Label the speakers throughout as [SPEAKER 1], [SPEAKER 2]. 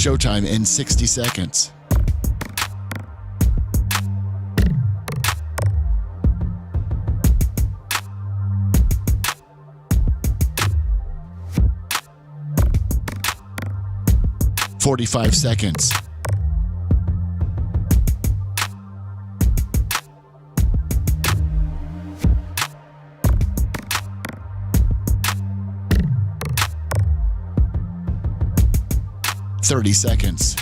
[SPEAKER 1] Showtime in 60 seconds. "45 seconds. "30 seconds.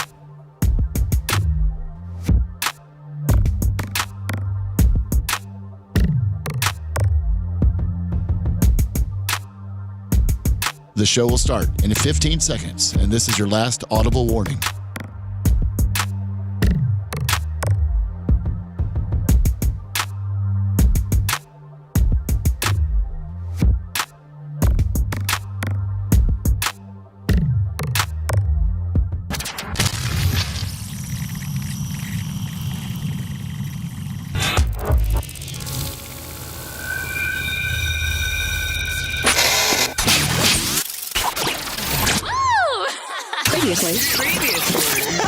[SPEAKER 1] The show will start in 15 seconds, and this is your last audible warning.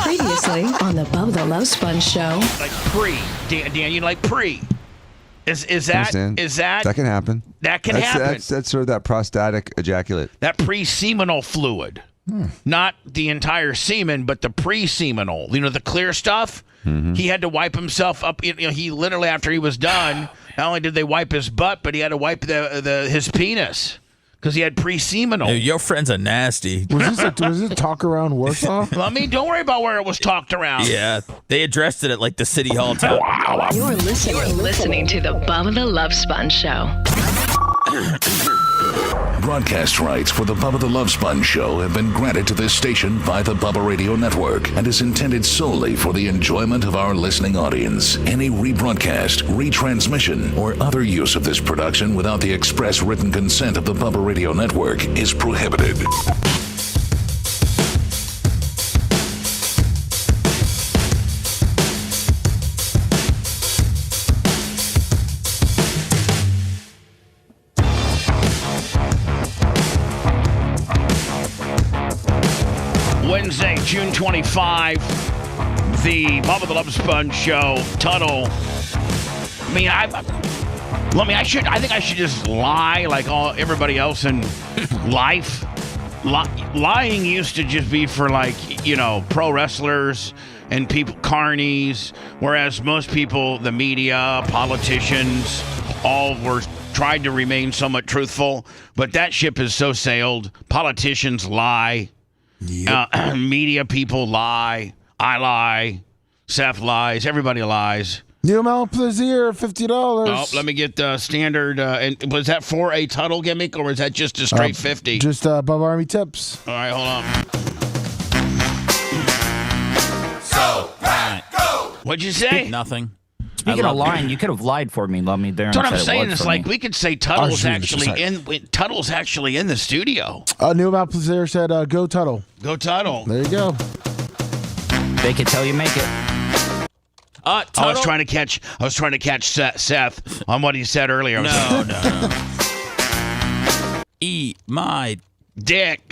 [SPEAKER 2] Previously on the Bubba the Love Sponge show.
[SPEAKER 3] Like Dan, you like pre? Is that
[SPEAKER 4] that can happen?
[SPEAKER 3] That can happen.
[SPEAKER 4] That's sort of that prostatic ejaculate.
[SPEAKER 3] That pre-seminal fluid, not the entire semen, but the pre-seminal. You know, the clear stuff. Mm-hmm. He had to wipe himself up. You know, he literally after he was done, not only did they wipe his butt, but he had to wipe his penis. Because he had pre-seminal.
[SPEAKER 5] Dude, your friends are nasty.
[SPEAKER 6] Was this talk around Warsaw?
[SPEAKER 3] Don't worry about where it was talked around.
[SPEAKER 5] Yeah, they addressed it at like the City Hall town.
[SPEAKER 2] You're listening to the Bubba the Love Sponge show.
[SPEAKER 7] Broadcast rights for the Bubba the Love Sponge show have been granted to this station by the Bubba Radio Network and is intended solely for the enjoyment of our listening audience. Any rebroadcast, retransmission, or other use of this production without the express written consent of the Bubba Radio Network is prohibited.
[SPEAKER 3] Wednesday, June 25, the Bubba the Love Sponge show. Tuttle. I mean, I think I should just lie like everybody else in life. Lying used to just be for pro wrestlers and people, carnies, whereas most people, the media, politicians, all were tried to remain somewhat truthful. But that ship has so sailed. Politicians lie. Yep. Media people lie. I lie. Seth lies. Everybody lies.
[SPEAKER 6] New Malplaisir, $50.
[SPEAKER 3] Oh, let me get the standard. And was that for a Tuttle gimmick, or was that just a straight 50?
[SPEAKER 6] Just Bubba Army tips.
[SPEAKER 3] All right, hold on.
[SPEAKER 5] So,
[SPEAKER 3] go. What'd you say?
[SPEAKER 5] Nothing.
[SPEAKER 8] Speaking of lying, you could have lied for me, Lummy. There.
[SPEAKER 3] That's what I'm saying. It's like
[SPEAKER 8] me.
[SPEAKER 3] We could say Tuttle's actually in the studio.
[SPEAKER 6] New Malplaisir said, "Go Tuttle."
[SPEAKER 3] Go Tuttle.
[SPEAKER 6] There you go.
[SPEAKER 8] They could tell you make it.
[SPEAKER 3] I was trying to catch Seth on what he said earlier.
[SPEAKER 5] No. Eat my
[SPEAKER 3] dick.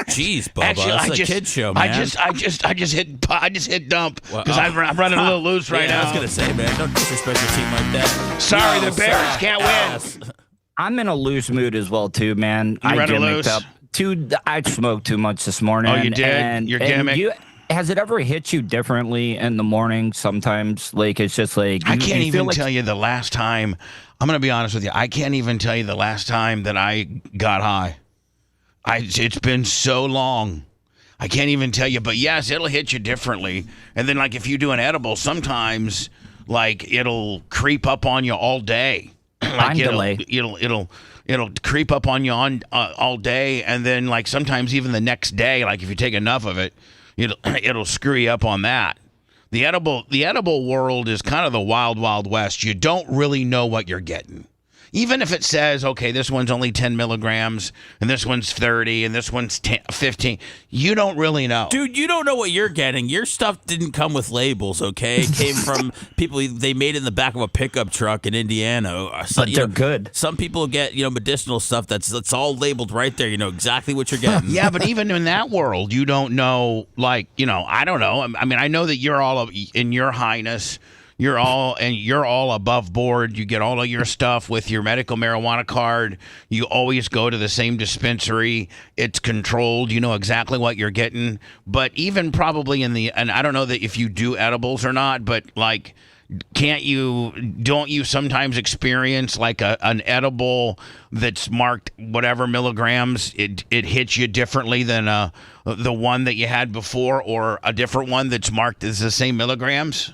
[SPEAKER 5] Jeez, Bubba.
[SPEAKER 3] Actually,
[SPEAKER 5] that's a kid show, man.
[SPEAKER 3] I just hit dump because I'm running a little loose right now.
[SPEAKER 5] I was gonna say, man, don't disrespect your team like that.
[SPEAKER 3] Sorry, the Bears can't win.
[SPEAKER 8] I'm in a loose mood as well, too, man.
[SPEAKER 3] You running loose?
[SPEAKER 8] I smoked too much this morning.
[SPEAKER 3] Oh, you did? Your gimmick?
[SPEAKER 8] Has it ever hit you differently in the morning sometimes? Like, it's just like...
[SPEAKER 3] I can't even tell you the last time. I'm going to be honest with you. I can't even tell you the last time that I got high. It's been so long. I can't even tell you. But, yes, it'll hit you differently. And then, like, if you do an edible, sometimes, like, it'll creep up on you all day. Like, it'll creep up on you all day. And then, like, sometimes even the next day, like, if you take enough of it, it'll screw you up on that. The edible world is kind of the wild, wild west. You don't really know what you're getting. even if it says, okay, this one's only 10 milligrams, and this one's 30, and this one's 15, you don't really know.
[SPEAKER 5] Dude, you don't know what you're getting. Your stuff didn't come with labels, okay? It came from people they made in the back of a pickup truck in Indiana. So,
[SPEAKER 8] But they're good.
[SPEAKER 5] Some people get, medicinal stuff that's all labeled right there. You know exactly what you're getting.
[SPEAKER 3] Yeah, but even in that world, you don't know, I don't know. I mean, I know that you're all in your highness. You're all above board. You get all of your stuff with your medical marijuana card. You always go to the same dispensary. It's controlled. You know exactly what you're getting. But even probably and I don't know that if you do edibles or not, but don't you sometimes experience like an edible that's marked whatever milligrams? It hits you differently than the one that you had before, or a different one that's marked as the same milligrams?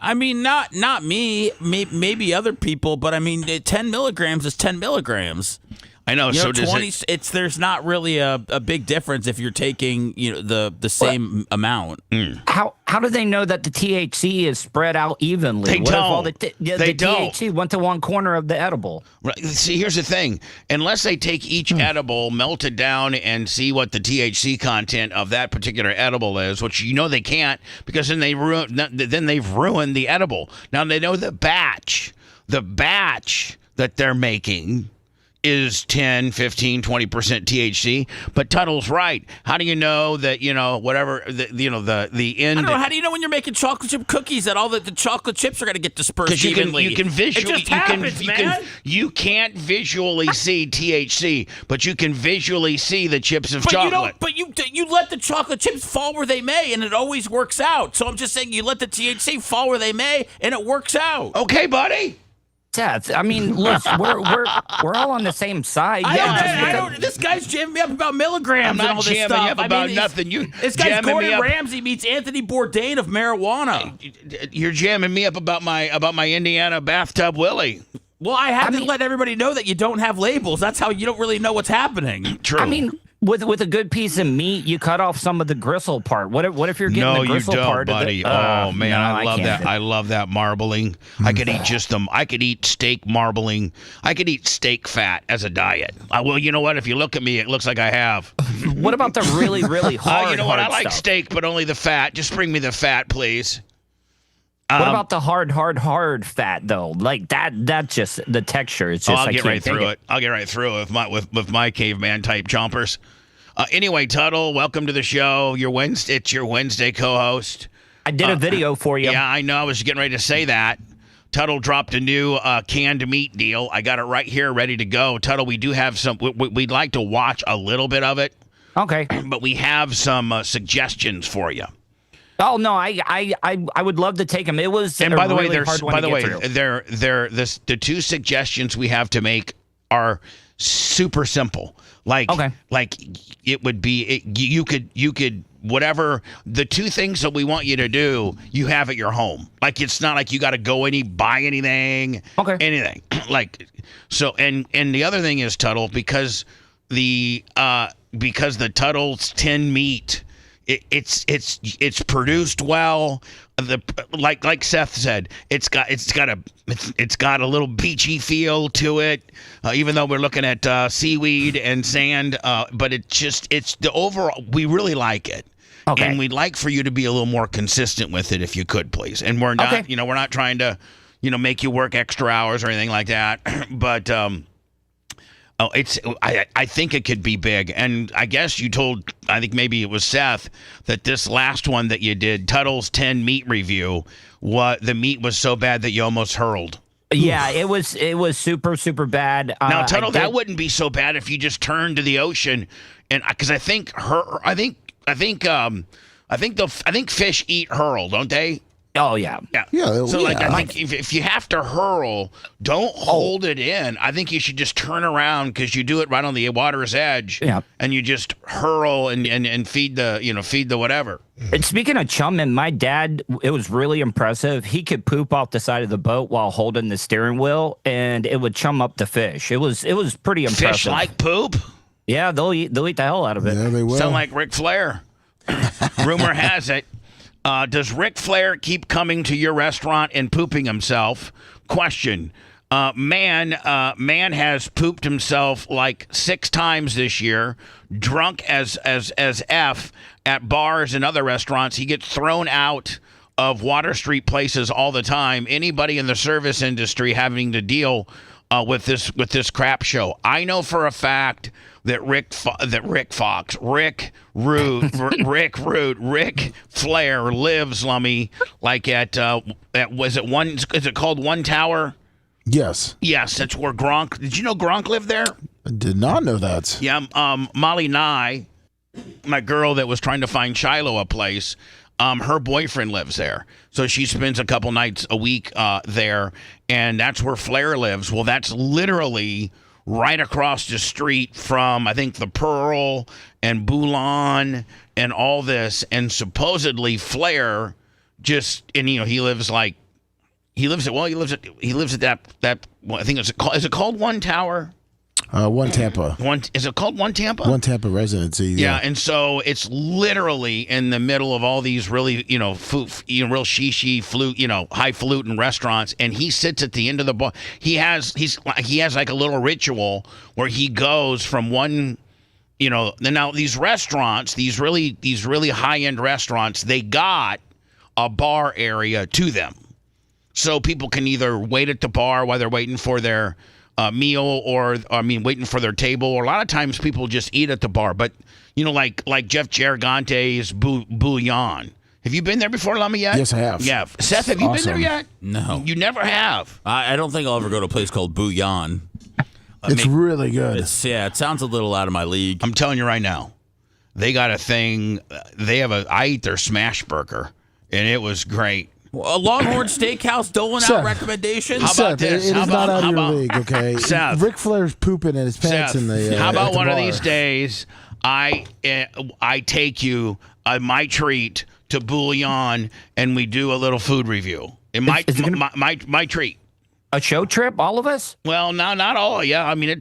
[SPEAKER 5] I mean, not me, maybe other people, but I mean, 10 milligrams is 10 milligrams.
[SPEAKER 3] I know. So does
[SPEAKER 5] 20, there's not really a big difference if you're taking the same amount.
[SPEAKER 8] How do they know that the THC is spread out evenly?
[SPEAKER 3] They
[SPEAKER 8] What if all
[SPEAKER 3] don't.
[SPEAKER 8] the
[SPEAKER 3] They don't.
[SPEAKER 8] THC went to one corner of the edible?
[SPEAKER 3] Right. See, here's the thing. Unless they take each edible, melt it down, and see what the THC content of that particular edible is, which they can't, because then they've ruined the edible. Now they know the batch that they're making is 10, 15, 20% THC, but Tuttle's right. How do you know that, whatever, the end?
[SPEAKER 5] I don't know. How do you know when you're making chocolate chip cookies that all the chocolate chips are going to get dispersed evenly?
[SPEAKER 3] You can visually,
[SPEAKER 5] it just happens, man.
[SPEAKER 3] You can't visually see THC, but you can visually see the chips of
[SPEAKER 5] But
[SPEAKER 3] chocolate.
[SPEAKER 5] you let the chocolate chips fall where they may, and it always works out. So I'm just saying, you let the THC fall where they may, and it works out.
[SPEAKER 3] Okay, buddy.
[SPEAKER 8] Seth, I mean, look, we're all on the same side.
[SPEAKER 5] I don't. This guy's jamming me up about milligrams
[SPEAKER 3] I'm
[SPEAKER 5] and all
[SPEAKER 3] not
[SPEAKER 5] this
[SPEAKER 3] jamming
[SPEAKER 5] stuff.
[SPEAKER 3] you up about nothing.
[SPEAKER 5] This guy's Gordon Ramsay meets Anthony Bourdain of marijuana.
[SPEAKER 3] You're jamming me up about my Indiana bathtub Willie.
[SPEAKER 5] Well, I have to let everybody know that you don't have labels. That's how you don't really know what's happening.
[SPEAKER 3] True.
[SPEAKER 8] I mean, with a good piece of meat, you cut off some of the gristle part. What if you're getting the gristle part?
[SPEAKER 3] No, you don't, buddy. Oh man, no, I love that. I love that marbling. I could eat I could eat steak marbling. I could eat steak fat as a diet. Well, you know what? If you look at me, it looks like I have.
[SPEAKER 8] What about the really, really hard?
[SPEAKER 3] You know what? I like
[SPEAKER 8] stuff?
[SPEAKER 3] steak, but only the fat. Just bring me the fat, please.
[SPEAKER 8] What about the hard fat though? Like that's just the texture. It's just
[SPEAKER 3] I'll get right through it. I'll get right through it with my caveman type chompers. Anyway, Tuttle, welcome to the show. It's your Wednesday co-host.
[SPEAKER 8] I did a video for you.
[SPEAKER 3] Yeah, I know. I was getting ready to say that. Tuttle dropped a new canned meat deal. I got it right here, ready to go. Tuttle, we do have some. We'd like to watch a little bit of it.
[SPEAKER 8] Okay.
[SPEAKER 3] But we have some suggestions for you.
[SPEAKER 8] Oh no, I would love to take them. It was
[SPEAKER 3] and by the way,
[SPEAKER 8] the
[SPEAKER 3] two suggestions we have to make are super simple. Like it would be you could whatever the two things that we want you to do, you have at your home. Like it's not like you got to go buy anything.
[SPEAKER 8] Okay.
[SPEAKER 3] Anything and the other thing is Tuttle because the Tuttle's 10 meat. It's produced well. Like Seth said, it's got a little beachy feel to it. Even though we're looking at seaweed and sand, but it's the overall. We really like it.
[SPEAKER 8] Okay.
[SPEAKER 3] And we'd like for you to be a little more consistent with it, if you could, please. And we're not, we're not trying to, make you work extra hours or anything like that. But I think it could be big. And I guess I think maybe it was Seth, that this last one that you did, Tuttle's 10 meat review, the meat was so bad that you almost hurled.
[SPEAKER 8] Yeah, it was super, super bad.
[SPEAKER 3] Now, Tuttle, that wouldn't be so bad if you just turned to the ocean, and because I think fish eat hurl, don't they?
[SPEAKER 8] Oh yeah.
[SPEAKER 3] So I think if you have to hurl, don't hold it in. I think you should just turn around because you do it right on the water's edge.
[SPEAKER 8] Yeah.
[SPEAKER 3] And you just hurl and feed the whatever.
[SPEAKER 8] And speaking of chumming, my dad, it was really impressive. He could poop off the side of the boat while holding the steering wheel, and it would chum up the fish. It was pretty impressive.
[SPEAKER 3] Fish like poop?
[SPEAKER 8] Yeah, they'll eat the hell out of it.
[SPEAKER 6] Yeah, they will.
[SPEAKER 3] Sound like Ric Flair. Rumor has it. Does Ric Flair keep coming to your restaurant and pooping himself? Question. Man has pooped himself like 6 times this year, drunk as F at bars and other restaurants. He gets thrown out of Water Street places all the time. Anybody in the service industry having to deal with this crap show. I know for a fact that Rick Flair lives, Lummy, like at is it called One Tower?
[SPEAKER 6] Yes.
[SPEAKER 3] Yes, that's where Gronk. Did you know Gronk lived there?
[SPEAKER 6] I did not know that.
[SPEAKER 3] Yeah, Molly Nye, my girl that was trying to find Shiloh a place, her boyfriend lives there. So she spends a couple nights a week there, and that's where Flair lives. Well, that's literally right across the street from, I think, the Pearl and Boulan and all this. And supposedly Flair he lives at that I think is it called One Tower?
[SPEAKER 6] One Tampa.
[SPEAKER 3] Is it called One Tampa?
[SPEAKER 6] One Tampa residency.
[SPEAKER 3] Yeah, and so it's literally in the middle of all these really, real shishi flute, highfalutin restaurants, and he sits at the end of the bar. He has like a little ritual where he goes from one, now these restaurants, these really high-end restaurants, they got a bar area to them. So people can either wait at the bar while they're waiting for their meal waiting for their table. Or a lot of times people just eat at the bar. But, like Jeff Giargante's Bouillon. Have you been there before, Lummy, yet?
[SPEAKER 6] Yes, I have.
[SPEAKER 3] Yeah. Seth, have you been there yet?
[SPEAKER 5] No.
[SPEAKER 3] You never have.
[SPEAKER 5] I don't think I'll ever go to a place called Bouillon.
[SPEAKER 6] It's really good.
[SPEAKER 5] It sounds a little out of my league.
[SPEAKER 3] I'm telling you right now, they got a thing. I ate their smash burger, and it was great.
[SPEAKER 5] A Longhorn Steakhouse doling out recommendations?
[SPEAKER 3] How about this?
[SPEAKER 6] It is not out of your league, okay?
[SPEAKER 3] Seth.
[SPEAKER 6] Ric Flair's pooping in his pants
[SPEAKER 3] Seth,
[SPEAKER 6] in the
[SPEAKER 3] how about
[SPEAKER 6] at the
[SPEAKER 3] one of
[SPEAKER 6] bar.
[SPEAKER 3] these days, I take you, my treat, to Bouillon, and we do a little food review. My treat.
[SPEAKER 8] A show trip, all of us?
[SPEAKER 3] Well, no, not all. Yeah, I mean,
[SPEAKER 5] I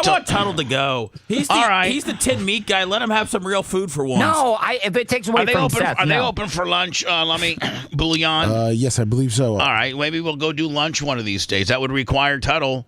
[SPEAKER 5] want Tuttle to go. He's the tin meat guy. Let him have some real food for once.
[SPEAKER 8] No, if it takes away from Seth,
[SPEAKER 3] Are they open for lunch? Let me Bouillon.
[SPEAKER 6] Yes, I believe so.
[SPEAKER 3] All right, maybe we'll go do lunch one of these days. That would require Tuttle,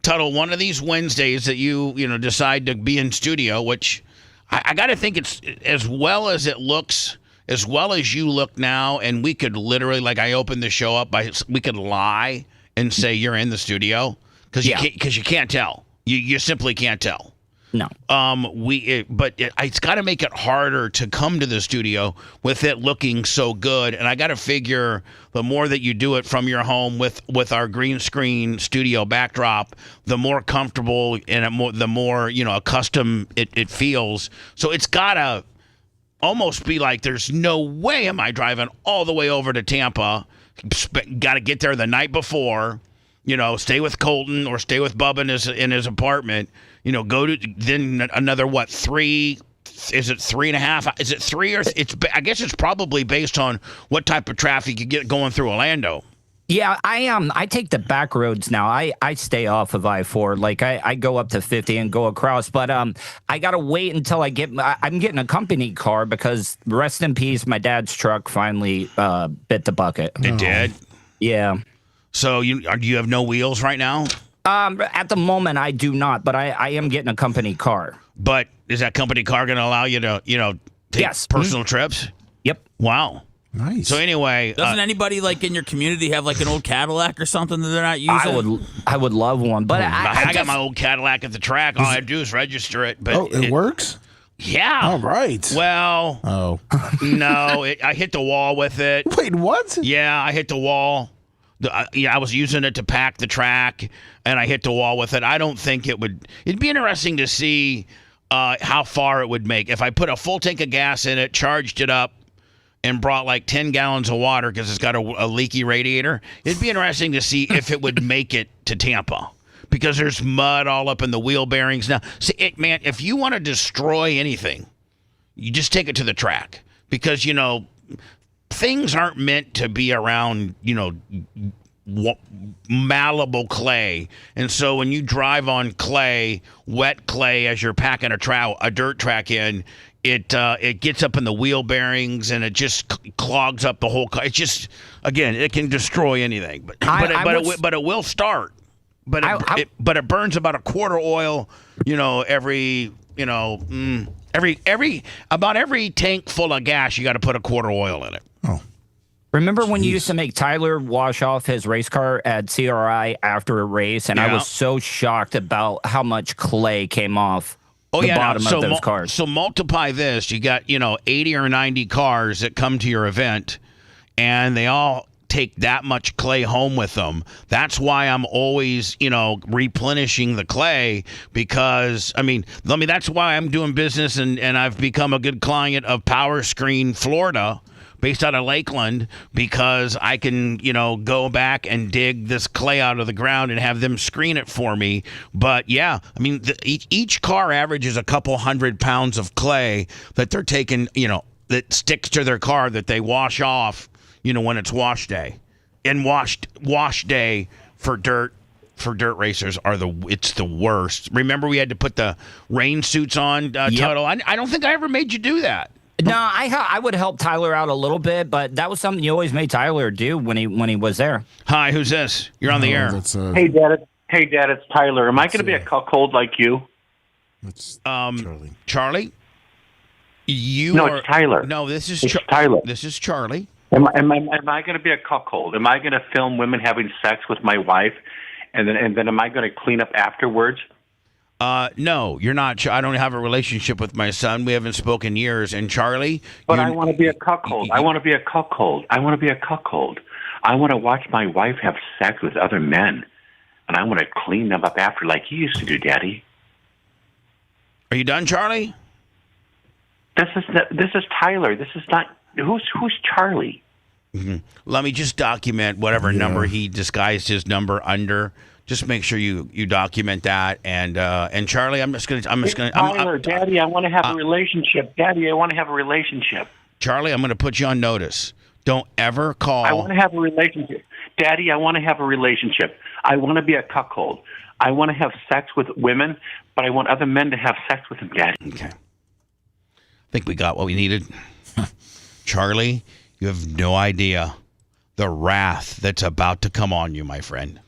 [SPEAKER 3] one of these Wednesdays that you decide to be in studio, which I got to think it's as well as it looks, as well as you look now, and we could literally, like I opened the show up, we could lie and say you're in the studio because you can't tell. You simply can't tell.
[SPEAKER 8] No.
[SPEAKER 3] It's got to make it harder to come to the studio with it looking so good. And I got to figure the more that you do it from your home with our green screen studio backdrop, the more comfortable and the more accustomed it feels. So it's got to almost be like there's no way am I driving all the way over to Tampa. Got to get there the night before, stay with Colton or stay with Bubba in his apartment, go to then another 3, is it 3.5? Is it 3 or I guess it's probably based on what type of traffic you get going through Orlando.
[SPEAKER 8] Yeah, I take the back roads now. I stay off of I-4. Like I go up to 50 and go across, but I got to wait until I'm getting a company car because rest in peace, my dad's truck finally bit the bucket.
[SPEAKER 3] It did?
[SPEAKER 8] Yeah.
[SPEAKER 3] So do you have no wheels right now?
[SPEAKER 8] At the moment I do not, but I am getting a company car.
[SPEAKER 3] But is that company car going to allow you to take personal trips?
[SPEAKER 8] Yep.
[SPEAKER 3] Wow.
[SPEAKER 6] Nice.
[SPEAKER 3] So anyway,
[SPEAKER 5] doesn't anybody like in your community have like an old Cadillac or something that they're not using?
[SPEAKER 8] I would love one, but
[SPEAKER 3] I got my old Cadillac at the track. All I have to do is register it. But
[SPEAKER 6] it works?
[SPEAKER 3] Yeah.
[SPEAKER 6] All right.
[SPEAKER 3] Well. No, I hit the wall with it.
[SPEAKER 6] Wait, what?
[SPEAKER 3] Yeah, I hit the wall. I was using it to pack the track, and I hit the wall with it. I don't think it would. It'd be interesting to see how far it would make if I put a full tank of gas in it, charged it up, and brought like 10 gallons of water because it's got a leaky radiator. It'd be interesting to see if it would make it to Tampa because there's mud all up in the wheel bearings. Now, see, man, if you want to destroy anything, you just take it to the track because, things aren't meant to be around, malleable clay. And so when you drive on clay, wet clay, as you're packing a dirt track in, it gets up in the wheel bearings and it just clogs up the whole car. It's just, again, it can destroy anything, but it will start. but it burns about a quarter oil, every tank full of gas, you got to put a quarter oil in it.
[SPEAKER 6] Oh.
[SPEAKER 8] Remember when you used to make Tyler wash off his race car at CRI after a race? And I was so shocked about how much clay came off the bottom of those cars.
[SPEAKER 3] So multiply this. You got, 80 or 90 cars that come to your event, and they all take that much clay home with them. That's why I'm always, replenishing the clay, because, that's why I'm doing business and I've become a good client of Power Screen Florida, based out of Lakeland, because I can, go back and dig this clay out of the ground and have them screen it for me. But yeah, each car averages a couple 100 pounds of clay that they're taking, that sticks to their car that they wash off, when it's wash day. And wash day for dirt racers it's the worst. Remember we had to put the rain suits on, Tuttle? I don't think I ever made you do that.
[SPEAKER 8] No, I would help Tyler out a little bit, but that was something you always made Tyler do when he was there.
[SPEAKER 3] Hi, who's this? You're on the air.
[SPEAKER 9] Hey, Dad. It's Tyler. Am I going to be a cuckold like you?
[SPEAKER 6] It's
[SPEAKER 3] Charlie.
[SPEAKER 9] It's Tyler.
[SPEAKER 3] No, this is
[SPEAKER 9] Tyler.
[SPEAKER 3] This is Charlie.
[SPEAKER 9] Am I going to be a cuckold? Am I going to film women having sex with my wife, and then am I going to clean up afterwards?
[SPEAKER 3] No, you're not. I don't have a relationship with my son. We haven't spoken years. And Charlie,
[SPEAKER 9] but I want to be a cuckold. I want to be a cuckold. I want to watch my wife have sex with other men, and I want to clean them up after, like you used to do, Daddy.
[SPEAKER 3] Are you done, Charlie?
[SPEAKER 9] This is Tyler. This is not. Who's Charlie?
[SPEAKER 3] Mm-hmm. Let me just document whatever number he disguised his number under. Just make sure you document that. And Charlie,
[SPEAKER 9] Tyler, Daddy, I want to have a relationship. Daddy, I want to have a relationship.
[SPEAKER 3] Charlie, I'm going to put you on notice. Don't ever call.
[SPEAKER 9] I want to have a relationship. Daddy, I want to have a relationship. I want to be a cuckold. I want to have sex with women, but I want other men to have sex with them, Daddy.
[SPEAKER 3] Okay. I think we got what we needed. Charlie, you have no idea the wrath that's about to come on you, my friend.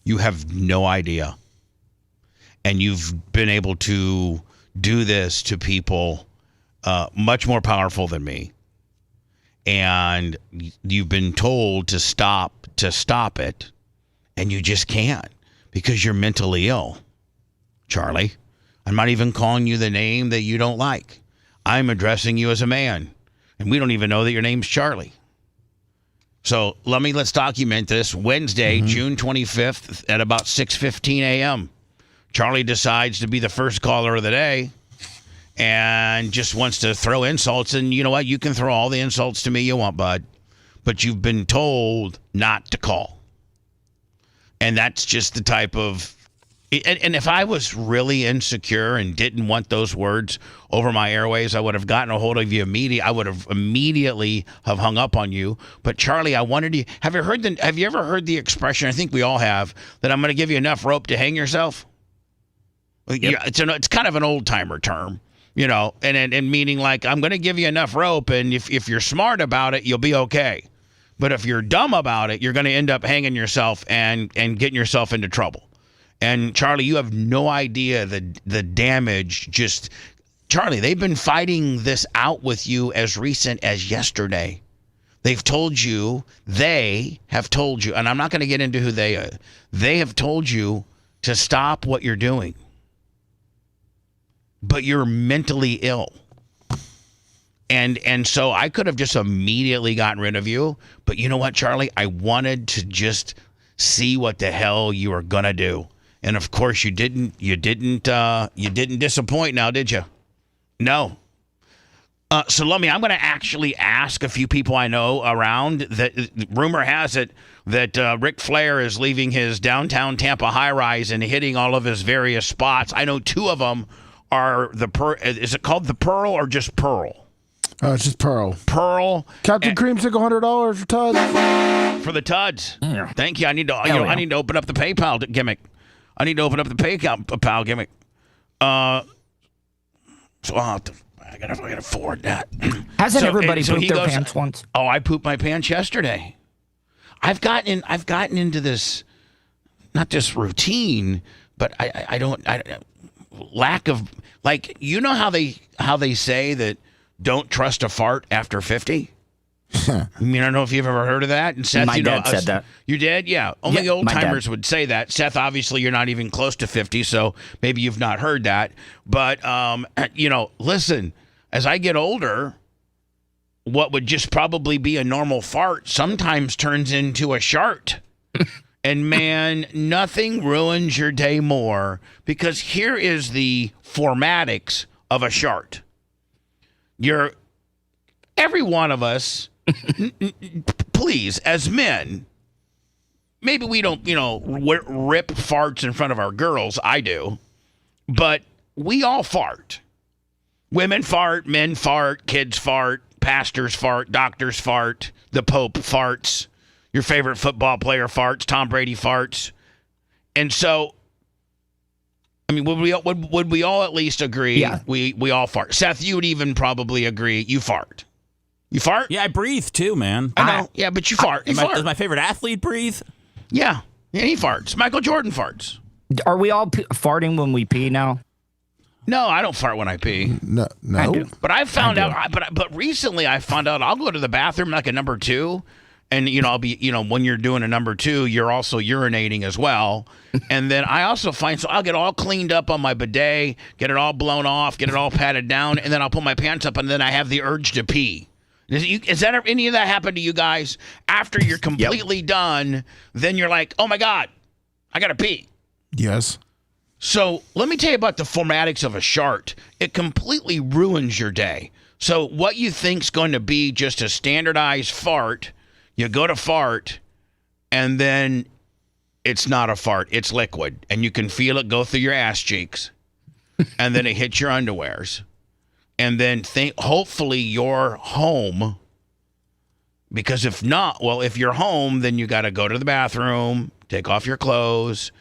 [SPEAKER 3] You have no idea. And you've been able to do this to people much more powerful than me. And you've been told to stop it. And you just can't because you're mentally ill. Charlie, I'm not even calling you the name that you don't like. I'm addressing you as a man. And we don't even know that your name's Charlie. So let's document this. Wednesday, June 25th at about 6:15 a.m. Charlie decides to be the first caller of the day and just wants to throw insults. And you know what? You can throw all the insults to me you want, bud. But you've been told not to call. And that's just the type of... And if I was really insecure and didn't want those words over my airways, I would have gotten a hold of you immediately. I would have immediately have hung up on you. But Charlie, I wanted you. Have you ever heard the expression? I think we all have, that I'm going to give you enough rope to hang yourself. Yep. It's kind of an old timer term, and meaning like I'm going to give you enough rope, and if you're smart about it, you'll be okay. But if you're dumb about it, you're going to end up hanging yourself and getting yourself into trouble. And Charlie, you have no idea the damage. Charlie, they've been fighting this out with you as recent as yesterday. They have told you, and I'm not going to get into who they are. They have told you to stop what you're doing. But you're mentally ill. And so I could have just immediately gotten rid of you. But you know what, Charlie? I wanted to just see what the hell you were going to do. And of course you didn't disappoint now, did you? No. So I'm going to actually ask a few people I know around. That rumor has it that Ric Flair is leaving his downtown Tampa high-rise and hitting all of his various spots. I know two of them are is it called the Pearl or just Pearl?
[SPEAKER 6] It's just Pearl.
[SPEAKER 3] Pearl.
[SPEAKER 6] Captain Cream took $100 for Tuds.
[SPEAKER 3] For the Tuds.
[SPEAKER 8] Yeah.
[SPEAKER 3] Thank you. I need to. I need to open up the PayPal gimmick. I need to open up the PayPal gimmick. So I gotta afford that.
[SPEAKER 8] Hasn't everybody pooped their pants once?
[SPEAKER 3] Oh, I pooped my pants yesterday. I've gotten into this not just routine, but I don't lack of, like, you know how they say that don't trust a fart after 50? I mean, I don't know if you've ever heard of that. And Seth,
[SPEAKER 8] My dad said that.
[SPEAKER 3] You did? Yeah. Only the old
[SPEAKER 8] my
[SPEAKER 3] timers
[SPEAKER 8] dad.
[SPEAKER 3] would say that. Seth, obviously, you're not even close to 50, so maybe you've not heard that. But, listen, as I get older, what would just probably be a normal fart sometimes turns into a shart. And, man, nothing ruins your day more, because here is the formatics of a shart. Every one of us, please, as men, maybe we don't, rip farts in front of our girls. I do. But we all fart. Women fart, men fart, kids fart, pastors fart, doctors fart, the Pope farts, your favorite football player farts, Tom Brady farts. And so, I mean, would we all at least agree?
[SPEAKER 8] Yeah.
[SPEAKER 3] We all fart. Seth, you would even probably agree. You fart. You fart?
[SPEAKER 5] Yeah, I breathe too, man.
[SPEAKER 3] I know. Yeah, but you fart. You fart.
[SPEAKER 5] Does my favorite athlete breathe?
[SPEAKER 3] Yeah, he farts. Michael Jordan farts.
[SPEAKER 8] Are we all farting when we pee now?
[SPEAKER 3] No, I don't fart when I pee.
[SPEAKER 6] No.
[SPEAKER 8] I do.
[SPEAKER 3] But I found out. But recently I found out I'll go to the bathroom like a number 2, and I'll be when you're doing a number 2, you're also urinating as well. And then I also find, so I'll get all cleaned up on my bidet, get it all blown off, get it all patted down, and then I'll put my pants up, and then I have the urge to pee. Is that any of that happen to you guys? After you're completely done, then you're like, oh my God, I gotta pee.
[SPEAKER 6] Yes.
[SPEAKER 3] So let me tell you about the formatics of a shart. It completely ruins your day. So what you think's going to be just a standardized fart, you go to fart, and then it's not a fart. It's liquid, and you can feel it go through your ass cheeks, and then it hits your underwears. And then hopefully you're home, because if not, well, if you're home, then you got to go to the bathroom, take off your clothes,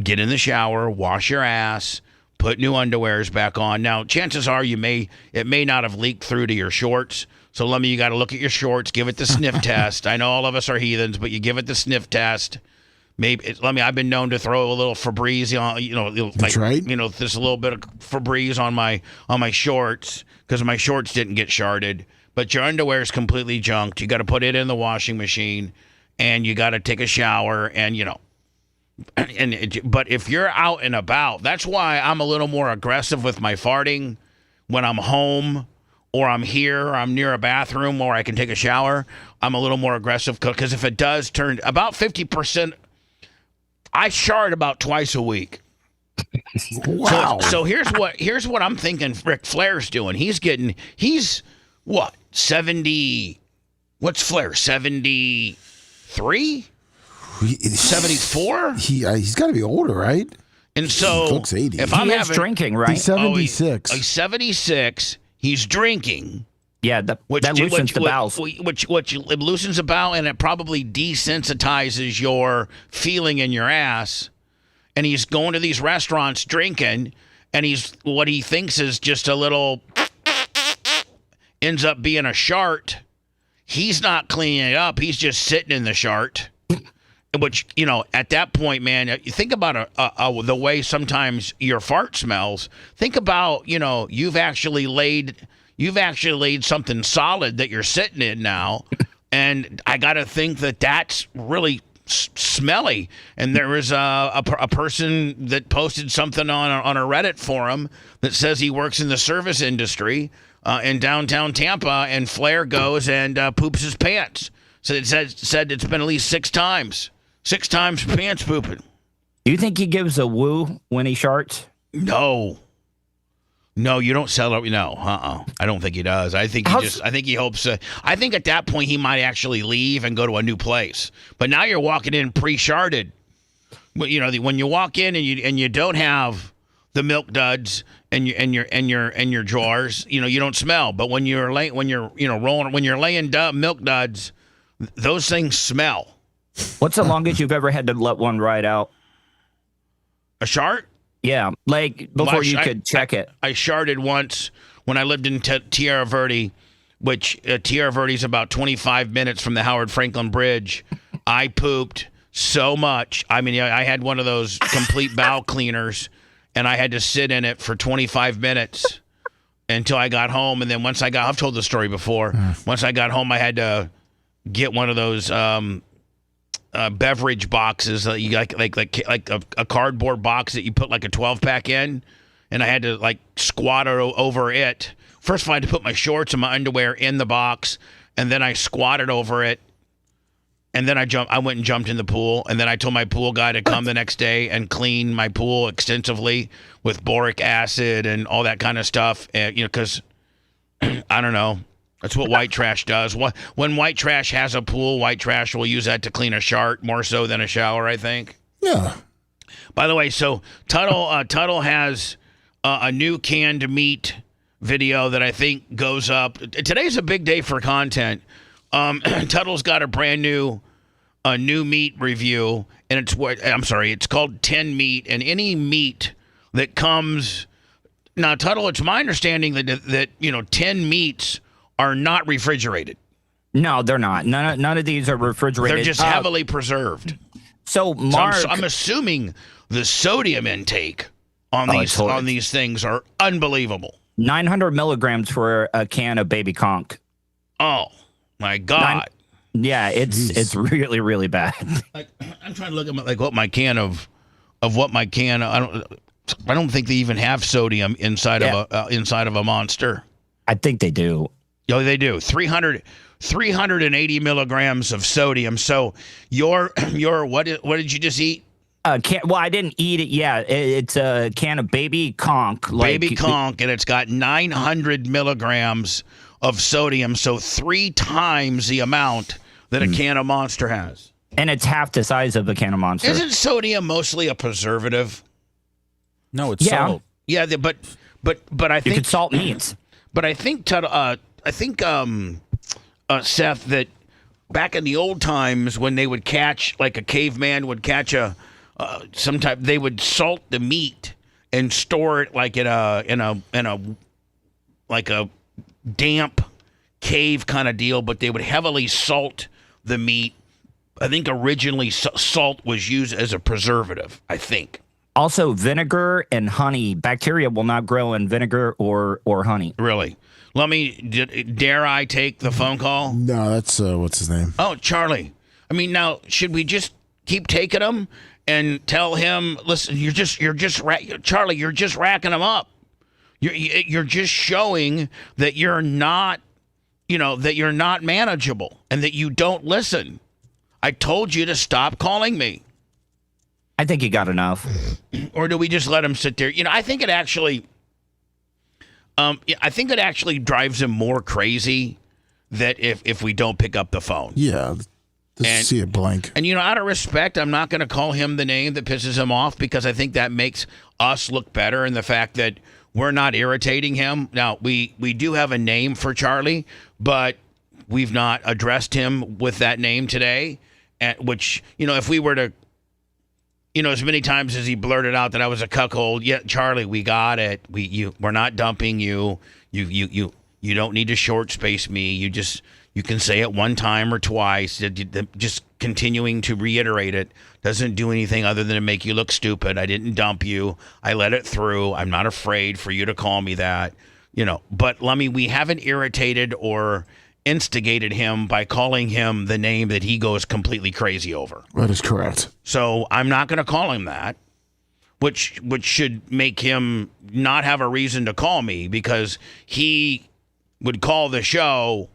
[SPEAKER 3] get in the shower, wash your ass, put new underwears back on. Now, chances are it may not have leaked through to your shorts. So you got to look at your shorts, give it the sniff test. I know all of us are heathens, but you give it the sniff test. Maybe I've been known to throw a little Febreze on,
[SPEAKER 6] That's right.
[SPEAKER 3] Just a little bit of Febreze on my shorts, because my shorts didn't get sharded. But your underwear is completely junked. You got to put it in the washing machine, and you got to take a shower, and but if you're out and about, that's why I'm a little more aggressive with my farting when I'm home, or I'm here, or I'm near a bathroom where I can take a shower. I'm a little more aggressive, because if it does turn about 50%. I shard about twice a week.
[SPEAKER 6] Wow.
[SPEAKER 3] So here's what I'm thinking Ric Flair's doing. He's what, 70? What's Flair, 73? 74?
[SPEAKER 6] He's got to be older, right?
[SPEAKER 3] And so
[SPEAKER 6] He looks 80.
[SPEAKER 3] if I'm
[SPEAKER 8] He is
[SPEAKER 3] having,
[SPEAKER 8] drinking, right?
[SPEAKER 6] He's 76.
[SPEAKER 3] He's 76. He's drinking.
[SPEAKER 8] Yeah, that loosens the bowels.
[SPEAKER 3] Which it loosens the bowel, and it probably desensitizes your feeling in your ass. And he's going to these restaurants drinking, and what he thinks is just a little, ends up being a shart. He's not cleaning it up. He's just sitting in the shart. Which, at that point, man, you think about the way sometimes your fart smells. Think about, you've actually laid something solid that you're sitting in now, and I got to think that's really smelly. And there was a person that posted something on a Reddit forum that says he works in the service industry in downtown Tampa, and Flair goes and poops his pants. So it said it's been at least 6 times. 6 times pants pooping.
[SPEAKER 8] Do you think he gives a woo when he sharts?
[SPEAKER 3] No, you don't sell it. No, I don't think he does. I think he hopes. I think at that point he might actually leave and go to a new place. But now you're walking in pre-sharded. When you walk in and you don't have the milk duds and your drawers, you don't smell. But when you're laying milk duds, those things smell.
[SPEAKER 8] What's the longest you've ever had to let one ride out?
[SPEAKER 3] A shart?
[SPEAKER 8] Yeah, like before you could check it.
[SPEAKER 3] I sharded once when I lived in Tierra Verde, which Tierra Verde is about 25 minutes from the Howard Franklin Bridge. I pooped so much. I mean, I had one of those complete bowel cleaners, and I had to sit in it for 25 minutes until I got home. And then once I've told the story before. Once I got home, I had to get one of those beverage boxes that you like a cardboard box that you put like a 12-pack in, and I had to like squat over it. First of all, I had to put my shorts and my underwear in the box, and then I squatted over it, and then I went and jumped in the pool, and then I told my pool guy to come the next day and clean my pool extensively with boric acid and all that kind of stuff, and, because I don't know. That's what white trash does. When white trash has a pool, white trash will use that to clean a shart more so than a shower, I think.
[SPEAKER 6] Yeah.
[SPEAKER 3] By the way, so Tuttle has a new canned meat video that I think goes up. Today's a big day for content. Tuttle's got a brand new meat review, and it's called 10 Meat, and any meat that comes now, Tuttle, it's my understanding that 10 meats are not refrigerated.
[SPEAKER 8] No, they're not. None of these are refrigerated.
[SPEAKER 3] They're just heavily preserved.
[SPEAKER 8] So, Mark,
[SPEAKER 3] I'm assuming the sodium intake on these things are unbelievable.
[SPEAKER 8] 900 milligrams for a can of baby conch.
[SPEAKER 3] Oh my God!
[SPEAKER 8] It's really, really bad.
[SPEAKER 3] I'm trying to look at what my can of what my can. I don't think they even have sodium inside of a Monster.
[SPEAKER 8] I think they do.
[SPEAKER 3] Oh, they do. 380 milligrams of sodium. So your what did you just eat?
[SPEAKER 8] I didn't eat it. Yeah, it's a can of baby conch.
[SPEAKER 3] Baby conch, and it's got 900 milligrams of sodium. So 3 times the amount that a can of Monster has.
[SPEAKER 8] And it's half the size of a can of Monster.
[SPEAKER 3] Isn't sodium mostly a preservative?
[SPEAKER 5] No, it's salt.
[SPEAKER 3] Yeah, but I think
[SPEAKER 8] you could salt meats. But
[SPEAKER 3] I think Seth, that back in the old times when they would catch, like a caveman would catch they would salt the meat and store it like in a damp cave kind of deal, but they would heavily salt the meat. I think originally salt was used as a preservative, I think.
[SPEAKER 8] Also, vinegar and honey. Bacteria will not grow in vinegar or honey.
[SPEAKER 3] Really? Dare I take the phone call?
[SPEAKER 6] No, that's what's his name?
[SPEAKER 3] Oh, Charlie. I mean, now should we just keep taking him and tell him, listen, Charlie, you're just racking him up. You're just showing that you're not, that you're not manageable and that you don't listen. I told you to stop calling me.
[SPEAKER 8] I think you got enough.
[SPEAKER 3] Or do we just let him sit there? I think it actually. I think it actually drives him more crazy that if we don't pick up the phone.
[SPEAKER 6] Yeah, just see it blank.
[SPEAKER 3] And out of respect, I'm not going to call him the name that pisses him off, because I think that makes us look better in the fact that we're not irritating him. Now we do have a name for Charlie, but we've not addressed him with that name today. Which if we were to. As many times as he blurted out that I was a cuckold, yeah, Charlie, we got it. We're not dumping you. You don't need to short space me. You can say it one time or twice. Just continuing to reiterate it doesn't do anything other than to make you look stupid. I didn't dump you. I let it through. I'm not afraid for you to call me that. But Lummy, we haven't irritated or instigated him by calling him the name that he goes completely crazy over.
[SPEAKER 6] That is correct.
[SPEAKER 3] So I'm not going to call him that, which should make him not have a reason to call me, because he would call the show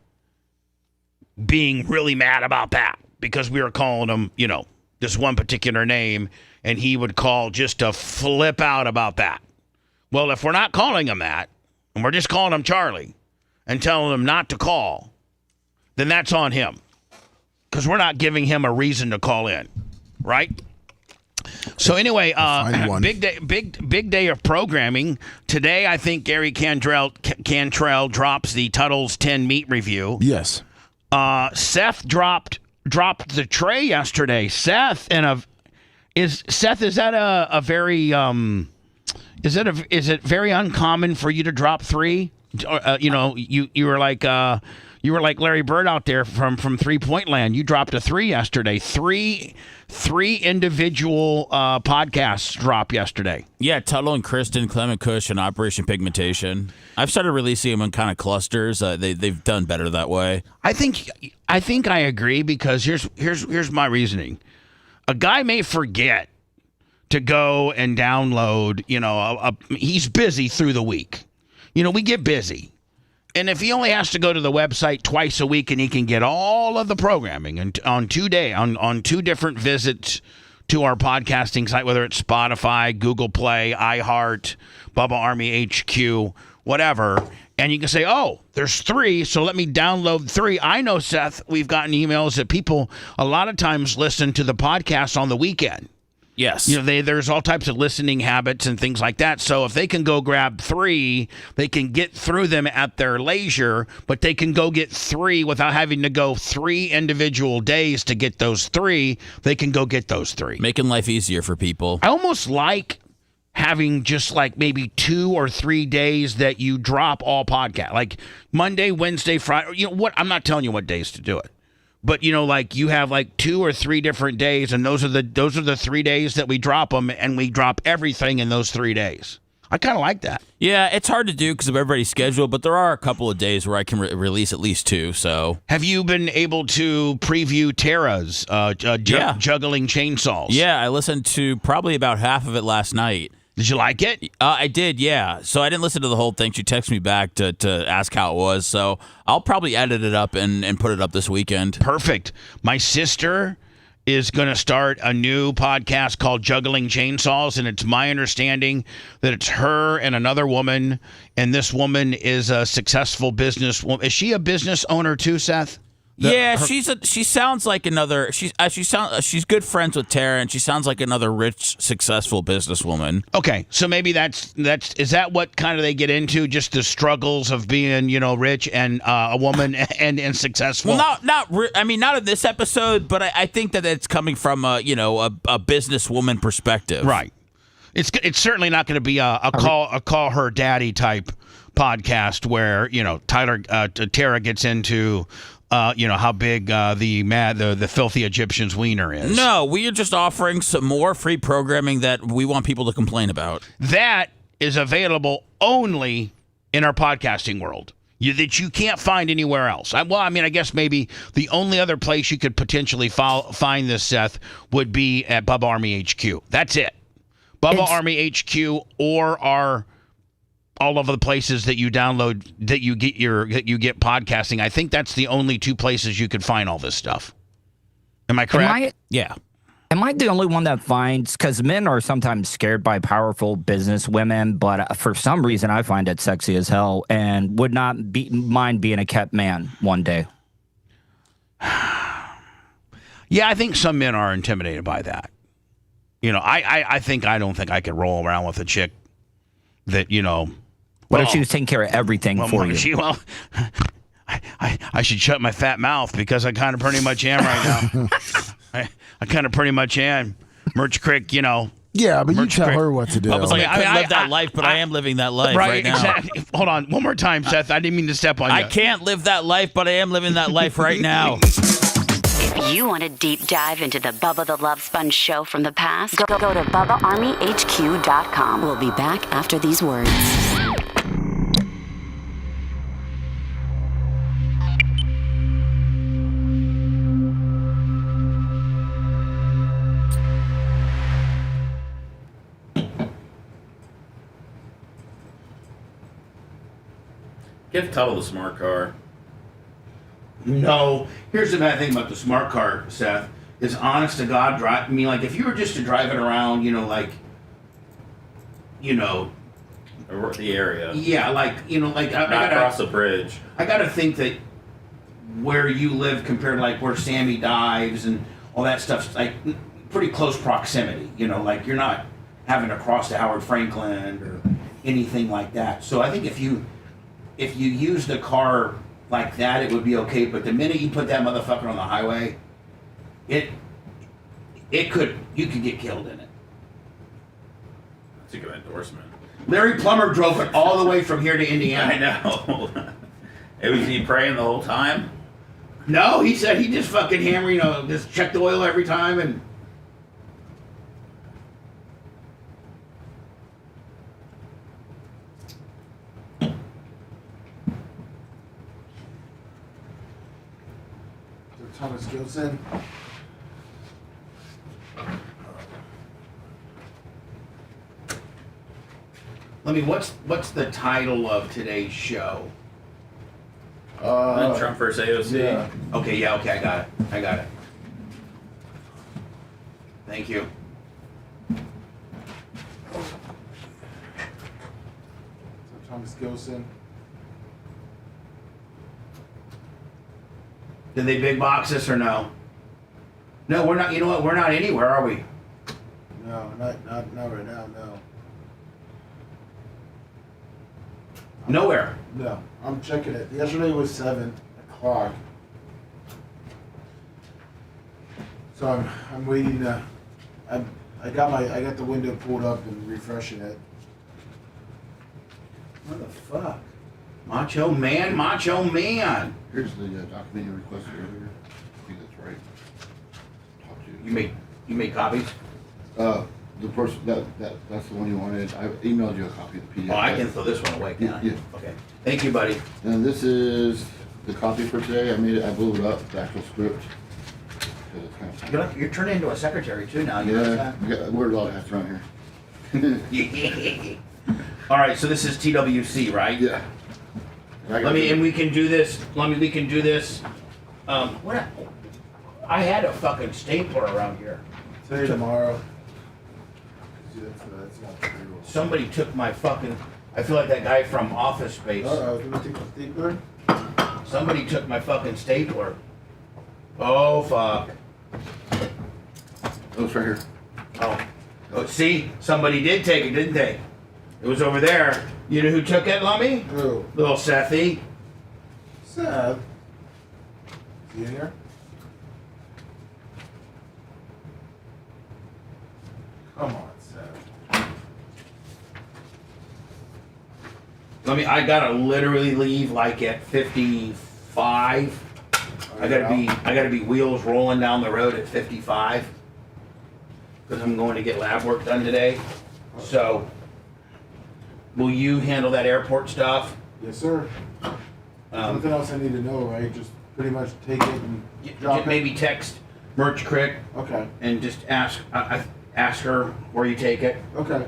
[SPEAKER 3] being really mad about that because we were calling him, this one particular name, and he would call just to flip out about that. Well, if we're not calling him that, and we're just calling him Charlie and telling him not to call, then that's on him, because we're not giving him a reason to call in, right? So anyway, big day of programming today. I think Gary Cantrell drops the Tuttle's 10 Meat review.
[SPEAKER 6] Yes.
[SPEAKER 3] Seth dropped the tray yesterday. Seth, is that a very is it very uncommon for you to drop 3? You were like You were like Larry Bird out there from 3-Point Land. You dropped a 3 yesterday. Three individual podcasts dropped yesterday.
[SPEAKER 5] Yeah, Tuttle and Kristen, Clement Kush, and Operation Pigmentation. I've started releasing them in kind of clusters. They've done better that way.
[SPEAKER 3] I think I agree because here's my reasoning. A guy may forget to go and download. He's busy through the week. We get busy. And if he only has to go to the website twice a week and he can get all of the programming and on 2 different visits to our podcasting site, whether it's Spotify, Google Play, iHeart, Bubba Army HQ, whatever, and you can say, oh, there's 3, so let me download 3. I know, Seth, we've gotten emails that people a lot of times listen to the podcast on the weekend.
[SPEAKER 5] Yes.
[SPEAKER 3] There's all types of listening habits and things like that. So if they can go grab 3, they can get through them at their leisure, but they can go get 3 without having to go 3 individual days to get those 3. They can go get those 3.
[SPEAKER 5] Making life easier for people.
[SPEAKER 3] I almost like having just like maybe 2 or 3 days that you drop all podcast, like Monday, Wednesday, Friday. I'm not telling you what days to do it. But like you have like 2 or 3 different days, and those are the 3 days that we drop them, and we drop everything in those 3 days. I kind of like that.
[SPEAKER 5] Yeah, it's hard to do because of everybody's schedule, but there are a couple of days where I can release at least 2. So,
[SPEAKER 3] have you been able to preview Tara's juggling chainsaws?
[SPEAKER 5] Yeah, I listened to probably about half of it last night.
[SPEAKER 3] Did you like it?
[SPEAKER 5] I did, yeah. So I didn't listen to the whole thing. She texted me back to ask how it was. So I'll probably edit it up and put it up this weekend.
[SPEAKER 3] Perfect. My sister is going to start a new podcast called Juggling Chainsaws, and it's my understanding that it's her and another woman, and this woman is a successful businesswoman. Is she a business owner too, Seth?
[SPEAKER 5] She sounds like another. She's good friends with Tara, and she sounds like another rich, successful businesswoman.
[SPEAKER 3] Okay, so maybe is that what kind of they get into? Just the struggles of being, rich and a woman and successful.
[SPEAKER 5] Well, not in this episode, but I think that it's coming from a businesswoman perspective,
[SPEAKER 3] right? It's certainly not going to be a call her daddy type podcast where Tara gets into. How big the filthy Egyptian's wiener is.
[SPEAKER 5] No, we are just offering some more free programming that we want people to complain about.
[SPEAKER 3] That is available only in our podcasting world. That you can't find anywhere else. I guess maybe the only other place you could potentially find this, Seth, would be at Bubba Army HQ. That's it. Bubba Army HQ or our... all of the places that you download, that you get podcasting. I think that's the only 2 places you could find all this stuff. Am I correct?
[SPEAKER 5] Yeah.
[SPEAKER 8] Am I the only one that finds, because men are sometimes scared by powerful business women, but for some reason I find it sexy as hell and would not mind being a kept man one day.
[SPEAKER 3] Yeah, I think some men are intimidated by that. I don't think I could roll around with a chick that,
[SPEAKER 8] What if she was taking care of everything for you?
[SPEAKER 3] I should shut my fat mouth because I kind of pretty much am right now. I kind of pretty much am. Merch Crick,
[SPEAKER 6] Yeah, but you tell her what to do.
[SPEAKER 5] I was like, I couldn't live that life, but I am living that life right now.
[SPEAKER 3] Exactly. Hold on. One more time, Seth. I didn't mean to step on you.
[SPEAKER 5] I can't live that life, but I am living that life right now.
[SPEAKER 10] If you want a deep dive into the Bubba the Love Sponge show from the past, go to BubbaArmyHQ.com. We'll be back after these words.
[SPEAKER 5] Give Tuttle the smart car.
[SPEAKER 3] No. Here's the bad thing about the smart car, Seth, is honest to God, like if you were just to drive it around,
[SPEAKER 5] The area.
[SPEAKER 3] Yeah,
[SPEAKER 5] Not across the bridge.
[SPEAKER 3] I got to think that where you live compared to like where Sammy dives and all that stuff's like pretty close proximity. Like you're not having to cross to Howard Franklin or anything like that. So I think if you used a car like that, it would be okay. But the minute you put that motherfucker on the highway, you could get killed in it.
[SPEAKER 5] That's a good endorsement.
[SPEAKER 3] Larry Plummer drove it all the way from here to Indiana.
[SPEAKER 5] I know. Was he praying the whole time?
[SPEAKER 3] No, he said he just fucking hammer, just check the oil every time and.
[SPEAKER 6] Thomas Gilson.
[SPEAKER 3] What's the title of today's show?
[SPEAKER 5] Trump versus AOC.
[SPEAKER 6] Yeah.
[SPEAKER 3] Okay, I got it. Thank you.
[SPEAKER 6] Thomas Gilson.
[SPEAKER 3] Did they big box us or no? No, we're not. You know what? We're not anywhere, are we?
[SPEAKER 6] No, not right now. No.
[SPEAKER 3] Nowhere.
[SPEAKER 6] No, I'm checking it. Yesterday was 7 o'clock. So I'm waiting to. I got the window pulled up and refreshing it.
[SPEAKER 3] What the fuck? Macho man.
[SPEAKER 1] Here's the document you requested earlier. I think that's right. Talk to you.
[SPEAKER 3] You made copies?
[SPEAKER 1] The person that's the one you wanted. I emailed you a copy of the PDF.
[SPEAKER 3] Oh, I can throw this one away, can I?
[SPEAKER 1] Yeah.
[SPEAKER 3] Okay. Thank you, buddy.
[SPEAKER 1] And this is the copy for today. I blew it up, the actual script. It's kind of
[SPEAKER 3] You're turning into a secretary too now. You know that?
[SPEAKER 1] We're a lot of hats around here.
[SPEAKER 3] All right, so this is TWC, right?
[SPEAKER 1] Yeah.
[SPEAKER 3] We can do this. What? I had a fucking stapler around here.
[SPEAKER 6] Today, tomorrow. That's not the payroll.
[SPEAKER 3] Somebody took my fucking. I feel like that guy from Office Space.
[SPEAKER 6] Can we take the stapler?
[SPEAKER 3] Somebody took my fucking stapler. Oh fuck.
[SPEAKER 1] Oh, it's right here.
[SPEAKER 3] Oh, see, somebody did take it, didn't they? It was over there. You know who took it, Lummy?
[SPEAKER 6] Who?
[SPEAKER 3] Little Sethy.
[SPEAKER 6] Seth. Is he in here? Come on, Seth.
[SPEAKER 3] I gotta literally leave like at 55. I gotta be wheels rolling down the road at 55 because I'm going to get lab work done today. So, will you handle that airport stuff?
[SPEAKER 6] Yes, sir. Nothing else I need to know, right? Just pretty much take it and drop it.
[SPEAKER 3] Maybe text Merch Crick.
[SPEAKER 6] Okay.
[SPEAKER 3] And just ask her where you take it.
[SPEAKER 6] Okay.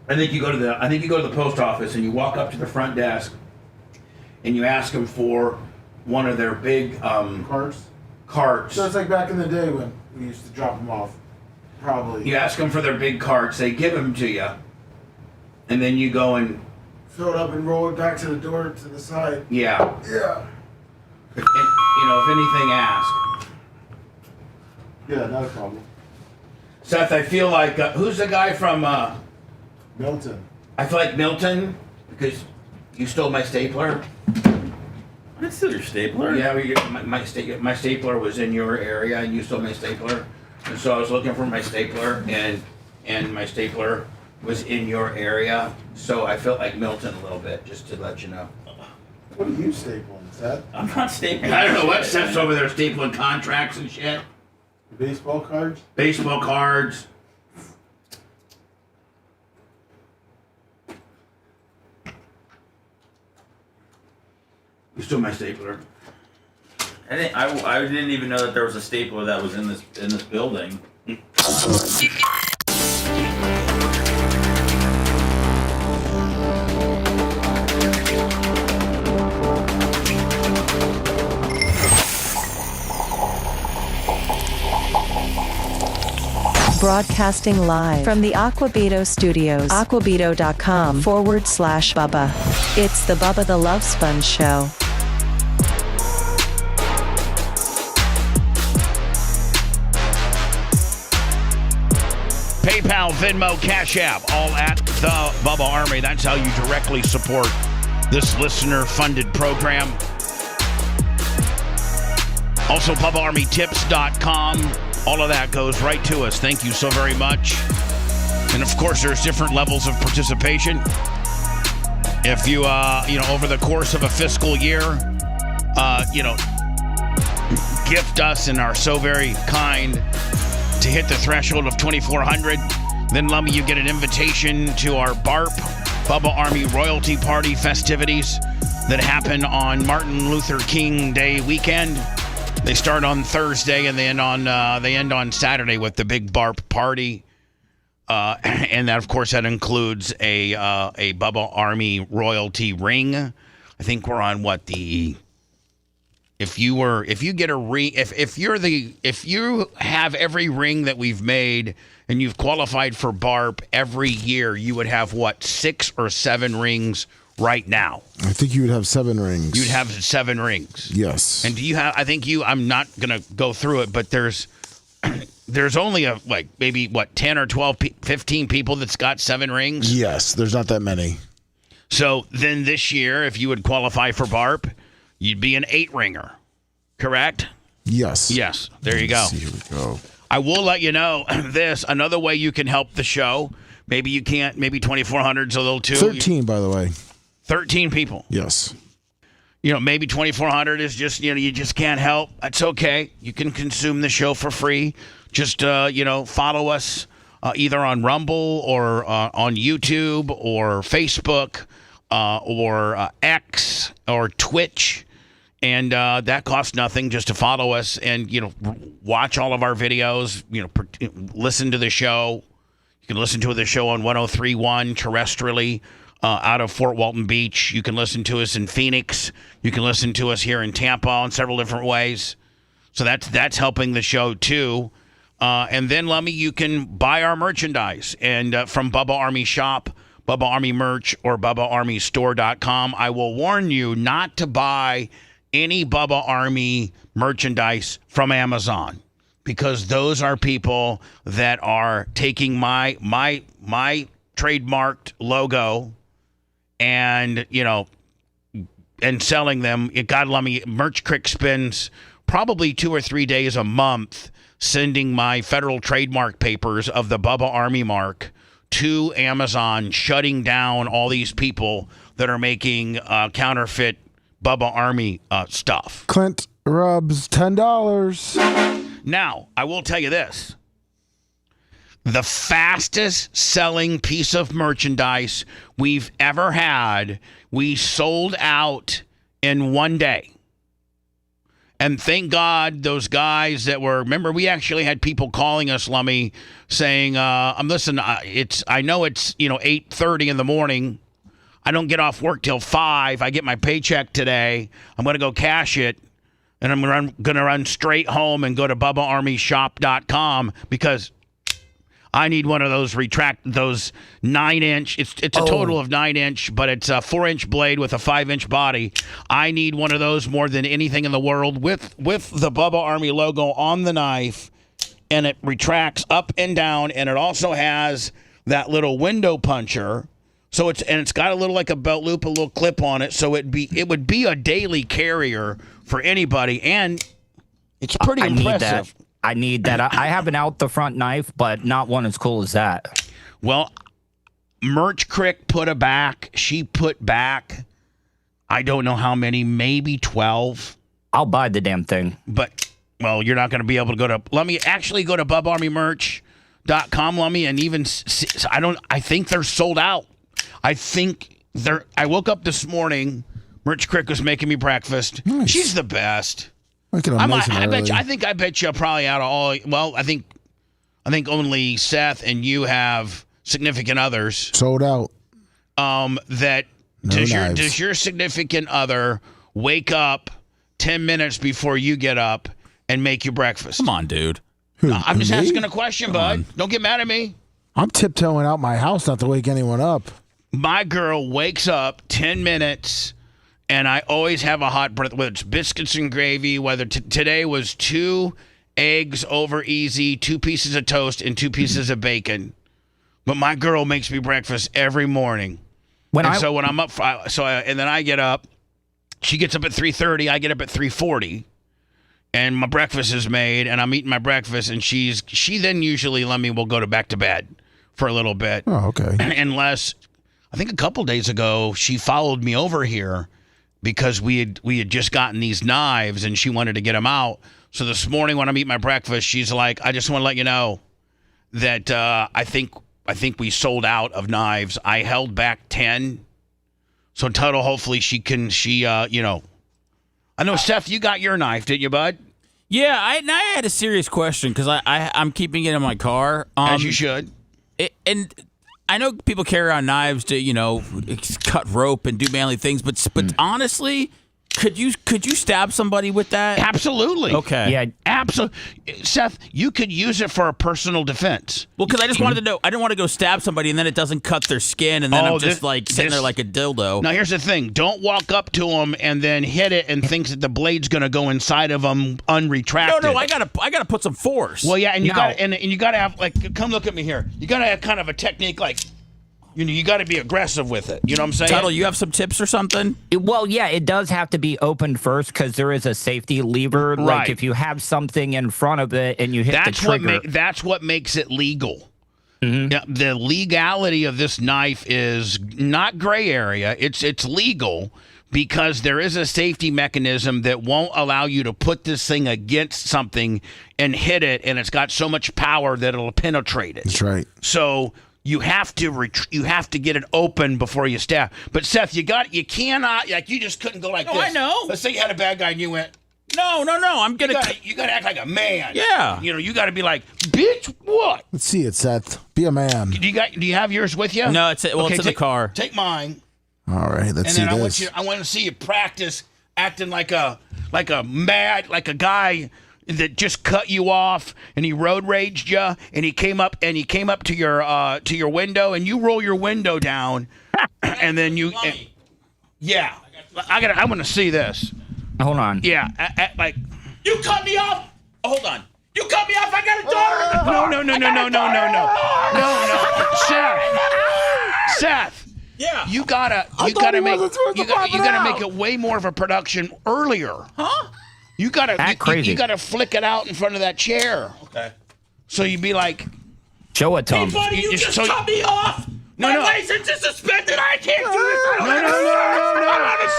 [SPEAKER 3] I think you go to the post office and you walk up to the front desk and you ask them for one of their big carts.
[SPEAKER 6] So it's like back in the day when we used to drop them off. Probably.
[SPEAKER 3] You ask them for their big carts. They give them to you, and then you go and
[SPEAKER 6] fill it up and roll it back to the door to the side.
[SPEAKER 3] Yeah.
[SPEAKER 6] Yeah.
[SPEAKER 3] If anything, ask.
[SPEAKER 6] Yeah, not a problem.
[SPEAKER 3] Seth, I feel like who's the guy from
[SPEAKER 6] Milton?
[SPEAKER 3] I feel like Milton because you stole my stapler.
[SPEAKER 5] I didn't steal your stapler.
[SPEAKER 3] Yeah, my stapler was in your area, and you stole my stapler. And so I was looking for my stapler, and my stapler was in your area. So I felt like Milton a little bit, just to let you know.
[SPEAKER 6] What are you stapling, Seth?
[SPEAKER 5] I'm not stapling.
[SPEAKER 3] I don't know what Seth's over there stapling contracts and shit.
[SPEAKER 6] Baseball cards?
[SPEAKER 3] Baseball cards. You stole my stapler.
[SPEAKER 5] I didn't even know that there was a stapler that was in this building.
[SPEAKER 11] Broadcasting live from the Aquabito Studios. Aquabito.com/Bubba. It's the Bubba the Love Sponge Show.
[SPEAKER 3] PayPal, Venmo, Cash App, all at the Bubba Army. That's how you directly support this listener-funded program. Also, BubbaArmyTips.com. All of that goes right to us. Thank you so very much. And of course, there's different levels of participation. If you, over the course of a fiscal year, gift us and are so very kind to hit the threshold of 2,400, then Lummy, you get an invitation to our BARP, Bubba Army Royalty Party festivities that happen on Martin Luther King Day weekend. They start on Thursday and they end on Saturday with the big BARP party. And that, of course, that includes a Bubba Army royalty ring. I think we're on if you have every ring that we've made and you've qualified for BARP every year, you would have 6 or 7 rings right now.
[SPEAKER 6] I think you would have 7 rings.
[SPEAKER 3] You'd have 7 rings.
[SPEAKER 6] Yes.
[SPEAKER 3] And do you have? I'm not gonna go through it, but there's only maybe 10 or 12, 15 people that's got 7 rings.
[SPEAKER 6] Yes, there's not that many.
[SPEAKER 3] So then this year, if you would qualify for BARP, you'd be an 8-ringer, correct?
[SPEAKER 6] Yes.
[SPEAKER 3] Yes. There you go.
[SPEAKER 6] Here we go.
[SPEAKER 3] I will let you know this. Another way you can help the show. Maybe you can't. Maybe 2,400 is a little too.
[SPEAKER 6] 13, by the way.
[SPEAKER 3] 13 people.
[SPEAKER 6] Yes.
[SPEAKER 3] Maybe 2,400 is just, you just can't help. That's okay. You can consume the show for free. Just, follow us either on Rumble or on YouTube or Facebook or X or Twitch. And that costs nothing just to follow us and, watch all of our videos, listen to the show. You can listen to the show on 103.1 terrestrially out of Fort Walton Beach. You can listen to us in Phoenix. You can listen to us here in Tampa in several different ways. So that's helping the show too. And then, Lummy, you can buy our merchandise and from Bubba Army Shop, Bubba Army Merch, or BubbaArmyStore.com. I will warn you not to buy any Bubba Army merchandise from Amazon because those are people that are taking my trademarked logo and and selling them. God love me, Merch Crick spends probably 2 or 3 days a month sending my federal trademark papers of the Bubba Army mark to Amazon, shutting down all these people that are making counterfeit Bubba Army stuff.
[SPEAKER 6] Clint rubs $10.
[SPEAKER 3] Now, I will tell you this. The fastest selling piece of merchandise we've ever had, we sold out in 1 day. And thank God those guys that were, remember, we actually had people calling us, Lummy, saying, I know it's 8:30 in the morning. I don't get off work till 5. I get my paycheck today. I'm going to go cash it. And I'm going to run straight home and go to BubbaArmyShop.com because I need one of those 9-inch. It's a total of 9-inch, but it's a 4-inch blade with a 5-inch body. I need one of those more than anything in the world with the Bubba Army logo on the knife, and it retracts up and down, and it also has that little window puncher. So it's got a little like a belt loop, a little clip on it. So it would be a daily carrier for anybody, and it's pretty impressive.
[SPEAKER 8] I need that. I have an out the front knife, but not one as cool as that.
[SPEAKER 3] Well, Merch Crick put back. She put back, I don't know how many, maybe 12.
[SPEAKER 8] I'll buy the damn thing.
[SPEAKER 3] But, well, you're not going to be able to go to, let me actually go to BubbaArmyMerch.com, let me, and even, I think they're sold out. I woke up this morning, Merch Crick was making me breakfast.
[SPEAKER 6] Nice.
[SPEAKER 3] She's the best.
[SPEAKER 6] I
[SPEAKER 3] bet you probably out of all. Well, I think only Seth and you have significant others
[SPEAKER 6] sold out.
[SPEAKER 3] Does your significant other wake up 10 minutes before you get up and make you breakfast?
[SPEAKER 5] Come on, dude.
[SPEAKER 3] I'm just asking a question, bud. Don't get mad at me.
[SPEAKER 6] I'm tiptoeing out my house not to wake anyone up.
[SPEAKER 3] My girl wakes up 10 minutes. And I always have a hot breath, whether it's biscuits and gravy, whether today was 2 eggs over easy, 2 pieces of toast, and 2 pieces of bacon. But my girl makes me breakfast every morning. So when I'm up, and then I get up, she gets up at 3:30, I get up at 3:40, and my breakfast is made, and I'm eating my breakfast, and she then usually will go back to bed for a little bit.
[SPEAKER 6] Oh, okay.
[SPEAKER 3] Unless I think a couple days ago, she followed me over here because we had just gotten these knives and she wanted to get them out. So this morning when I'm eating my breakfast, she's like, I just want to let you know that I think we sold out of knives. I held back 10. So Tuttle, hopefully I know, Seth, you got your knife, didn't you, bud?
[SPEAKER 5] Yeah, I had a serious question because I'm keeping it in my car.
[SPEAKER 3] As you should.
[SPEAKER 5] And I know people carry around knives to, cut rope and do manly things, but honestly, could you stab somebody with that?
[SPEAKER 3] Absolutely.
[SPEAKER 5] Okay.
[SPEAKER 8] Yeah.
[SPEAKER 3] Absolutely. Seth, you could use it for a personal defense.
[SPEAKER 5] Well, because I just wanted to know, I didn't want to go stab somebody and then it doesn't cut their skin and then I'm just sitting there like a dildo.
[SPEAKER 3] Now, here's the thing. Don't walk up to them and then hit it and think that the blade's going to go inside of them unretracted.
[SPEAKER 5] No, I gotta put some force.
[SPEAKER 3] Well, yeah, and you got and you got to have, like, come look at me here. You got to have kind of a technique like, you got to be aggressive with it. You know what I'm saying?
[SPEAKER 5] Tuttle, you have some tips or something?
[SPEAKER 8] Well, yeah, it does have to be opened first because there is a safety lever.
[SPEAKER 3] Right.
[SPEAKER 8] Like if you have something in front of it and you hit the trigger.
[SPEAKER 3] That's what makes it legal.
[SPEAKER 8] Mm-hmm.
[SPEAKER 3] Yeah, the legality of this knife is not gray area. It's legal because there is a safety mechanism that won't allow you to put this thing against something and hit it, and it's got so much power that it'll penetrate it.
[SPEAKER 6] That's right.
[SPEAKER 3] So you have to get it open before you stab. But Seth, you cannot, like, you just couldn't go like this.
[SPEAKER 5] I know.
[SPEAKER 3] Let's say you had a bad guy and you went,
[SPEAKER 5] No. I'm gonna.
[SPEAKER 3] you gotta act like a man.
[SPEAKER 5] Yeah.
[SPEAKER 3] You gotta be like, bitch, what?
[SPEAKER 6] Let's see it, Seth. Be a man.
[SPEAKER 3] Do you have yours with you?
[SPEAKER 5] No, it's in the car.
[SPEAKER 3] Take mine.
[SPEAKER 6] All right, let's see
[SPEAKER 3] And then
[SPEAKER 6] this.
[SPEAKER 3] I want to see you practice acting like a guy that just cut you off and he road raged you and he came up to your window and you roll your window down and then you I want to see this.
[SPEAKER 8] Hold on.
[SPEAKER 3] Yeah, like you cut me off. Oh, hold on. You cut me off. I got a daughter in the car. No. Seth.
[SPEAKER 5] Yeah.
[SPEAKER 3] You gotta make it way more of a production earlier.
[SPEAKER 5] Huh?
[SPEAKER 3] You gotta flick it out in front of that chair.
[SPEAKER 5] Okay.
[SPEAKER 3] So you'd be like,
[SPEAKER 8] show it to him.
[SPEAKER 5] Hey, buddy, you just cut me off. My license is suspended. I can't do this.
[SPEAKER 3] No,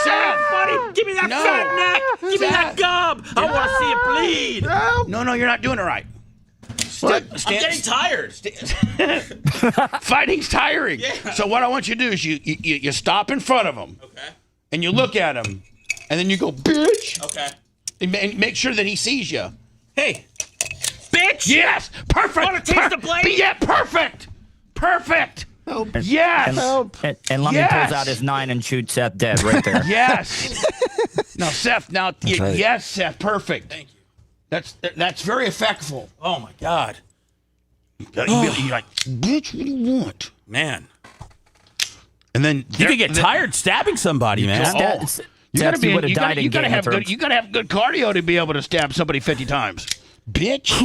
[SPEAKER 3] Seth.
[SPEAKER 5] Buddy, give me that fat neck. Give me that gob. I want to see it bleed.
[SPEAKER 3] No, you're not doing it right.
[SPEAKER 5] I'm getting tired.
[SPEAKER 3] Fighting's tiring.
[SPEAKER 5] Yeah.
[SPEAKER 3] So what I want you to do is you stop in front of him.
[SPEAKER 5] Okay.
[SPEAKER 3] And you look at him, and then you go, bitch.
[SPEAKER 5] Okay.
[SPEAKER 3] And make sure that he sees you.
[SPEAKER 5] Hey, bitch.
[SPEAKER 3] Yes, perfect.
[SPEAKER 5] Want to taste the blade?
[SPEAKER 3] Yeah, perfect. Yes.
[SPEAKER 8] And Lummy pulls out his 9 and shoots Seth dead right there.
[SPEAKER 3] Yes. Now, Seth. Right. Yes, Seth. Perfect.
[SPEAKER 5] Thank you.
[SPEAKER 3] That's very effectful.
[SPEAKER 5] Oh my God.
[SPEAKER 3] You're like, bitch, what do you want,
[SPEAKER 5] man?
[SPEAKER 3] And then
[SPEAKER 5] you could get tired stabbing somebody, man.
[SPEAKER 3] You gotta have good cardio to be able to stab somebody 50 times. Bitch,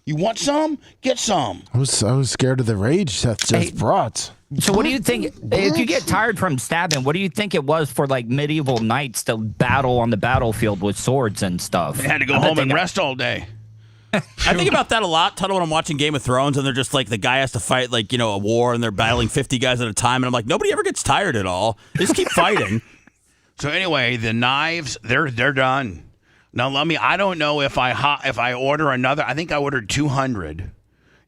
[SPEAKER 3] you want some? Get some.
[SPEAKER 6] I was scared of the rage Seth just brought.
[SPEAKER 8] So what do you think, if you get tired from stabbing, what do you think it was for like medieval knights to battle on the battlefield with swords and stuff?
[SPEAKER 3] They had to go home and rest all day.
[SPEAKER 5] I think about that a lot, Tuttle, when I'm watching Game of Thrones and they're just like, the guy has to fight like, a war and they're battling 50 guys at a time. And I'm like, nobody ever gets tired at all. They just keep fighting.
[SPEAKER 3] So anyway, the knives, they're done. Now, I don't know if I order another. I think I ordered 200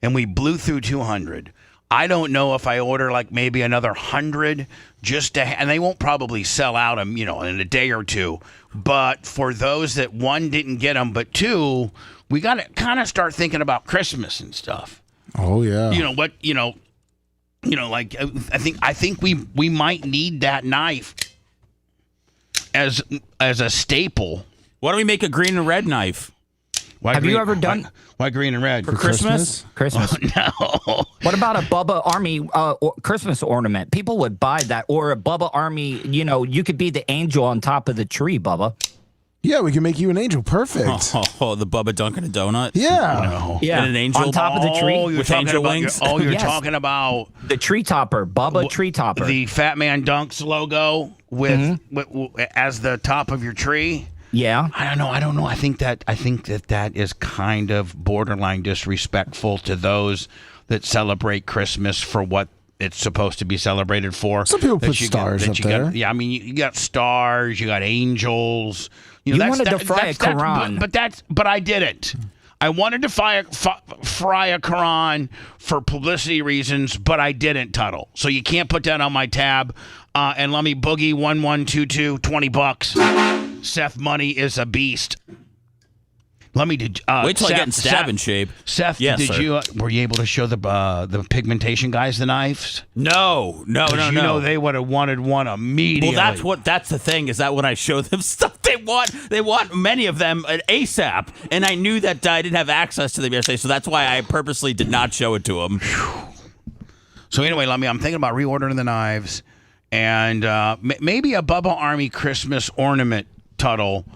[SPEAKER 3] and we blew through 200. I don't know if I order like maybe another 100 and they won't probably sell out them, in a day or two. But for those that, one, didn't get them, but two, we got to kind of start thinking about Christmas and stuff.
[SPEAKER 6] Oh yeah.
[SPEAKER 3] Like I think we might need that knife as a staple.
[SPEAKER 5] Why don't we make a green and red knife?
[SPEAKER 8] Have you ever done?
[SPEAKER 3] Why green and red?
[SPEAKER 5] For Christmas?
[SPEAKER 8] Christmas.
[SPEAKER 3] Oh, no.
[SPEAKER 8] What about a Bubba Army Christmas ornament? People would buy that. Or a Bubba Army, you could be the angel on top of the tree, Bubba.
[SPEAKER 6] Yeah, we can make you an angel. Perfect.
[SPEAKER 5] Oh, the Bubba Dunkin' a donut?
[SPEAKER 6] Yeah.
[SPEAKER 3] No.
[SPEAKER 8] Yeah.
[SPEAKER 5] And an angel
[SPEAKER 8] on top of the tree
[SPEAKER 5] with angel wings?
[SPEAKER 3] You're
[SPEAKER 8] Yes.
[SPEAKER 3] talking about
[SPEAKER 8] the tree topper, Bubba tree topper.
[SPEAKER 3] The Fat Man Dunks logo with as the top of your tree.
[SPEAKER 8] Yeah.
[SPEAKER 3] I don't know. I think that is kind of borderline disrespectful to those that celebrate Christmas for what it's supposed to be celebrated for.
[SPEAKER 12] Some people
[SPEAKER 3] That
[SPEAKER 12] put
[SPEAKER 3] you
[SPEAKER 12] stars
[SPEAKER 3] that
[SPEAKER 12] up
[SPEAKER 3] you
[SPEAKER 12] there.
[SPEAKER 3] Got, yeah, I mean, you got stars, you got angels.
[SPEAKER 8] You wanted to fry a Quran.
[SPEAKER 3] But I didn't. I wanted to fry a Quran for publicity reasons, but I didn't, Tuttle. So you can't put that on my tab. And let me boogie 1122, $20. Seth Money is a beast. Let me
[SPEAKER 5] wait till I get in stab in shape.
[SPEAKER 3] Seth,
[SPEAKER 5] yes,
[SPEAKER 3] sir. Were you able to show the pigmentation guys the knives?
[SPEAKER 5] No.
[SPEAKER 3] You know they would have wanted one immediately.
[SPEAKER 5] Well, that's the thing is that when I show them stuff, they want many of them ASAP, and I knew that I didn't have access to them yesterday, so that's why I purposely did not show it to them.
[SPEAKER 3] So anyway, I'm thinking about reordering the knives, and maybe a Bubba Army Christmas ornament, Tuttle,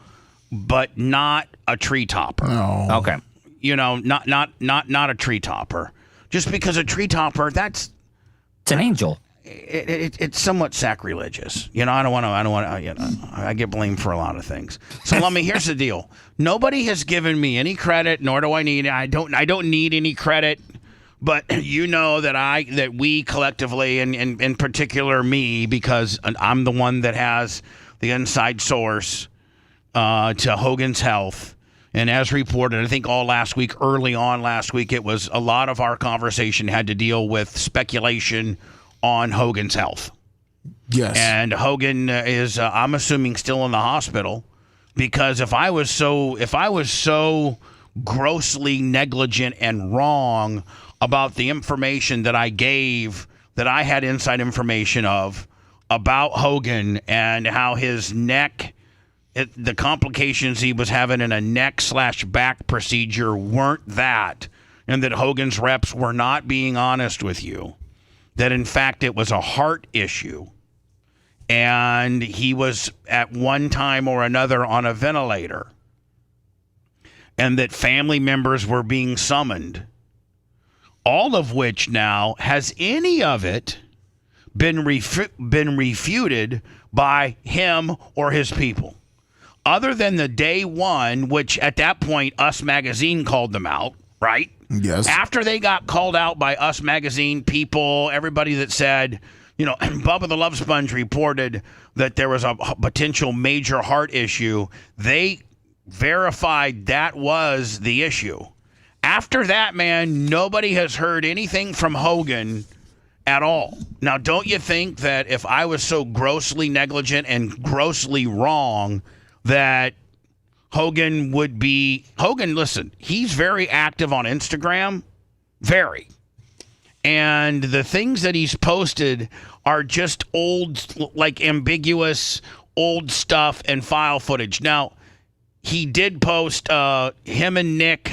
[SPEAKER 3] but not a tree topper.
[SPEAKER 12] Oh.
[SPEAKER 8] Okay.
[SPEAKER 3] Not a tree topper. Just because a tree topper, it's
[SPEAKER 8] an angel.
[SPEAKER 3] It's somewhat sacrilegious. I don't want to. I get blamed for a lot of things. So here's the deal. Nobody has given me any credit, nor do I need. I don't need any credit. But that we collectively, and in particular me, because I'm the one that has the inside source to Hogan's Health. And as reported, I think early on last week, it was a lot of our conversation had to deal with speculation on Hogan's Health.
[SPEAKER 12] Yes.
[SPEAKER 3] And Hogan is, I'm assuming, still in the hospital, because if I was so grossly negligent and wrong about the information that I gave, that I had inside information of about Hogan and how his neck, the complications he was having in a neck/back procedure weren't that, and that Hogan's reps were not being honest with you, that in fact it was a heart issue, and he was at one time or another on a ventilator, and that family members were being summoned, all of which now, has any of it been refuted by him or his people? Other than the day one, which at that point, Us Magazine called them out, right?
[SPEAKER 12] Yes.
[SPEAKER 3] After they got called out by Us Magazine people, everybody that said, Bubba the Love Sponge reported that there was a potential major heart issue, they verified that was the issue. After that, man, nobody has heard anything from Hogan at all. Now, don't you think that if I was so grossly negligent and grossly wrong that Hogan would be... Hogan, listen, he's very active on Instagram. Very. And the things that he's posted are just old, ambiguous, old stuff and file footage. Now, he did post him and Nick...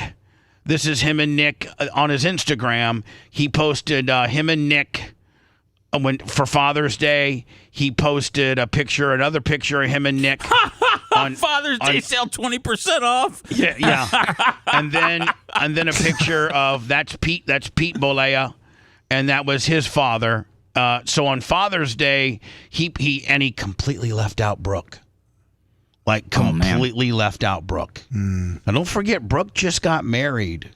[SPEAKER 3] This is him and Nick on his Instagram. He posted him and Nick for Father's Day. He posted another picture of him and Nick
[SPEAKER 5] on Father's Day sale, 20% off.
[SPEAKER 3] Yeah. and then a picture of that's Pete Bolea, and that was his father. So on Father's Day, he completely left out Brooke. Completely left out Brooke. And don't forget, Brooke just got married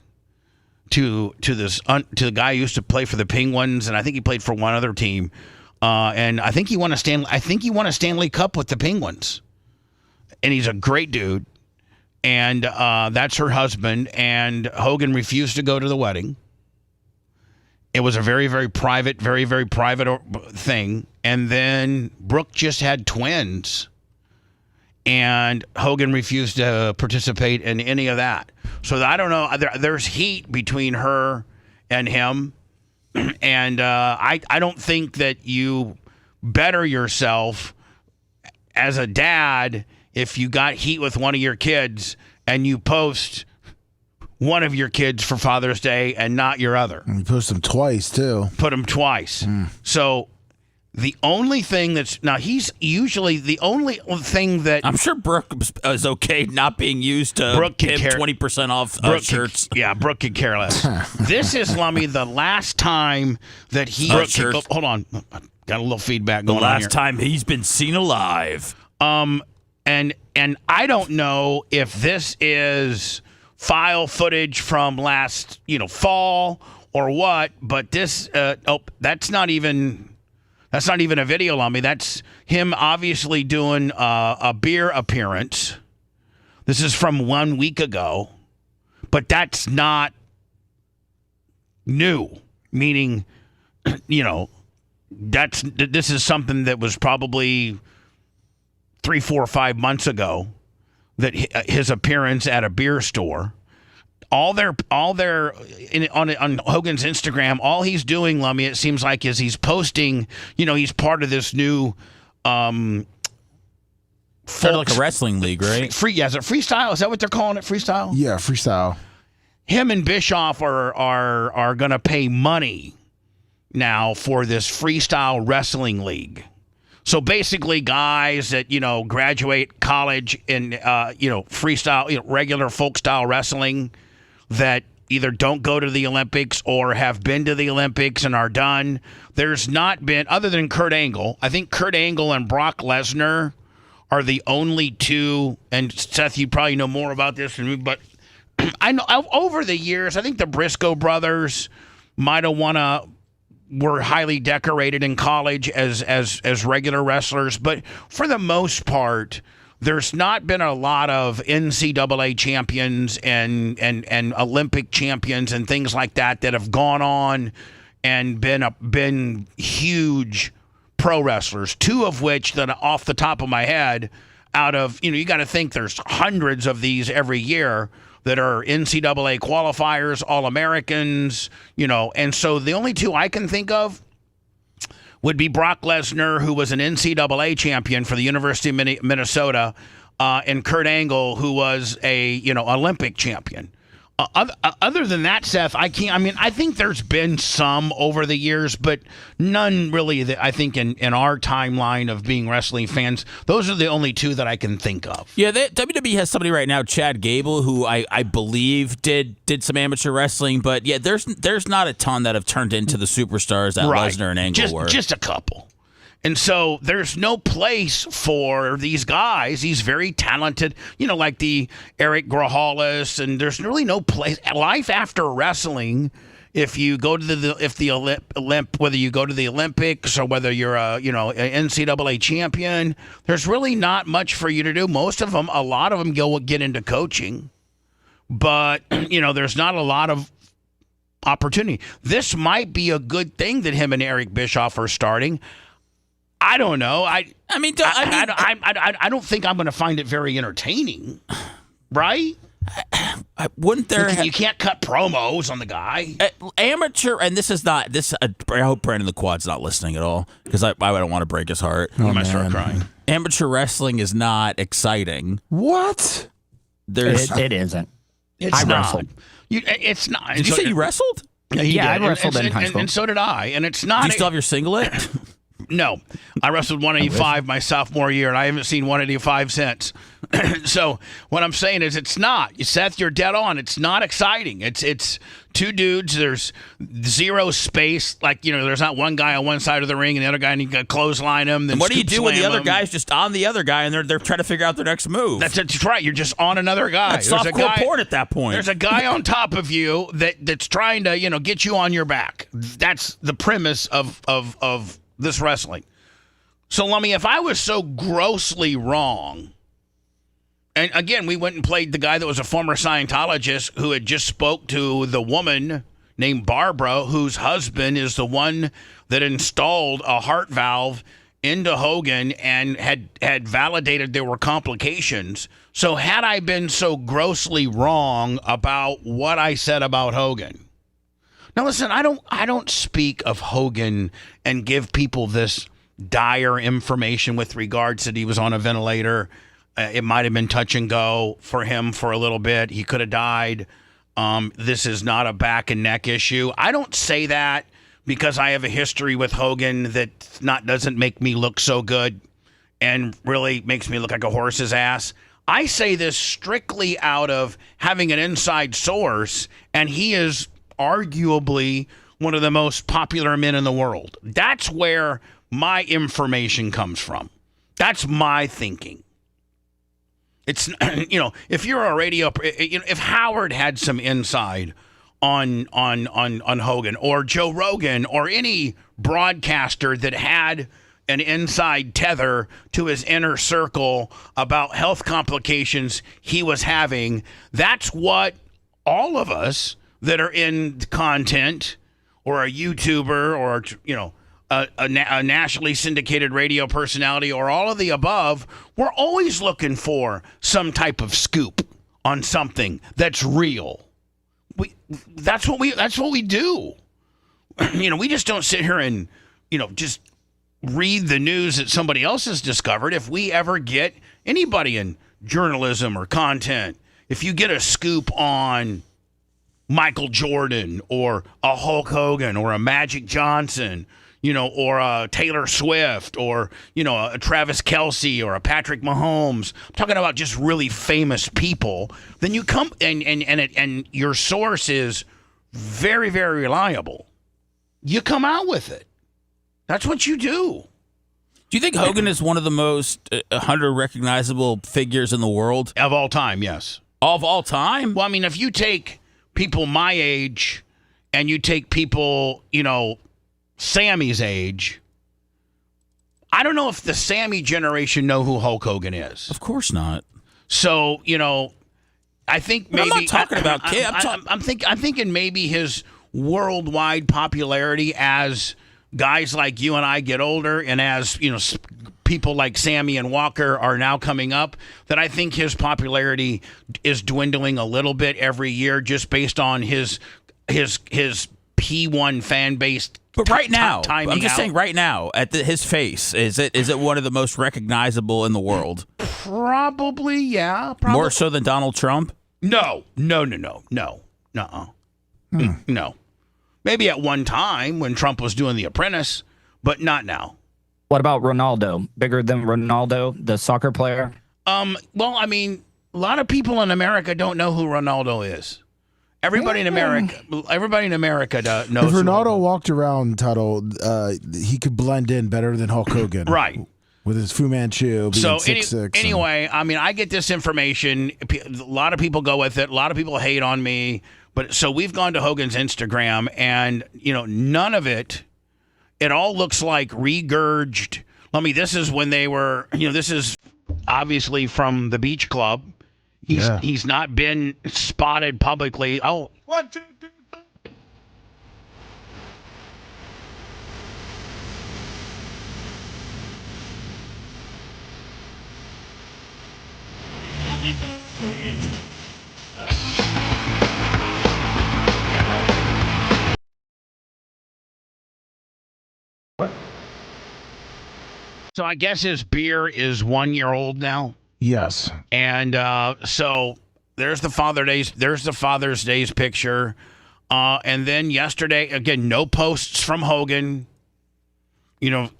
[SPEAKER 3] to the guy who used to play for the Penguins, and I think he played for one other team. And I think he won a Stanley Cup with the Penguins. And he's a great dude. And that's her husband. And Hogan refused to go to the wedding. It was a very, very private thing. And then Brooke just had twins. And Hogan refused to participate in any of that. So I don't know. There's heat between her and him. And I don't think that you better yourself as a dad if you got heat with one of your kids and you post one of your kids for Father's Day and not your other.
[SPEAKER 12] And you post them twice, too.
[SPEAKER 3] Put them twice. So... The only thing he's usually the only thing that...
[SPEAKER 5] I'm sure Brooke is okay not being used to give 20% off shirts.
[SPEAKER 3] Brooke could care less. This is, Lummy, the last time that he... hold on. Got a little feedback going on here.
[SPEAKER 5] The last time he's been seen alive.
[SPEAKER 3] And I don't know if this is file footage from last, fall, or what, but this that's not even a video on me. That's him obviously doing a beer appearance. This is from 1 week ago, but that's not new, meaning, this is something that was probably 3, 4, 5 months ago, that his appearance at a beer store. On Hogan's Instagram, all he's doing, Lummy, it seems like, is he's posting, he's part of this new
[SPEAKER 5] sort of like a wrestling league, right?
[SPEAKER 3] Is it freestyle? Is that what they're calling it? Freestyle?
[SPEAKER 12] Yeah, freestyle.
[SPEAKER 3] Him and Bischoff are going to pay money now for this freestyle wrestling league. So basically, guys that graduate college in freestyle, regular folk style wrestling, that either don't go to the Olympics or have been to the Olympics and are done. There's not been, other than Kurt Angle. I think Kurt Angle and Brock Lesnar are the only two. And Seth, you probably know more about this than me, but I know over the years, I think the Briscoe brothers might have were highly decorated in college as regular wrestlers, but for the most part, there's not been a lot of NCAA champions and Olympic champions and things like that have gone on and been huge pro wrestlers. Two of which, that off the top of my head, out of you got to think there's hundreds of these every year that are NCAA qualifiers, All-Americans, and so the only two I can think of would be Brock Lesnar, who was an NCAA champion for the University of Minnesota, and Kurt Angle, who was a Olympic champion. Other than that, Seth, I can't. I mean, I think there's been some over the years, but none really that I think in our timeline of being wrestling fans. Those are the only two that I can think of.
[SPEAKER 5] Yeah, WWE has somebody right now, Chad Gable, who I believe did some amateur wrestling, but yeah, there's not a ton that have turned into the superstars that Lesnar and Angle were.
[SPEAKER 3] Just a couple. And so there's no place for these guys. He's very talented, like the Eric Grahalis, and there's really no place. Life after wrestling, if you go to whether you go to the Olympics or whether you're an NCAA champion, there's really not much for you to do. Most of them, a lot of them get into coaching, but there's not a lot of opportunity. This might be a good thing that him and Eric Bischoff are starting. I don't know. I don't think I'm going to find it very entertaining, right?
[SPEAKER 5] Wouldn't there?
[SPEAKER 3] You can't cut promos on the guy.
[SPEAKER 5] Amateur, and this is not this. I hope Brandon the Quad's not listening at all, because I don't want to break his heart.
[SPEAKER 3] I might start crying.
[SPEAKER 5] Amateur wrestling is not exciting.
[SPEAKER 12] What?
[SPEAKER 8] It isn't.
[SPEAKER 3] I wrestled. It's not.
[SPEAKER 5] Did you say you wrestled?
[SPEAKER 8] Yeah, I wrestled in high school,
[SPEAKER 3] and so did I. And it's not.
[SPEAKER 5] Do you still have your singlet?
[SPEAKER 3] No, I wrestled 185 my sophomore year, and I haven't seen 185 since. So what I'm saying is, it's not. Seth, you're dead on. It's not exciting. It's two dudes. There's zero space. Like, there's not one guy on one side of the ring and the other guy, and you got to clothesline him. Then
[SPEAKER 5] what do you do when the other guy's just on the other guy and they're trying to figure out their next move?
[SPEAKER 3] That's right. You're just on another guy.
[SPEAKER 5] That's softcore porn at that point.
[SPEAKER 3] There's a guy on top of you that's trying to get you on your back. That's the premise of this wrestling. So, Lummy, if I was so grossly wrong, and again, we went and played the guy that was a former Scientologist who had just spoke to the woman named Barbara, whose husband is the one that installed a heart valve into Hogan and had validated there were complications. So had I been so grossly wrong about what I said about Hogan? Now, listen, I don't speak of Hogan and give people this dire information with regards that he was on a ventilator. It might have been touch and go for him for a little bit. He could have died. This is not a back and neck issue. I don't say that because I have a history with Hogan that doesn't make me look so good and really makes me look like a horse's ass. I say this strictly out of having an inside source, and he is arguably one of the most popular men in the world. That's where my information comes from. That's my thinking. It's, if you're a radio, if Howard had some insight on Hogan or Joe Rogan or any broadcaster that had an inside tether to his inner circle about health complications he was having. That's what all of us that are in content or a YouTuber or, a nationally syndicated radio personality or all of the above, we're always looking for some type of scoop on something that's real. That's what we do. We just don't sit here and, just read the news that somebody else has discovered. If we ever get anybody in journalism or content, if you get a scoop on Michael Jordan or a Hulk Hogan or a Magic Johnson, or a Taylor Swift or, a Travis Kelce or a Patrick Mahomes, I'm talking about just really famous people, then you come and your source is very, very reliable. You come out with it. That's what you do.
[SPEAKER 5] Do you think Hogan is one of the most 100 recognizable figures in the world?
[SPEAKER 3] Of all time, yes.
[SPEAKER 5] Of all time?
[SPEAKER 3] Well, I mean, if you take people my age and you take people, Sammy's age, I don't know if the Sammy generation know who Hulk Hogan is.
[SPEAKER 5] Of course not.
[SPEAKER 3] So, I think maybe...
[SPEAKER 5] I'm not talking about kids.
[SPEAKER 3] I'm thinking maybe his worldwide popularity as guys like you and I get older and as, people like Sammy and Walker are now coming up, that I think his popularity is dwindling a little bit every year just based on his P1 fan base.
[SPEAKER 5] But right now, I'm just saying right now, at his face, is it one of the most recognizable in the world?
[SPEAKER 3] Probably, yeah.
[SPEAKER 5] More so than Donald Trump?
[SPEAKER 3] No. No. Maybe at one time when Trump was doing The Apprentice, but not now.
[SPEAKER 8] What about Ronaldo? Bigger than Ronaldo, the soccer player?
[SPEAKER 3] Well, I mean, a lot of people in America don't know who Ronaldo is. Everybody in America knows.
[SPEAKER 12] If Ronaldo walked around, Tuttle, he could blend in better than Hulk Hogan.
[SPEAKER 3] Right.
[SPEAKER 12] With his Fu Manchu being 6'6".
[SPEAKER 3] Anyway, I mean, I get this information. A lot of people go with it. A lot of people hate on me. But so we've gone to Hogan's Instagram, and, none of it, it all looks like regurged. This is when they were, this is obviously from the Beach Club. He's not been spotted publicly. Oh, 1, 2, 3. So I guess his beer is 1 year old now.
[SPEAKER 12] Yes.
[SPEAKER 3] And so there's the Father's Day's picture. And then yesterday, again, no posts from Hogan. You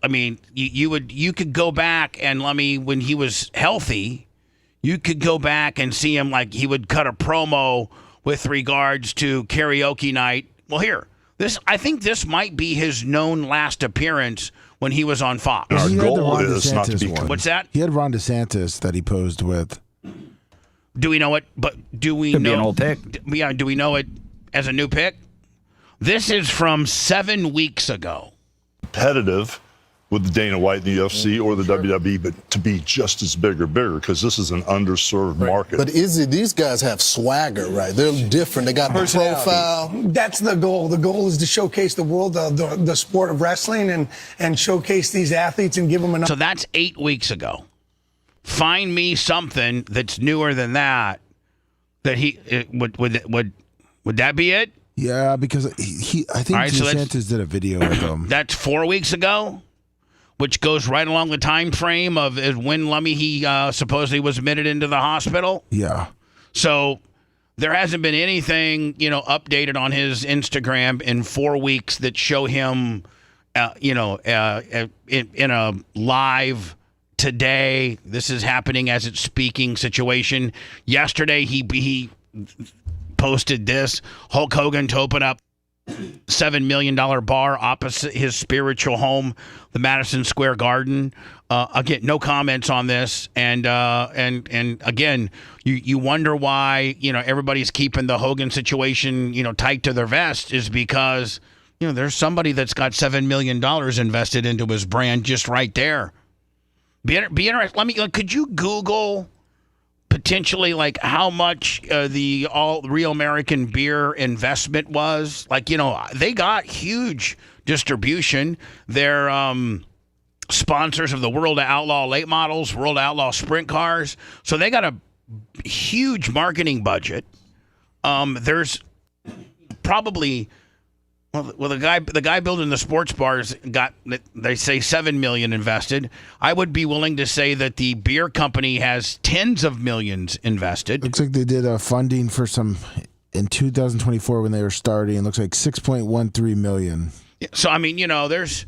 [SPEAKER 3] could go back and when he was healthy, you could go back and see him like he would cut a promo with regards to karaoke night. Well, I think this might be his known last appearance when he was on Fox.
[SPEAKER 12] Our goal is not to be.
[SPEAKER 3] What's that?
[SPEAKER 12] He had Ron DeSantis that he posed with.
[SPEAKER 3] Do we know it? But do we
[SPEAKER 8] Could
[SPEAKER 3] know
[SPEAKER 8] be an old pick?
[SPEAKER 3] Yeah. Do we know it as a new pick? This is from 7 weeks ago.
[SPEAKER 13] Competitive with the Dana White and the UFC or the WWE, but to be just as big or bigger because this is an underserved market.
[SPEAKER 14] But these guys have swagger, right? They're different. They got the profile.
[SPEAKER 15] That's the goal. The goal is to showcase the world, the sport of wrestling, and showcase these athletes and give them enough.
[SPEAKER 3] So that's 8 weeks ago. Find me something that's newer than that. That would that be it?
[SPEAKER 12] Yeah, because I think DeSantis did a video with him.
[SPEAKER 3] That's 4 weeks ago, which goes right along the time frame of when he supposedly was admitted into the hospital.
[SPEAKER 12] Yeah.
[SPEAKER 3] So there hasn't been anything, updated on his Instagram in 4 weeks that show him, in a live today. This is happening as it's speaking situation. Yesterday, he posted this: Hulk Hogan to open up $7 million bar opposite his spiritual home, the Madison Square Garden. Again, no comments on this, and again, you wonder why everybody's keeping the Hogan situation tight to their vest is because there's somebody that's got $7 million invested into his brand just right there. Be interested. Could you Google potentially like how much the All Real American Beer investment was? They got huge distribution. They're sponsors of the World of Outlaw late models, World of Outlaw sprint cars. So they got a huge marketing budget. There's probably the guy building the sports bars got, they say, $7 million invested. I would be willing to say that the beer company has tens of millions invested.
[SPEAKER 12] Looks like they did funding for some in 2024 when they were starting. It looks like $6.13 million.
[SPEAKER 3] So there's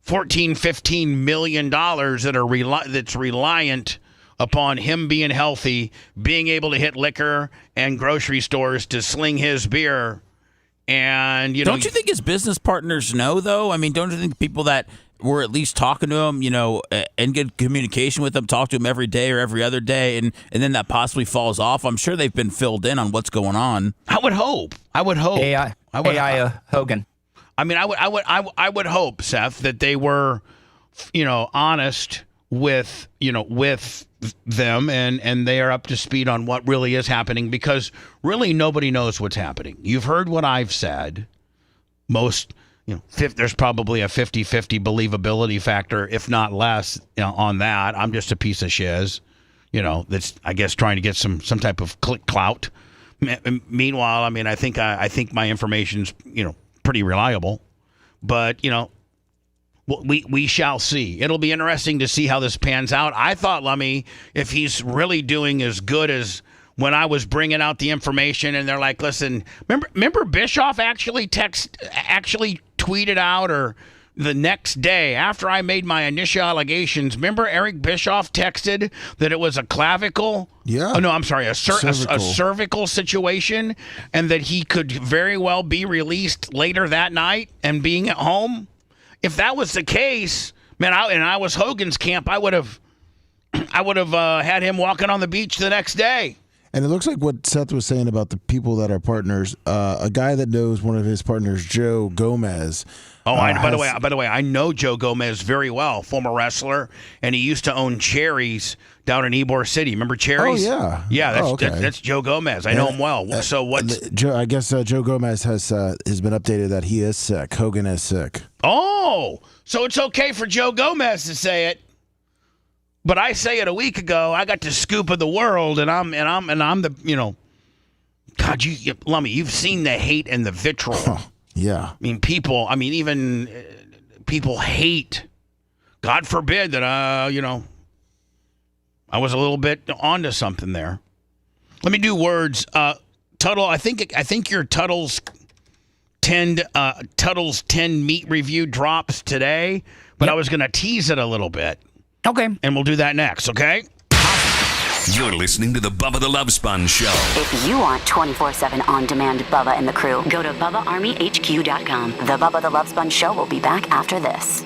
[SPEAKER 3] $14-15 million that's reliant upon him being healthy, being able to hit liquor and grocery stores to sling his beer. And
[SPEAKER 5] don't you think his business partners know, though? Don't you think people that were at least talking to him, and good communication with him, talk to him every day or every other day, and then that possibly falls off? I'm sure they've been filled in on what's going on.
[SPEAKER 3] I would hope.
[SPEAKER 8] AI Hogan.
[SPEAKER 3] I would hope, Seth, that they were, honest with them and they are up to speed on what really is happening, because really nobody knows what's happening. You've heard what I've said. There's probably a 50-50 believability factor, if not less, on that. I'm just a piece of shiz, that's, I guess, trying to get some type of click clout. Meanwhile, I think my information's, pretty reliable, but we shall see. It'll be interesting to see how this pans out. I thought, Lummy, if he's really doing as good as when I was bringing out the information and they're like, listen, remember Bischoff actually tweeted out, or the next day after I made my initial allegations, remember Eric Bischoff texted that it was a clavicle?
[SPEAKER 12] Yeah.
[SPEAKER 3] Oh, no, I'm sorry, a cervical situation, and that he could very well be released later that night and being at home. If that was the case, man, I was Hogan's camp, I would have had him walking on the beach the next day.
[SPEAKER 12] And it looks like what Seth was saying about the people that are partners. A guy that knows one of his partners, Joe Gomez.
[SPEAKER 3] Oh, by the way, I know Joe Gomez very well, former wrestler, and he used to own Cherries down in Ybor City. Remember Cherries?
[SPEAKER 12] Oh yeah,
[SPEAKER 3] yeah. That's Joe Gomez. I know him well. So what's
[SPEAKER 12] Joe? I guess Joe Gomez has been updated that he is sick. Hogan is sick.
[SPEAKER 3] Oh, so it's okay for Joe Gomez to say it. But I say it a week ago. I got the scoop of the world, and I'm the God, Lummy, you've seen the hate and the vitriol.
[SPEAKER 12] Oh, yeah.
[SPEAKER 3] People. Even people hate. God forbid that I was a little bit onto something there. Let me do words. Tuttle. I think your Tuttle's 10 meat review drops today, but I was going to tease it a little bit.
[SPEAKER 8] Okay.
[SPEAKER 3] And we'll do that next, okay?
[SPEAKER 16] You're listening to the Bubba the Love Sponge Show.
[SPEAKER 10] If you want 24/7 on-demand Bubba and the crew, go to BubbaArmyHQ.com. The Bubba the Love Sponge Show will be back after this.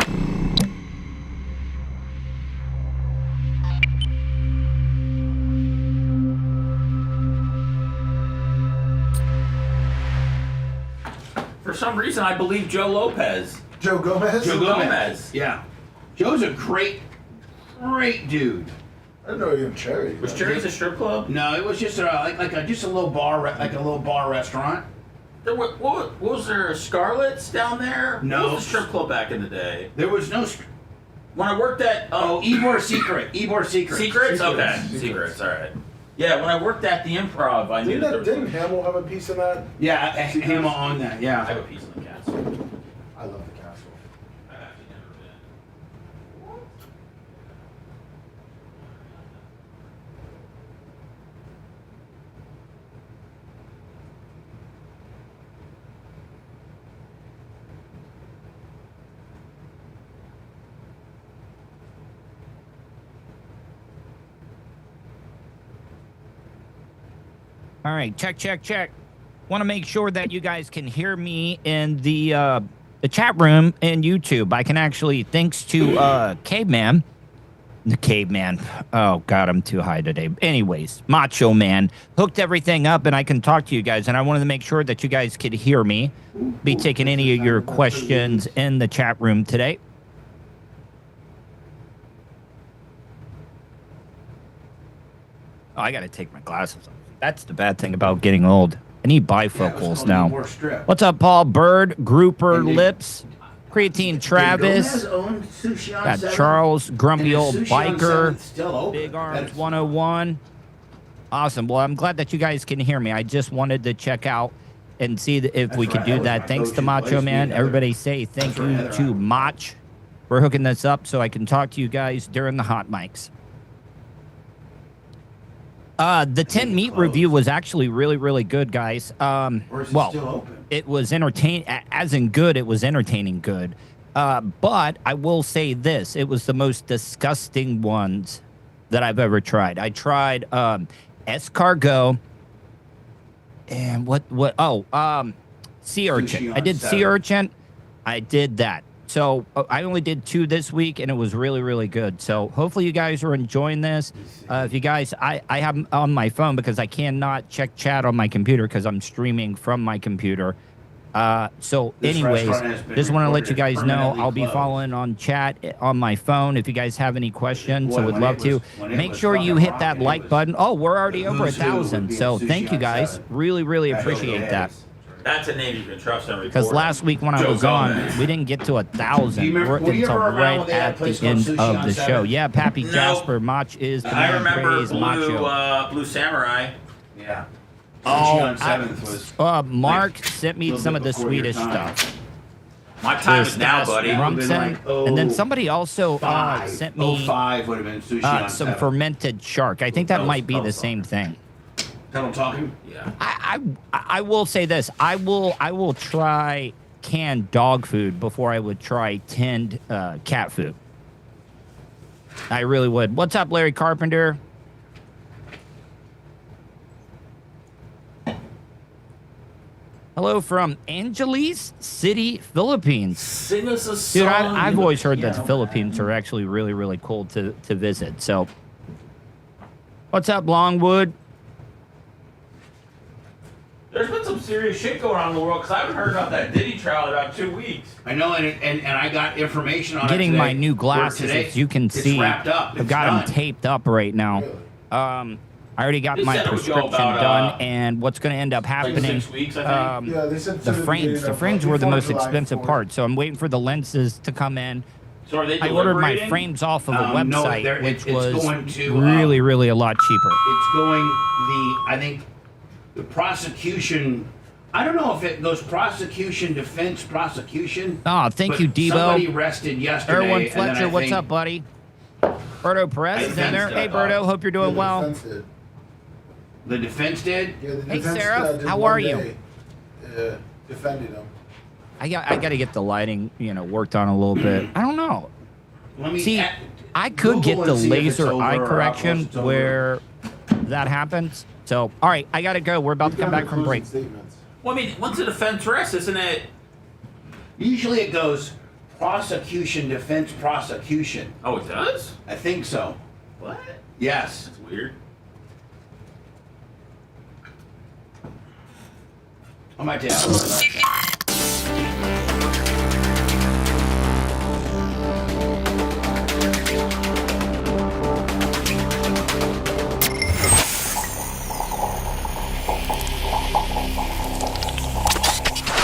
[SPEAKER 5] For some reason, I believe Joe Lopez.
[SPEAKER 6] Joe Gomez?
[SPEAKER 5] Joe Gomez.
[SPEAKER 3] Yeah. Joe's a great dude.
[SPEAKER 6] I didn't know he had Cherry.
[SPEAKER 5] Was Cherry's a strip club?
[SPEAKER 3] No, it was just just a little bar, like a little bar restaurant.
[SPEAKER 5] What was there? Scarlett's down there?
[SPEAKER 3] No.
[SPEAKER 5] What was the strip club back in the day?
[SPEAKER 3] There was no.
[SPEAKER 5] When I worked at
[SPEAKER 3] Ybor Secret.
[SPEAKER 5] Secrets. Okay. Secrets. All right. Yeah, when I worked at the Improv, I knew that
[SPEAKER 6] didn't Hamill have a piece in that?
[SPEAKER 3] Yeah, Hamill owned that. Yeah.
[SPEAKER 5] I have a piece in the castle.
[SPEAKER 6] I love the castle.
[SPEAKER 5] I've actually never been.
[SPEAKER 8] All right, check. Want to make sure that you guys can hear me in the chat room and YouTube. I can actually, thanks to Caveman, The caveman. Oh, God, I'm too high today. Anyways, Macho Man hooked everything up, and I can talk to you guys, and I wanted to make sure that you guys could hear me. Be taking any of your questions in the chat room today. Oh, I got to take my glasses off. That's the bad thing about getting old. I need bifocals now. What's up, Paul? Bird, Grouper, Lips, Creatine Travis, got Charles, Grumpy Old Biker, Big Arms 101. Awesome. Well, I'm glad that you guys can hear me. I just wanted to check out and see if we could do that. Thanks to Macho Man. Everybody say thank you to Mach for hooking this up so I can talk to you guys during the hot mics. The 10 meat review was actually really, really good, guys. Well, it was entertaining, as in good, it was entertaining good. But I will say this, it was the most disgusting ones that I've ever tried. I tried escargot and sea urchin. I did sea urchin. I did that. So I only did 2 this week, and it was really, really good. So hopefully you guys are enjoying this. If you guys, I have them on my phone because I cannot check chat on my computer because I'm streaming from my computer. So anyways, just want to let you guys know I'll be following on chat on my phone. If you guys have any questions, I would love to. Make sure you hit that like button. Oh, we're already over 1,000. So thank you guys. Really, really appreciate that.
[SPEAKER 5] That's a name you can trust and report.
[SPEAKER 8] Because last week when I was on, we didn't get to 1,000 until right at the end of the show. Yeah, Pappy Jasper, Mach is the man.
[SPEAKER 5] I remember
[SPEAKER 8] Praise Macho.
[SPEAKER 5] Blue Samurai.
[SPEAKER 6] Yeah.
[SPEAKER 8] Mark sent me some of the Swedish stuff.
[SPEAKER 5] My time is now, buddy.
[SPEAKER 8] And then somebody also sent me
[SPEAKER 3] 05 would have been sushi on
[SPEAKER 8] some
[SPEAKER 3] 7.
[SPEAKER 8] fermented shark. I think that might be the same thing.
[SPEAKER 3] Tunnel talking?
[SPEAKER 5] Yeah.
[SPEAKER 8] I will say this. I will try canned dog food before I would try tinned cat food. I really would. What's up, Larry Carpenter? Hello from Angeles City, Philippines.
[SPEAKER 5] Sing us a song.
[SPEAKER 8] Dude, I've always heard that the Philippines are actually really, really cool to visit. So, what's up, Longwood?
[SPEAKER 5] There's been some serious shit going on in the world because I haven't heard about that Diddy trial in about 2 weeks.
[SPEAKER 3] I know, and I got information on
[SPEAKER 8] Getting
[SPEAKER 3] it today.
[SPEAKER 8] my new glasses,
[SPEAKER 3] Today,
[SPEAKER 8] as you can
[SPEAKER 3] it's
[SPEAKER 8] see.
[SPEAKER 3] wrapped up.
[SPEAKER 8] I've
[SPEAKER 3] It's
[SPEAKER 8] got
[SPEAKER 3] done.
[SPEAKER 8] them taped up right now. I already got
[SPEAKER 5] They
[SPEAKER 8] my
[SPEAKER 5] said it would go
[SPEAKER 8] prescription
[SPEAKER 5] about,
[SPEAKER 8] done, and what's going to end up happening?
[SPEAKER 5] 6 weeks, I think.
[SPEAKER 6] Yeah, they said
[SPEAKER 8] The
[SPEAKER 6] to the
[SPEAKER 8] frames.
[SPEAKER 6] beginning
[SPEAKER 8] The
[SPEAKER 6] of-
[SPEAKER 8] frames were the
[SPEAKER 6] before
[SPEAKER 8] most
[SPEAKER 6] July
[SPEAKER 8] expensive
[SPEAKER 6] 4th.
[SPEAKER 8] part, so I'm waiting for the lenses to come in.
[SPEAKER 5] So are they
[SPEAKER 8] I ordered my
[SPEAKER 5] deliberating?
[SPEAKER 8] frames off of a
[SPEAKER 3] No,
[SPEAKER 8] website, which
[SPEAKER 3] it's
[SPEAKER 8] was
[SPEAKER 3] going to,
[SPEAKER 8] really, really a lot cheaper.
[SPEAKER 3] It's going I think the prosecution. I don't know if it goes prosecution, defense, prosecution.
[SPEAKER 8] Oh, thank
[SPEAKER 3] but
[SPEAKER 8] you, Debo.
[SPEAKER 3] Somebody rested yesterday.
[SPEAKER 8] Erwin
[SPEAKER 3] and then I
[SPEAKER 8] Fletcher, what's
[SPEAKER 3] think-
[SPEAKER 8] up, buddy? Berto Perez is in there. Hey, Berto, hope you're doing well.
[SPEAKER 3] The defense did?
[SPEAKER 6] Yeah, the
[SPEAKER 8] Hey,
[SPEAKER 6] defense,
[SPEAKER 8] Sarah,
[SPEAKER 6] did
[SPEAKER 8] how
[SPEAKER 6] one
[SPEAKER 8] are you?
[SPEAKER 6] day, defended him.
[SPEAKER 8] I got to get the lighting, worked on a little bit. I don't know.
[SPEAKER 3] Let me
[SPEAKER 8] See, I could get
[SPEAKER 3] Google
[SPEAKER 8] the
[SPEAKER 3] and see if it's
[SPEAKER 8] laser
[SPEAKER 3] over
[SPEAKER 8] eye
[SPEAKER 3] or
[SPEAKER 8] correction
[SPEAKER 3] it's over.
[SPEAKER 8] where that happens. So, all right, I got to go. We're about to come back from break.
[SPEAKER 5] Well, I mean, once the defense rests, isn't it?
[SPEAKER 3] Usually it goes prosecution, defense, prosecution.
[SPEAKER 5] Oh, it does?
[SPEAKER 3] I think so.
[SPEAKER 5] What?
[SPEAKER 3] Yes.
[SPEAKER 5] That's weird.
[SPEAKER 3] I might have to look it up.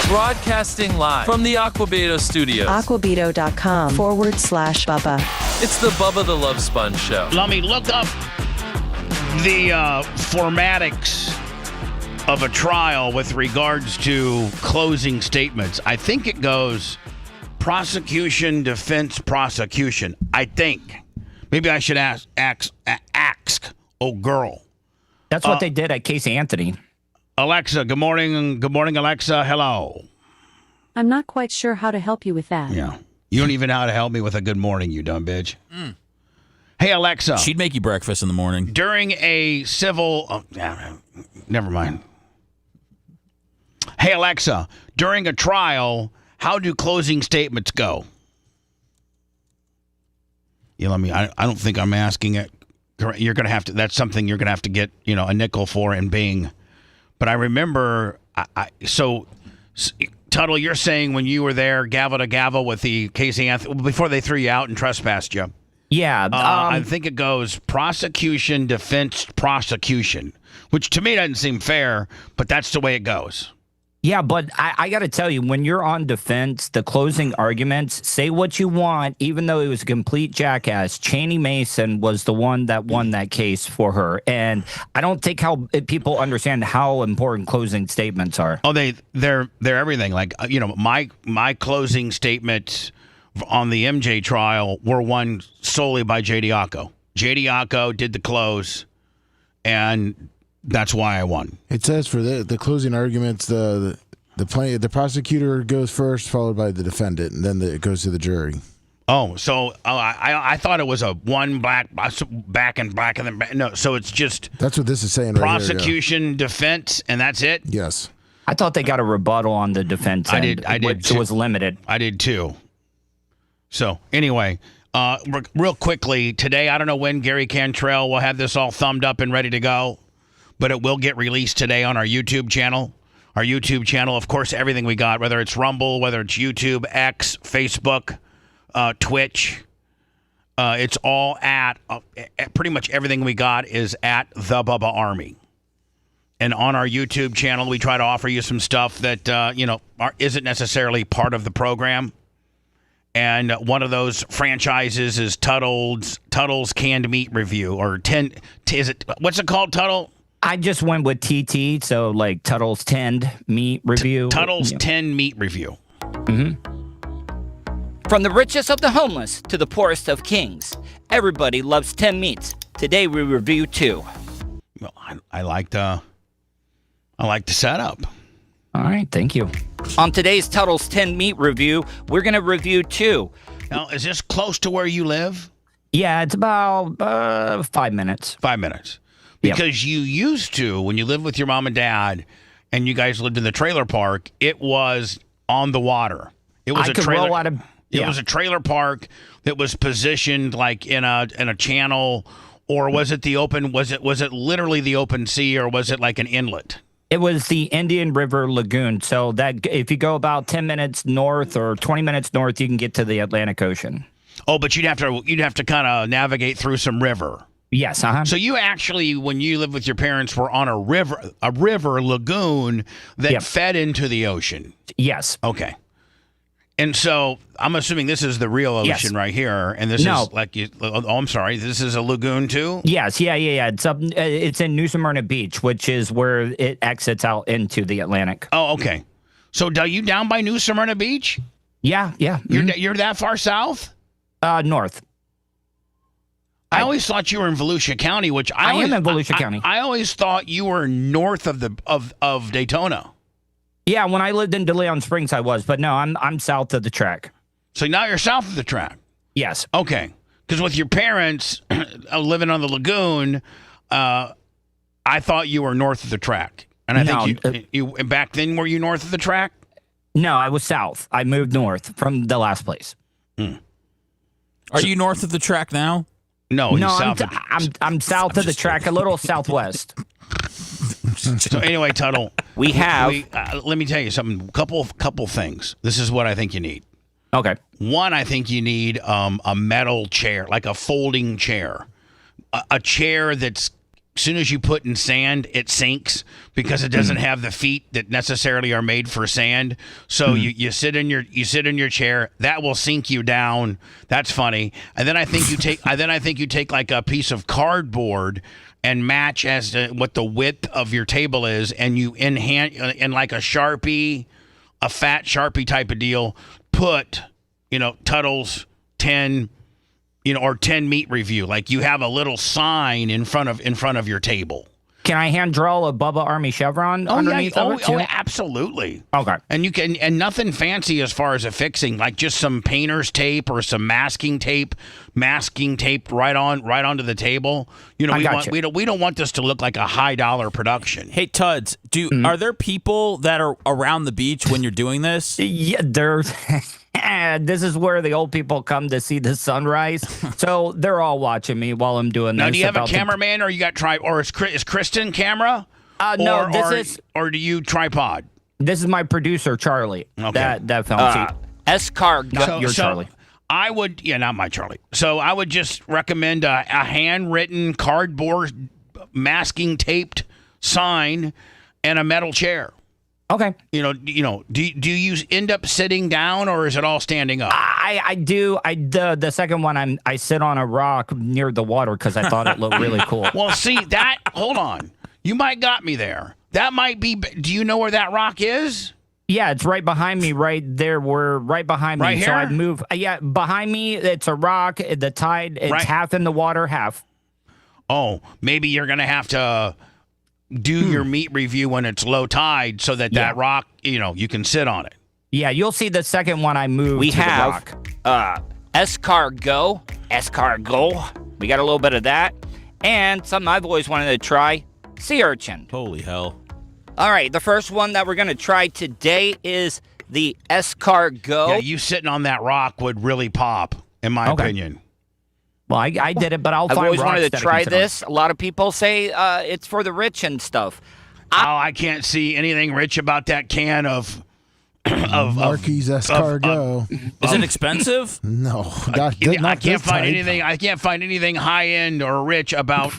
[SPEAKER 17] Broadcasting live from the Aquabedo studios.
[SPEAKER 11] Aquabedo.com/Bubba.
[SPEAKER 17] It's the Bubba the Love Sponge Show.
[SPEAKER 3] Let me look up the formatics of a trial with regards to closing statements. I think it goes prosecution, defense, prosecution. I think. Maybe I should ask oh girl.
[SPEAKER 8] That's what they did at Casey Anthony.
[SPEAKER 3] Alexa, good morning. Good morning, Alexa. Hello.
[SPEAKER 18] I'm not quite sure how to help you with that.
[SPEAKER 3] Yeah. You don't even know how to help me with a good morning, you dumb bitch. Hey, Alexa.
[SPEAKER 5] She'd make you breakfast in the morning.
[SPEAKER 3] During a civil... never mind. Hey, Alexa. During a trial, how do closing statements go? I don't think I'm asking it. You're going to have to. That's something you're going to have to get a nickel for in Bing. But I remember. So Tuttle, you're saying when you were there, gavel to gavel with the Casey Anthony before they threw you out and trespassed you.
[SPEAKER 8] Yeah,
[SPEAKER 3] I think it goes prosecution, defense, prosecution, which to me doesn't seem fair, but that's the way it goes.
[SPEAKER 8] Yeah, but I got to tell you, when you're on defense, the closing arguments, say what you want, even though he was a complete jackass. Cheney Mason was the one that won that case for her. And I don't think how people understand how important closing statements are.
[SPEAKER 3] Oh, they're everything. Like, my closing statements on the MJ trial were won solely by J.D. Occo. J.D. Occo did the close, and that's why I won.
[SPEAKER 12] It says for the closing arguments, the prosecutor goes first, followed by the defendant, and then it goes to the jury.
[SPEAKER 3] Oh, so I thought it was a one back and back and then back. No, so it's just
[SPEAKER 12] that's what this is saying.
[SPEAKER 3] Prosecution,
[SPEAKER 12] right here,
[SPEAKER 3] defense, and that's it.
[SPEAKER 12] Yes,
[SPEAKER 8] I thought they got a rebuttal on the defense.
[SPEAKER 3] I did.
[SPEAKER 8] Which was limited.
[SPEAKER 3] I did too. So anyway. Real quickly, today, I don't know when Gary Cantrell will have this all thumbed up and ready to go, but it will get released today on our YouTube channel. Our YouTube channel, of course, everything we got, whether it's Rumble, whether it's YouTube, X, Facebook, Twitch, it's all at, pretty much everything we got is at The Bubba Army. And on our YouTube channel, we try to offer you some stuff that, isn't necessarily part of the program. And one of those franchises is Tuttle's Canned Meat Review, or what's it called, Tuttle?
[SPEAKER 8] I just went with TT, so like Tuttle's Tinned Meat Review.
[SPEAKER 3] Tuttle's Tinned Meat Review.
[SPEAKER 8] Mm-hmm.
[SPEAKER 19] From the richest of the homeless to the poorest of kings, everybody loves 10 meats. Today we review 2.
[SPEAKER 3] Well, I like the setup.
[SPEAKER 8] All right, thank you.
[SPEAKER 19] On today's Tuttle's 10 Meat Review, we're going to review 2.
[SPEAKER 3] Now, is this close to where you live?
[SPEAKER 8] Yeah, it's about 5 minutes.
[SPEAKER 3] 5 minutes. Because you used to, when you lived with your mom and dad, and you guys lived in the trailer park, it was on the water. It was a trailer. It was a trailer park that was positioned like in a channel, or was it the open? Was it literally the open sea, or was it like an inlet?
[SPEAKER 8] It was the Indian River Lagoon. So that if you go about 10 minutes north or 20 minutes north, you can get to the Atlantic Ocean.
[SPEAKER 3] Oh, but you'd have to kind of navigate through some river.
[SPEAKER 8] Yes.
[SPEAKER 3] So you actually, when you lived with your parents, were on a river lagoon that fed into the ocean.
[SPEAKER 8] Yes.
[SPEAKER 3] Okay. And so I'm assuming this is the real ocean right here, and this is like I'm sorry, this is a lagoon too.
[SPEAKER 8] Yes, yeah. It's in New Smyrna Beach, which is where it exits out into the Atlantic.
[SPEAKER 3] Oh, okay. So are you down by New Smyrna Beach?
[SPEAKER 8] Yeah.
[SPEAKER 3] You're that far south?
[SPEAKER 8] North.
[SPEAKER 3] I always thought you were in Volusia County, which
[SPEAKER 8] I am in Volusia County.
[SPEAKER 3] I always thought you were north of Daytona.
[SPEAKER 8] Yeah, when I lived in DeLeon Springs, I was, but no, I'm south of the track.
[SPEAKER 3] So now you're south of the track?
[SPEAKER 8] Yes.
[SPEAKER 3] Okay. Because with your parents living on the lagoon, I thought you were north of the track. And I think you back then, were you north of the track?
[SPEAKER 8] No, I was south. I moved north from the last place.
[SPEAKER 5] Are you north of the track now?
[SPEAKER 3] No,
[SPEAKER 8] I'm south of the track, a little southwest.
[SPEAKER 3] So anyway, Tuttle, let me tell you something. Couple things. This is what I think you need.
[SPEAKER 8] Okay.
[SPEAKER 3] One, I think you need a metal chair, like a folding chair, a chair that's, as soon as you put in sand, it sinks because it doesn't have the feet that necessarily are made for sand. So you sit in your chair, that will sink you down. That's funny. And then I think you take like a piece of cardboard and match as to what the width of your table is, and you in like a Sharpie, a fat Sharpie type of deal, put, Tuttle's 10, or 10 meat review. Like you have a little sign in front of your table.
[SPEAKER 8] Can I hand draw a Bubba Army chevron underneath of it too?
[SPEAKER 3] Oh, absolutely.
[SPEAKER 8] Okay.
[SPEAKER 3] And you can, and nothing fancy as far as affixing, like just some painter's tape or some masking tape right onto the table. We don't want this to look like a high dollar production.
[SPEAKER 5] Hey Tuds, are there people that are around the beach when you're doing this?
[SPEAKER 8] Yeah, there's This is where the old people come to see the sunrise. So they're all watching me while I'm doing this.
[SPEAKER 3] Now, do you have a cameraman, or you got or is Kristen camera?
[SPEAKER 8] No,
[SPEAKER 3] or do you tripod?
[SPEAKER 8] This is my producer, Charlie.
[SPEAKER 3] Okay.
[SPEAKER 8] That films
[SPEAKER 19] Escar,
[SPEAKER 8] not your Charlie.
[SPEAKER 3] I would, not my Charlie. So I would just recommend a handwritten cardboard masking taped sign and a metal chair.
[SPEAKER 8] Okay.
[SPEAKER 3] Do you end up sitting down, or is it all standing up?
[SPEAKER 8] I do. The second one, I sit on a rock near the water because I thought it looked really cool.
[SPEAKER 3] Well, see that. Hold on, you might got me there. That might be. Do you know where that rock is?
[SPEAKER 8] Yeah, it's right behind me, right there. We're right behind me.
[SPEAKER 3] Right here?
[SPEAKER 8] So I'd move. Yeah, behind me, it's a rock. The tide, it's half in the water, half.
[SPEAKER 3] Oh, maybe you're gonna have to do your meat review when it's low tide, so that rock, you can sit on it.
[SPEAKER 8] Yeah, you'll see the second one I moved.
[SPEAKER 19] We
[SPEAKER 8] to
[SPEAKER 19] have
[SPEAKER 8] the rock.
[SPEAKER 19] escargot. We got a little bit of that, and something I've always wanted to try: sea urchin.
[SPEAKER 5] Holy hell!
[SPEAKER 19] All right, the first one that we're gonna try today is the escargot.
[SPEAKER 3] Yeah, you sitting on that rock would really pop, in my opinion.
[SPEAKER 8] Well, I did it, but I've
[SPEAKER 19] always wanted to try this. A lot of people say it's for the rich and stuff.
[SPEAKER 3] I can't see anything rich about that can of
[SPEAKER 12] Marquis escargot.
[SPEAKER 5] Is it expensive?
[SPEAKER 12] No,
[SPEAKER 3] I can't find anything. I can't find anything high end or rich about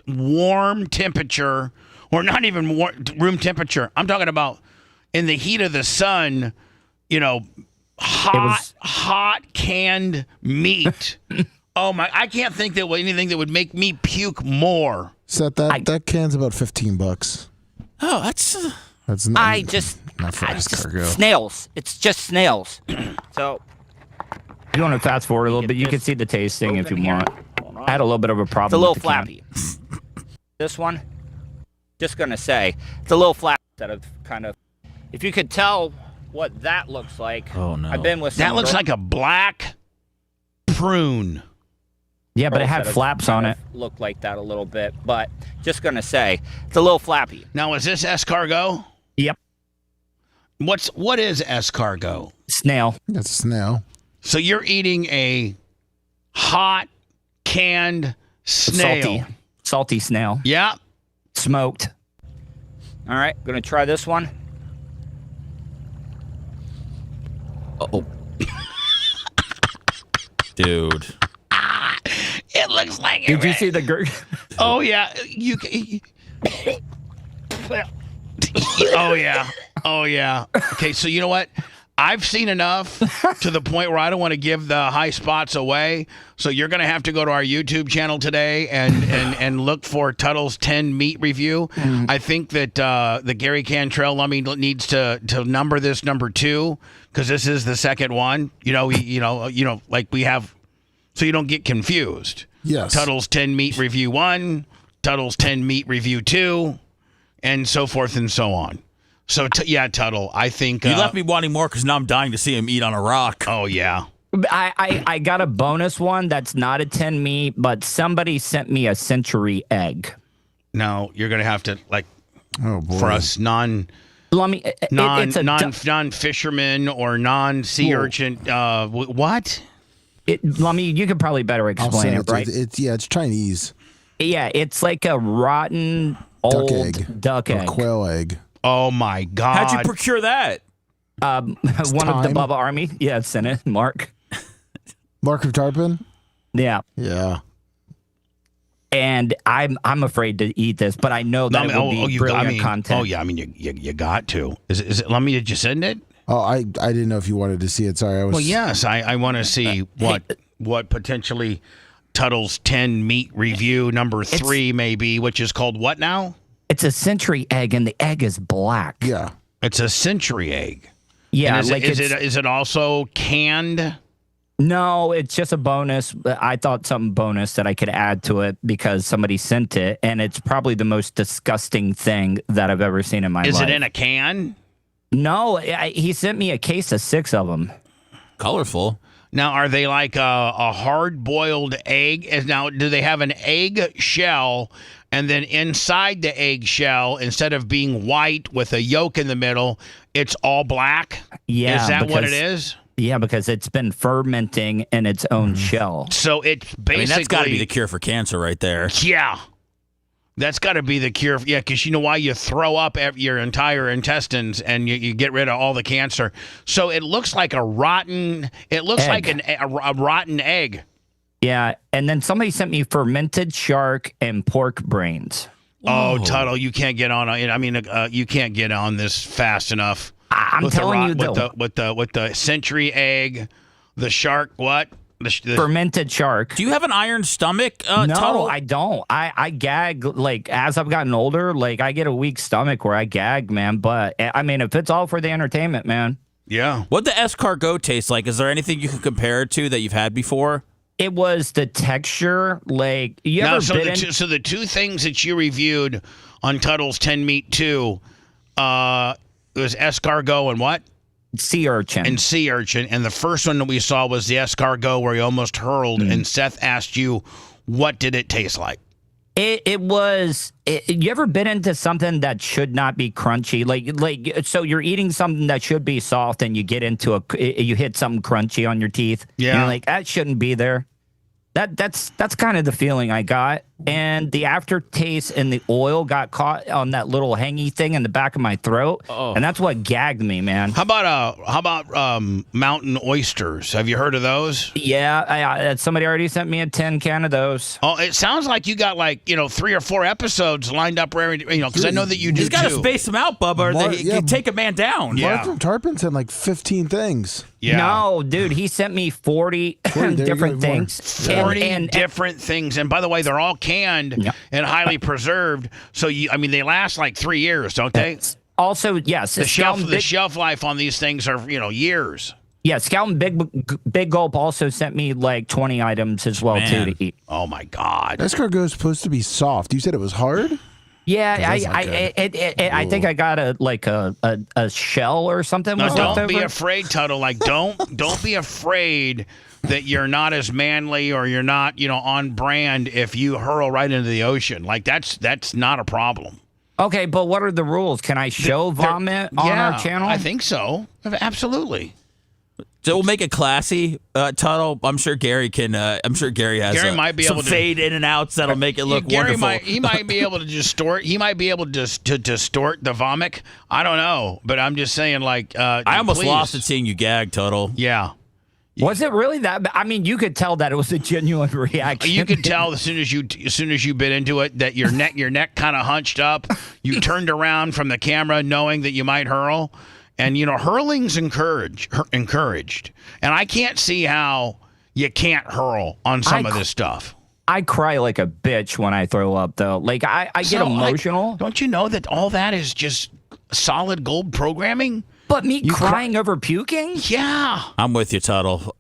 [SPEAKER 3] warm temperature, or not even room temperature. I'm talking about in the heat of the sun. Hot canned meat. Oh my! I can't think that anything that would make me puke more.
[SPEAKER 12] Set that can's about $15.
[SPEAKER 5] Oh, that's
[SPEAKER 12] not.
[SPEAKER 19] Not for escargot. Snails. It's just snails. So,
[SPEAKER 8] if you want to fast forward a little bit, you can see the tasting if you want. I had a little bit of a problem.
[SPEAKER 19] It's a little
[SPEAKER 8] with the
[SPEAKER 19] flappy. This one, just gonna say, it's a little flat. Instead of kind of, if you could tell what that looks like.
[SPEAKER 5] Oh no!
[SPEAKER 19] I've been with
[SPEAKER 3] that looks like a black prune.
[SPEAKER 8] Yeah, but it had flaps on it.
[SPEAKER 19] Looked like that a little bit, but just gonna say, it's a little flappy.
[SPEAKER 3] Now, is this escargot?
[SPEAKER 8] Yep.
[SPEAKER 3] What is escargot?
[SPEAKER 8] Snail.
[SPEAKER 12] It's a snail.
[SPEAKER 3] So you're eating a hot canned snail.
[SPEAKER 8] Salty snail.
[SPEAKER 3] Yeah.
[SPEAKER 8] Smoked.
[SPEAKER 19] All right, gonna try this one.
[SPEAKER 5] Oh. Dude.
[SPEAKER 3] It looks like
[SPEAKER 8] Did you see the gurg?
[SPEAKER 3] Oh yeah, Oh yeah. Okay, so you know what? I've seen enough to the point where I don't want to give the high spots away. So you're going to have to go to our YouTube channel today and look for Tuttle's 10 meat review. I think that the Gary Cantrell needs to number this number 2, because this is the second one. Like we have, so you don't get confused.
[SPEAKER 12] Yes.
[SPEAKER 3] Tuttle's 10 meat review 1, Tuttle's 10 meat review 2, and so forth and so on. So, Tuttle, I think...
[SPEAKER 5] You left me wanting more because now I'm dying to see him eat on a rock.
[SPEAKER 3] Oh, yeah.
[SPEAKER 8] I got a bonus one that's not a 10 meat, but somebody sent me a century egg.
[SPEAKER 3] No, you're going to have to,
[SPEAKER 12] oh boy.
[SPEAKER 3] For us non-fishermen or non-sea urchin... what?
[SPEAKER 8] You could probably better explain it, right?
[SPEAKER 12] It's Chinese.
[SPEAKER 8] Yeah, it's like a rotten old duck egg.
[SPEAKER 12] Or quail egg.
[SPEAKER 3] Oh my God!
[SPEAKER 5] How'd you procure that?
[SPEAKER 8] One of the Bubba Army. Yeah, sent it. Mark
[SPEAKER 12] of Tarpon.
[SPEAKER 8] Yeah.
[SPEAKER 12] Yeah.
[SPEAKER 8] And I'm afraid to eat this, but I know that it will be brilliant content.
[SPEAKER 3] Oh yeah, I mean you got to. Is it? Did you send it?
[SPEAKER 12] Oh, I didn't know if you wanted to see it. Sorry, I was.
[SPEAKER 3] Well, yes, I want to see what potentially Tuttle's 10 meat review number 3 may be, which is called what now?
[SPEAKER 8] It's a century egg, and the egg is black.
[SPEAKER 12] Yeah,
[SPEAKER 3] it's a century egg.
[SPEAKER 8] Yeah,
[SPEAKER 3] is it also canned?
[SPEAKER 8] No, it's just a bonus. I thought something bonus that I could add to it because somebody sent it, and it's probably the most disgusting thing that I've ever seen in my life.
[SPEAKER 3] Is it in a can?
[SPEAKER 8] No, he sent me a case of 6 of them.
[SPEAKER 5] Colorful.
[SPEAKER 3] Now, are they like a hard-boiled egg? Now, do they have an egg shell, and then inside the egg shell, instead of being white with a yolk in the middle, it's all black?
[SPEAKER 8] Yeah.
[SPEAKER 3] Is that what it is?
[SPEAKER 8] Yeah, because it's been fermenting in its own shell.
[SPEAKER 3] So it's basically
[SPEAKER 5] that's got to be the cure for cancer right there.
[SPEAKER 3] Yeah. That's got to be the cure. Yeah, because you know why? You throw up your entire intestines and you get rid of all the cancer. So it looks like a rotten. It looks
[SPEAKER 8] egg.
[SPEAKER 3] like a rotten egg.
[SPEAKER 8] Yeah, and then somebody sent me fermented shark and pork brains.
[SPEAKER 3] Oh, Tuttle, you can't get on. I mean, you can't get on this fast enough.
[SPEAKER 8] I'm telling you,
[SPEAKER 3] with the century egg, the shark. What? The
[SPEAKER 8] fermented shark.
[SPEAKER 5] Do you have an iron stomach?
[SPEAKER 8] No,
[SPEAKER 5] Tuttle?
[SPEAKER 8] I don't. I gag, like, as I've gotten older, like, I get a weak stomach where I gag, man. But, I mean, if it's all for the entertainment, man.
[SPEAKER 3] Yeah.
[SPEAKER 5] What'd the escargot taste like? Is there anything you can compare it to that you've had before?
[SPEAKER 8] It was the texture, like, you ever been
[SPEAKER 3] so the two things that you reviewed on Tuttle's 10 Meat 2 was escargot and what?
[SPEAKER 8] Sea urchin.
[SPEAKER 3] And sea urchin. And the first one that we saw was the escargot where he almost hurled. And Seth asked you, what did it taste like?
[SPEAKER 8] It was. You ever been into something that should not be crunchy? Like, so you're eating something that should be soft, and you get into you hit something crunchy on your teeth.
[SPEAKER 3] Yeah,
[SPEAKER 8] and you're like, that shouldn't be there. That's kind of the feeling I got. And the aftertaste and the oil got caught on that little hangy thing in the back of my throat, and that's what gagged me, man.
[SPEAKER 3] How about mountain oysters? Have you heard of those?
[SPEAKER 8] Yeah, somebody already sent me a tin can of those.
[SPEAKER 3] Oh, it sounds like you got 3 or 4 episodes lined up, because I know that you do.
[SPEAKER 5] He's got to space them out, Bubba, or you take a man down.
[SPEAKER 12] Mark from Tarpon sent like 15 things.
[SPEAKER 3] Yeah.
[SPEAKER 8] No, dude, he sent me 40 different things.
[SPEAKER 3] 40 different things. And by the way, they're all canned and highly preserved. So, they last like 3 years, don't they?
[SPEAKER 8] Also, yes.
[SPEAKER 3] The shelf life on these things are, years.
[SPEAKER 8] Yeah, Scout and Big Gulp also sent me like 20 items as well, too, to eat.
[SPEAKER 3] Oh, my God.
[SPEAKER 12] Escargot is supposed to be soft. You said it was hard?
[SPEAKER 8] Yeah, I think I got a shell or something.
[SPEAKER 3] No, don't be afraid, Tuttle. Don't be afraid that you're not as manly or you're not, on brand if you hurl right into the ocean. That's not a problem.
[SPEAKER 8] Okay, but what are the rules? Can I show vomit on our channel?
[SPEAKER 3] I think so. Absolutely.
[SPEAKER 5] So we'll make it classy, Tuttle. I'm sure Gary can. I'm sure Gary has
[SPEAKER 3] might be
[SPEAKER 5] some
[SPEAKER 3] able to
[SPEAKER 5] fade in and outs that'll make it look wonderful.
[SPEAKER 3] He might be able to distort. He might be able to distort the vomit. I don't know, but I'm just saying. I
[SPEAKER 5] almost lost it seeing you gag, Tuttle.
[SPEAKER 3] Yeah.
[SPEAKER 8] Was it really that? I mean, you could tell that it was a genuine reaction.
[SPEAKER 3] You could tell as soon as you bit into it that your neck kind of hunched up. You turned around from the camera knowing that you might hurl. And, hurling's encouraged. And I can't see how you can't hurl on some of this stuff.
[SPEAKER 8] I cry like a bitch when I throw up, though. Like, I get emotional.
[SPEAKER 3] Don't you know that all that is just solid gold programming?
[SPEAKER 8] But me crying over puking?
[SPEAKER 3] Yeah.
[SPEAKER 5] I'm with you, Tuttle.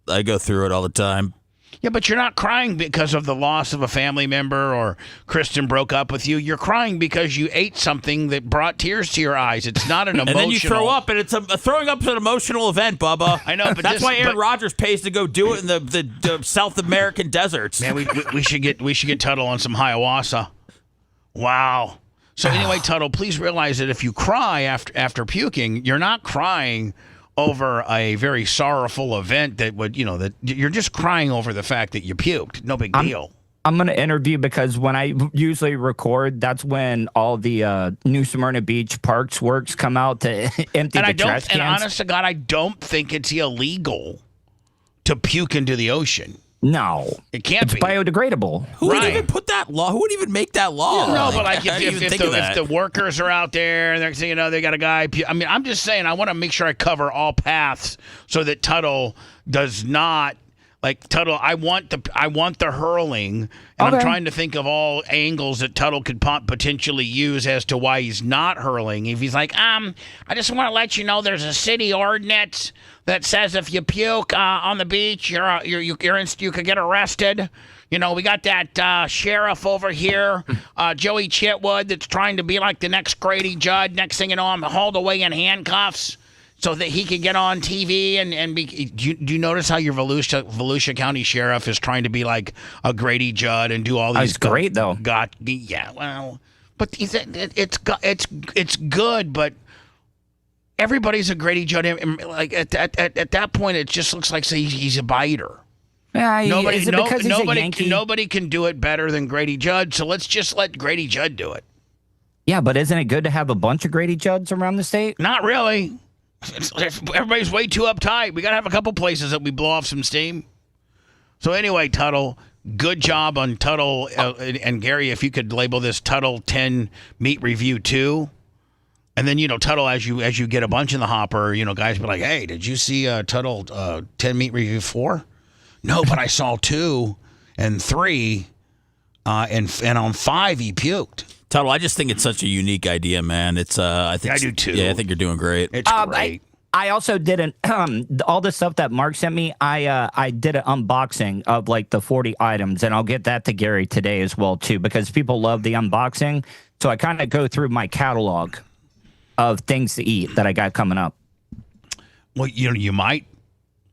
[SPEAKER 5] I go through it all the time.
[SPEAKER 3] Yeah, but you're not crying because of the loss of a family member or Kristen broke up with you. You're crying because you ate something that brought tears to your eyes. It's not an emotional.
[SPEAKER 5] And then you throw up, and it's throwing up is an emotional event, Bubba.
[SPEAKER 3] I know, but
[SPEAKER 5] that's why Aaron Rodgers pays to go do it in the South American deserts.
[SPEAKER 3] Man, we should get Tuttle on some ayahuasca. Wow. So anyway, Tuttle, please realize that if you cry after puking, you're not crying over a very sorrowful event that would, that you're just crying over the fact that you puked. No big deal.
[SPEAKER 8] I'm going to interview because when I usually record, that's when all the New Smyrna Beach Parks works come out to empty the trash cans.
[SPEAKER 3] And honest to God, I don't think it's illegal to puke into the ocean.
[SPEAKER 8] No.
[SPEAKER 3] It can't be.
[SPEAKER 8] It's biodegradable.
[SPEAKER 5] Who would even put that law? Who would even make that law?
[SPEAKER 3] No, but if the workers are out there and they're saying, they got a guy. I'm just saying, I want to make sure I cover all paths so that Tuttle does not. Tuttle, I want the hurling, and I'm trying to think of all angles that Tuttle could potentially use as to why he's not hurling. If he's like, I just want to let you know there's a city ordinance that says if you puke on the beach, you could get arrested. We got that sheriff over here, Joey Chitwood, that's trying to be like the next Grady Judd. Next thing you know, I'm hauled away in handcuffs so that he can get on TV and be. Do you notice how your Volusia County Sheriff is trying to be like a Grady Judd and do all these?
[SPEAKER 8] It's great though.
[SPEAKER 3] But it's good, but everybody's a Grady Judd. Like at that point, it just looks like he's a biter.
[SPEAKER 8] Is it because he's a Yankee?
[SPEAKER 3] Nobody can do it better than Grady Judd, so let's just let Grady Judd do it.
[SPEAKER 8] Yeah, but isn't it good to have a bunch of Grady Judds around the state?
[SPEAKER 3] Not really. Everybody's way too uptight. We got to have a couple places that we blow off some steam. So anyway, Tuttle, good job on Tuttle and Gary. If you could label this Tuttle 10 meat review 2. And then, Tuttle, as you get a bunch in the hopper, guys be like, hey, did you see Tuttle 10 meat review 4? No, but I saw 2 and 3, and on 5 he puked.
[SPEAKER 5] Tuttle, I just think it's such a unique idea, man. It's I do too. Yeah, I think you're doing great.
[SPEAKER 3] It's great.
[SPEAKER 8] I also did all the stuff that Mark sent me. I did an unboxing of like the 40 items, and I'll get that to Gary today as well too, because people love the unboxing. So I kind of go through my catalog of things to eat that I got coming up.
[SPEAKER 3] Well, you might.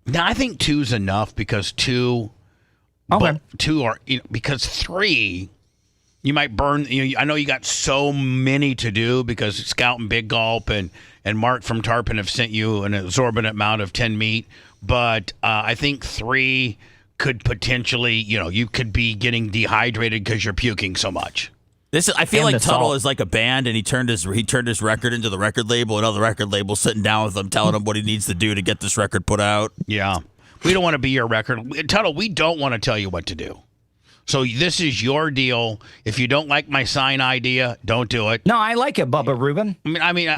[SPEAKER 3] Now, I think 2's enough because 2,
[SPEAKER 8] okay.
[SPEAKER 3] 2 are, because 3, you might burn. I know you got so many to do because Scout and Big Gulp and Mark from Tarpon have sent you an exorbitant amount of 10 meat. But I think 3 could potentially, you could be getting dehydrated because you're puking so much.
[SPEAKER 5] I feel like Tuttle is like a band, and he turned his record into the record label, and other record labels sitting down with him, telling him what he needs to do to get this record put out.
[SPEAKER 3] Yeah. We don't want to be your record. Tuttle, we don't want to tell you what to do. So this is your deal. If you don't like my sign idea, don't do it.
[SPEAKER 8] No, I like it, Bubba Rubin.
[SPEAKER 3] Bubba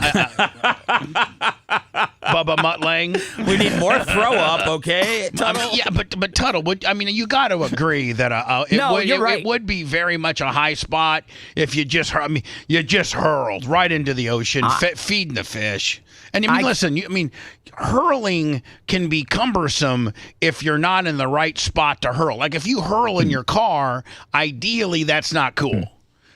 [SPEAKER 3] Muttlang.
[SPEAKER 5] We need more throw up, okay? Tuttle?
[SPEAKER 3] But Tuttle, you got to agree that it would be very much a high spot if you just hurled right into the ocean, feeding the fish. And listen, hurling can be cumbersome if you're not in the right spot to hurl. Like if you hurl in your car, ideally that's not cool.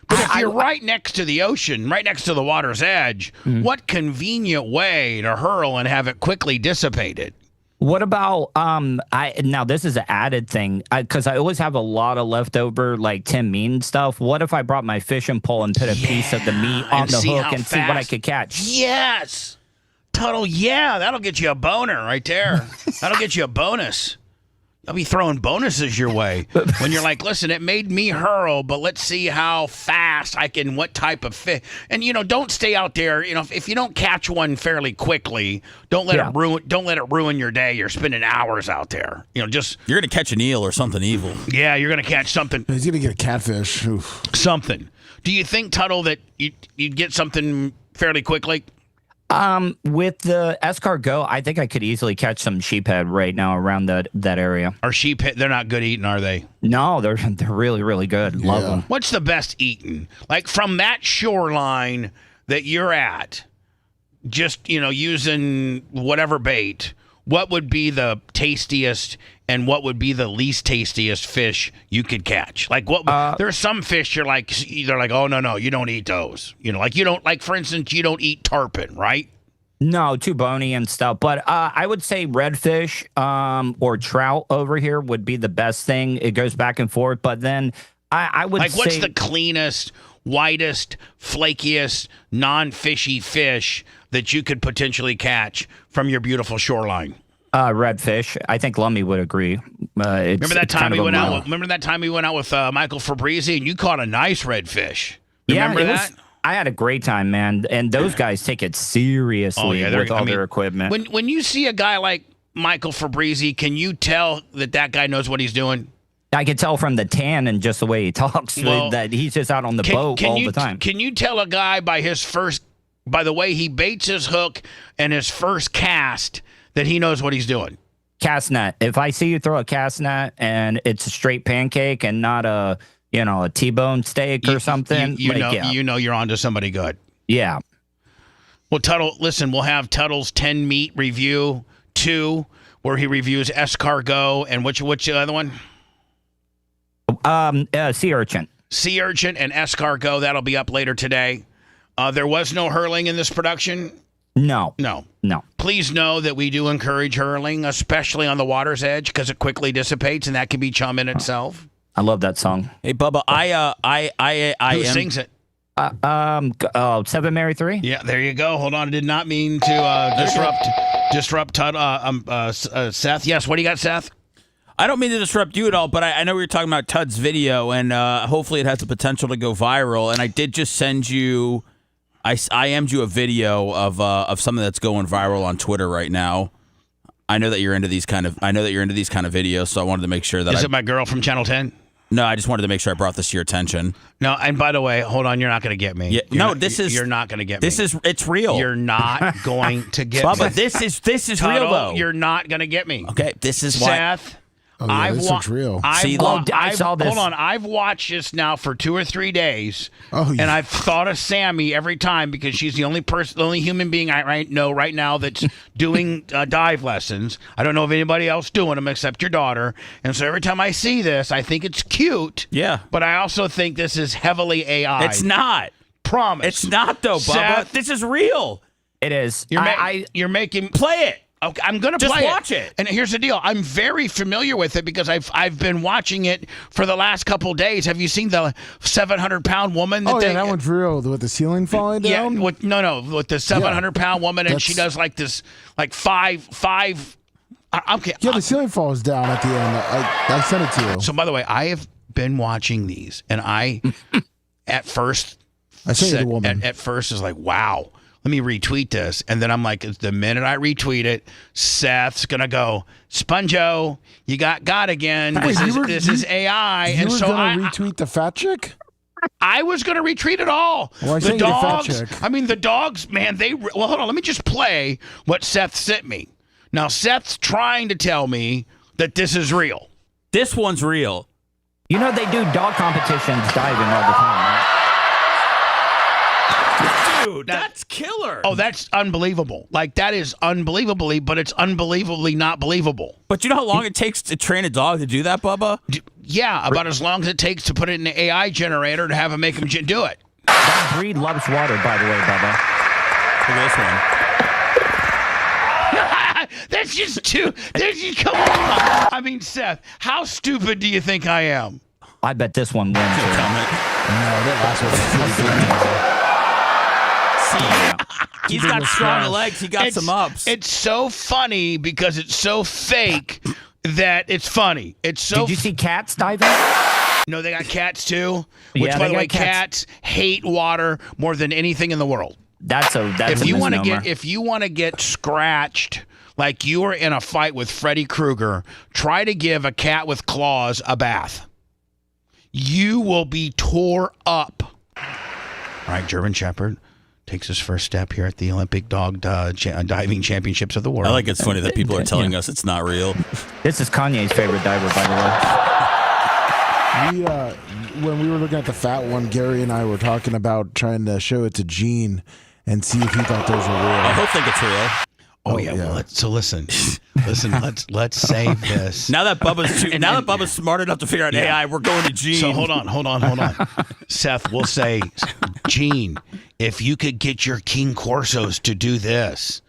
[SPEAKER 3] But if you're right next to the ocean, right next to the water's edge, what convenient way to hurl and have it quickly dissipated?
[SPEAKER 8] What about now this is an added thing because I always have a lot of leftover like 10 meat and stuff. What if I brought my fishing pole and put a piece of the meat on the hook and see what I could catch?
[SPEAKER 3] Yes. Tuttle, yeah, that'll get you a boner right there. That'll get you a bonus. I'll be throwing bonuses your way. When you're like, listen, it made me hurl, but let's see how fast I can, what type of fish. And, don't stay out there. If you don't catch one fairly quickly, don't let it ruin your day. You're spending hours out there. You're going
[SPEAKER 5] to catch an eel or something evil.
[SPEAKER 3] Yeah, you're going to catch something.
[SPEAKER 12] He's going to get a catfish. Oof.
[SPEAKER 3] Something. Do you think, Tuttle, that you'd get something fairly quickly?
[SPEAKER 8] With the escargot, I think I could easily catch some sheephead right now around that area.
[SPEAKER 3] Are sheephead? They're not good eating, are they?
[SPEAKER 8] No, they're really, really good. Love them.
[SPEAKER 3] What's the best eating? Like from that shoreline that you're at, just using whatever bait. What would be the tastiest and what would be the least tastiest fish you could catch? Like there's some fish they're like, oh no, you don't eat those. For instance, you don't eat tarpon, right?
[SPEAKER 8] No, too bony and stuff. But I would say redfish or trout over here would be the best thing. It goes back and forth. But then I would say,
[SPEAKER 3] what's the cleanest, whitest, flakiest, non-fishy fish that you could potentially catch from your beautiful shoreline?
[SPEAKER 8] Redfish. I think Lummy would agree.
[SPEAKER 3] Remember that time we went out with Michael Fabrizi and you caught a nice redfish? Remember that?
[SPEAKER 8] I had a great time, man. And those guys take it seriously with all their equipment.
[SPEAKER 3] When you see a guy like Michael Fabrizi, can you tell that guy knows what he's doing?
[SPEAKER 8] I can tell from the tan and just the way he talks that he's just out on the boat all the time.
[SPEAKER 3] Can you tell a guy by the way he baits his hook and his first cast that he knows what he's doing?
[SPEAKER 8] Cast net. If I see you throw a cast net and it's a straight pancake and not a T-bone steak or something,
[SPEAKER 3] you know you're onto somebody good.
[SPEAKER 8] Yeah.
[SPEAKER 3] Well, Tuttle, listen, we'll have Tuttle's 10 meat review 2, where he reviews escargot and which other one?
[SPEAKER 8] Sea urchin.
[SPEAKER 3] Sea urchin and escargot. That'll be up later today. There was no hurling in this production?
[SPEAKER 8] No.
[SPEAKER 3] Please know that we do encourage hurling, especially on the water's edge, because it quickly dissipates, and that can be chum in itself.
[SPEAKER 8] I love that song.
[SPEAKER 5] Hey, Bubba,
[SPEAKER 3] Who sings it?
[SPEAKER 8] Seven Mary 3.
[SPEAKER 3] Yeah, there you go. Hold on, I did not mean to disrupt Seth. Yes, what do you got, Seth?
[SPEAKER 5] I don't mean to disrupt you at all, but I know we were talking about Tud's video, and hopefully it has the potential to go viral. And I did just send you, I IM'd you a video of something that's going viral on Twitter right now. I know that you're into these kind of videos, so I wanted to make sure that.
[SPEAKER 3] Is it my girl from Channel 10?
[SPEAKER 5] No, I just wanted to make sure I brought this to your attention.
[SPEAKER 3] No, and by the way, hold on, you're not going to get me.
[SPEAKER 5] Yeah,
[SPEAKER 3] you're not going to get me.
[SPEAKER 5] It's real.
[SPEAKER 3] You're not going to get
[SPEAKER 5] Bubba,
[SPEAKER 3] me.
[SPEAKER 5] this is
[SPEAKER 3] Tuttle,
[SPEAKER 5] real though.
[SPEAKER 3] You're not going to get me.
[SPEAKER 5] Okay, this is why.
[SPEAKER 3] Seth.
[SPEAKER 12] Oh, yeah, this looks real.
[SPEAKER 8] I saw this.
[SPEAKER 3] Hold on, I've watched this now for 2 or 3 days,
[SPEAKER 12] and
[SPEAKER 3] I've thought of Sammy every time because she's the only human being I know right now that's doing dive lessons. I don't know of anybody else doing them except your daughter, and so every time I see this, I think it's cute.
[SPEAKER 5] Yeah,
[SPEAKER 3] but I also think this is heavily AI.
[SPEAKER 5] It's not.
[SPEAKER 3] Promise.
[SPEAKER 5] It's not though, Bubba.
[SPEAKER 3] Seth,
[SPEAKER 5] this is real.
[SPEAKER 8] It is.
[SPEAKER 3] You're making
[SPEAKER 5] play it.
[SPEAKER 3] Okay, I'm going to
[SPEAKER 5] Just
[SPEAKER 3] play
[SPEAKER 5] watch it.
[SPEAKER 3] And here's the deal. I'm very familiar with it because I've been watching it for the last couple of days. Have you seen the 700-pound woman?
[SPEAKER 12] That one's real. With the ceiling falling down?
[SPEAKER 3] Yeah, with the 700-pound woman, and she does like this, like five. Okay.
[SPEAKER 12] Yeah, the ceiling falls down at the end. I sent it to you.
[SPEAKER 3] So, by the way, I have been watching these, and I, at first,
[SPEAKER 12] I sent you the woman.
[SPEAKER 3] At first, is like, wow. Let me retweet this. And then I'm like, the minute I retweet it, Seth's going to go, Sponjo, you got again. This is AI.
[SPEAKER 12] You were going to retweet the fat chick?
[SPEAKER 3] I was going to retweet it all.
[SPEAKER 12] Well,
[SPEAKER 3] the dogs, the dogs, man, well, hold on. Let me just play what Seth sent me. Now, Seth's trying to tell me that this is real.
[SPEAKER 5] This one's real.
[SPEAKER 8] You know they do dog competitions diving all the time, right?
[SPEAKER 5] Dude, that's killer.
[SPEAKER 3] Oh, that's unbelievable. Like, that is unbelievably, but it's unbelievably not believable.
[SPEAKER 5] But you know how long it takes to train a dog to do that, Bubba?
[SPEAKER 3] Yeah, about as long as it takes to put it in the AI generator to have him make him do it.
[SPEAKER 8] That breed loves water, by the way, Bubba.
[SPEAKER 5] Look at this one.
[SPEAKER 3] That's just too. Come on. I mean, Seth, how stupid do you think I am?
[SPEAKER 8] I bet this one wins.
[SPEAKER 12] No, that last one.
[SPEAKER 5] He's got strong legs. He got some ups.
[SPEAKER 3] It's so funny because it's so fake that it's funny. It's so.
[SPEAKER 8] Did you see cats diving?
[SPEAKER 3] No, they got cats too. Which,
[SPEAKER 8] Yeah,
[SPEAKER 3] by
[SPEAKER 8] they
[SPEAKER 3] the way,
[SPEAKER 8] got
[SPEAKER 3] cats hate water more than anything in the world.
[SPEAKER 8] That's
[SPEAKER 3] if you want to get scratched like you were in a fight with Freddy Krueger, try to give a cat with claws a bath. You will be tore up. All right, German Shepherd takes his first step here at the Olympic Dog Diving Championships of the world.
[SPEAKER 5] I like it's funny that people are telling us it's not real.
[SPEAKER 8] This is Kanye's favorite diver, by the
[SPEAKER 12] way. When we were looking at the fat one, Gary and I were talking about trying to show it to Gene and see if he thought those were real.
[SPEAKER 5] I hope think it's real.
[SPEAKER 3] Oh yeah. Well, so listen. Let's save this.
[SPEAKER 5] Now that Bubba's smart enough to figure out AI, we're going to Gene.
[SPEAKER 3] So hold on. Seth, we'll say, Gene, if you could get your King Corsos to do this,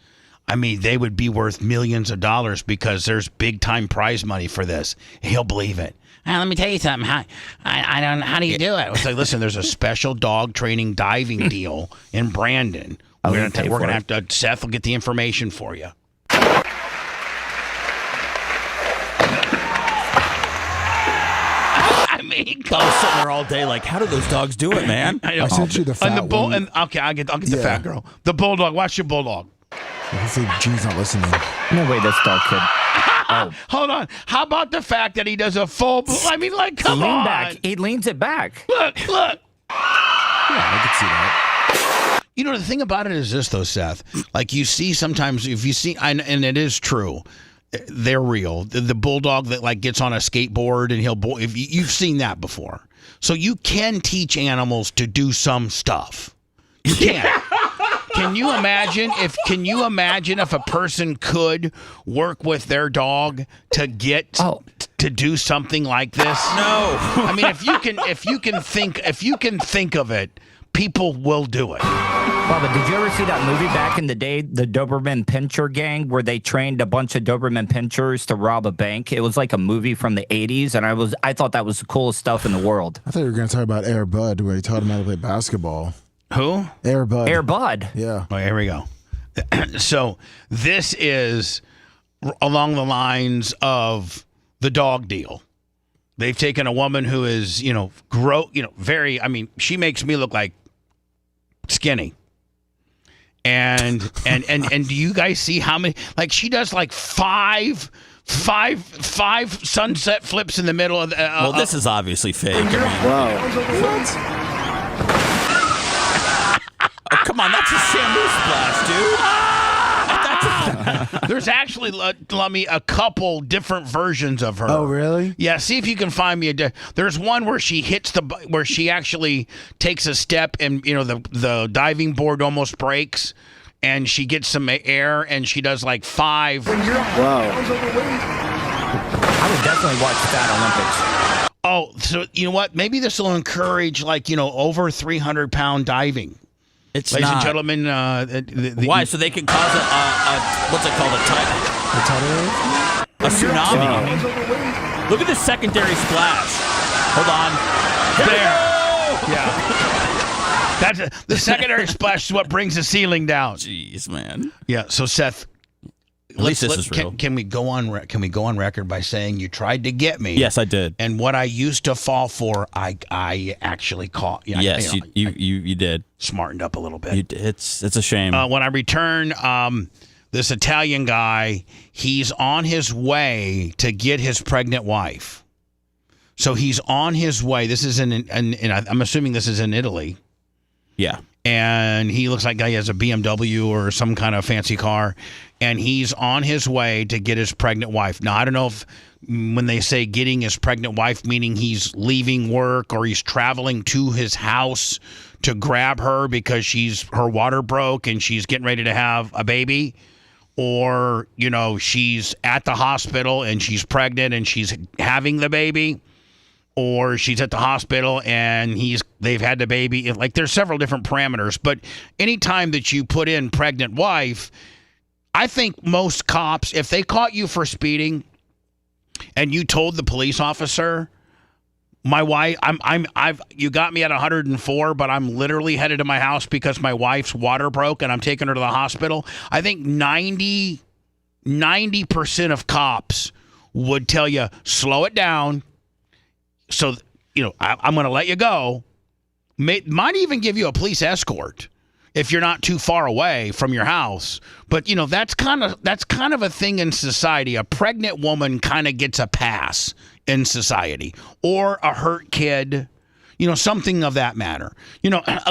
[SPEAKER 3] I mean, they would be worth millions of dollars because there's big time prize money for this. He'll believe it. Let me tell you something. How do you do it? It's like, listen, there's a special dog training diving deal in Brandon. We're gonna have to. Seth will get the information for you. I mean,
[SPEAKER 5] I was sitting there all day, like, how do those dogs do it, man?
[SPEAKER 12] I sent you the fat one.
[SPEAKER 3] Okay, I'll get the fat girl. The bulldog. Watch your bulldog.
[SPEAKER 12] I think Gene's not listening.
[SPEAKER 8] No way, this dog could.
[SPEAKER 3] Oh. Hold on. How about the fact that he does a full? I mean, like, come on.
[SPEAKER 8] Back. He leans it back.
[SPEAKER 3] Look.
[SPEAKER 12] Yeah, I can see that.
[SPEAKER 3] You know, the thing about it is this, though, Seth. Like, you see sometimes, if you see, and it is true, they're real. The bulldog that, like, gets on a skateboard and if you've seen that before. So you can teach animals to do some stuff. You can. Can you imagine if a person could work with their dog to get to do something like this?
[SPEAKER 5] No.
[SPEAKER 3] I mean, if you can think of it, people will do it.
[SPEAKER 8] Bubba, did you ever see that movie back in the day, the Doberman Pinscher Gang, where they trained a bunch of Doberman Pinschers to rob a bank? It was like a movie from the 80s, and I thought that was the coolest stuff in the world.
[SPEAKER 12] I thought you were going to talk about Air Bud, where he taught him how to play basketball.
[SPEAKER 3] Who?
[SPEAKER 12] Air Bud.
[SPEAKER 8] Air Bud.
[SPEAKER 12] Yeah.
[SPEAKER 3] Oh, here we go. So this is along the lines of the dog deal. They've taken a woman who is, very, she makes me look like skinny. And do you guys see how many, like she does like five sunset flips in the middle of the,
[SPEAKER 5] well, this is obviously fake.
[SPEAKER 3] Wow.
[SPEAKER 5] Oh, come on, that's a shampoo splash, dude.
[SPEAKER 3] There's actually, Lummy, a couple different versions of her.
[SPEAKER 12] Oh, really?
[SPEAKER 3] Yeah, see if you can find me there's one where she where she actually takes a step and, the diving board almost breaks and she gets some air and she does like 5.
[SPEAKER 8] Wow. I would definitely watch that Olympics.
[SPEAKER 3] Oh, so you know what? Maybe this will encourage over 300-pound diving.
[SPEAKER 5] It's
[SPEAKER 3] Ladies
[SPEAKER 5] not.
[SPEAKER 3] and gentlemen,
[SPEAKER 5] Why? So they can cause a what's it called? A tsunami.
[SPEAKER 12] Wow.
[SPEAKER 5] Look at the secondary splash. Hold on.
[SPEAKER 3] There. Yeah. That's the secondary splash is what brings the ceiling down.
[SPEAKER 5] Jeez, man.
[SPEAKER 3] Yeah. So Seth,
[SPEAKER 5] at least this is real.
[SPEAKER 3] Can we go on? Can we go on record by saying you tried to get me?
[SPEAKER 5] Yes, I did.
[SPEAKER 3] And what I used to fall for, I actually caught.
[SPEAKER 5] Yes, you did.
[SPEAKER 3] Smartened up a little bit.
[SPEAKER 5] You did. It's a shame.
[SPEAKER 3] When I return, this Italian guy, he's on his way to get his pregnant wife. So he's on his way. This is in I'm assuming this is in Italy.
[SPEAKER 5] Yeah.
[SPEAKER 3] And he looks like he has a BMW or some kind of fancy car. And he's on his way to get his pregnant wife. Now, I don't know if when they say getting his pregnant wife, meaning he's leaving work or he's traveling to his house to grab her because her water broke and she's getting ready to have a baby. Or, she's at the hospital and she's pregnant and she's having the baby. Or she's at the hospital and they've had the baby. Like, there's several different parameters. But anytime that you put in pregnant wife, I think most cops, if they caught you for speeding and you told the police officer, my wife, you got me at 104, but I'm literally headed to my house because my wife's water broke and I'm taking her to the hospital. I think 90% of cops would tell you, slow it down. So, I'm going to let you go. Might even give you a police escort if you're not too far away from your house. But, that's kind of a thing in society. A pregnant woman kind of gets a pass in society, or a hurt kid, something of that matter.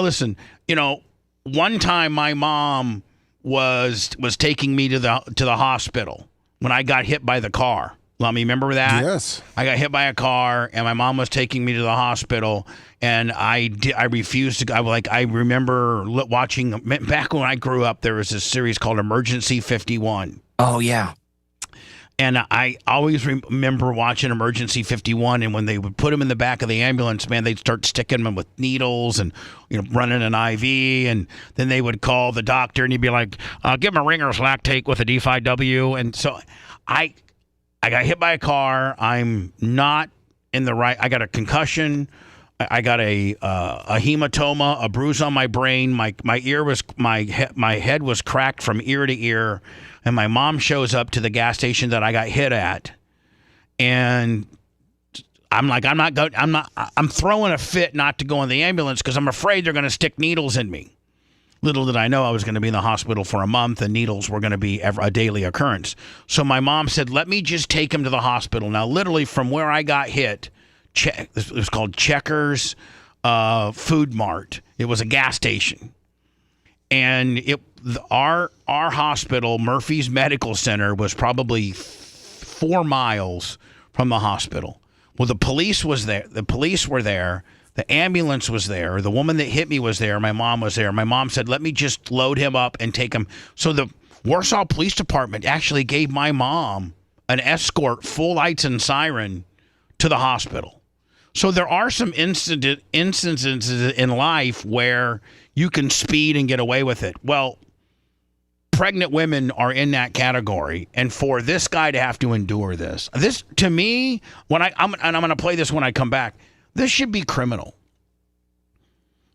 [SPEAKER 3] Listen, one time my mom was taking me to the hospital when I got hit by the car. Let me remember that.
[SPEAKER 12] Yes.
[SPEAKER 3] I got hit by a car, and my mom was taking me to the hospital, and I refused to go. I remember watching back when I grew up. There was this series called Emergency 51.
[SPEAKER 8] Oh yeah.
[SPEAKER 3] And I always remember watching Emergency 51, and when they would put him in the back of the ambulance, man, they'd start sticking him with needles and running an IV, and then they would call the doctor, and he'd be like, "Give him a Ringer's lactate with a D5W." And so I got hit by a car. I'm not in the right. I got a concussion. I got a hematoma, a bruise on my brain. My head was cracked from ear to ear, and my mom shows up to the gas station that I got hit at, and I'm like, I'm throwing a fit not to go in the ambulance because I'm afraid they're going to stick needles in me. Little did I know I was going to be in the hospital for a month, and needles were going to be a daily occurrence. So my mom said, let me just take him to the hospital. Now, literally from where I got hit, it was called Checkers Food Mart. It was a gas station. And our hospital, Murphy's Medical Center, was probably 4 miles from the hospital. Well, the police was there. The police were there. The ambulance was there. The woman that hit me was there. My mom was there. My mom said, let me just load him up and take him. So the Warsaw Police Department actually gave my mom an escort, full lights and siren, to the hospital. So there are some instances in life where you can speed and get away with it. Well, pregnant women are in that category, and for this guy to have to endure this to me, I'm going to play this when I come back. This should be criminal.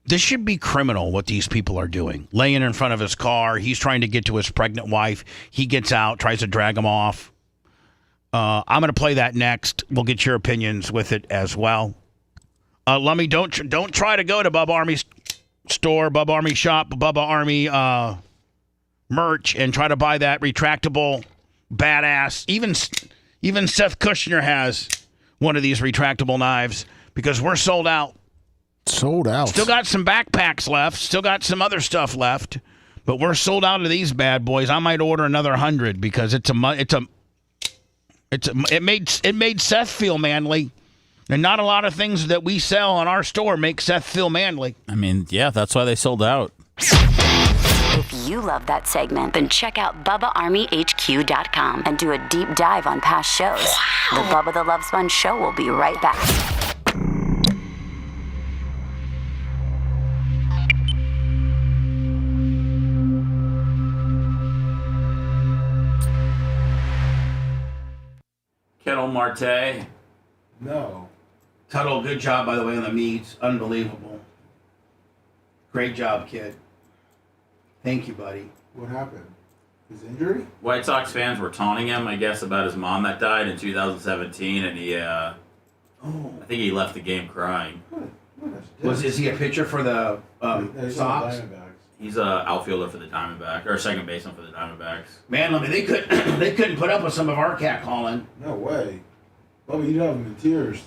[SPEAKER 3] This should be criminal what these people are doing. Laying in front of his car, he's trying to get to his pregnant wife. He gets out, tries to drag him off. I'm going to play that next. We'll get your opinions with it as well. Lummy, don't try to go to Bubba Army's store, Bubba Army shop, Bubba Army merch and try to buy that retractable badass. Even Seth Kushner has one of these retractable knives because we're sold out.
[SPEAKER 12] Sold out.
[SPEAKER 3] Still got some backpacks left. Still got some other stuff left, but we're sold out of these bad boys. I might order another 100 because it made Seth feel manly, and not a lot of things that we sell in our store make Seth feel manly.
[SPEAKER 5] I mean, yeah, that's why they sold out.
[SPEAKER 10] If you love that segment, then check out BubbaArmyHQ.com and do a deep dive on past shows. The Bubba the Love Sponge Show will be right back.
[SPEAKER 5] Kettle Marte.
[SPEAKER 6] No.
[SPEAKER 3] Tuttle, good job, by the way, on the meats. Unbelievable. Great job, kid. Thank you, buddy.
[SPEAKER 6] What happened? His injury?
[SPEAKER 5] White Sox fans were taunting him, I guess, about his mom that died in 2017, and I think he left the game crying.
[SPEAKER 3] Is he a pitcher for the Sox?
[SPEAKER 5] He's a outfielder for the Diamondbacks, or second baseman for the Diamondbacks.
[SPEAKER 3] Man, I mean, they couldn't put up with some of our catcalling.
[SPEAKER 6] No way. Oh, you'd have him in tears.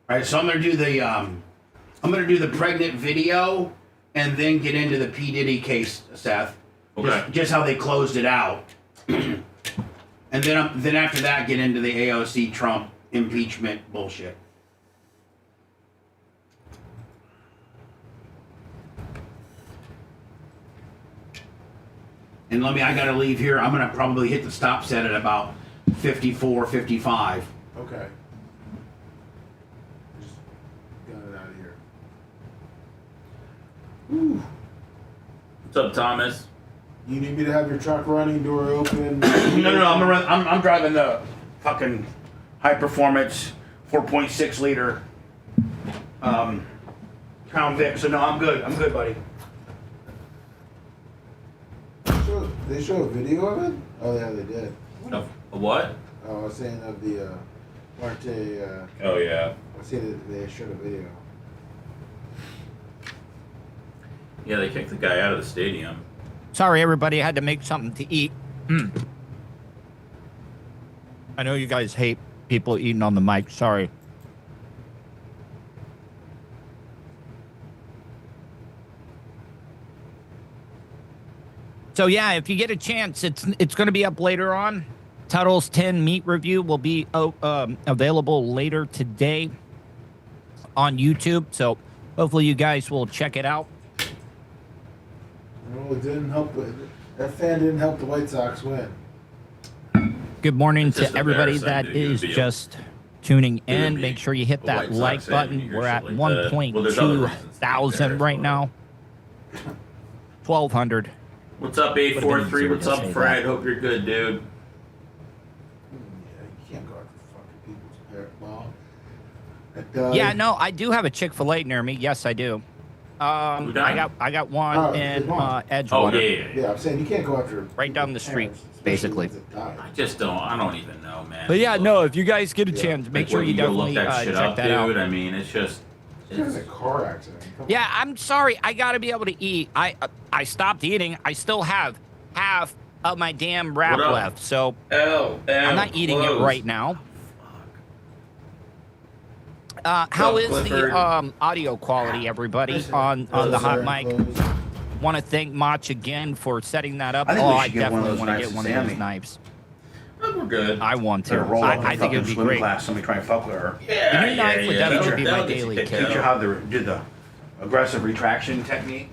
[SPEAKER 3] All right, so I'm gonna do the pregnant video, and then get into the P. Diddy case, Seth.
[SPEAKER 5] Okay.
[SPEAKER 3] Just how they closed it out, and then after that, get into the AOC Trump impeachment bullshit. And I gotta leave here. I'm gonna probably hit the stop set at about 54, 55.
[SPEAKER 6] Okay. Got it out of here. Whew.
[SPEAKER 5] What's up, Thomas?
[SPEAKER 6] You need me to have your truck running, door open?
[SPEAKER 3] No. I'm driving the fucking high performance 4.6 liter Crown Vic. So no, I'm good. I'm good, buddy.
[SPEAKER 6] They show a video of it? Oh yeah, they did.
[SPEAKER 5] A what?
[SPEAKER 6] Oh, I was saying of the Marte.
[SPEAKER 5] Oh yeah.
[SPEAKER 6] I was saying that they showed a video.
[SPEAKER 5] Yeah, they kicked the guy out of the stadium.
[SPEAKER 8] Sorry, everybody. I had to make something to eat. I know you guys hate people eating on the mic. Sorry. So yeah, if you get a chance, it's going to be up later on. Tuttle's 10 meat review will be available later today on YouTube. So hopefully you guys will check it out.
[SPEAKER 6] Well, it didn't help. That fan didn't help the White Sox win.
[SPEAKER 8] Good morning to everybody that is just tuning in. Make sure you hit that like button. We're at 1.2 thousand right now. 1,200.
[SPEAKER 5] What's up, 843? What's up, Fred? Hope you're good, dude.
[SPEAKER 6] Yeah, you can't go after fucking people's parent. Well,
[SPEAKER 8] Yeah, no, I do have a Chick-fil-A near me. Yes, I do. I got one in Edgewater.
[SPEAKER 5] Oh yeah.
[SPEAKER 6] Yeah, I'm saying you can't go after
[SPEAKER 8] right down the street, basically.
[SPEAKER 5] I don't even know, man.
[SPEAKER 8] But yeah, no, if you guys get a chance, make sure you
[SPEAKER 5] go
[SPEAKER 8] definitely
[SPEAKER 5] look that shit
[SPEAKER 8] check
[SPEAKER 5] up,
[SPEAKER 8] that
[SPEAKER 5] dude.
[SPEAKER 8] out.
[SPEAKER 5] I mean, it's just.
[SPEAKER 6] It's a car accident.
[SPEAKER 8] Yeah, I'm sorry. I gotta be able to eat. I stopped eating. I still have half of my damn wrap left, so I'm not eating it right now. How is the audio quality, everybody, on the hot mic? want to thank Mach again for setting that up.
[SPEAKER 20] I think we
[SPEAKER 8] I
[SPEAKER 20] should get one of
[SPEAKER 8] definitely
[SPEAKER 20] those
[SPEAKER 8] want to
[SPEAKER 20] knives
[SPEAKER 8] get
[SPEAKER 20] to
[SPEAKER 8] one of
[SPEAKER 20] Sammy.
[SPEAKER 8] those knives.
[SPEAKER 20] We're good.
[SPEAKER 8] I want to.
[SPEAKER 20] Better roll up in
[SPEAKER 8] I think it would be
[SPEAKER 20] swim
[SPEAKER 8] great.
[SPEAKER 20] class, somebody try and fuck with her.
[SPEAKER 8] The new knife would definitely be my
[SPEAKER 20] That'll
[SPEAKER 8] daily
[SPEAKER 20] teach
[SPEAKER 8] care.
[SPEAKER 20] you how to do the aggressive retraction technique.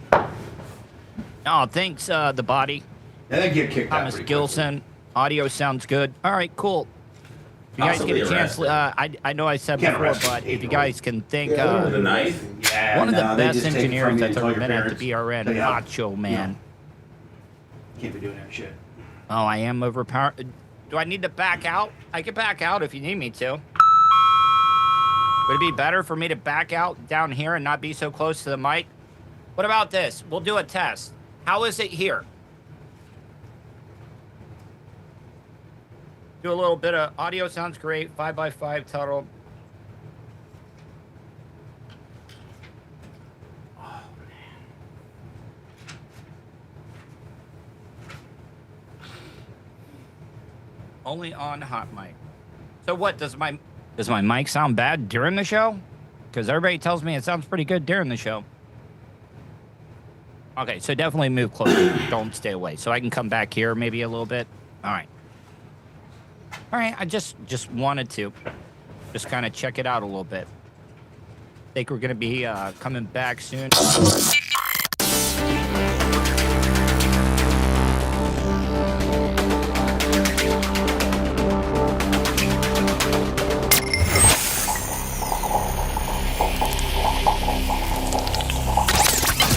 [SPEAKER 8] Oh, thanks, the body.
[SPEAKER 20] And then get kicked out
[SPEAKER 8] Thomas
[SPEAKER 20] pretty
[SPEAKER 8] Gilson. Audio sounds good. All right, cool. If you guys
[SPEAKER 20] Possibly
[SPEAKER 8] get a chance, I know I said
[SPEAKER 20] Can't
[SPEAKER 8] before,
[SPEAKER 20] arrest
[SPEAKER 8] but if you
[SPEAKER 20] people.
[SPEAKER 8] guys can think
[SPEAKER 20] the knife? Yeah,
[SPEAKER 8] one of the
[SPEAKER 20] no, they
[SPEAKER 8] best
[SPEAKER 20] just take it from
[SPEAKER 8] engineers
[SPEAKER 20] you
[SPEAKER 8] that's
[SPEAKER 20] and tell
[SPEAKER 8] ever
[SPEAKER 20] your
[SPEAKER 8] been at the
[SPEAKER 20] parents.
[SPEAKER 8] BRN,
[SPEAKER 20] Yeah.
[SPEAKER 8] Macho Man.
[SPEAKER 20] Can't be doing that shit.
[SPEAKER 8] Oh, I am overpowered. Do I need to back out? I can back out if you need me to. Would it be better for me to back out down here and not be so close to the mic? What about this? We'll do a test. How is it here? Do a little bit of audio, sounds great. 5x5 tunnel. Only on hot mic. So what, does my mic sound bad during the show? Because everybody tells me it sounds pretty good during the show. Okay, so definitely move closer. Don't stay away. So I can come back here maybe a little bit. All right. All right, I just wanted to just kind of check it out a little bit. Think we're going to be coming back soon.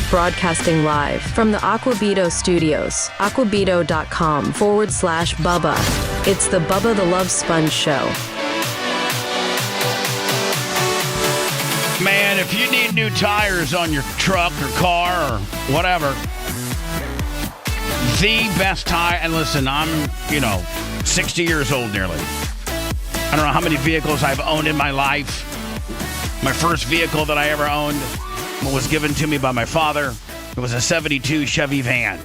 [SPEAKER 11] Broadcasting live from the Aquabito studios, aquabito.com/Bubba. It's the Bubba the Love Sponge Show.
[SPEAKER 3] Man, if you need new tires on your truck or car or whatever, the best tire, and listen, I'm, 60 years old nearly. I don't know how many vehicles I've owned in my life. My first vehicle that I ever owned was given to me by my father. It was a 72 Chevy van.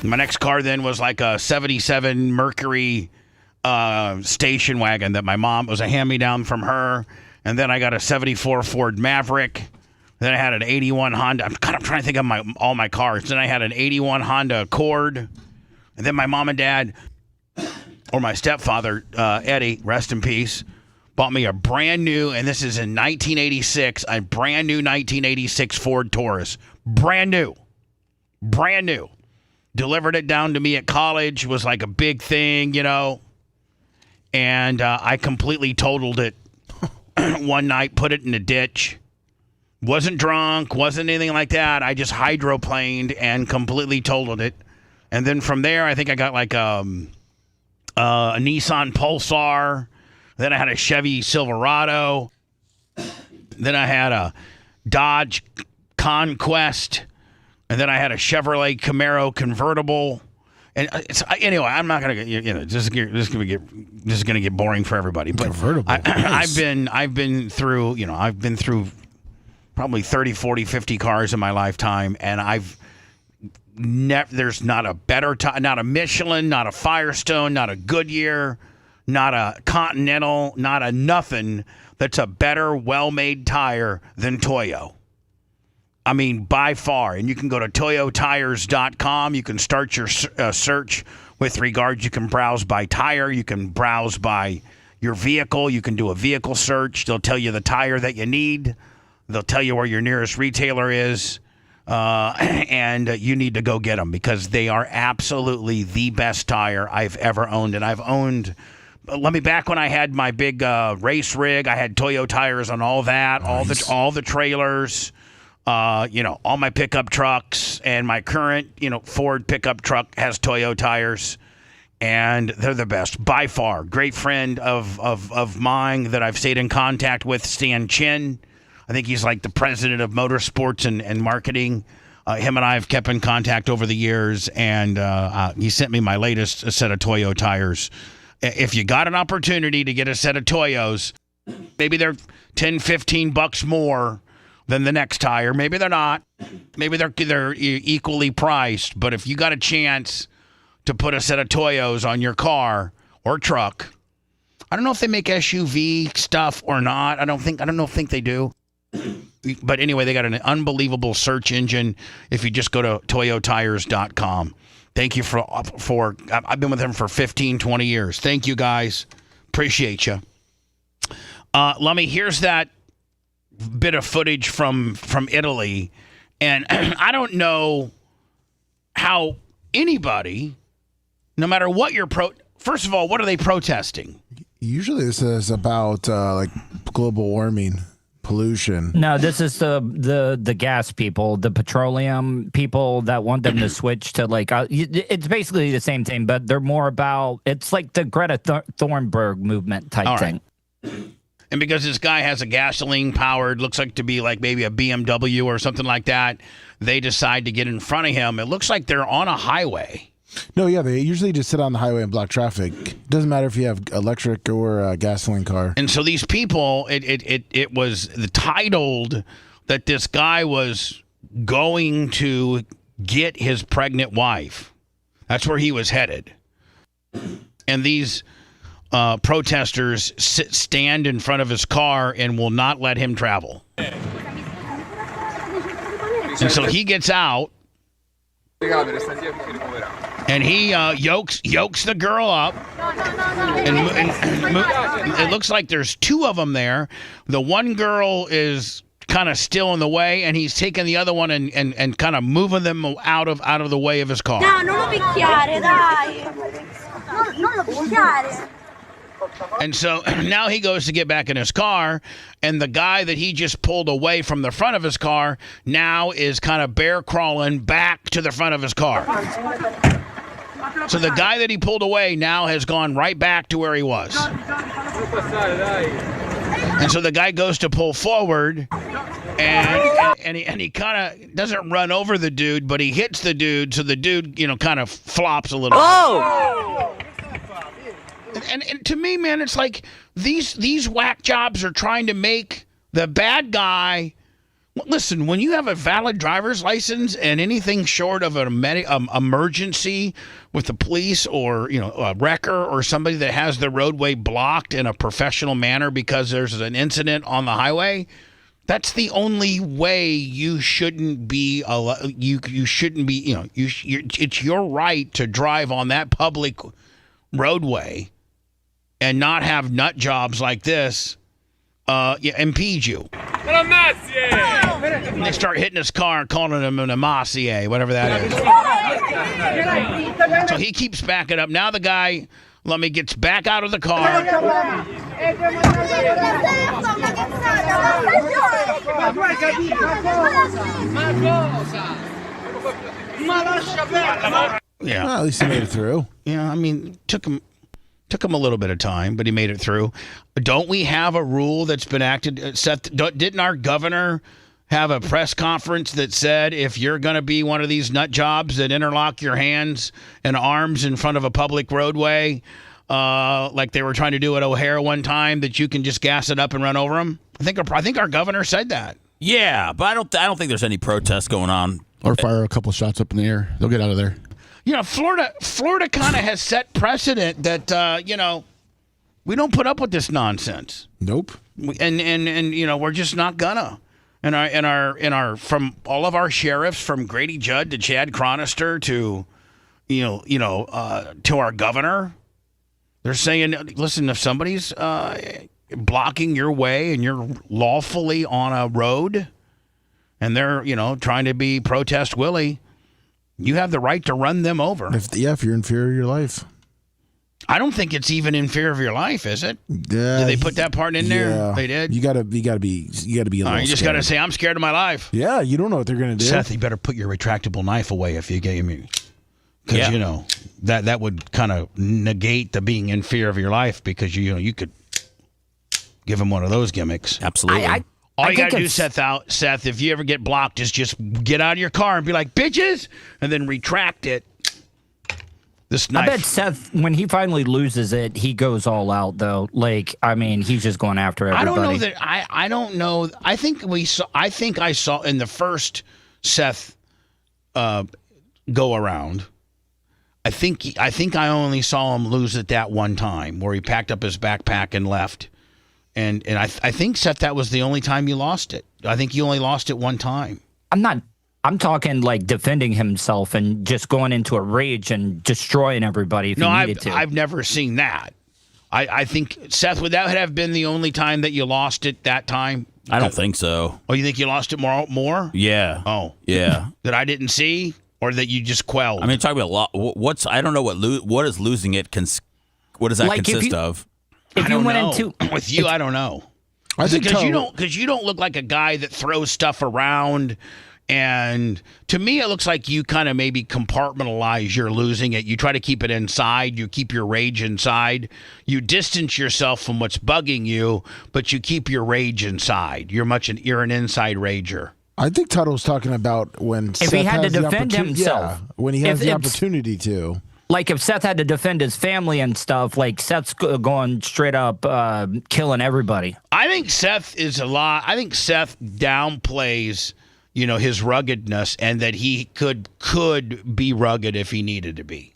[SPEAKER 3] My next car then was like a 77 Mercury station wagon that my mom, was a hand-me-down from her. And then I got a 74 Ford Maverick. Then I had an 81 Honda. I'm trying to think of all my cars. Then I had an 81 Honda Accord. And then my mom and dad, or my stepfather, Eddie, rest in peace, bought me a brand new, and this is in 1986, a brand new 1986 Ford Taurus. Brand new. Brand new. Delivered it down to me at college. Was like a big thing, And I completely totaled it one night, put it in a ditch. Wasn't drunk, wasn't anything like that. I just hydroplaned and completely totaled it. And then from there, I think I got like a Nissan Pulsar. Then I had a Chevy Silverado. Then I had a Dodge Conquest. And then I had a Chevrolet Camaro convertible. And anyway, I'm not gonna get this is gonna get boring for everybody. But
[SPEAKER 12] convertible.
[SPEAKER 3] I've been through probably 30, 40, 50 cars in my lifetime, and there's not a better not a Michelin, not a Firestone, not a Goodyear, not a Continental, not a nothing that's a better, well-made tire than Toyo. I mean, by far. And you can go to toyotires.com. You can start your search with regards. You can browse by tire. You can browse by your vehicle. You can do a vehicle search. They'll tell you the tire that you need. They'll tell you where your nearest retailer is. And you need to go get them because they are absolutely the best tire I've ever owned. And I've owned... back when I had my big race rig, I had Toyo tires on all that, nice. all the trailers, all my pickup trucks, and my current, Ford pickup truck has Toyo tires, and they're the best by far. Great friend of mine that I've stayed in contact with, Stan Chin. I think he's like the president of motorsports and marketing. Him and I have kept in contact over the years, and he sent me my latest set of Toyo tires. If you got an opportunity to get a set of Toyos, maybe they're $10, $15 more than the next tire. Maybe they're not. Maybe they're equally priced. But if you got a chance to put a set of Toyos on your car or truck, I don't know if they make SUV stuff or not. I don't think they do. But anyway, they got an unbelievable search engine if you just go to toyotires.com. Thank you for I've been with them for 15, 20 years. Thank you, guys. Appreciate you. Lummy, here's that bit of footage from Italy. And I don't know how anybody, no matter what you're first of all, what are they protesting?
[SPEAKER 12] Usually this is about like global warming, pollution.
[SPEAKER 8] No, this is the gas people, the petroleum people that want them to switch to like it's basically the same thing, but they're more about it's like the Greta Thunberg movement type thing.
[SPEAKER 3] And because this guy has a gasoline powered, looks like to be like maybe a BMW or something like that, they decide to get in front of him. It looks like they're on a highway.
[SPEAKER 12] No, yeah, they usually just sit on the highway and block traffic. Doesn't matter if you have electric or a gasoline car.
[SPEAKER 3] And so these people, it was titled that this guy was going to get his pregnant wife. That's where he was headed. And these protesters stand in front of his car and will not let him travel. And so he gets out. And he yokes the girl up, and it looks like there's two of them there. The one girl is kind of still in the way, and he's taking the other one and kind of moving them out of the way of his car.
[SPEAKER 21] No, non lo picchiare, dai. Non lo picchiare.
[SPEAKER 3] And so now he goes to get back in his car, and the guy that he just pulled away from the front of his car now is kind of bear crawling back to the front of his car. So the guy that he pulled away now has gone right back to where he was. And so the guy goes to pull forward, and he kind of doesn't run over the dude, but he hits the dude, so the dude, kind of flops a little.
[SPEAKER 21] Oh!
[SPEAKER 3] And to me, man, it's like these whack jobs are trying to make the bad guy. Listen, when you have a valid driver's license and anything short of an emergency with the police or a wrecker or somebody that has the roadway blocked in a professional manner because there's an incident on the highway, that's the only way you shouldn't be. You shouldn't be. It's your right to drive on that public roadway and not have nut jobs like this impede you. And they start hitting his car and calling him an Amacier, whatever that is. So he keeps backing up. Now the guy, gets back out of the car. Yeah.
[SPEAKER 12] Well, at least he made it through.
[SPEAKER 3] Yeah, I mean, took him a little bit of time, but he made it through. Don't we have a rule that's been acted? Seth, didn't our governor have a press conference that said if you're going to be one of these nut jobs that interlock your hands and arms in front of a public roadway, like they were trying to do at O'Hare one time, that you can just gas it up and run over them? I think our governor said that.
[SPEAKER 5] Yeah, but I don't think there's any protests going on.
[SPEAKER 22] Or fire a couple shots up in the air. They'll get out of there.
[SPEAKER 3] Florida kind of has set precedent that we don't put up with this nonsense.
[SPEAKER 12] Nope.
[SPEAKER 3] And we're just not gonna. And our from all of our sheriffs, from Grady Judd to Chad Chronister to to our governor, they're saying, listen, if somebody's blocking your way and you're lawfully on a road and they're trying to be protest Willie, you have the right to run them over.
[SPEAKER 12] If you're in fear of your life.
[SPEAKER 3] I don't think it's even in fear of your life, is it?
[SPEAKER 12] Yeah.
[SPEAKER 3] Did they put that part in there?
[SPEAKER 12] Yeah.
[SPEAKER 3] They did.
[SPEAKER 12] You gotta be a little
[SPEAKER 3] you just gotta say, I'm scared of my life.
[SPEAKER 12] Yeah, you don't know what they're gonna do.
[SPEAKER 3] Seth, you better put your retractable knife away if you gave me, because that would kind of negate the being in fear of your life, because you could give him one of those gimmicks.
[SPEAKER 5] Absolutely.
[SPEAKER 3] All you got to do, Seth, if you ever get blocked, is just get out of your car and be like, bitches, and then retract it. This knife.
[SPEAKER 8] I bet Seth, when he finally loses it, he goes all out, though. He's just going after everybody.
[SPEAKER 3] I don't know that. I don't know. I think I saw in the first Seth go around. I think I only saw him lose it that one time, where he packed up his backpack and left. And I think, Seth, that was the only time you lost it. I think you only lost it one time.
[SPEAKER 8] I'm talking like defending himself and just going into a rage and destroying everybody if he needed to.
[SPEAKER 3] I've never seen that. I think, Seth, would that have been the only time that you lost it that time?
[SPEAKER 5] I don't think so.
[SPEAKER 3] Oh, you think you lost it more?
[SPEAKER 5] Yeah.
[SPEAKER 3] Oh.
[SPEAKER 5] Yeah.
[SPEAKER 3] That I didn't see? Or that you just quelled?
[SPEAKER 5] I mean, talking about I don't know what is losing it, what does that consist of?
[SPEAKER 3] I don't know. With you, I don't know. Because you don't look like a guy that throws stuff around. And to me, it looks like you kind of maybe compartmentalize your losing it. You try to keep it inside. You keep your rage inside. You distance yourself from what's bugging you, but you keep your rage inside. You're an inside rager.
[SPEAKER 12] I think Tuttle's talking about when
[SPEAKER 8] if he had to defend himself.
[SPEAKER 12] Yeah, when he has the opportunity to.
[SPEAKER 8] Like if Seth had to defend his family and stuff, like Seth's going straight up killing everybody.
[SPEAKER 3] I think Seth downplays his ruggedness, and that he could be rugged if he needed to be,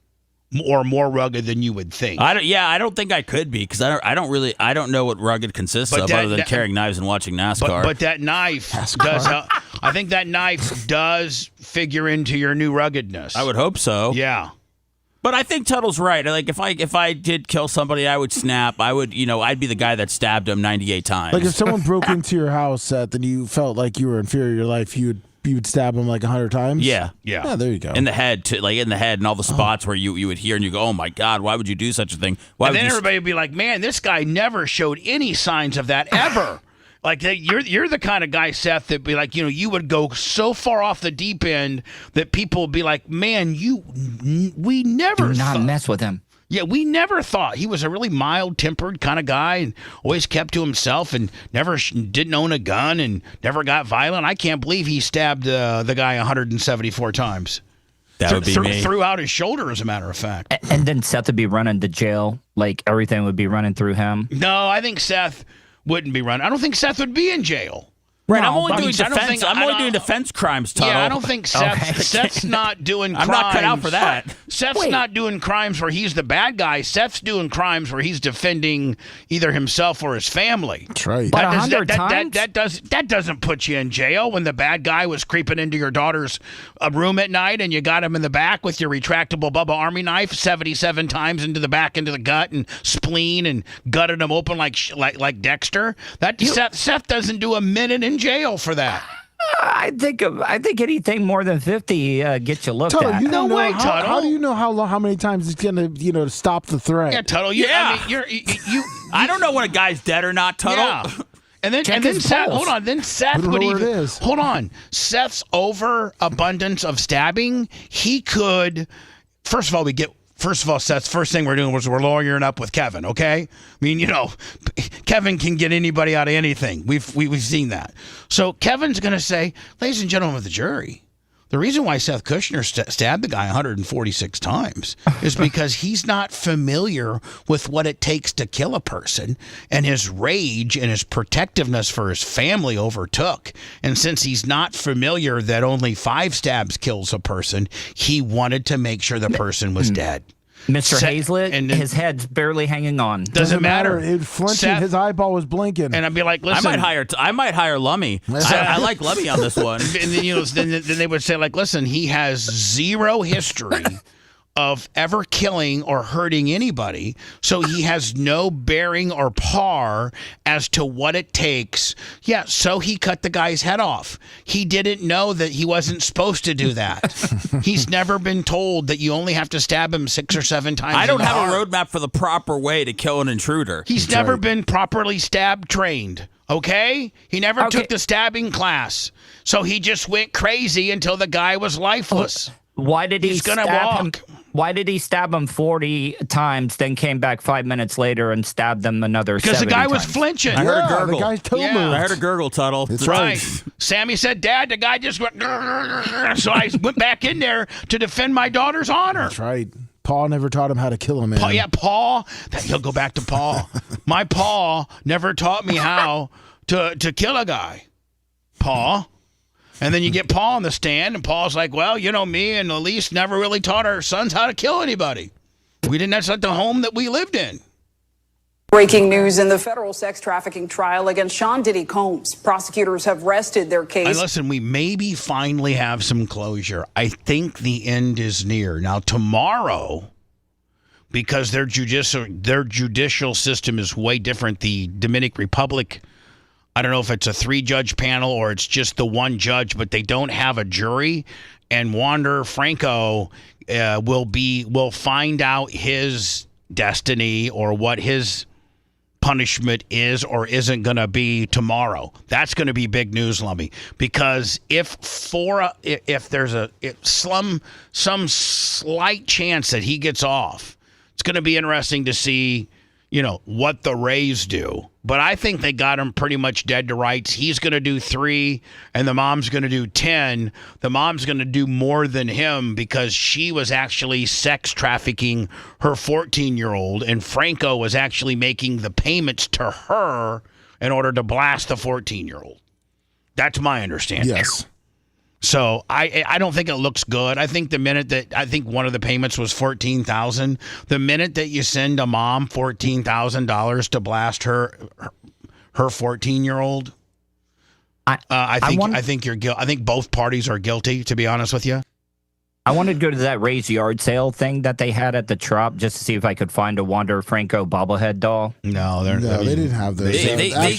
[SPEAKER 3] or more rugged than you would think.
[SPEAKER 5] I don't think I could be, because I don't know what rugged consists of other than carrying knives and watching NASCAR.
[SPEAKER 3] But that knife does. I think that knife does figure into your new ruggedness.
[SPEAKER 5] I would hope so.
[SPEAKER 3] Yeah.
[SPEAKER 5] But I think Tuttle's right. Like if I did kill somebody, I would snap. I'd be the guy that stabbed him 98 times.
[SPEAKER 12] Like if someone broke into your house, Seth, and you felt like you were inferior in your life, you would stab him like 100 times.
[SPEAKER 5] Yeah.
[SPEAKER 12] Yeah, there you go.
[SPEAKER 5] In the head, and all the spots where you would hear and you go, oh my God, why would you do such a thing?
[SPEAKER 3] And then everybody would be like, man, this guy never showed any signs of that ever. Like you're the kind of guy, Seth, that be like, you would go so far off the deep end that people would be like, man, we never
[SPEAKER 8] do not mess with him.
[SPEAKER 3] Yeah, we never thought. He was a really mild-tempered kind of guy and always kept to himself and never didn't own a gun and never got violent. I can't believe he stabbed the guy 174 times.
[SPEAKER 5] That would be me.
[SPEAKER 3] Threw out his shoulder, as a matter of fact.
[SPEAKER 8] And then Seth would be running to jail. Like everything would be running through him.
[SPEAKER 3] No, I think Seth wouldn't be running. I don't think Seth would be in jail.
[SPEAKER 5] Right, I'm only doing defense. I'm only doing defense crimes, Tuttle.
[SPEAKER 3] Yeah, I don't think Seth's not doing crimes.
[SPEAKER 5] I'm not cut out for that.
[SPEAKER 3] Seth's not doing crimes where he's the bad guy. Seth's doing crimes where he's defending either himself or his family.
[SPEAKER 12] That's right.
[SPEAKER 8] But 100 times?
[SPEAKER 3] That doesn't put you in jail when the bad guy was creeping into your daughter's room at night and you got him in the back with your retractable Bubba Army knife 77 times into the gut and spleen and gutted him open like Dexter. Seth doesn't do a minute in jail for that.
[SPEAKER 8] I think anything more than 50 gets you looked
[SPEAKER 12] Tuttle,
[SPEAKER 8] at.
[SPEAKER 12] No way,
[SPEAKER 3] Tuttle.
[SPEAKER 12] How do you know how many times it's gonna stop the threat?
[SPEAKER 3] Yeah, Tuttle.
[SPEAKER 5] I don't know when a guy's dead or not, Tuttle.
[SPEAKER 3] Yeah. And then Seth, hold on. Then Seth would even hold on. Seth's overabundance of stabbing. He could. First of all, Seth's first thing we're doing was we're lawyering up with Kevin, okay? I mean, Kevin can get anybody out of anything. We've seen that. So Kevin's going to say, ladies and gentlemen of the jury, the reason why Seth Kushner stabbed the guy 146 times is because he's not familiar with what it takes to kill a person, and his rage and his protectiveness for his family overtook. And since he's not familiar that only 5 stabs kills a person, he wanted to make sure the person was dead.
[SPEAKER 8] Mr. Hazlett, his head's barely hanging on.
[SPEAKER 3] Doesn't matter.
[SPEAKER 12] It flinching. His eyeball was blinking.
[SPEAKER 3] And I'd be like, listen.
[SPEAKER 5] I might hire Lummy. I like Lummy on this one.
[SPEAKER 3] And then they would say, like, listen, he has zero history of ever killing or hurting anybody, so he has no bearing or par as to what it takes. Yeah, so he cut the guy's head off. He didn't know that he wasn't supposed to do that. He's never been told that you only have to stab him 6 or 7 times.
[SPEAKER 5] I don't have a roadmap for the proper way to kill an intruder.
[SPEAKER 3] He's never been properly stab trained. Okay? He never took the stabbing class. So he just went crazy until the guy was lifeless.
[SPEAKER 8] Why did
[SPEAKER 3] He's gonna walk.
[SPEAKER 8] Why did he stab him 40 times, then came back 5 minutes later and stabbed them another 70 times?
[SPEAKER 3] Because the guy was flinching.
[SPEAKER 5] I heard a gurgle.
[SPEAKER 12] The guy's toe moved.
[SPEAKER 5] I heard a gurgle, Tuttle.
[SPEAKER 12] That's
[SPEAKER 3] right. Sammy said, Dad, the guy just went, so I went back in there to defend my daughter's honor.
[SPEAKER 12] That's right. Paul never taught him how to kill a man.
[SPEAKER 3] Paul. He'll go back to Paul. My Paul never taught me how to kill a guy. Paul. And then you get Paul on the stand, and Paul's like, well, me and Elise never really taught our sons how to kill anybody. That's not the home that we lived in.
[SPEAKER 2] Breaking news in the federal sex trafficking trial against Sean Diddy Combs. Prosecutors have rested their case.
[SPEAKER 3] Listen, we maybe finally have some closure. I think the end is near. Now, tomorrow, because their judicial system is way different, the Dominican Republic, I don't know if it's a 3-judge panel or it's just the one judge, but they don't have a jury. And Wander Franco will find out his destiny or what his punishment is or isn't going to be tomorrow. That's going to be big news, Lummy, because if there's some slight chance that he gets off, it's going to be interesting to see, what the Rays do. But I think they got him pretty much dead to rights. He's going to do 3, and the mom's going to do 10. The mom's going to do more than him because she was actually sex trafficking her 14-year-old, and Franco was actually making the payments to her in order to blast the 14-year-old. That's my understanding.
[SPEAKER 12] Yes.
[SPEAKER 3] So I don't think it looks good. I think one of the payments was $14,000. The minute that you send a mom $14,000 to blast her 14-year-old, I think both parties are guilty. To be honest with you.
[SPEAKER 8] I wanted to go to that Ray's yard sale thing that they had at the Trop just to see if I could find a Wander Franco bobblehead doll.
[SPEAKER 3] No,
[SPEAKER 12] they didn't have those.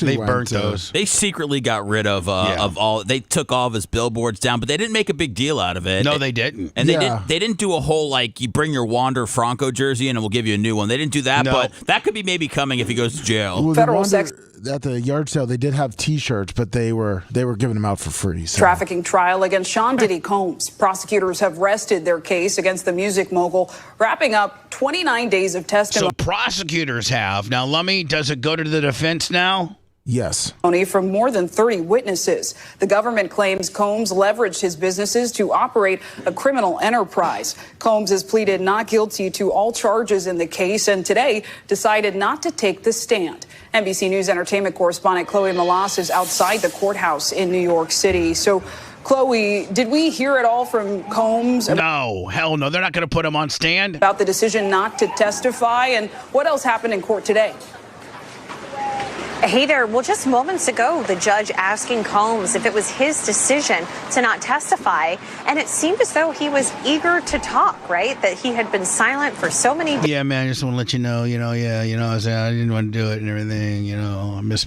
[SPEAKER 5] They
[SPEAKER 3] burnt those.
[SPEAKER 5] They secretly got rid of all. They took all of his billboards down, but they didn't make a big deal out of it.
[SPEAKER 3] No, they didn't.
[SPEAKER 5] And they didn't do a whole you bring your Wander Franco jersey in and we'll give you a new one. They didn't do that, but that could be maybe coming if he goes to jail.
[SPEAKER 12] Well, federal sex at the yard sale, they did have T-shirts, but they were giving them out for free. So.
[SPEAKER 2] Trafficking trial against Sean Diddy Combs. Prosecutors have rested their case against the music mogul, wrapping up 29 days of testimony.
[SPEAKER 3] So prosecutors have. Now, Lummy, does it go to the defense now?
[SPEAKER 12] Yes.
[SPEAKER 2] From more than 30 witnesses. The government claims Combs leveraged his businesses to operate a criminal enterprise. Combs has pleaded not guilty to all charges in the case and today decided not to take the stand. NBC News entertainment correspondent Chloe Malas is outside the courthouse in New York City. So, Chloe, did we hear it all from Combs?
[SPEAKER 3] No, hell no. They're not going to put him on stand.
[SPEAKER 2] About the decision not to testify, and what else happened in court today?
[SPEAKER 4] Hey there. Well, just moments ago, the judge asking Combs if it was his decision to not testify, and it seemed as though he was eager to talk, right? That he had been silent for so many days.
[SPEAKER 3] Yeah, man, I just want to let you know, I said I didn't want to do it and everything, I miss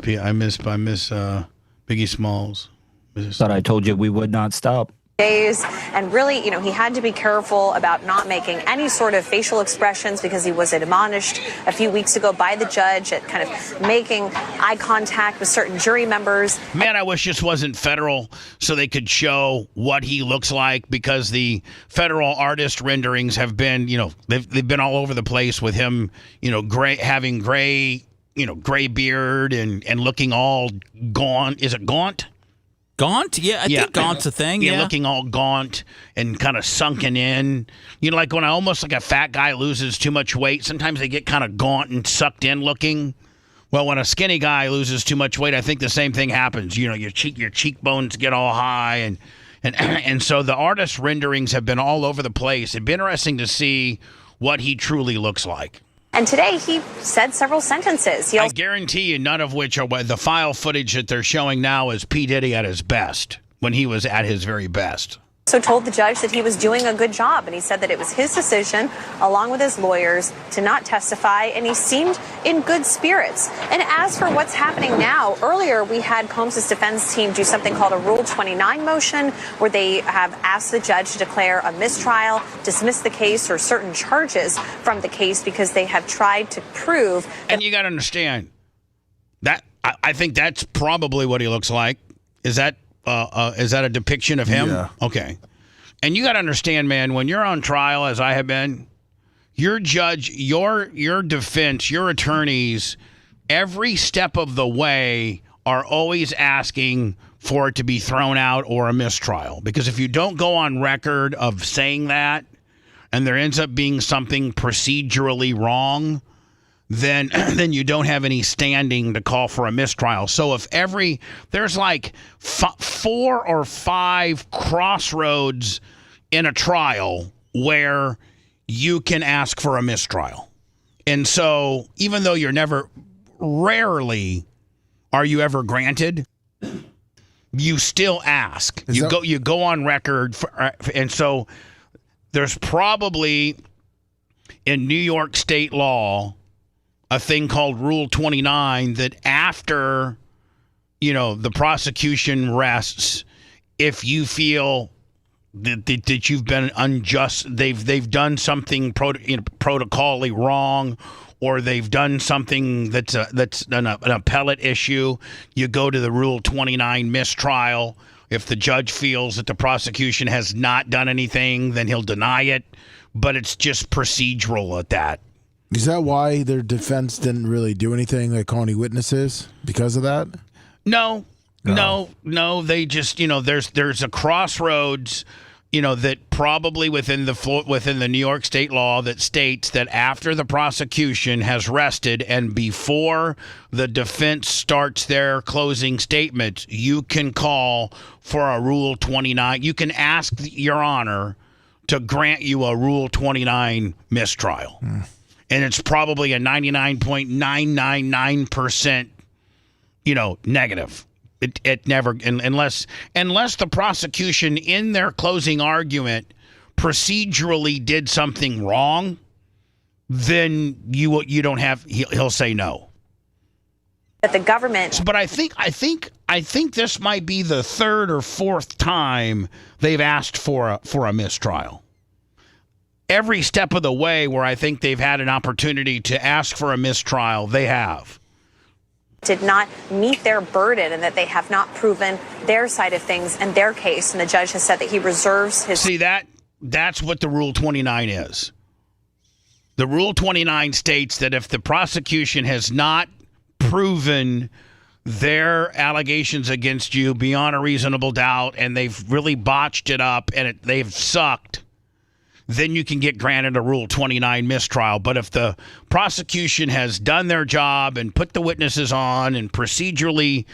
[SPEAKER 3] Biggie Smalls.
[SPEAKER 8] But I told you we would not stop.
[SPEAKER 4] Days, and really, he had to be careful about not making any sort of facial expressions because he was admonished a few weeks ago by the judge at kind of making eye contact with certain jury members.
[SPEAKER 3] Man, I wish this wasn't federal so they could show what he looks like, because the federal artist renderings have been, they've been all over the place with him, having gray beard and looking all gaunt. Is it gaunt?
[SPEAKER 5] Gaunt? Yeah, I think gaunt's a thing. Yeah,
[SPEAKER 3] looking all gaunt and kind of sunken in. Like when almost like a fat guy loses too much weight, sometimes they get kind of gaunt and sucked in looking. Well, when a skinny guy loses too much weight, I think the same thing happens. Your cheekbones get all high, and so the artist renderings have been all over the place. It'd be interesting to see what he truly looks like.
[SPEAKER 4] And today he said several sentences.
[SPEAKER 3] I guarantee you none of which are the file footage that they're showing now is P. Diddy at his best, when he was at his very best.
[SPEAKER 4] Also told the judge that he was doing a good job, and he said that it was his decision, along with his lawyers, to not testify, and he seemed in good spirits. And as for what's happening now, earlier we had Combs' defense team do something called a Rule 29 motion, where they have asked the judge to declare a mistrial, dismiss the case or certain charges from the case because they have tried to prove.
[SPEAKER 3] And you got to understand that I think that's probably what he looks like. Is that a depiction of him?
[SPEAKER 12] Yeah.
[SPEAKER 3] Okay. And you got to understand, man, when you're on trial, as I have been, your judge, your defense, your attorneys, every step of the way are always asking for it to be thrown out or a mistrial. Because if you don't go on record of saying that and there ends up being something procedurally wrong, then you don't have any standing to call for a mistrial. So if there's like 4 or 5 crossroads in a trial where you can ask for a mistrial. And so even though you're never rarely are you ever granted. You still ask. You go on record, and so there's probably in New York state law a thing called Rule 29 that after the prosecution rests, if you feel that you've been unjust, they've done something protocolly wrong, or they've done something that's an appellate issue, you go to the Rule 29 mistrial. If the judge feels that the prosecution has not done anything, then he'll deny it. But it's just procedural at that.
[SPEAKER 12] Is that why their defense didn't really do anything, like call any witnesses because of that?
[SPEAKER 3] No. They just, there's a crossroads, that probably within the New York state law that states that after the prosecution has rested and before the defense starts their closing statements, you can call for a Rule 29. You can ask Your Honor to grant you a Rule 29 mistrial. And it's probably a 99.999%, negative. It never, unless the prosecution in their closing argument procedurally did something wrong, then you don't have. He'll say no.
[SPEAKER 4] But the government.
[SPEAKER 3] But I think this might be the third or fourth time they've asked for a mistrial. Every step of the way where I think they've had an opportunity to ask for a mistrial, they have.
[SPEAKER 4] Did not meet their burden and that they have not proven their side of things and their case. And the judge has said that he reserves his...
[SPEAKER 3] See, that's what the Rule 29 is. The Rule 29 states that if the prosecution has not proven their allegations against you beyond a reasonable doubt and they've really botched it up and they've sucked, then you can get granted a Rule 29 mistrial. But if the prosecution has done their job and put the witnesses on and procedurally,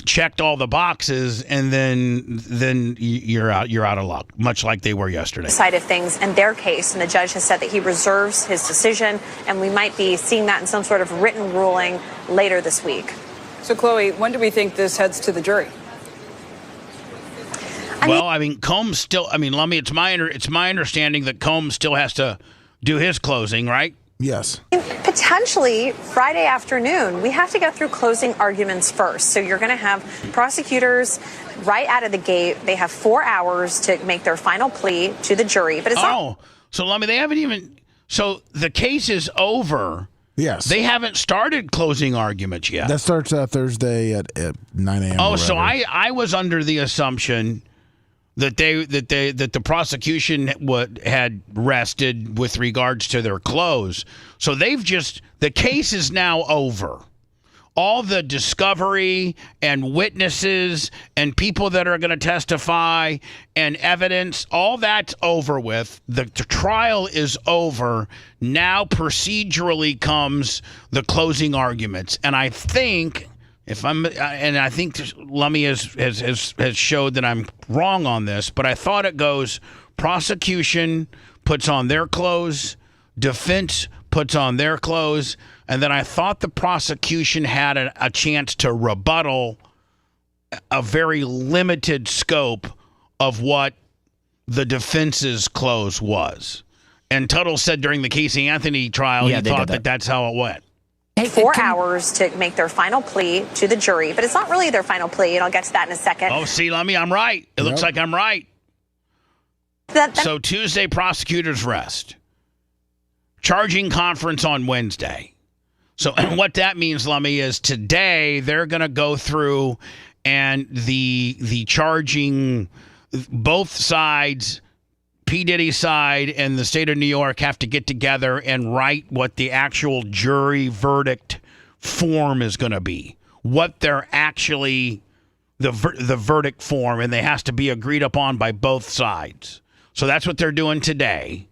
[SPEAKER 3] checked all the boxes, and then you're out of luck, much like they were yesterday.
[SPEAKER 4] Side of things and their case, and the judge has said that he reserves his decision, and we might be seeing that in some sort of written ruling later this week.
[SPEAKER 2] So, Chloe, when do we think this heads to the jury?
[SPEAKER 3] Combs still. Lummi, it's my understanding that Combs still has to do his closing, right?
[SPEAKER 12] Yes.
[SPEAKER 4] Potentially Friday afternoon. We have to get through closing arguments first. So you're going to have prosecutors right out of the gate. They have 4 hours to make their final plea to the jury. But it's
[SPEAKER 3] so Lummi, they haven't even. So the case is over.
[SPEAKER 12] Yes.
[SPEAKER 3] They haven't started closing arguments yet.
[SPEAKER 12] That starts Thursday at 9 a.m.
[SPEAKER 3] Oh, so I was under the assumption that the prosecution had rested with regards to their close. So the case is now over. All the discovery and witnesses and people that are going to testify and evidence, all that's over with. The trial is over. Now procedurally comes the closing arguments. And I think Lummi has showed that I'm wrong on this, but I thought it goes prosecution puts on their close, defense puts on their close, and then I thought the prosecution had a chance to rebuttal a very limited scope of what the defense's close was. And Tuttle said during the Casey Anthony trial, he thought that's how it went.
[SPEAKER 4] 4 hours to make their final plea to the jury, but it's not really their final plea, and I'll get to that in a second.
[SPEAKER 3] Oh, see, Lummi, I'm right. It looks like I'm right. So Tuesday, prosecutors rest. Charging conference on Wednesday. So what that means, Lummi, is today they're going to go through and the charging, both sides, P. Diddy's side and the state of New York have to get together and write what the actual jury verdict form is going to be. What they're actually, the verdict form, and they has to be agreed upon by both sides. So that's what they're doing today.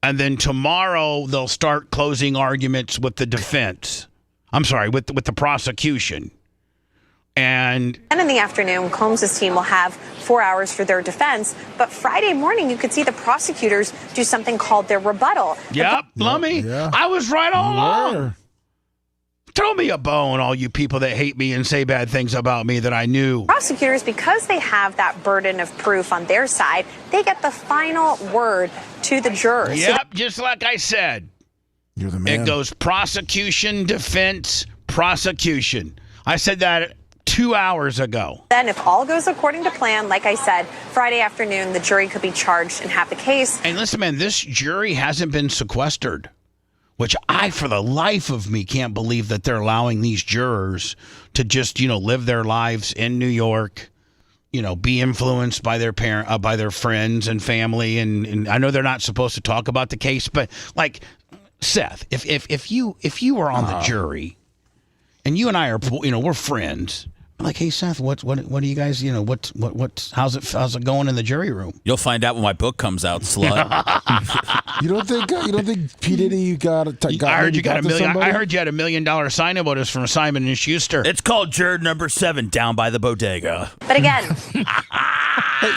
[SPEAKER 3] And then tomorrow they'll start closing arguments with the defense. I'm sorry, with the prosecution. And
[SPEAKER 4] in the afternoon, Combs' team will have 4 hours for their defense. But Friday morning, you could see the prosecutors do something called their rebuttal.
[SPEAKER 3] Yep, Lummi. Yeah. I was right all along. Throw throw me a bone, all you people that hate me and say bad things about me that I knew.
[SPEAKER 4] Prosecutors, because they have that burden of proof on their side, they get the final word to the jurors.
[SPEAKER 3] Yep, just like I said.
[SPEAKER 12] You're the man.
[SPEAKER 3] It goes prosecution, defense, prosecution. I said that 2 hours ago.
[SPEAKER 4] Then if all goes according to plan, like I said, Friday afternoon, the jury could be charged and have the case.
[SPEAKER 3] And listen, man, this jury hasn't been sequestered, which I, for the life of me, can't believe that they're allowing these jurors to just, live their lives in New York, be influenced by their by their friends and family. And I know they're not supposed to talk about the case, but like, Seth, if you were on the jury and you and I are, we're friends. I'm like, hey Seth, what do you guys, how's it going in the jury room?
[SPEAKER 5] You'll find out when my book comes out, slut.
[SPEAKER 12] You don't think P. Diddy got
[SPEAKER 3] I heard you had $1 million signing bonus from Simon and Schuster.
[SPEAKER 5] It's called juror number 7 down by the bodega.
[SPEAKER 4] But again,
[SPEAKER 12] hey,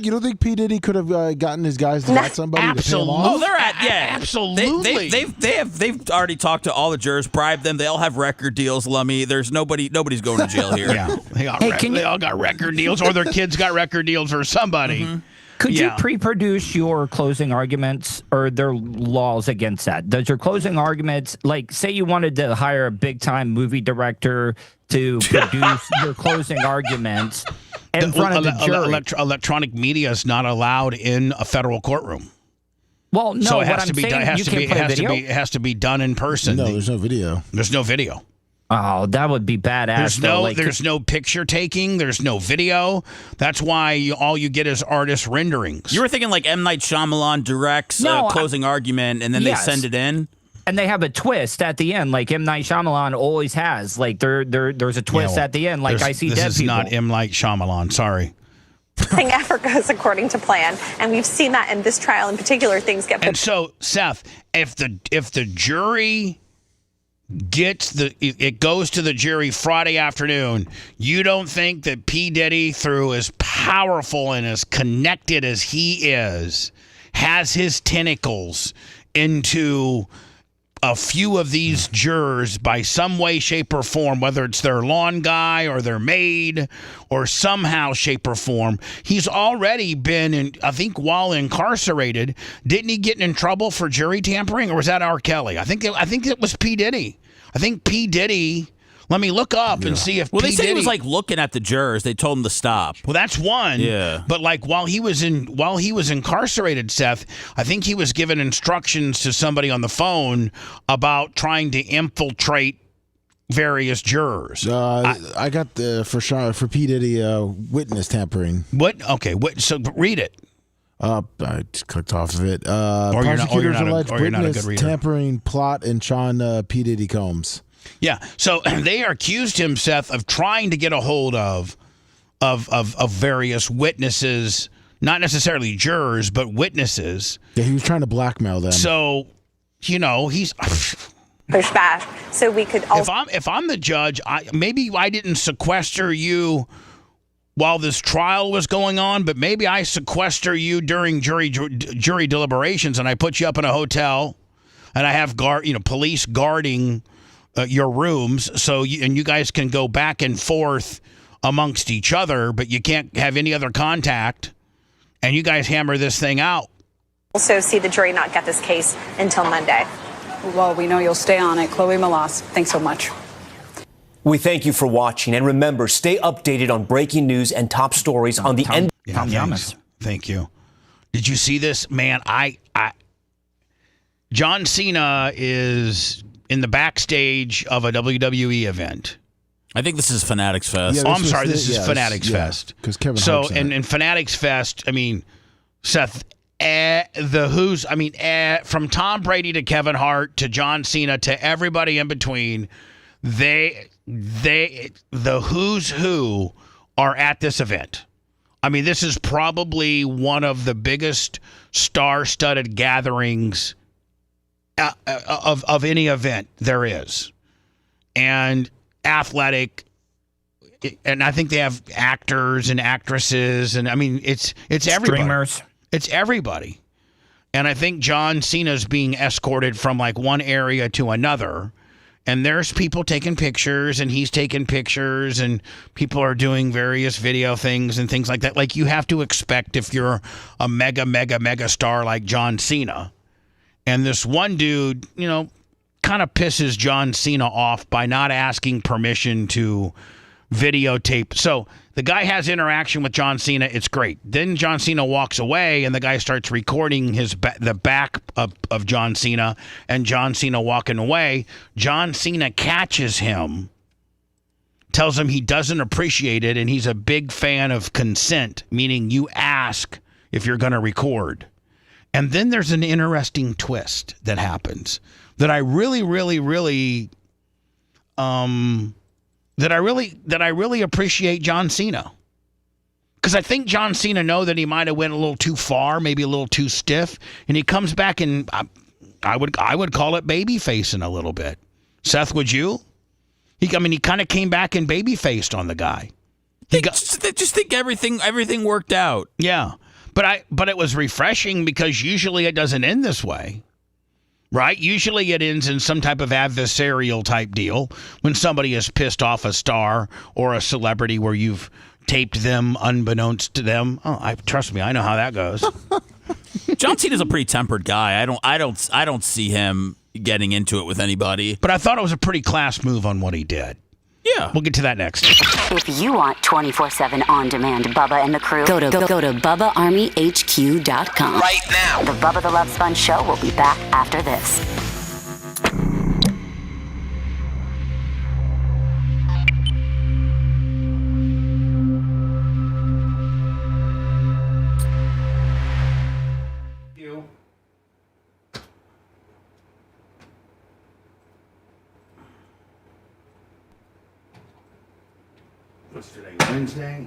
[SPEAKER 12] you don't think P. Diddy could have gotten his guys to get somebody to pay him off?
[SPEAKER 5] Oh, they're
[SPEAKER 3] absolutely.
[SPEAKER 5] They've already talked to all the jurors, bribed them. They all have record deals. Lummy, there's nobody's going to jail here.
[SPEAKER 3] Yeah, they all got record deals, or their kids got record deals, or somebody.
[SPEAKER 5] Mm-hmm.
[SPEAKER 8] Could you pre-produce your closing arguments, or are there laws against that? Does your closing arguments, like, say you wanted to hire a big-time movie director to produce your closing arguments in front of the jury?
[SPEAKER 3] Electronic media is not allowed in a federal courtroom.
[SPEAKER 8] Well, no,
[SPEAKER 3] so it has
[SPEAKER 8] what
[SPEAKER 3] to
[SPEAKER 8] I'm
[SPEAKER 3] be
[SPEAKER 8] saying,
[SPEAKER 3] done. It has to be done in person.
[SPEAKER 12] No, there's no video.
[SPEAKER 3] There's no video.
[SPEAKER 8] Oh, that would be badass.
[SPEAKER 3] There's no picture taking. There's no video. That's why all you get is artist renderings.
[SPEAKER 5] You were thinking like M. Night Shyamalan directs a closing argument, and then they send it in?
[SPEAKER 8] And they have a twist at the end, like M. Night Shyamalan always has. Like there's a twist at the end, like I see dead people.
[SPEAKER 3] This is not M. Night Shyamalan. Sorry.
[SPEAKER 4] Nothing ever goes according to plan, and we've seen that in this trial in particular. Things get.
[SPEAKER 3] And so, Seth, if the jury it goes to the jury Friday afternoon, you don't think that P. Diddy, through as powerful and as connected as he is, has his tentacles into a few of these jurors by some way, shape, or form, whether it's their lawn guy or their maid or somehow, shape, or form? He's already been, I think, while incarcerated, didn't he get in trouble for jury tampering, or was that R. Kelly? I think it was P. Diddy. I think P. Diddy. Let me look up and see if.
[SPEAKER 5] Well,
[SPEAKER 3] P.
[SPEAKER 5] they said
[SPEAKER 3] Diddy,
[SPEAKER 5] he was like looking at the jurors. They told him to stop.
[SPEAKER 3] Well, that's one.
[SPEAKER 5] Yeah.
[SPEAKER 3] But like while he was incarcerated, Seth, I think he was given instructions to somebody on the phone about trying to infiltrate various jurors.
[SPEAKER 12] I got for P. Diddy witness tampering.
[SPEAKER 3] What? Okay. So read it.
[SPEAKER 12] I just clicked off of it.
[SPEAKER 3] Or you're not a good reader.
[SPEAKER 12] Tampering plot and Sean P. Diddy Combs.
[SPEAKER 3] Yeah, so they accused him, Seth, of trying to get a hold of various witnesses, not necessarily jurors, but witnesses.
[SPEAKER 12] Yeah, he was trying to blackmail them.
[SPEAKER 3] So, he's
[SPEAKER 4] push back. So we could also.
[SPEAKER 3] If I'm the judge, maybe I didn't sequester you while this trial was going on, but maybe I sequester you during jury deliberations, and I put you up in a hotel, and I have police guarding your rooms, so you guys can go back and forth amongst each other, but you can't have any other contact, and you guys hammer this thing out.
[SPEAKER 4] Also see the jury not get this case until Monday.
[SPEAKER 2] Well, we know you'll stay on it. Chloe Malas, thanks so much.
[SPEAKER 7] We thank you for watching, and remember, stay updated on breaking news and top stories on the end.
[SPEAKER 3] Thank you. Did you see this, man? John Cena is in the backstage of a WWE event.
[SPEAKER 5] I think this is Fanatics Fest.
[SPEAKER 3] Yeah, I'm sorry, this is Fanatics Fest.
[SPEAKER 12] Because Kevin
[SPEAKER 3] Hart's in Fanatics Fest, I mean, Seth, from Tom Brady to Kevin Hart to John Cena to everybody in between, the who's who are at this event. I mean, this is probably one of the biggest star-studded gatherings of any event there is, and athletic, and I think they have actors and actresses, and I mean it's everybody.
[SPEAKER 8] Streamers.
[SPEAKER 3] It's everybody, and I think John Cena's being escorted from like one area to another, And there's people taking pictures, and he's taking pictures, and people are doing various video things and things like that. Like you have to expect if you're a mega star like John Cena. And this one dude, kind of pisses John Cena off by not asking permission to videotape. So the guy has interaction with John Cena. It's great. Then John Cena walks away, and the guy starts recording the back of John Cena, and John Cena walking away. John Cena catches him, tells him he doesn't appreciate it, and he's a big fan of consent, meaning you ask if you're going to record. And then there's an interesting twist that happens that I really appreciate John Cena. Because I think John Cena know that he might have went a little too far, maybe a little too stiff, and he comes back and I would call it baby facing a little bit. Seth, would you? He kind of came back and baby faced on the guy.
[SPEAKER 5] Just think everything worked out.
[SPEAKER 3] Yeah. But it was refreshing because usually it doesn't end this way. Right? Usually it ends in some type of adversarial type deal when somebody has pissed off a star or a celebrity where you've taped them unbeknownst to them. Oh, trust me, I know how that goes.
[SPEAKER 5] John Cena's a pretty tempered guy. I don't see him getting into it with anybody.
[SPEAKER 3] But I thought it was a pretty class move on what he did.
[SPEAKER 5] Yeah.
[SPEAKER 3] We'll get to that next.
[SPEAKER 10] If you want 24/7 on-demand Bubba and the crew, go to BubbaArmyHQ.com.
[SPEAKER 16] Right now.
[SPEAKER 10] The Bubba the Love Sponge Show will be back after this.
[SPEAKER 20] What's today? Wednesday?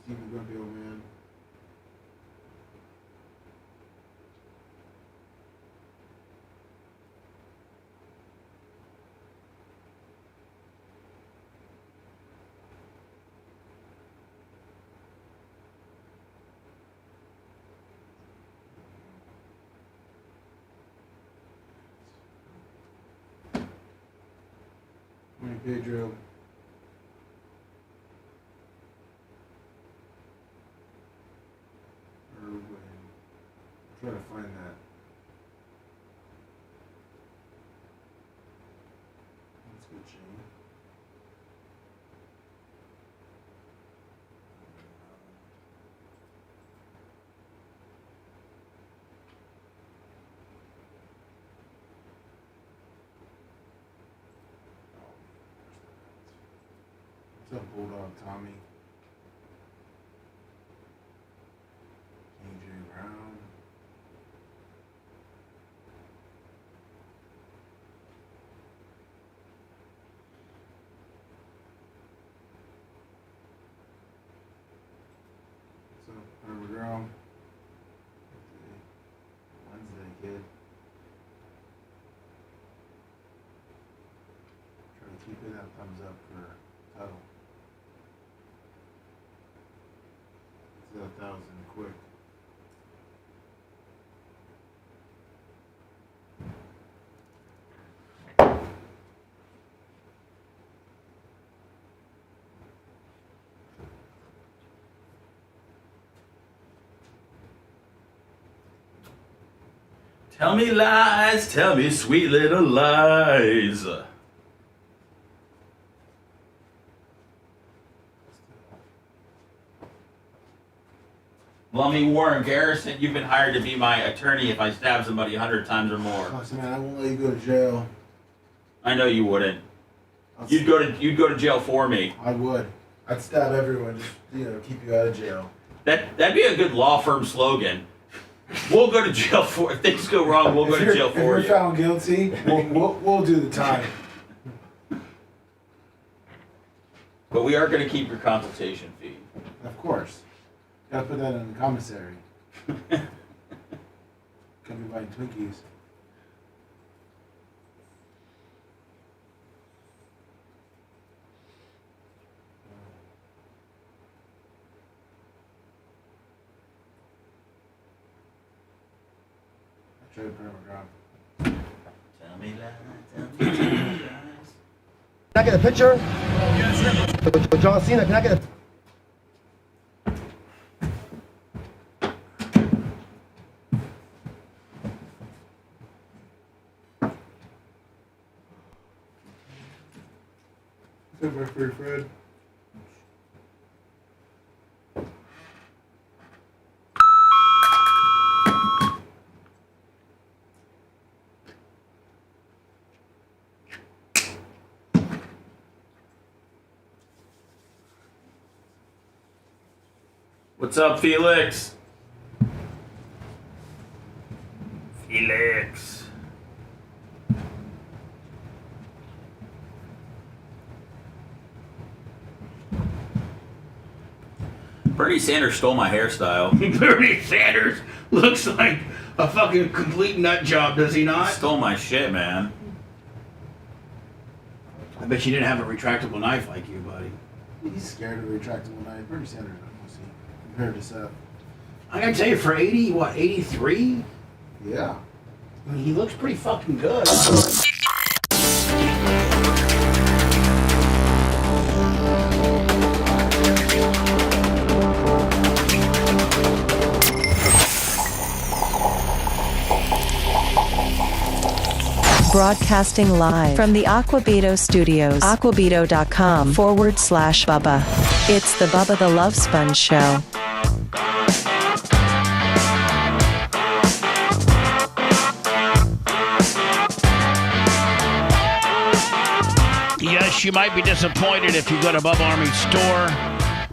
[SPEAKER 6] Steven Grumpy old man. Morning, Pedro. Try to find that. That's good, Shane. What's up, Bulldog Tommy? AJ Brown. Girl. Wednesday, kid. Try to keep it that thumbs up for Tuttle. It's 1,000 quick.
[SPEAKER 1] Tell me lies, tell me sweet little lies. Lummy Warren Garrison, you've been hired to be my attorney if I stab somebody 100 times or more.
[SPEAKER 6] Listen, man, I won't let you go to jail.
[SPEAKER 1] I know you wouldn't. You'd go to jail for me.
[SPEAKER 6] I would. I'd stab everyone, just keep you out of jail.
[SPEAKER 1] That'd be a good law firm slogan. We'll go to jail for if things go wrong. We'll go to jail for
[SPEAKER 6] If you're found guilty, we'll do the time.
[SPEAKER 1] But we are going to keep your consultation fee.
[SPEAKER 6] Of course. Gotta put that in the commissary. Could be buying Twinkies. I tried to put it on my ground.
[SPEAKER 1] Tell me lies.
[SPEAKER 9] Can I get a picture? With John Cena, can I get a...
[SPEAKER 6] My free Fred.
[SPEAKER 1] What's up, Felix? Felix. Bernie Sanders stole my hairstyle.
[SPEAKER 3] Bernie Sanders looks like a fucking complete nut job, does he not?
[SPEAKER 1] He stole my shit, man.
[SPEAKER 3] I bet you didn't have a retractable knife like you, buddy.
[SPEAKER 6] He's scared of a retractable knife. Bernie Sanders is a pussy compared to Seth.
[SPEAKER 3] I gotta tell you, for 83?
[SPEAKER 6] Yeah.
[SPEAKER 3] I mean, he looks pretty fucking good.
[SPEAKER 11] Broadcasting live from the Aquabito Studios. Aquabito.com/Bubba. It's the Bubba the Love Sponge Show.
[SPEAKER 3] Yes, you might be disappointed if you go to Bubba Army store,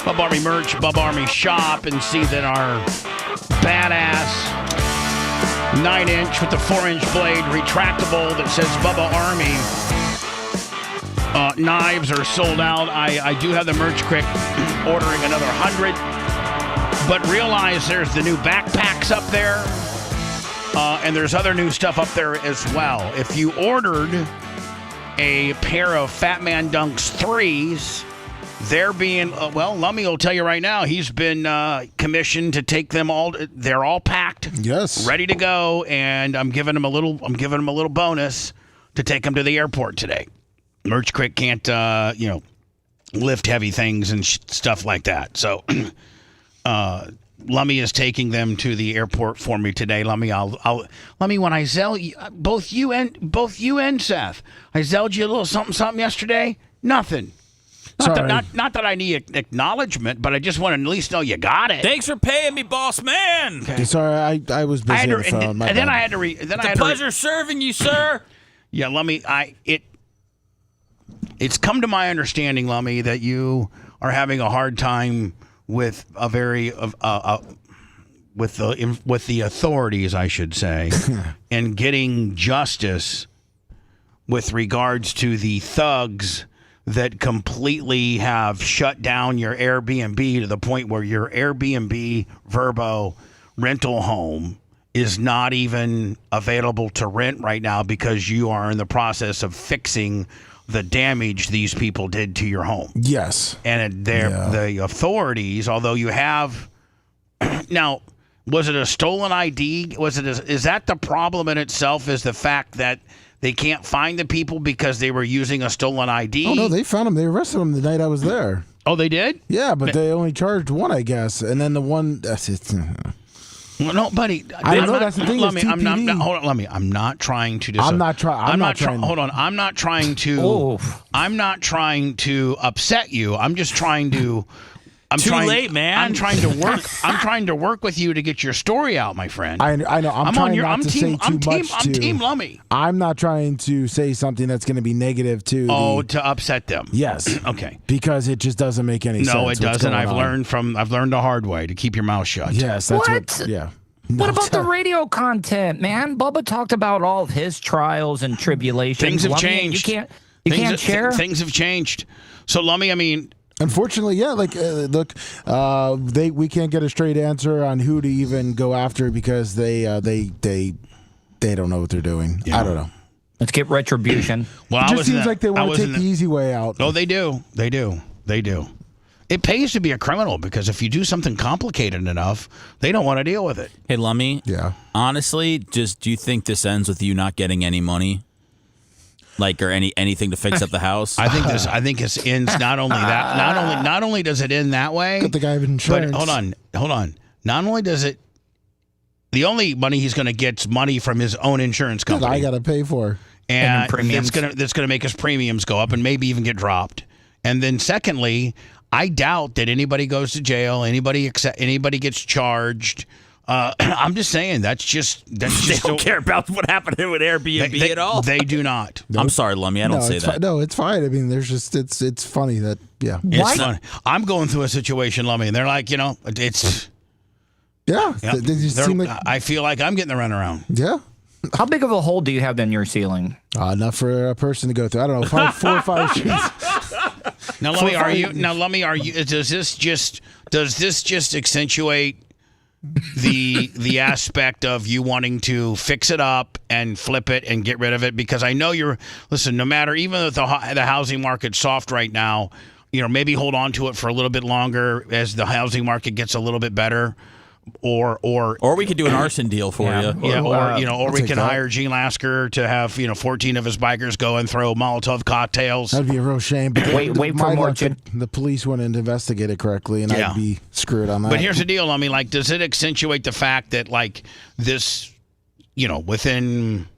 [SPEAKER 3] Bubba Army merch, Bubba Army shop, and see that our badass 9-inch with the 4-inch blade retractable that says Bubba Army knives are sold out. I do have the merch quick, ordering another 100, but realize there's the new backpacks up there, and there's other new stuff up there as well. If you ordered a pair of Fat Man Dunks 3s, they're being, Lummy will tell you right now, he's been commissioned to take them all. They're all packed.
[SPEAKER 12] Yes.
[SPEAKER 3] Ready to go, and I'm giving him a little bonus to take him to the airport today. Merch Quick can't, lift heavy things and stuff like that. So, Lummy is taking them to the airport for me today. Lummy, Lummy, when I zell you, both you and Seth, I zelled you a little something yesterday. Nothing. Not that I need acknowledgement, but I just want to at least know you got it.
[SPEAKER 5] Thanks for paying me, boss man.
[SPEAKER 12] Okay. Sorry, I was busy on the phone.
[SPEAKER 3] And then I had to
[SPEAKER 5] It's a pleasure serving you, sir.
[SPEAKER 3] Yeah, Lummy, it's come to my understanding, Lummy, that you are having a hard time with with the authorities, I should say, and getting justice with regards to the thugs that completely have shut down your Airbnb to the point where your Airbnb Verbo rental home is not even available to rent right now because you are in the process of fixing the damage these people did to your home.
[SPEAKER 12] Yes.
[SPEAKER 3] And the authorities, although you have now, was it a stolen ID? Is that the problem in itself? Is the fact that they can't find the people because they were using a stolen ID?
[SPEAKER 12] Oh, no, they found them. They arrested them the night I was there.
[SPEAKER 3] Oh, they did?
[SPEAKER 12] Yeah, but they only charged one, I guess. And then the one...
[SPEAKER 3] Well, no, buddy.
[SPEAKER 12] I know that's the thing.
[SPEAKER 3] Hold on, let me. I'm not trying to.
[SPEAKER 12] I'm not trying.
[SPEAKER 3] Hold on. I'm not trying to. I'm not trying to upset you. I'm just trying to
[SPEAKER 5] Too late, man.
[SPEAKER 3] I'm trying to work. I'm trying to work with you to get your story out, my friend.
[SPEAKER 12] I know. I'm trying not to say too much.
[SPEAKER 3] I'm Team Lummy.
[SPEAKER 12] I'm not trying to say something that's going to be negative to.
[SPEAKER 3] To upset them.
[SPEAKER 12] Yes.
[SPEAKER 3] Okay.
[SPEAKER 12] Because it just doesn't make any sense.
[SPEAKER 3] No, it doesn't. I've
[SPEAKER 12] learned.
[SPEAKER 3] learned the hard way to keep your mouth shut.
[SPEAKER 12] Yes, that's
[SPEAKER 8] What?
[SPEAKER 12] Yeah.
[SPEAKER 8] What about the radio content, man? Bubba talked about all of his trials and tribulations.
[SPEAKER 3] Things have
[SPEAKER 8] Lummi,
[SPEAKER 3] changed.
[SPEAKER 8] You can't share.
[SPEAKER 3] Things have changed. So, Lummy, I mean,
[SPEAKER 12] unfortunately, yeah. Like, look, we can't get a straight answer on who to even go after because they don't know what they're doing.
[SPEAKER 3] Yeah.
[SPEAKER 12] I don't know.
[SPEAKER 8] Let's get retribution.
[SPEAKER 12] Well, it just seems like they want to take the easy way out.
[SPEAKER 3] Oh, they do. They do. They do. It pays to be a criminal because if you do something complicated enough, they don't want to deal with it.
[SPEAKER 5] Hey, Lummy.
[SPEAKER 12] Yeah.
[SPEAKER 5] Honestly, just do you think this ends with you not getting any money? Like, or anything to fix up the house?
[SPEAKER 3] I think it ends not only that. Not only does it end that way.
[SPEAKER 12] Got the guy with insurance.
[SPEAKER 3] But hold on. Not only does it. The only money he's going to get is money from his own insurance company.
[SPEAKER 12] That I got to pay for.
[SPEAKER 3] And that's going to make his premiums go up and maybe even get dropped. And then secondly, I doubt that anybody goes to jail, anybody gets charged. I'm just saying they
[SPEAKER 5] don't care about what happened with Airbnb at all.
[SPEAKER 3] They do not.
[SPEAKER 5] I'm sorry, Lummy. I don't say that.
[SPEAKER 12] No, it's fine. I mean, there's just it's funny that
[SPEAKER 3] It's funny. I'm going through a situation, Lummy, and they're like, it's
[SPEAKER 12] they just seem like
[SPEAKER 3] I feel like I'm getting the runaround.
[SPEAKER 12] Yeah.
[SPEAKER 8] How big of a hole do you have in your ceiling?
[SPEAKER 12] Enough for a person to go through. I don't know, 4 or 5 sheets.
[SPEAKER 3] Now, Lummy, does this just accentuate the aspect of you wanting to fix it up and flip it and get rid of it? Because I know no matter, even if the housing market's soft right now, maybe hold on to it for a little bit longer as the housing market gets a little bit better. Or
[SPEAKER 5] we could do an arson deal for you.
[SPEAKER 3] Yeah, or we can hire Gene Lasker to have 14 of his bikers go and throw Molotov cocktails.
[SPEAKER 12] That'd be a real shame. But
[SPEAKER 8] wait for more.
[SPEAKER 12] The police wouldn't investigate it correctly, and I'd be screwed on that.
[SPEAKER 3] But here's the deal. I mean, like, does it accentuate the fact that this, within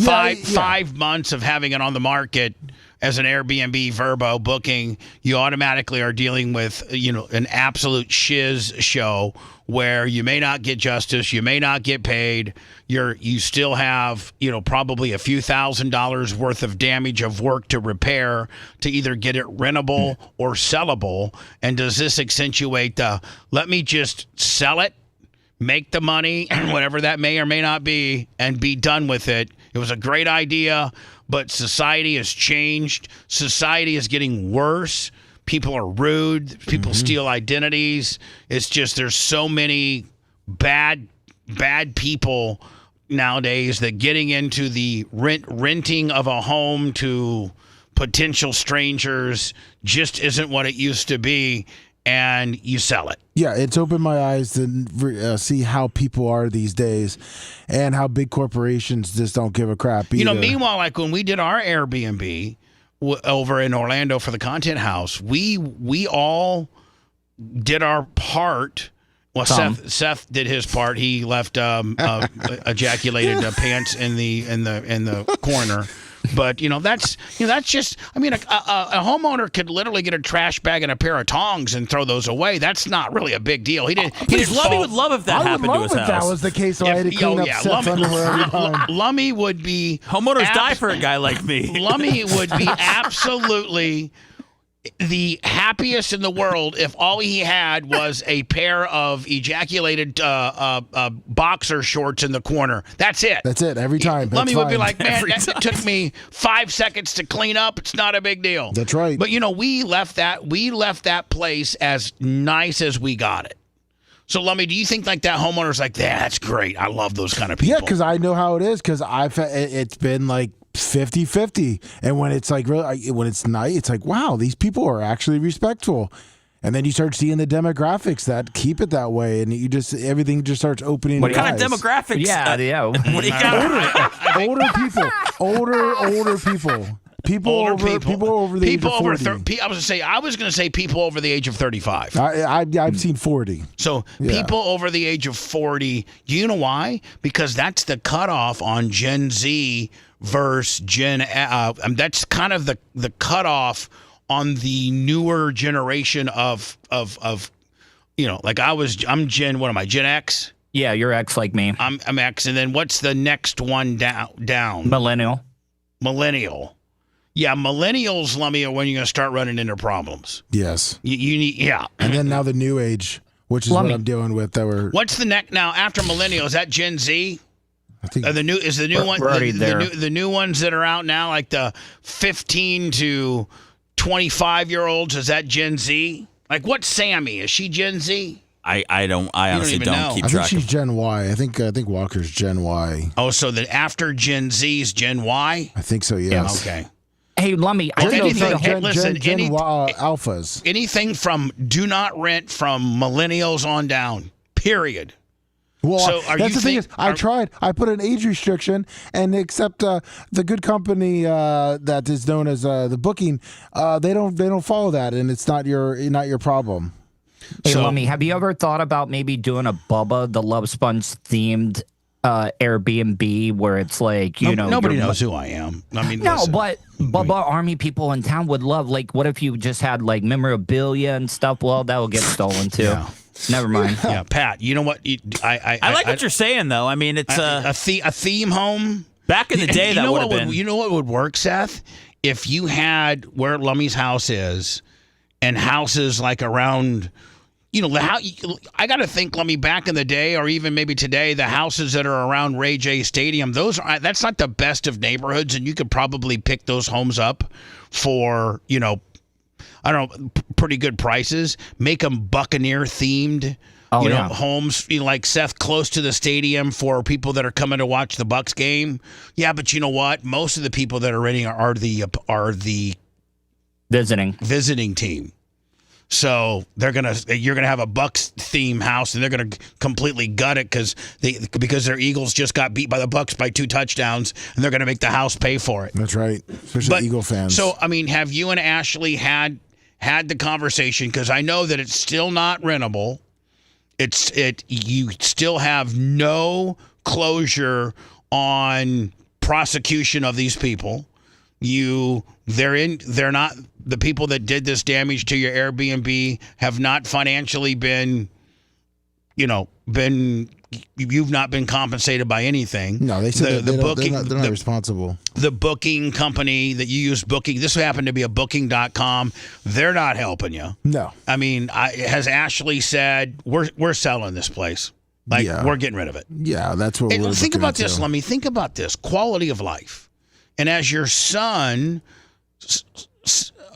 [SPEAKER 3] 5 months of having it on the market as an Airbnb Verbo booking, you automatically are dealing with an absolute shiz show where you may not get justice, you may not get paid, you still have probably a few $1,000s worth of damage of work to repair to either get it rentable or sellable. And does this accentuate let me just sell it, make the money, whatever that may or may not be, and be done with it? It was a great idea, but society has changed. Society is getting worse. People are rude. People steal identities. It's just there's so many bad people nowadays that getting into the renting of a home to potential strangers just isn't what it used to be, and you sell it.
[SPEAKER 12] Yeah, it's opened my eyes to see how people are these days and how big corporations just don't give a crap either.
[SPEAKER 3] Meanwhile, like when we did our Airbnb over in Orlando for the Content House, we all did our part. Well, Seth did his part. He left ejaculated pants in the corner. But that's just. I mean, a homeowner could literally get a trash bag and a pair of tongs and throw those away. That's not really a big deal. He didn't.
[SPEAKER 5] Lummy would love if that happened to his house.
[SPEAKER 12] If that was the case, so I had to clean up Seth's underwear every time.
[SPEAKER 3] Lummy would be.
[SPEAKER 5] Homeowners die for a guy like me.
[SPEAKER 3] Lummy would be absolutely the happiest in the world if all he had was a pair of ejaculated boxer shorts in the corner. That's it.
[SPEAKER 12] That's it every time.
[SPEAKER 3] Lummy would be like, man, that took me 5 seconds to clean up. It's not a big deal.
[SPEAKER 12] That's right.
[SPEAKER 3] But we left that place as nice as we got it. So, Lummy, do you think like that homeowner's like, that's great. I love those kind of people.
[SPEAKER 12] Yeah, because I know how it is. Because it's been like 50-50, and when it's like when it's night, it's like, wow, these people are actually respectful. And then you start seeing the demographics that keep it that way, and everything just starts opening.
[SPEAKER 5] What kind of demographics?
[SPEAKER 8] Yeah.
[SPEAKER 5] What do you got?
[SPEAKER 12] Older people, older people. People over the age of 40.
[SPEAKER 3] I was going to say people over the age of 35.
[SPEAKER 12] I've seen 40.
[SPEAKER 3] So people over the age of 40. Do you know why? Because that's the cutoff on Gen Z versus Gen. That's kind of the cutoff on the newer generation of like I'm Gen, what am I, Gen X?
[SPEAKER 8] Yeah, you're X like me.
[SPEAKER 3] I'm X, and then what's the next one down?
[SPEAKER 8] Millennial.
[SPEAKER 3] Yeah, millennials, Lummy, are when you're going to start running into problems.
[SPEAKER 12] Yes.
[SPEAKER 3] You need, yeah.
[SPEAKER 12] And then now the new age, which is what I'm dealing with.
[SPEAKER 3] What's the next now after millennial? Is that Gen Z?
[SPEAKER 12] I think
[SPEAKER 3] the new one.
[SPEAKER 8] We're already there.
[SPEAKER 3] The new ones that are out now, like the 15 to 25-year-olds. Is that Gen Z? Like, what's Sammy? Is she Gen Z?
[SPEAKER 5] I honestly don't keep
[SPEAKER 12] I
[SPEAKER 5] track.
[SPEAKER 12] think she's Gen Y. I think Walker's Gen Y.
[SPEAKER 3] Oh, so that after Gen Z is Gen Y?
[SPEAKER 12] I think so. Yes.
[SPEAKER 3] Okay.
[SPEAKER 8] Hey, Lummy, I don't know.
[SPEAKER 12] Gen alphas.
[SPEAKER 3] Anything from do not rent from millennials on down. Period.
[SPEAKER 12] Well,
[SPEAKER 3] so
[SPEAKER 12] that's the thing is, I tried. I put an age restriction, and except the good company that is known as the Booking, they don't follow that, and it's not your problem.
[SPEAKER 8] Hey, Lummy, have you ever thought about maybe doing a Bubba the Love Sponge themed Airbnb where it's like,
[SPEAKER 3] nobody knows who I am. I mean,
[SPEAKER 8] no,
[SPEAKER 3] listen.
[SPEAKER 8] but Bubba Army people in town would love, like, what if you just had like memorabilia and stuff? Well, that will get stolen too.
[SPEAKER 3] Yeah.
[SPEAKER 8] Never mind.
[SPEAKER 3] Yeah, Pat, you know what?
[SPEAKER 5] I like what you're saying, though. I mean, it's
[SPEAKER 3] a theme home.
[SPEAKER 5] Back in the day, that would have been.
[SPEAKER 3] You know what would work, Seth? If you had where Lummy's house is and houses like around, I got to think, Lummy, back in the day or even maybe today, the houses that are around Ray J Stadium, that's not the best of neighborhoods, and you could probably pick those homes up for, I don't know, pretty good prices. Make them Buccaneer themed, homes, like Seth, close to the stadium for people that are coming to watch the Bucs game. Yeah, but you know what? Most of the people that are renting are the visiting team. So you're gonna have a Bucs theme house, and they're gonna completely gut it because their Eagles just got beat by the Bucs by 2 touchdowns, and they're gonna make the house pay for it.
[SPEAKER 12] That's right, especially Eagle fans.
[SPEAKER 3] So I mean, have you and Ashley had the conversation? Because I know that it's still not rentable. You still have no closure on prosecution of these people. They're not. The people that did this damage to your Airbnb have not financially been, you've not been compensated by anything.
[SPEAKER 12] No, they said they're not responsible.
[SPEAKER 3] The booking company that you use, Booking, this happened to be a Booking.com. They're not helping you.
[SPEAKER 12] No.
[SPEAKER 3] I mean, has Ashley said, we're selling this place? Like, we're getting rid of it.
[SPEAKER 12] Yeah, that's what we're
[SPEAKER 3] think about this,
[SPEAKER 12] into.
[SPEAKER 3] Lemmy. Think about this. Quality of life. And as your son...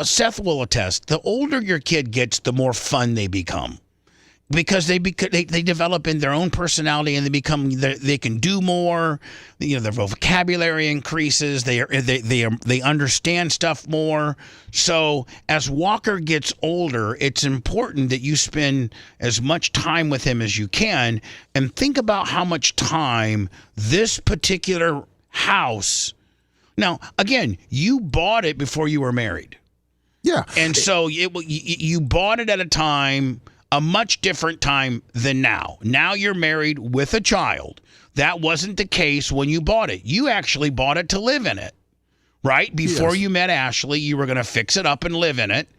[SPEAKER 3] Seth will attest, the older your kid gets, the more fun they become. Because they develop in their own personality, and they can do more. Their vocabulary increases. They understand stuff more. So as Walker gets older, it's important that you spend as much time with him as you can, and think about how much time this particular house. Now, again, you bought it before you were married.
[SPEAKER 12] Yeah.
[SPEAKER 3] And so you bought it at a much different time than now. Now you're married with a child. That wasn't the case when you bought it. You actually bought it to live in it, right? Before you met Ashley, you were going to fix it up and live in it.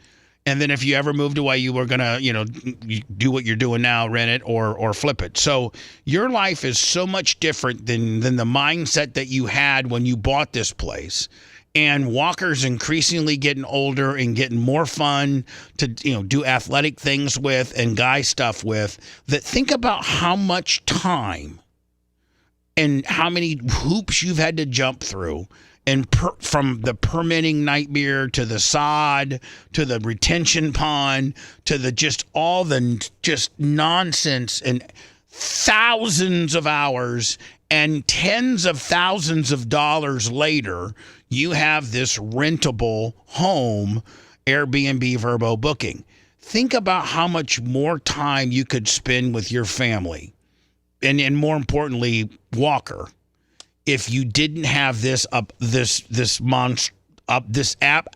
[SPEAKER 3] And then if you ever moved away, you were going to, do what you're doing now, rent it or flip it. So your life is so much different than the mindset that you had when you bought this place. And Walker's increasingly getting older and getting more fun to do athletic things with and guy stuff with. That think about how much time and how many hoops you've had to jump through, and from the permitting nightmare to the sod to the retention pond to the all the nonsense, and thousands of hours and tens of thousands of dollars later, you have this rentable home, Airbnb, Verbo Booking. Think about how much more time you could spend with your family, and more importantly, Walker, if you didn't have this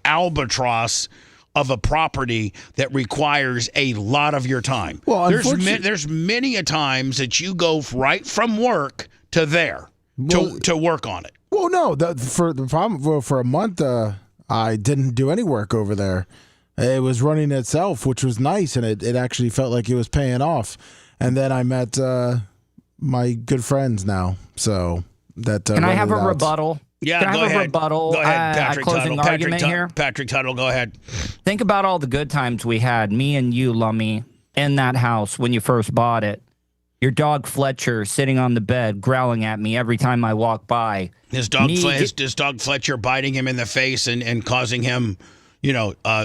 [SPEAKER 3] albatross of a property that requires a lot of your time.
[SPEAKER 12] Well,
[SPEAKER 3] there's many a times that you go right from work to there to work on it.
[SPEAKER 12] Well, no, for a month, I I didn't do any work over there. It was running itself, which was nice, and it actually felt like it was paying off. And then I met my good friends now. So that
[SPEAKER 8] Can I have a rebuttal?
[SPEAKER 3] Yeah,
[SPEAKER 8] Can I
[SPEAKER 3] go
[SPEAKER 8] have
[SPEAKER 3] ahead.
[SPEAKER 8] a rebuttal?
[SPEAKER 3] Go ahead, Patrick
[SPEAKER 8] closing
[SPEAKER 3] Tuttle.
[SPEAKER 8] argument here?
[SPEAKER 3] Patrick Tuttle, go ahead.
[SPEAKER 8] Think about all the good times we had, me and you, Lummy, in that house when you first bought it. Your dog Fletcher sitting on the bed, growling at me every time I walk by.
[SPEAKER 3] His dog Fletcher biting him in the face and causing him,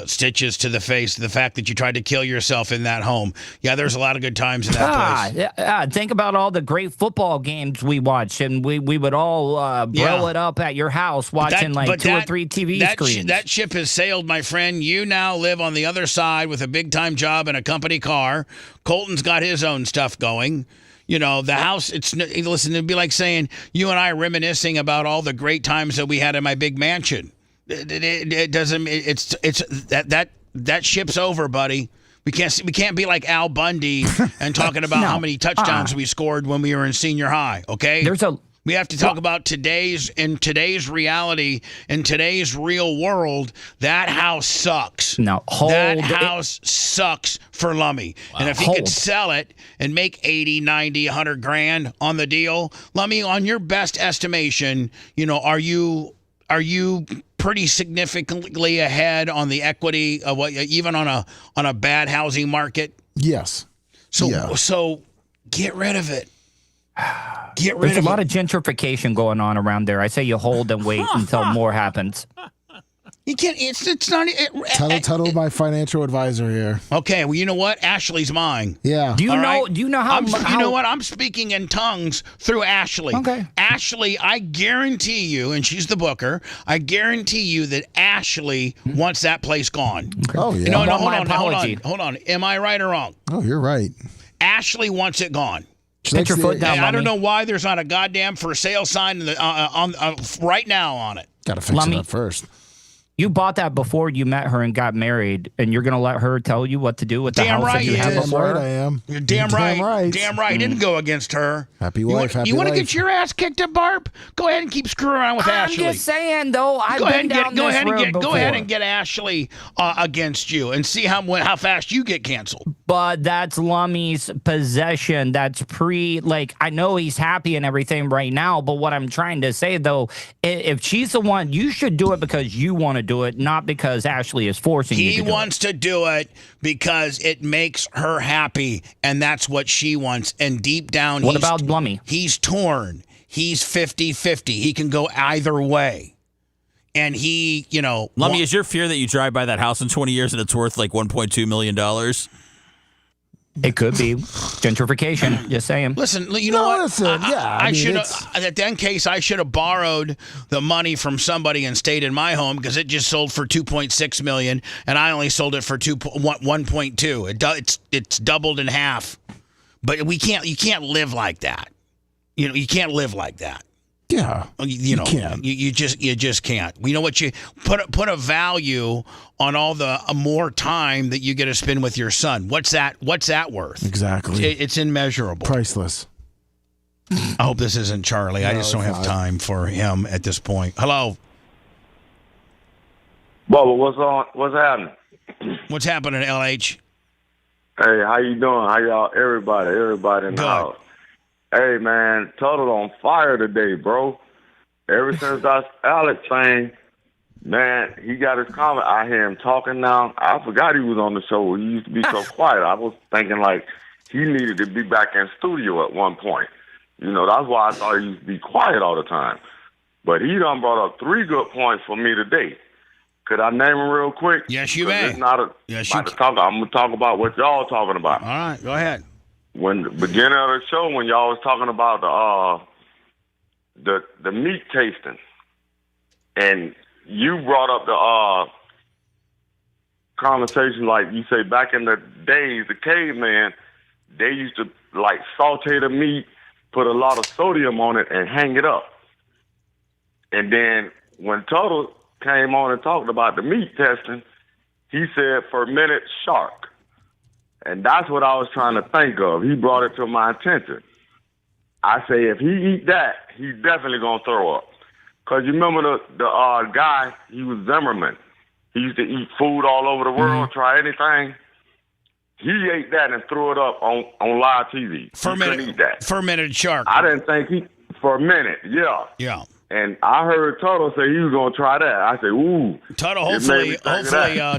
[SPEAKER 3] stitches to the face. The fact that you tried to kill yourself in that home. Yeah, there's a lot of good times in that place.
[SPEAKER 8] Think about all the great football games we watched, and we would all blow it up at your house watching two or three TV screens.
[SPEAKER 3] That ship has sailed, my friend. You now live on the other side with a big-time job and a company car. Colton's got his own stuff going. The house, listen, it'd be like saying you and I reminiscing about all the great times that we had in my big mansion. It doesn't. That ship's over, buddy. We can't be like Al Bundy and talking about how many touchdowns we scored when we were in senior high. Okay, we have to talk about today's reality, in today's real world. That house sucks. That house sucks for Lummy. Wow. And if he could sell it and make 80, 90, 100 grand on the deal, Lummy, on your best estimation, are you pretty significantly ahead on the equity of even on a bad housing market?
[SPEAKER 12] Yes.
[SPEAKER 3] So get rid of it.
[SPEAKER 8] There's a lot of gentrification going on around there. I say you hold and wait until more happens.
[SPEAKER 3] You can't. It's not.
[SPEAKER 12] Tuttle, my financial advisor here.
[SPEAKER 3] Okay. Well, you know what? Ashley's mine.
[SPEAKER 12] Yeah.
[SPEAKER 8] Do you know how?
[SPEAKER 3] You know what? I'm speaking in tongues through Ashley.
[SPEAKER 8] Okay.
[SPEAKER 3] Ashley, I guarantee you, and she's the booker. I guarantee you that Ashley wants that place gone.
[SPEAKER 12] Oh yeah.
[SPEAKER 3] No, hold on. Am I right or wrong?
[SPEAKER 12] Oh, you're right.
[SPEAKER 3] Ashley wants it gone.
[SPEAKER 8] Put your foot down,
[SPEAKER 3] I don't know why there's not a goddamn for sale sign right now on it.
[SPEAKER 12] Got to fix it up first.
[SPEAKER 8] You bought that before you met her and got married, and you're going to let her tell you what to do with the house that you have before her?
[SPEAKER 12] I am.
[SPEAKER 3] You're damn right. Damn right. Didn't go against her.
[SPEAKER 12] Happy wife, happy life.
[SPEAKER 3] You want to get your ass kicked at Barb? Go ahead and keep screwing around with Ashley.
[SPEAKER 8] I'm just saying, though, I've been down this road before.
[SPEAKER 3] Go ahead and get Ashley against you and see how fast you get canceled.
[SPEAKER 8] But that's Lummy's possession. That's I know he's happy and everything right now, but what I'm trying to say, though, if she's the one, you should do it because you want to do it, not because Ashley is forcing you to do it.
[SPEAKER 3] He wants to do it because it makes her happy, and that's what she wants. And deep down,
[SPEAKER 8] what about Lummy?
[SPEAKER 3] He's torn. He's 50-50. He can go either way. And
[SPEAKER 5] Lummy, is your fear that you drive by that house in 20 years and it's worth like $1.2 million?
[SPEAKER 8] It could be gentrification. Just saying.
[SPEAKER 3] Listen, you know what?
[SPEAKER 12] Listen, I
[SPEAKER 3] should have. In that case, I should have borrowed the money from somebody and stayed in my home because it just sold for $2.6 million, and I only sold it for 1.2. It's doubled in half. But you can't live like that. You can't live like that.
[SPEAKER 12] Yeah,
[SPEAKER 3] you
[SPEAKER 12] can't.
[SPEAKER 3] You just can't. You know what? You put a value on all the more time that you get to spend with your son. What's that worth?
[SPEAKER 12] Exactly.
[SPEAKER 3] It's immeasurable.
[SPEAKER 12] Priceless.
[SPEAKER 3] I hope this isn't Charlie. I just don't have time for him at this point. Hello,
[SPEAKER 13] Bubba. What's happening?
[SPEAKER 3] What's happening, LH?
[SPEAKER 13] Hey, how you doing? How y'all? Everybody in the house. Hey, man, Tuttle on fire today, bro. Ever since that Alex thing, man, he got his comment. I hear him talking now. I forgot he was on the show. He used to be so quiet. I was thinking, he needed to be back in studio at one point. That's why I thought he used to be quiet all the time. But he done brought up 3 good points for me today. Could I name them real quick?
[SPEAKER 3] Yes, you may.
[SPEAKER 13] I'm going to talk about what y'all talking about.
[SPEAKER 3] All right, go ahead.
[SPEAKER 13] When the beginning of the show, when y'all was talking about the meat tasting, and you brought up the conversation, like you say, back in the days, the caveman, they used to saute the meat, put a lot of sodium on it, and hang it up. And then when Tuttle came on and talked about the meat testing, he said fermented shark. And that's what I was trying to think of. He brought it to my attention. I say if he eat that, he's definitely going to throw up. Because you remember the guy, he was Zimmerman. He used to eat food all over the world, try anything. He ate that and threw it up on live TV. Couldn't eat that.
[SPEAKER 3] Fermented shark.
[SPEAKER 13] I didn't think for a minute, yeah.
[SPEAKER 3] Yeah.
[SPEAKER 13] And I heard Tuttle say he was going to try that. I said, ooh.
[SPEAKER 3] Tuttle, hopefully,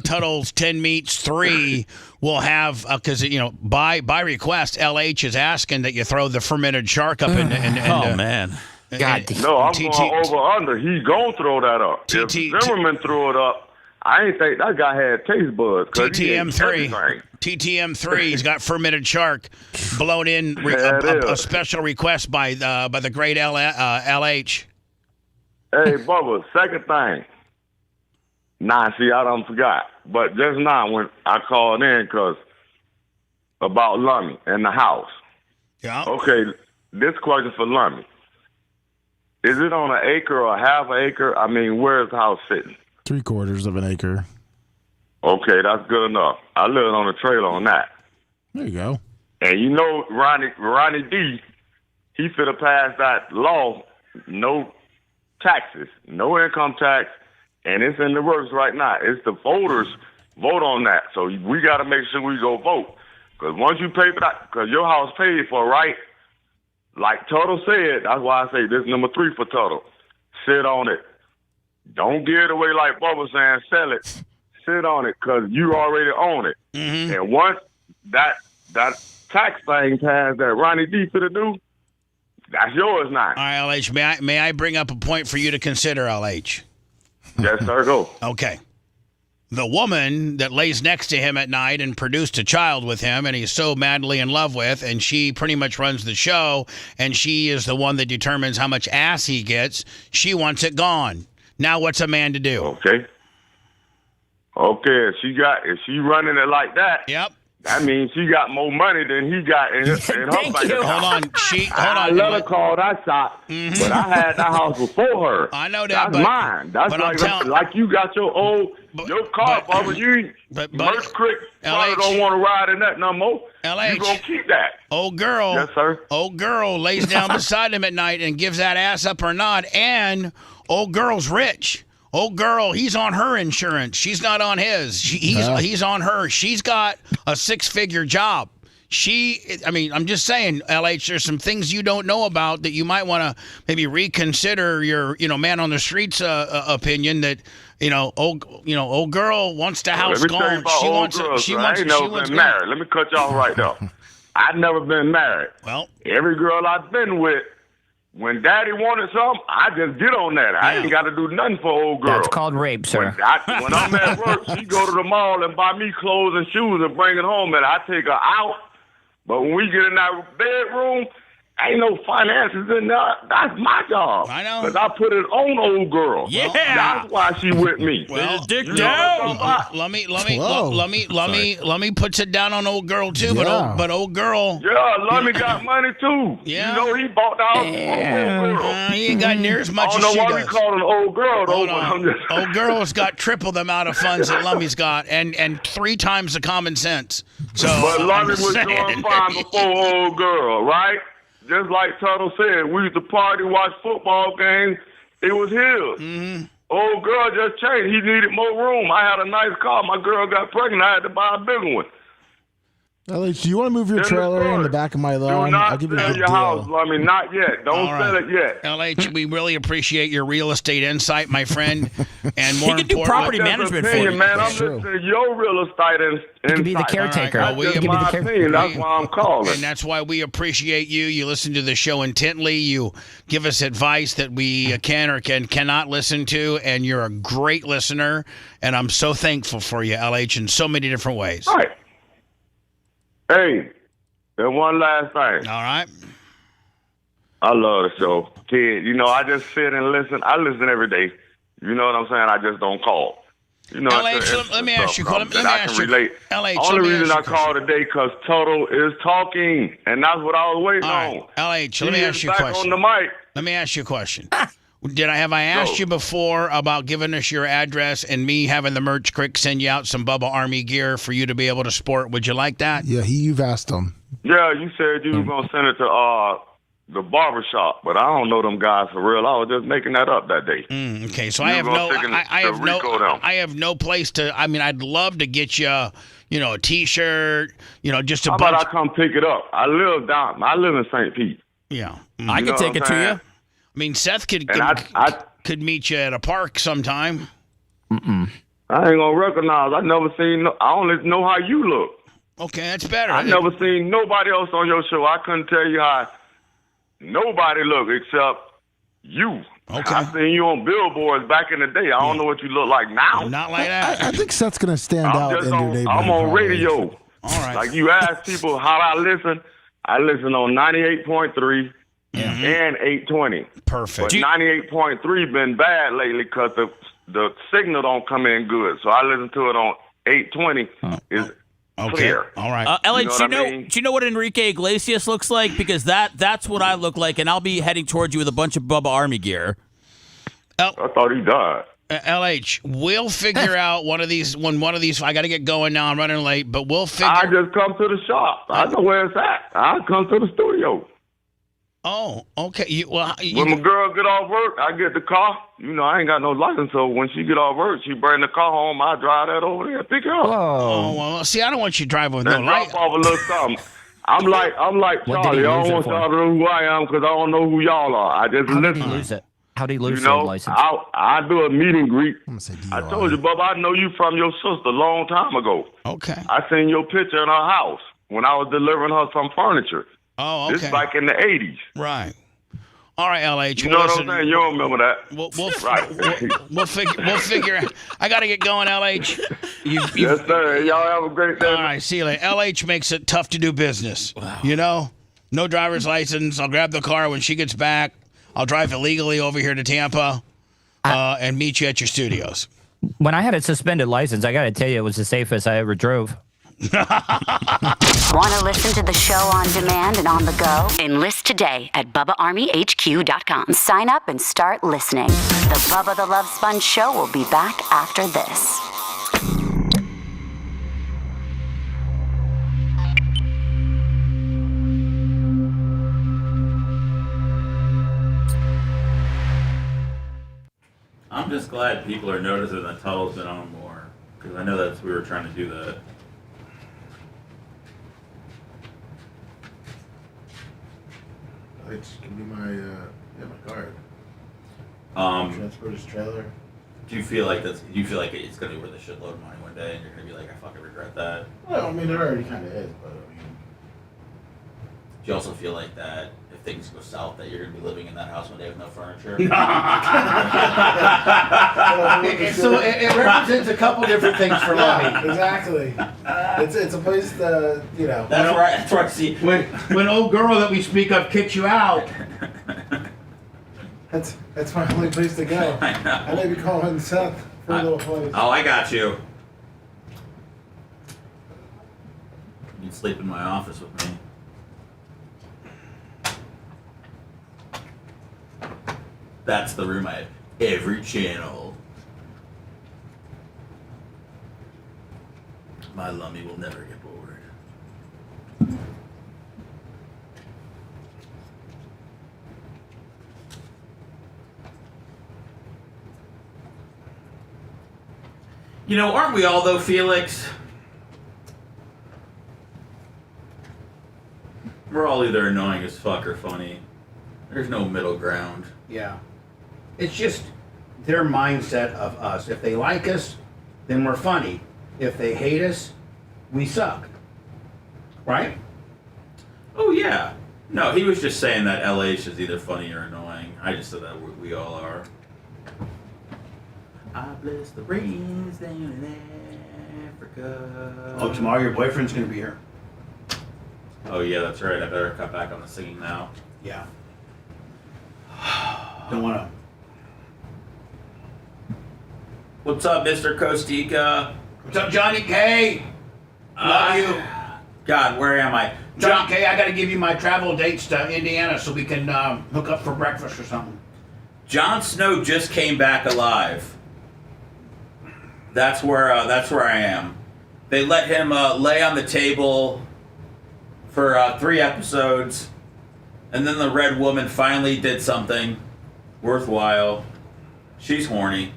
[SPEAKER 3] Tuttle's 10 meets 3 will have, because, by request, LH is asking that you throw the fermented shark up and
[SPEAKER 5] oh, man.
[SPEAKER 3] God.
[SPEAKER 13] No, I'm going over under. He's going to throw that up. If Zimmerman threw it up, I ain't think that guy had taste buds.
[SPEAKER 3] TTM3. He's got fermented shark blown in a special request by the great LH.
[SPEAKER 13] Hey, Bubba, second thing. See, I done forgot. But just now when I called in about Lummy and the house.
[SPEAKER 3] Yeah.
[SPEAKER 13] Okay, this question for Lummy. Is it on an acre or half an acre? I mean, where's the house sitting?
[SPEAKER 12] 3/4 of an acre.
[SPEAKER 13] Okay, that's good enough. I live on a trailer on that.
[SPEAKER 12] There you go.
[SPEAKER 13] And Ronnie D, he finna pass that law, no taxes, no income tax, and it's in the works right now. It's the voters vote on that. So we got to make sure we go vote. Because once you pay for that, because your house paid for, right? Like Tuttle said, that's why I say this is number 3 for Tuttle. Sit on it. Don't give it away like Bubba saying sell it. Sit on it because you already own it.
[SPEAKER 3] Mm-hmm.
[SPEAKER 13] And once that tax thing passed that Ronnie D finna do, that's yours now.
[SPEAKER 3] All right, LH, may I bring up a point for you to consider, LH?
[SPEAKER 13] Yes, sir, go.
[SPEAKER 3] Okay. The woman that lays next to him at night and produced a child with him and he's so madly in love with, and she pretty much runs the show, and she is the one that determines how much ass he gets, she wants it gone. Now what's a man to do?
[SPEAKER 13] Okay, if she running it like that,
[SPEAKER 3] yep.
[SPEAKER 13] That means she got more money than he got in her bank account.
[SPEAKER 3] Hold on.
[SPEAKER 13] I let her call that shot, but I had that house before her.
[SPEAKER 3] I know that,
[SPEAKER 13] That's mine. That's like you got your car, Bubba. You Merch Creek probably don't want to ride in that no more.
[SPEAKER 3] LH,
[SPEAKER 13] you gonna keep that.
[SPEAKER 3] Old girl.
[SPEAKER 13] Yes, sir.
[SPEAKER 3] Old girl lays down beside him at night and gives that ass up or not, and old girl's rich. Old girl, he's on her insurance. She's not on his. He's on her. She's got a 6-figure job. I'm just saying, LH, there's some things you don't know about that you might want to maybe reconsider your, man on the streets opinion that, old girl wants the house gone.
[SPEAKER 13] She wants I ain't never been married. Let me cut y'all right there. I've never been married.
[SPEAKER 3] Well,
[SPEAKER 13] every girl I've been with, when daddy wanted something, I just get on that. I ain't got to do nothing for old girl.
[SPEAKER 8] That's called rape, sir.
[SPEAKER 13] When I'm at work, she go to the mall and buy me clothes and shoes and bring it home, and I take her out. But when we get in that bedroom, ain't no finances in there. That's my job.
[SPEAKER 3] I know.
[SPEAKER 13] Because I put it on old girl.
[SPEAKER 3] Yeah.
[SPEAKER 13] That's why she with me.
[SPEAKER 3] Well, dick down. Let me put it down on old girl too.
[SPEAKER 12] Yeah.
[SPEAKER 3] But old girl.
[SPEAKER 13] Yeah, Lummy got money too.
[SPEAKER 3] Yeah.
[SPEAKER 13] He bought the house for old girl.
[SPEAKER 3] He ain't got near as much as she does.
[SPEAKER 13] I don't know why we call an old girl though.
[SPEAKER 3] Hold on. Old girl's got triple the amount of funds that Lummy's got, and 3 times the common sense. So,
[SPEAKER 13] but Lummy was doing fine before old girl, right? Just like Tuttle said, we used to party, watch football games. It was his.
[SPEAKER 3] Mm-hmm.
[SPEAKER 13] Old girl just changed. He needed more room. I had a nice car. My girl got pregnant. I had to buy a bigger one.
[SPEAKER 12] LH, do you want to move your trailer in the back of my lawn? I'll give you a good deal.
[SPEAKER 13] House, Lummy. Not yet. Don't sell it yet.
[SPEAKER 3] LH, we really appreciate your real estate insight, my friend. And more
[SPEAKER 5] he can do property management for you.
[SPEAKER 13] Man, I'm listening to your real estate insight.
[SPEAKER 8] You can be the caretaker.
[SPEAKER 13] Right. That's my opinion. That's why I'm calling.
[SPEAKER 3] And that's why we appreciate you. You listen to the show intently. You give us advice that we can or cannot listen to, and you're a great listener. And I'm so thankful for you, LH, in so many different ways.
[SPEAKER 13] All right. Hey, and one last thing.
[SPEAKER 3] All right.
[SPEAKER 13] I love the show. Kid, I just sit and listen. I listen every day. You know what I'm saying? I just don't call.
[SPEAKER 3] LH, let me ask you. Let me ask you.
[SPEAKER 13] Relate.
[SPEAKER 3] LH,
[SPEAKER 13] only reason I called today because Tuttle is talking, and that's what I was waiting on.
[SPEAKER 3] LH, let me ask you a question.
[SPEAKER 13] On the mic.
[SPEAKER 3] Let me ask you a question. Have I asked you before about giving us your address and me having the Merch Creek send you out some Bubba Army gear for you to be able to sport? Would you like that?
[SPEAKER 12] Yeah, you've asked him.
[SPEAKER 13] Yeah, you said you were going to send it to the barber shop, but I don't know them guys for real. I was just making that up that day.
[SPEAKER 3] Okay, so I have no place to. I mean, I'd love to get you, a T-shirt, just a.
[SPEAKER 13] How
[SPEAKER 3] bunch.
[SPEAKER 13] about I come pick it up? I live in St. Pete.
[SPEAKER 3] Yeah,
[SPEAKER 5] I could take it to you.
[SPEAKER 3] I mean, Seth could meet you at a park sometime.
[SPEAKER 13] I ain't gonna recognize. I never seen. I only know how you look.
[SPEAKER 3] Okay, that's better.
[SPEAKER 13] I never seen nobody else on your show. I couldn't tell you how nobody look except you.
[SPEAKER 3] Okay.
[SPEAKER 13] I seen you on billboards back in the day. I don't know what you look like now.
[SPEAKER 3] Not like that.
[SPEAKER 12] I think Seth's going to stand out in your neighborhood.
[SPEAKER 13] I'm on radio.
[SPEAKER 3] All right.
[SPEAKER 13] Like you ask people how I listen on 98.3 and 820.
[SPEAKER 3] Perfect.
[SPEAKER 13] But 98.3 been bad lately because the signal don't come in good. So I listen to it on 820. Clear.
[SPEAKER 3] All right.
[SPEAKER 5] LA,
[SPEAKER 13] You know
[SPEAKER 5] do you know what Enrique Iglesias looks like? Because that's what I look like, and I'll be heading towards you with a bunch of Bubba Army gear.
[SPEAKER 13] I thought he died.
[SPEAKER 3] LH, we'll figure out one of these. I got to get going now. I'm running late, but we'll figure.
[SPEAKER 13] I just come to the shop. I know where it's at. I come to the studio.
[SPEAKER 3] Oh, okay.
[SPEAKER 13] When my girl get off work, I get the car. I ain't got no license, so when she get off work, she bring the car home. I drive that over there, pick her up.
[SPEAKER 3] Oh, well, see, I don't want you driving with no license.
[SPEAKER 13] Drop off a little something. I'm like Charlie. I don't want y'all to know who I am because I don't know who y'all are. I just listen.
[SPEAKER 8] How do you lose the license?
[SPEAKER 13] I do a meet and greet. I told you, Bubba, I know you from your sister a long time ago.
[SPEAKER 3] Okay.
[SPEAKER 13] I seen your picture in her house when I was delivering her some furniture.
[SPEAKER 3] Oh, okay.
[SPEAKER 13] This back in the 80s.
[SPEAKER 3] Right. All right, LH.
[SPEAKER 13] You know what I'm saying? You don't remember that.
[SPEAKER 3] We'll figure. I got to get going, LH.
[SPEAKER 13] Yes, sir. Y'all have a great day.
[SPEAKER 3] All right, see you later. LH makes it tough to do business. Wow. No driver's license. I'll grab the car when she gets back. I'll drive illegally over here to Tampa and meet you at your studios.
[SPEAKER 8] When I had a suspended license, I got to tell you, it was the safest I ever drove.
[SPEAKER 10] Want to listen to the show on demand and on the go? Enlist today at BubbaArmyHQ.com. Sign up and start listening. The Bubba the Love Sponge Show will be back after this.
[SPEAKER 1] I'm just glad people are noticing that Tuttle's been on more, because I know we were trying to do that.
[SPEAKER 6] Just give me my card.
[SPEAKER 1] Transport
[SPEAKER 6] his trailer.
[SPEAKER 1] Do you feel like it's going to be worth a shitload of money one day, and you're going to be like, I fucking regret that?
[SPEAKER 6] Well, I mean, it already kind of is, but
[SPEAKER 1] do you also feel like that if things go south, that you're going to be living in that house one day with no furniture?
[SPEAKER 20] So it represents a couple different things for Lummy.
[SPEAKER 6] Exactly. It's a place to,
[SPEAKER 1] That's where I see.
[SPEAKER 20] When old girl that we speak of kicks you out.
[SPEAKER 6] That's my only place to go. I may be calling Seth for a little place.
[SPEAKER 1] Oh, I got you. You can sleep in my office with me. That's the room I have every channel. My Lummy will never get bored. Aren't we all though, Felix? We're all either annoying as fuck or funny. There's no middle ground.
[SPEAKER 20] Yeah. It's just their mindset of us. If they like us, then we're funny. If they hate us, we suck. Right?
[SPEAKER 1] Oh, yeah. No, he was just saying that LH is either funny or annoying. I just said that we all are. I bless the rains down in Africa.
[SPEAKER 20] Oh, tomorrow your boyfriend's going to be here.
[SPEAKER 1] Oh, yeah, that's right. I better cut back on the singing now.
[SPEAKER 20] Yeah. Don't want to.
[SPEAKER 1] What's up, Mr. Kostika?
[SPEAKER 20] What's up, Johnny K? Love you.
[SPEAKER 1] God, where am I?
[SPEAKER 20] Johnny K, I got to give you my travel dates to Indiana so we can hook up for breakfast or something.
[SPEAKER 1] Jon Snow just came back alive. That's where I am. They let him lay on the table for 3 episodes, And then the red woman finally did something worthwhile. She's horny.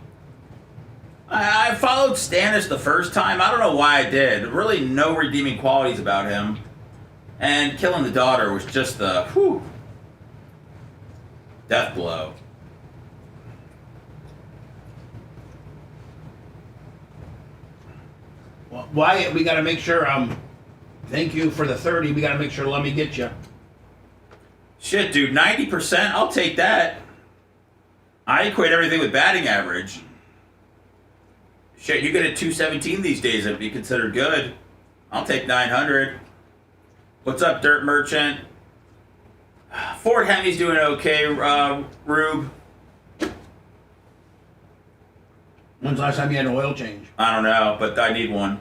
[SPEAKER 1] I followed Stannis the first time. I don't know why I did. Really no redeeming qualities about him. And killing the daughter was just the, death blow.
[SPEAKER 20] Well, Wyatt, we got to make sure, thank you for the 30. We got to make sure let me get you.
[SPEAKER 1] Shit, dude, 90%? I'll take that. I equate everything with batting average. Shit, you get a 217 these days, that'd be considered good. I'll take 900. What's up, Dirt Merchant? Ford Hemi's doing okay, Rube.
[SPEAKER 20] When's the last time you had an oil change?
[SPEAKER 1] I don't know, but I need one.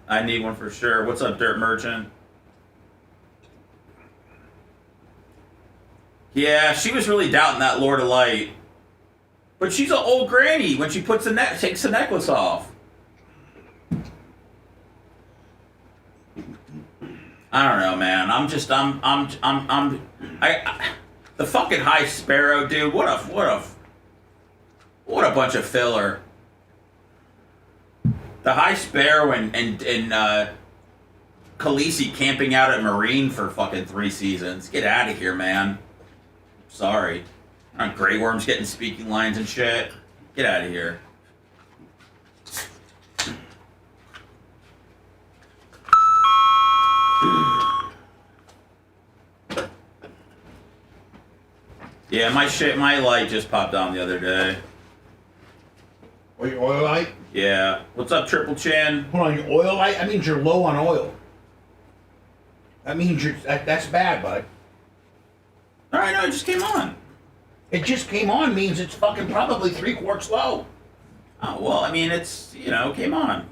[SPEAKER 1] I need one for sure. What's up, Dirt Merchant? Yeah, she was really doubting that Lord of Light. But she's an old granny when she puts takes the necklace off. I don't know, man. The fucking High Sparrow, dude. What a bunch of filler. The High Sparrow and Khaleesi camping out at Marine for fucking 3 seasons. Get out of here, man. Sorry. Grey Worm's getting speaking lines and shit. Get out of here. Yeah, my light just popped on the other day.
[SPEAKER 20] Oh, your oil light?
[SPEAKER 1] Yeah. What's up, Triple Chin?
[SPEAKER 20] Hold on, your oil light? That means you're low on oil. That means that's bad, bud.
[SPEAKER 1] Alright, no, it just came on.
[SPEAKER 20] It just came on means it's fucking probably 3 quarts low.
[SPEAKER 1] Oh, well, I mean, it's, came on.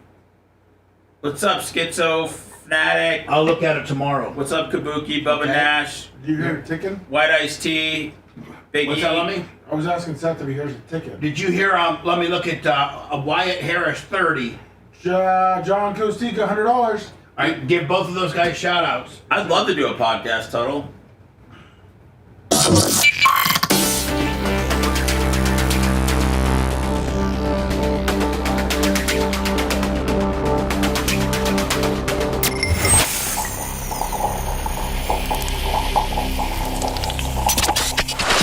[SPEAKER 1] What's up, Schizo Fnatic?
[SPEAKER 20] I'll look at it tomorrow.
[SPEAKER 1] What's up, Kabuki, Bubba Nash?
[SPEAKER 6] Did you hear it ticking?
[SPEAKER 1] White Iced Tea, Big
[SPEAKER 20] What's
[SPEAKER 1] E.
[SPEAKER 20] that, Lummy?
[SPEAKER 6] I was asking Seth if he hears it ticking.
[SPEAKER 20] Did you hear, let me look at a Wyatt Harris 30.
[SPEAKER 6] John Kostika, $100. All
[SPEAKER 20] right, give both of those guys shout outs.
[SPEAKER 1] I'd love to do a podcast, Total.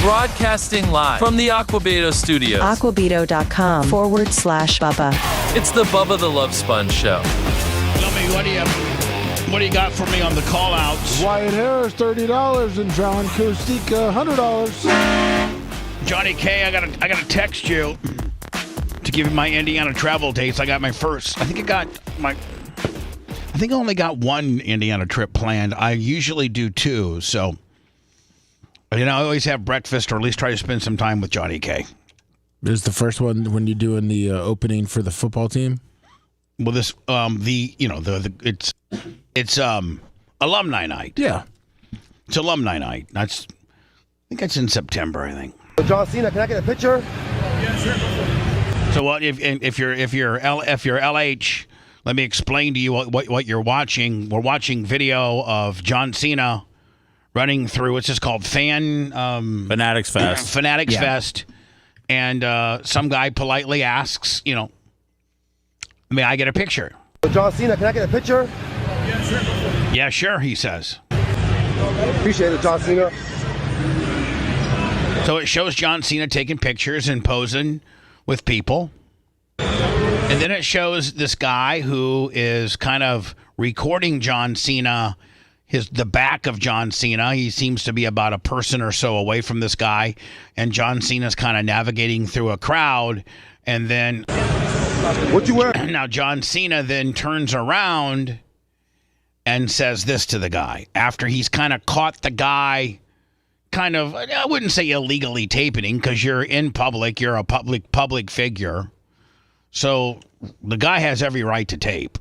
[SPEAKER 17] Broadcasting live from the Aquabedo Studios.
[SPEAKER 11] Aquabedo.com/Bubba.
[SPEAKER 17] It's the Bubba the Love Sponge Show.
[SPEAKER 3] Lummy, what do you got for me on the call outs?
[SPEAKER 12] Wyatt Harris, $30, and John Kostika, $100.
[SPEAKER 3] Johnny K, I gotta text you to give you my Indiana travel dates. I got my first. I think I only got one Indiana trip planned. I usually do 2, so I always have breakfast or at least try to spend some time with Johnny K.
[SPEAKER 12] Is the first one when you're doing the opening for the football team?
[SPEAKER 3] Well, this it's alumni night.
[SPEAKER 12] Yeah,
[SPEAKER 3] it's alumni night. I think that's in September. I think.
[SPEAKER 9] John Cena, can I get a picture?
[SPEAKER 3] Yeah, sure. So what if you're LH? Let me explain to you what you're watching. We're watching video of John Cena running through what's this called
[SPEAKER 5] Fanatics Fest.
[SPEAKER 3] Fanatics Fest, and some guy politely asks, may I get a picture?
[SPEAKER 9] John Cena, can I get a picture?
[SPEAKER 3] Yeah, sure. Yeah, sure, he says.
[SPEAKER 9] Appreciate it, John Cena.
[SPEAKER 3] So it shows John Cena taking pictures and posing with people. And then it shows this guy who is kind of recording John Cena, the back of John Cena. He seems to be about a person or so away from this guy. And John Cena's kind of navigating through a crowd. And then
[SPEAKER 9] what you wearing?
[SPEAKER 3] Now John Cena then turns around and says this to the guy after he's kind of caught the guy kind of, I wouldn't say illegally taping because you're in public, you're a public figure. So the guy has every right to tape.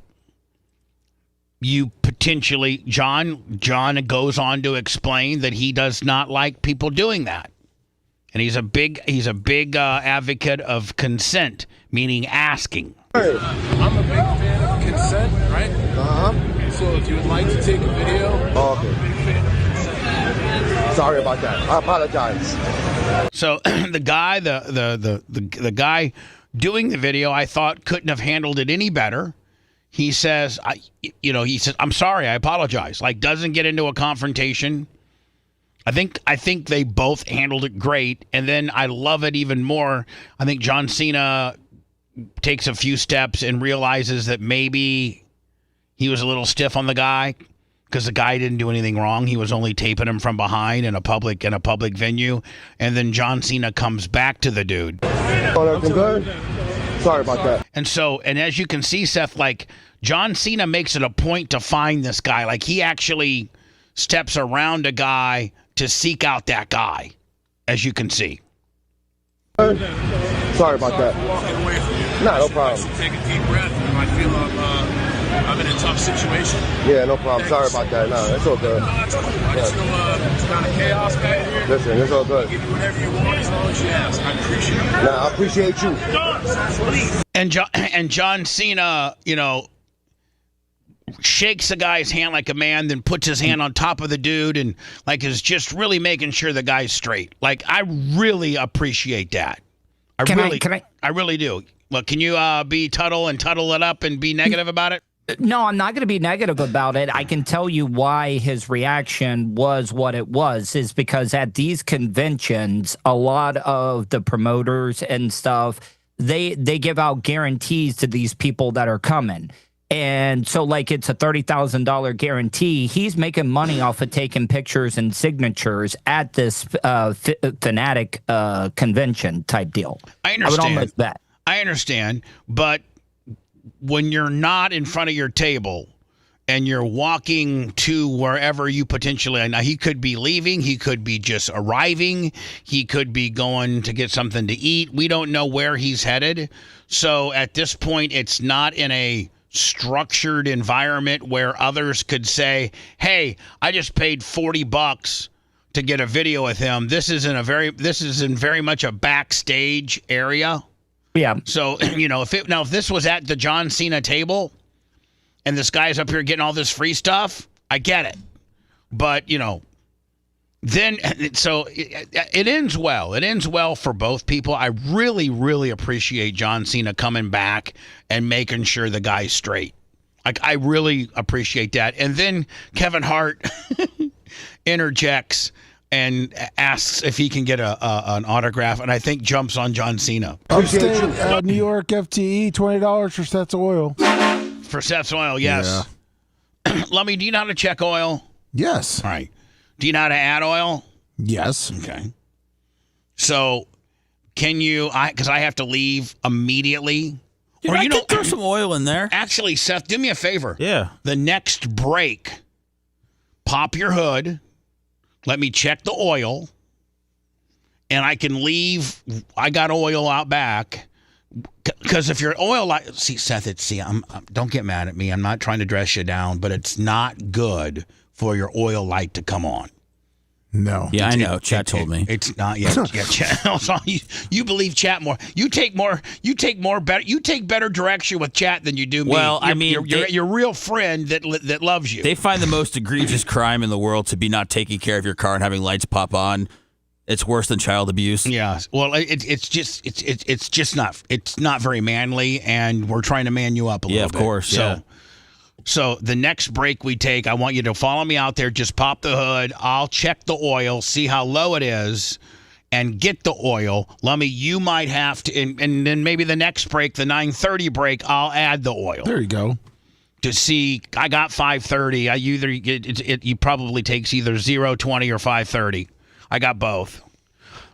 [SPEAKER 3] You potentially, John goes on to explain that he does not like people doing that. And he's a big advocate of consent, meaning asking.
[SPEAKER 14] I'm a big fan of consent, right?
[SPEAKER 9] Uh-huh.
[SPEAKER 14] So So if you would like to take a video,
[SPEAKER 9] Oh, okay. Sorry about that. I apologize.
[SPEAKER 3] So the guy, the guy doing the video, I thought couldn't have handled it any better. He says, I'm sorry, I apologize. Like, doesn't get into a confrontation. I think they both handled it great, and then I love it even more. I think John Cena takes a few steps and realizes that maybe he was a little stiff on the guy because the guy didn't do anything wrong. He was only taping him from behind in a public venue, and then John Cena comes back to the dude.
[SPEAKER 9] Oh, I'm good. Sorry about that.
[SPEAKER 3] And as you can see, Seth, like John Cena makes it a point to find this guy. Like he actually steps around a guy to seek out that guy, as you can see.
[SPEAKER 9] Sorry about that. No problem.
[SPEAKER 14] Take a deep breath. I feel I'm in a tough situation.
[SPEAKER 9] Yeah, no problem. Sorry about that. No, it's all good.
[SPEAKER 14] It's kind of chaos back here.
[SPEAKER 9] Listen, it's all good.
[SPEAKER 14] I'll give you whatever you want as long as you ask. I appreciate it.
[SPEAKER 9] Nah, I appreciate you.
[SPEAKER 3] And John Cena, shakes the guy's hand like a man, then puts his hand on top of the dude and like is just really making sure the guy's straight. Like I really appreciate that. I really do. Look, can you be Tuttle and Tuttle it up and be negative about it?
[SPEAKER 8] No, I'm not going to be negative about it. I can tell you why his reaction was what it was, is because at these conventions, a lot of the promoters and stuff, they give out guarantees to these people that are coming. And so, like, it's a $30,000 guarantee. He's making money off of taking pictures and signatures at this fanatic convention type deal.
[SPEAKER 3] I understand.
[SPEAKER 8] I would almost bet.
[SPEAKER 3] I understand, but when you're not in front of your table and you're walking to wherever you potentially, now he could be leaving, he could be just arriving, he could be going to get something to eat. We don't know where he's headed. So at this point, it's not in a structured environment where others could say, hey, I just paid $40 to get a video with him. This is in very much a backstage area.
[SPEAKER 8] Yeah.
[SPEAKER 3] So, if this was at the John Cena table and this guy's up here getting all this free stuff, I get it. But, then, so it ends well. It ends well for both people. I really, really appreciate John Cena coming back and making sure the guy's straight. I really appreciate that. And then Kevin Hart interjects and asks if he can get an autograph, and I think jumps on John Cena.
[SPEAKER 12] Upstate New York FTE, $20 for Seth's oil.
[SPEAKER 3] For Seth's oil, yes. Yeah. Lummy, do you know how to check oil?
[SPEAKER 12] Yes.
[SPEAKER 3] All right. Do you know how to add oil?
[SPEAKER 12] Yes.
[SPEAKER 3] Okay. So, can you? Because I have to leave immediately.
[SPEAKER 5] Dude, or I can throw some oil in there.
[SPEAKER 3] Actually, Seth, do me a favor.
[SPEAKER 5] Yeah.
[SPEAKER 3] The next break, pop your hood. Let me check the oil, and I can leave. I got oil out back. Because if your oil light, Seth, don't get mad at me. I'm not trying to dress you down, but it's not good for your oil light to come on.
[SPEAKER 12] No.
[SPEAKER 5] Yeah, I know. Chat told me.
[SPEAKER 3] It's not yet. Yeah, Chat. You believe Chat more. You take better direction with Chat than you do me.
[SPEAKER 5] Well,
[SPEAKER 3] you're your real friend that loves you.
[SPEAKER 5] They find the most egregious crime in the world to be not taking care of your car and having lights pop on. It's worse than child abuse.
[SPEAKER 3] Yeah. Well, it's just not very manly, and we're trying to man you up a little bit.
[SPEAKER 5] Yeah, of course. Yeah.
[SPEAKER 3] So the next break we take, I want you to follow me out there. Just pop the hood. I'll check the oil, see how low it is, and get the oil. Lummy, you might have to, and then maybe the next break, the 9:30 break, I'll add the oil.
[SPEAKER 12] There you go.
[SPEAKER 3] To see, I got 5:30. It probably takes either 0.20 or 5:30. I got both.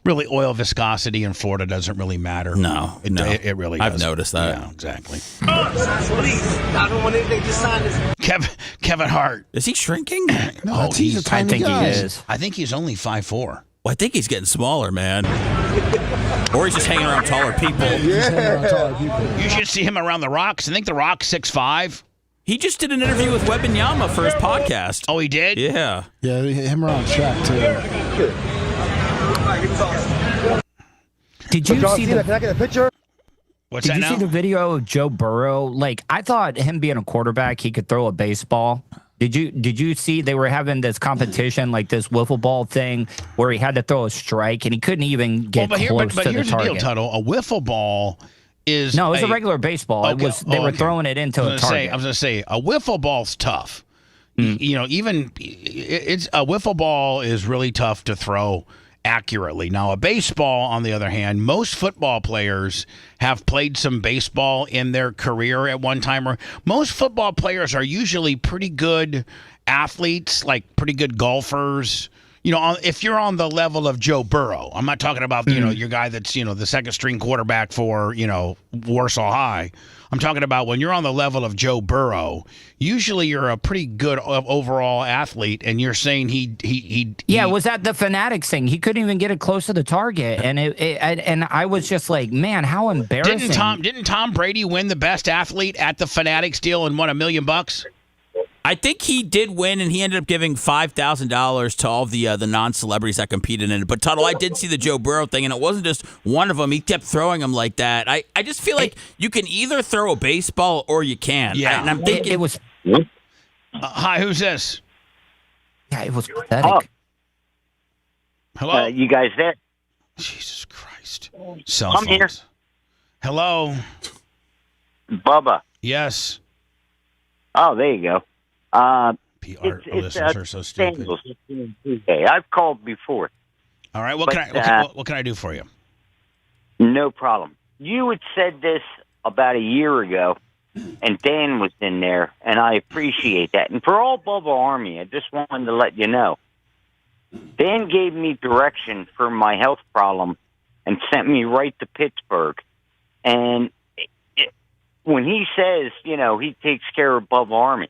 [SPEAKER 3] Really, oil viscosity in Florida doesn't really matter.
[SPEAKER 5] No,
[SPEAKER 3] it really doesn't.
[SPEAKER 5] I've noticed that.
[SPEAKER 3] Yeah, exactly.
[SPEAKER 9] I don't want anything to sign this.
[SPEAKER 3] Kevin Hart.
[SPEAKER 5] Is he shrinking?
[SPEAKER 12] No, he's a tiny guy.
[SPEAKER 3] He is. I think he's only 5'4".
[SPEAKER 5] Well, I think he's getting smaller, man. Or he's just hanging around taller people.
[SPEAKER 3] You should see him around The Rock's. I think The Rock's 6'5".
[SPEAKER 5] He just did an interview with Wembanyama for his podcast.
[SPEAKER 3] Oh, he did?
[SPEAKER 5] Yeah.
[SPEAKER 12] Yeah, him around Shaq, too.
[SPEAKER 8] Did you see
[SPEAKER 9] Can I get a picture?
[SPEAKER 3] What's
[SPEAKER 8] Did
[SPEAKER 3] that
[SPEAKER 8] you
[SPEAKER 3] now?
[SPEAKER 8] see the video of Joe Burrow? Like, I thought him being a quarterback, he could throw a baseball. Did you see they were having this competition, like this wiffle ball thing, where he had to throw a strike and he couldn't even get close
[SPEAKER 3] but
[SPEAKER 8] to the
[SPEAKER 3] here's the
[SPEAKER 8] target?
[SPEAKER 3] deal, Tuttle. A wiffle ball is
[SPEAKER 8] No, it was a regular baseball.
[SPEAKER 3] Okay.
[SPEAKER 8] They were throwing it into a target.
[SPEAKER 3] I was gonna say a wiffle ball's tough. You know, even it's a wiffle ball is really tough to throw accurately. Now, a baseball, on the other hand, most football players have played some baseball in their career at one time. Or most football players are usually pretty good athletes, like pretty good golfers. You know, if you're on the level of Joe Burrow, I'm not talking about, you know, your guy that's, you know, the second string quarterback for, you know, Warsaw High. I'm talking about when you're on the level of Joe Burrow, usually you're a pretty good overall athlete, and you're saying he
[SPEAKER 8] it was at the Fanatics thing. He couldn't even get it close to the target, and and I was just like, man, how embarrassing.
[SPEAKER 3] Didn't Tom Brady win the best athlete at the Fanatics deal and won $1 million?
[SPEAKER 5] I think he did win, and he ended up giving $5,000 to all the non-celebrities that competed in it. But, Tuttle, I did see the Joe Burrow thing, and it wasn't just one of them. He kept throwing them like that. I just feel like you can either throw a baseball or you can't.
[SPEAKER 3] Yeah.
[SPEAKER 5] And I'm thinking...
[SPEAKER 8] It was...
[SPEAKER 3] Hi, who's this?
[SPEAKER 8] Yeah, it was pathetic.
[SPEAKER 3] Hello?
[SPEAKER 15] You guys there?
[SPEAKER 3] Jesus Christ. Cell
[SPEAKER 15] I'm here.
[SPEAKER 3] phones. Hello?
[SPEAKER 15] Bubba.
[SPEAKER 3] Yes.
[SPEAKER 15] Oh, there you go.
[SPEAKER 3] Our listeners are so stupid.
[SPEAKER 15] Hey, I've called before.
[SPEAKER 3] All right, what can I do for you?
[SPEAKER 15] No problem. You had said this about a year ago, and Dan was in there, and I appreciate that. And for all Bubba Army, I just wanted to let you know, Dan gave me direction for my health problem and sent me right to Pittsburgh. And when he says, you know, he takes care of Bubba Army,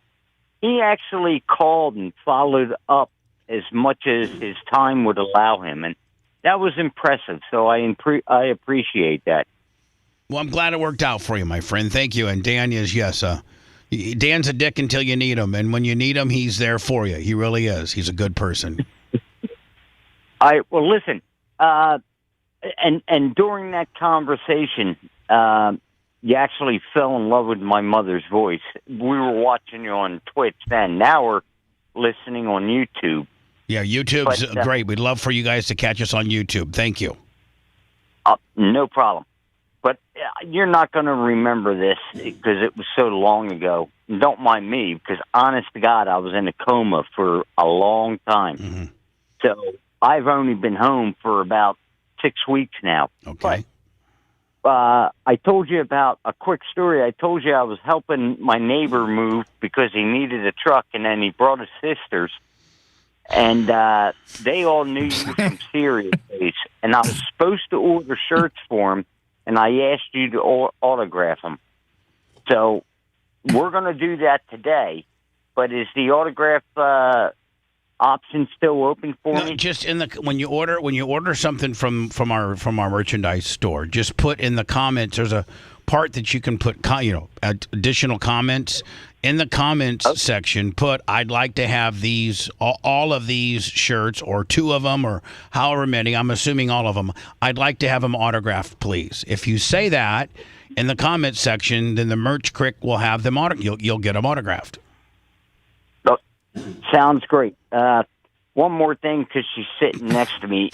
[SPEAKER 15] he actually called and followed up as much as his time would allow him, and that was impressive. So I appreciate that.
[SPEAKER 3] Well, I'm glad it worked out for you, my friend. Thank you. And Dan is, yes, Dan's a dick until you need him, and when you need him, he's there for you. He really is. He's a good person.
[SPEAKER 15] Well, listen, and during that conversation, you actually fell in love with my mother's voice. We were watching you on Twitch then. Now we're listening on YouTube.
[SPEAKER 3] Yeah, YouTube's great. We'd love for you guys to catch us on YouTube. Thank you.
[SPEAKER 15] No problem. But you're not going to remember this because it was so long ago. Don't mind me, because honest to God, I was in a coma for a long time.
[SPEAKER 3] Mm-hmm.
[SPEAKER 15] So I've only been home for about 6 weeks now.
[SPEAKER 3] Okay.
[SPEAKER 15] But, I told you about a quick story. I told you I was helping my neighbor move because he needed a truck, and then he brought his sisters. And they all knew you from Serious Days. And I was supposed to order shirts for him, and I asked you to autograph them. So we're going to do that today. But is the autograph option still open for me?
[SPEAKER 3] Just when you order something from our merchandise store, just put in the comments. There's a part that you can put additional comments in the comments section. Put, I'd like to have these all of these shirts, or 2 of them, or however many. I'm assuming all of them. I'd like to have them autographed, please. If you say that in the comments section, then the merch crick will have them you'll get them autographed.
[SPEAKER 15] Sounds great. One more thing, because she's sitting next to me.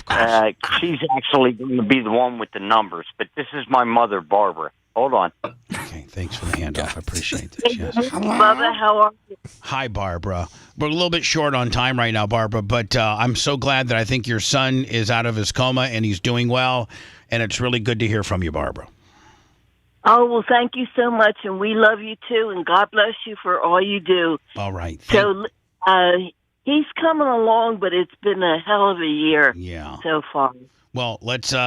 [SPEAKER 15] She's actually going to be the one with the numbers, but this is my mother, Barbara. Hold on.
[SPEAKER 3] Okay, thanks for the handoff. I appreciate this. Yes.
[SPEAKER 21] Bubba, how are you?
[SPEAKER 3] Hi, Barbara. We're a little bit short on time right now, Barbara, but I'm so glad that I think your son is out of his coma and he's doing well, and it's really good to hear from you, Barbara.
[SPEAKER 21] Oh, well, thank you so much, and we love you, too, and God bless you for all you do.
[SPEAKER 3] All right.
[SPEAKER 21] So he's coming along, but it's been a hell of a year so far.
[SPEAKER 3] Well, let's
[SPEAKER 5] keep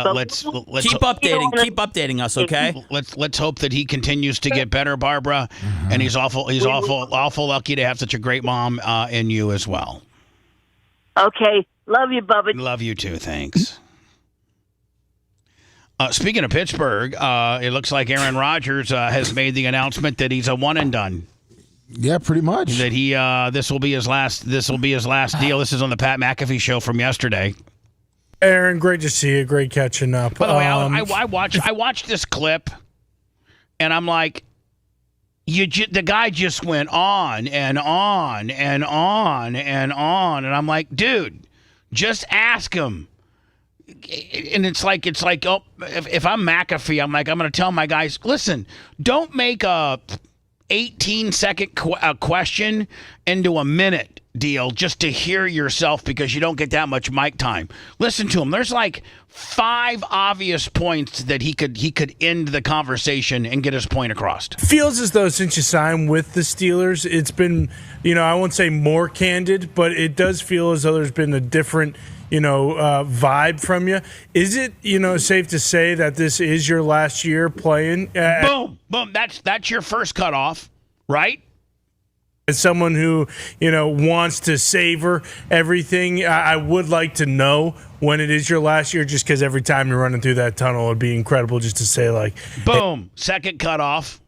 [SPEAKER 5] updating us, okay?
[SPEAKER 3] Let's hope that he continues to get better, Barbara. And he's awful lucky to have such a great mom in you as well.
[SPEAKER 21] Okay, love you, Bubba.
[SPEAKER 3] Love you too. Thanks. Speaking of Pittsburgh, it looks like Aaron Rodgers has made the announcement that he's a one and done.
[SPEAKER 12] Yeah, pretty much.
[SPEAKER 3] That he this will be his last deal. This is on the Pat McAfee show from yesterday.
[SPEAKER 18] Aaron, great to see you. Great catching up.
[SPEAKER 3] By the way, I watched this clip And I'm like, the guy just went on and on and on and on. And I'm like, dude, just ask him. And it's like, oh, if I'm McAfee, I'm like, I'm going to tell my guys, listen, don't make a 18-second question into a minute deal just to hear yourself because you don't get that much mic time. Listen to him. There's like 5 obvious points that he could end the conversation and get his point across.
[SPEAKER 18] Feels as though since you signed with the Steelers, it's been, I won't say more candid, but it does feel as though there's been a different vibe from you. Is it, safe to say that this is your last year playing?
[SPEAKER 3] Boom. That's your first cutoff, right?
[SPEAKER 18] As someone who, wants to savor everything, I would like to know when it is your last year, just because every time you're running through that tunnel, it'd be incredible just to say, like,
[SPEAKER 3] boom, second cutoff.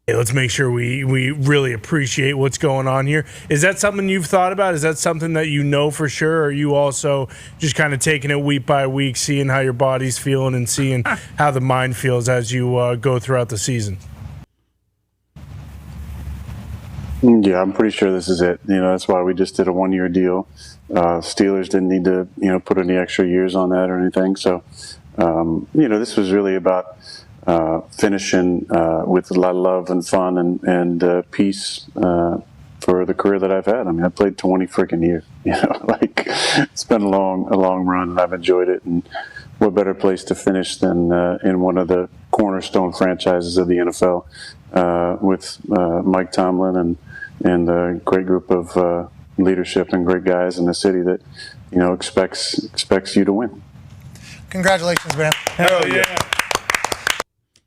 [SPEAKER 18] Hey, let's make sure we really appreciate what's going on here. Is that something you've thought about? Is that something that you know for sure? Or are you also just kind of taking it week by week, seeing how your body's feeling and seeing how the mind feels as you go throughout the season?
[SPEAKER 19] Yeah, I'm pretty sure this is it. That's why we just did a 1-year deal. Steelers didn't need to, put any extra years on that or anything. So, this was really about finishing with a lot of love and fun and peace for the career that I've had. I mean, I played 20 freaking years. It's been a long run, and I've enjoyed it. And what better place to finish than in one of the cornerstone franchises of the NFL with Mike Tomlin and a great group of leadership and great guys in the city that expects you to win.
[SPEAKER 9] Congratulations, man.
[SPEAKER 18] Hell yeah.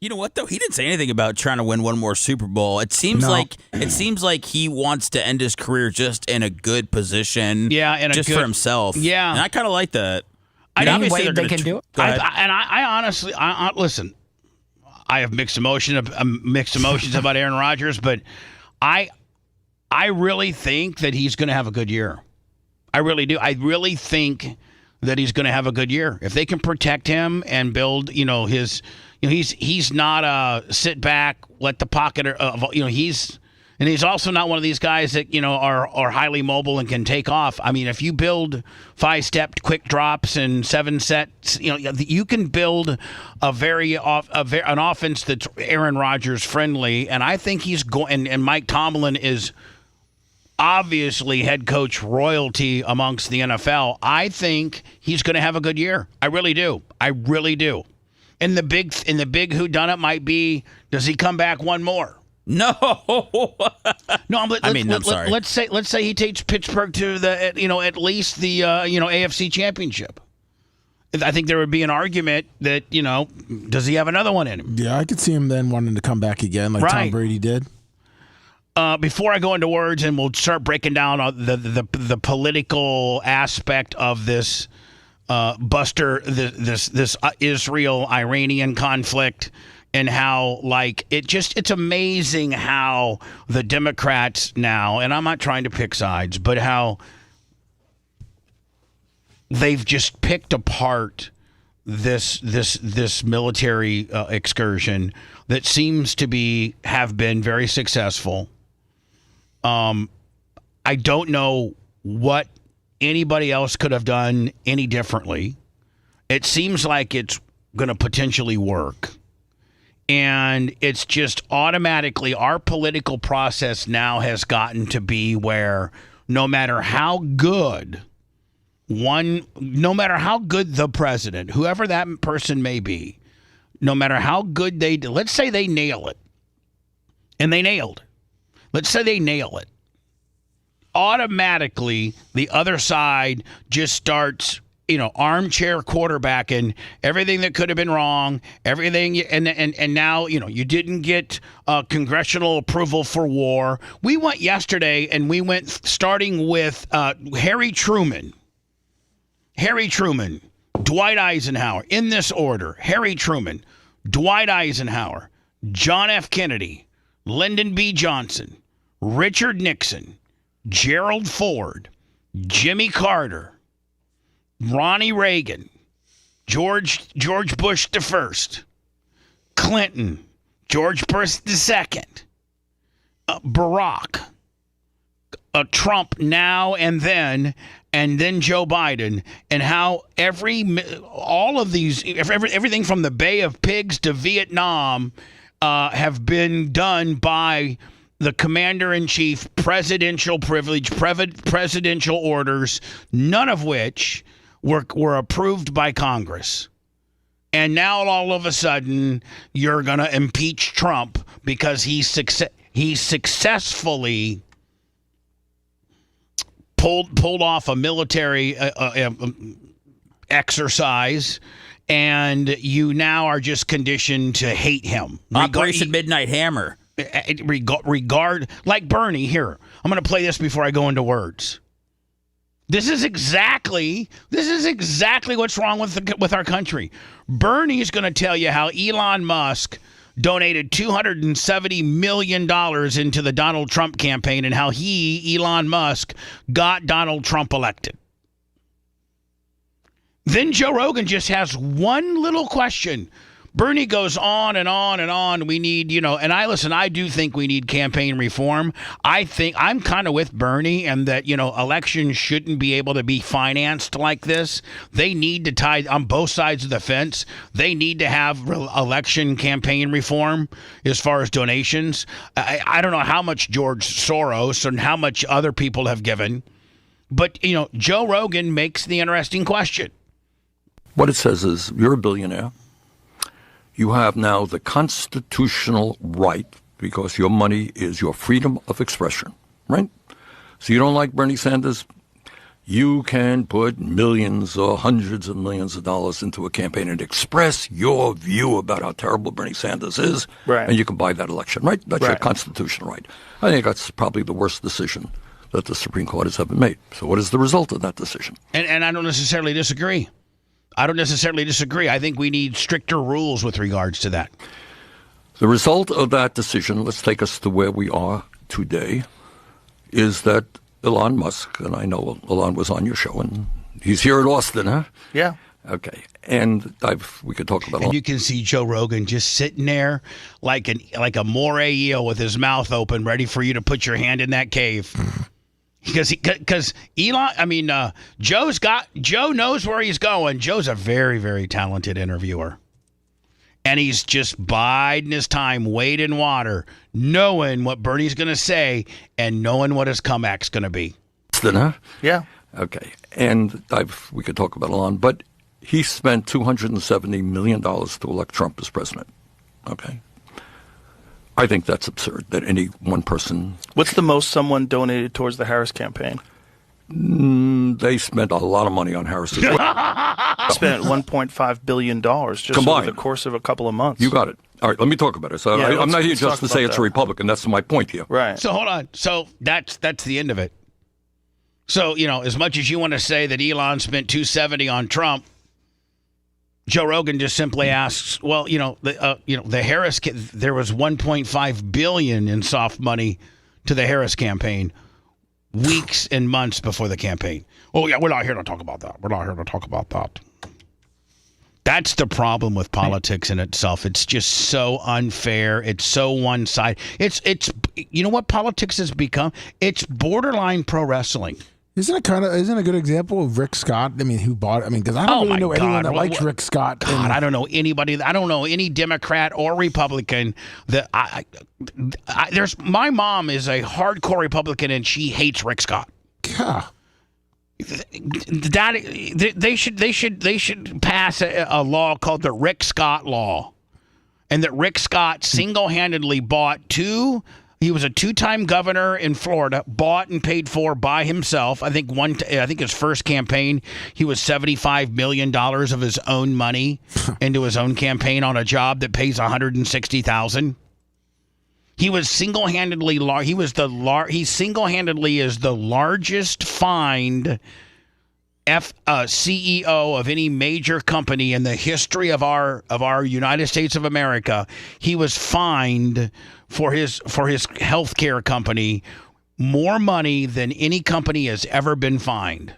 [SPEAKER 5] You know what though? He didn't say anything about trying to win one more Super Bowl. It seems like he wants to end his career just in a good position.
[SPEAKER 3] Yeah, and
[SPEAKER 5] just for himself.
[SPEAKER 3] Yeah,
[SPEAKER 5] and I kind of like that.
[SPEAKER 8] Any way they can do it.
[SPEAKER 3] I honestly, listen. I have mixed emotions about Aaron Rodgers, but I really think that he's going to have a good year. I really do. I really think that he's going to have a good year if they can protect him and build. He's not a sit back, let the pocket. He's also not one of these guys that are highly mobile and can take off. I mean, if you build 5-step quick drops and 7 sets, you can build an offense that's Aaron Rodgers friendly. And I think he's going. And Mike Tomlin is obviously head coach royalty amongst the NFL. I think he's going to have a good year. I really do. And the big whodunit might be, does he come back one more?
[SPEAKER 5] No.
[SPEAKER 3] I'm sorry. Let's say he takes Pittsburgh to the at least the AFC Championship. I think there would be an argument that does he have another one in him?
[SPEAKER 12] Yeah, I could see him then wanting to come back again, like Tom Brady did.
[SPEAKER 3] Before I go into words, and we'll start breaking down the political aspect of this this Israel-Iranian conflict. And how, it's amazing how the Democrats now, and I'm not trying to pick sides, but how they've just picked apart this military excursion that seems to have been very successful. I don't know what anybody else could have done any differently. It seems like it's going to potentially work. And it's just automatically our political process now has gotten to be where no matter how good the president, whoever that person may be, no matter how good they do, let's say they nail it. And they nailed. Let's say they nail it. Automatically, the other side just starts armchair quarterbacking everything that could have been wrong, everything, and now you didn't get congressional approval for war. We went yesterday, and we went starting with Harry Truman, Dwight Eisenhower, in this order: Harry Truman, Dwight Eisenhower, John F. Kennedy, Lyndon B. Johnson, Richard Nixon, Gerald Ford, Jimmy Carter, Ronnie Reagan, George Bush I, Clinton, George Bush II, Barack, Trump now and then Joe Biden, and how all of these, everything from the Bay of Pigs to Vietnam have been done by the commander-in-chief, presidential privilege, presidential orders, none of which were approved by Congress. And now all of a sudden you're going to impeach Trump because he successfully pulled off a military exercise, and you now are just conditioned to hate him.
[SPEAKER 5] Operation Midnight Hammer.
[SPEAKER 3] Regard like Bernie here. I'm going to play this before I go into words. This is exactly what's wrong with our country. Bernie is going to tell you how Elon Musk donated $270 million into the Donald Trump campaign and how Elon Musk, got Donald Trump elected. Then Joe Rogan just has one little question. Bernie goes on and on and on. We need, and I do think we need campaign reform. I think I'm kind of with Bernie, and that, elections shouldn't be able to be financed like this. They need to tie on both sides of the fence. They need to have election campaign reform as far as donations. I don't know how much George Soros and how much other people have given, but, Joe Rogan makes the interesting question.
[SPEAKER 4] What it says is you're a billionaire. You have now the constitutional right, because your money is your freedom of expression, right? So you don't like Bernie Sanders? You can put millions or hundreds of millions of dollars into a campaign and express your view about how terrible Bernie Sanders is,
[SPEAKER 22] right.
[SPEAKER 4] And you can buy that election, right? That's your constitutional right. I think that's probably the worst decision that the Supreme Court has ever made. So what is the result of that decision?
[SPEAKER 3] And I don't necessarily disagree. I think we need stricter rules with regards to that.
[SPEAKER 4] The result of that decision, let's take us to where we are today, is that Elon Musk, and I know Elon was on your show, and he's here in Austin, huh?
[SPEAKER 22] Yeah.
[SPEAKER 4] Okay. And we could talk about.
[SPEAKER 3] And you can see Joe Rogan just sitting there like a moray eel with his mouth open, ready for you to put your hand in that cave. Because Joe knows where he's going. Joe's a very, very talented interviewer. And he's just biding his time, wading water, knowing what Bernie's going to say and knowing what his comeback's going to be.
[SPEAKER 4] Huh?
[SPEAKER 22] Yeah.
[SPEAKER 4] Okay. And we could talk about Elon, but he spent $270 million to elect Trump as president. Okay. I think that's absurd that any one person.
[SPEAKER 22] What's the most someone donated towards the Harris campaign?
[SPEAKER 4] They spent a lot of money on Harris.
[SPEAKER 22] Spent $1.5 billion just
[SPEAKER 4] combined
[SPEAKER 22] over the course of a couple of months.
[SPEAKER 4] You got it. All right, let me talk about it. So I'm not here just to say it's a Republican. That's my point here.
[SPEAKER 22] Right.
[SPEAKER 3] So hold on. So that's the end of it. So, as much as you want to say that Elon spent $270 on Trump, Joe Rogan just simply asks, well, the Harris, there was $1.5 billion in soft money to the Harris campaign weeks and months before the campaign. Oh, yeah, we're not here to talk about that. That's the problem with politics in itself. It's just so unfair. It's so one-sided. It's you know what politics has become? It's borderline pro wrestling.
[SPEAKER 12] Isn't a good example of Rick Scott? I mean, who bought it? I mean, because I don't really know anyone that likes Rick Scott.
[SPEAKER 3] God, I don't know anybody. I don't know any Democrat or Republican that there's. My mom is a hardcore Republican and she hates Rick Scott.
[SPEAKER 12] Yeah.
[SPEAKER 3] They should pass a law called the Rick Scott Law, and that Rick Scott single-handedly bought He was a two-time governor in Florida, bought and paid for by himself. I think his first campaign, he was $75 million of his own money into his own campaign on a job that pays $160,000. He was single-handedly he single-handedly is the largest fined CEO of any major company in the history of our United States of America. He was fined for his healthcare company more money than any company has ever been fined.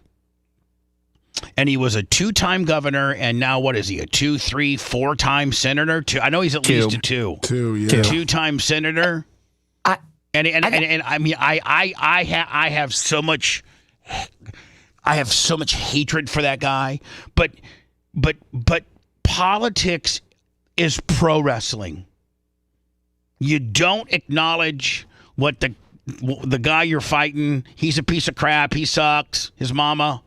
[SPEAKER 3] and he was a 2-time governor, and now what is he? A 2, 3, 4-time senator? I know he's at least a 2.
[SPEAKER 12] 2, yeah.
[SPEAKER 3] 2-time senator. I mean, I have so much hatred for that guy, but politics is pro wrestling. You don't acknowledge what the guy you're fighting, he's a piece of crap, he sucks, his mama,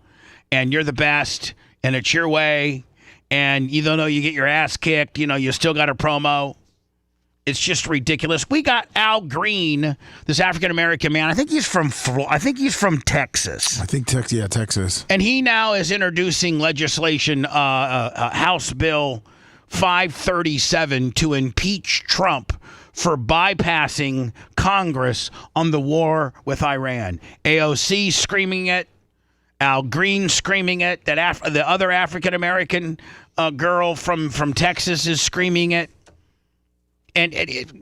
[SPEAKER 3] and you're the best, and it's your way, and even though you get your ass kicked, you still got a promo. It's just ridiculous. We got Al Green, this African-American man. I think he's from Texas.
[SPEAKER 12] I think Texas.
[SPEAKER 3] And he now is introducing legislation, House Bill 537, to impeach Trump for bypassing Congress on the war with Iran. AOC screaming it. Al Green screaming it. The other African-American girl from Texas is screaming it. And it's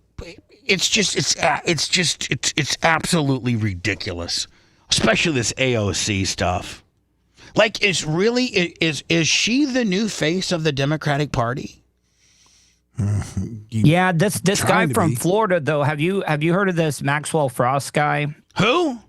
[SPEAKER 3] absolutely ridiculous, especially this AOC stuff. Like, is she the new face of the Democratic Party?
[SPEAKER 8] Yeah, this guy from Florida, though. Have you heard of this Maxwell Frost guy?
[SPEAKER 3] Who?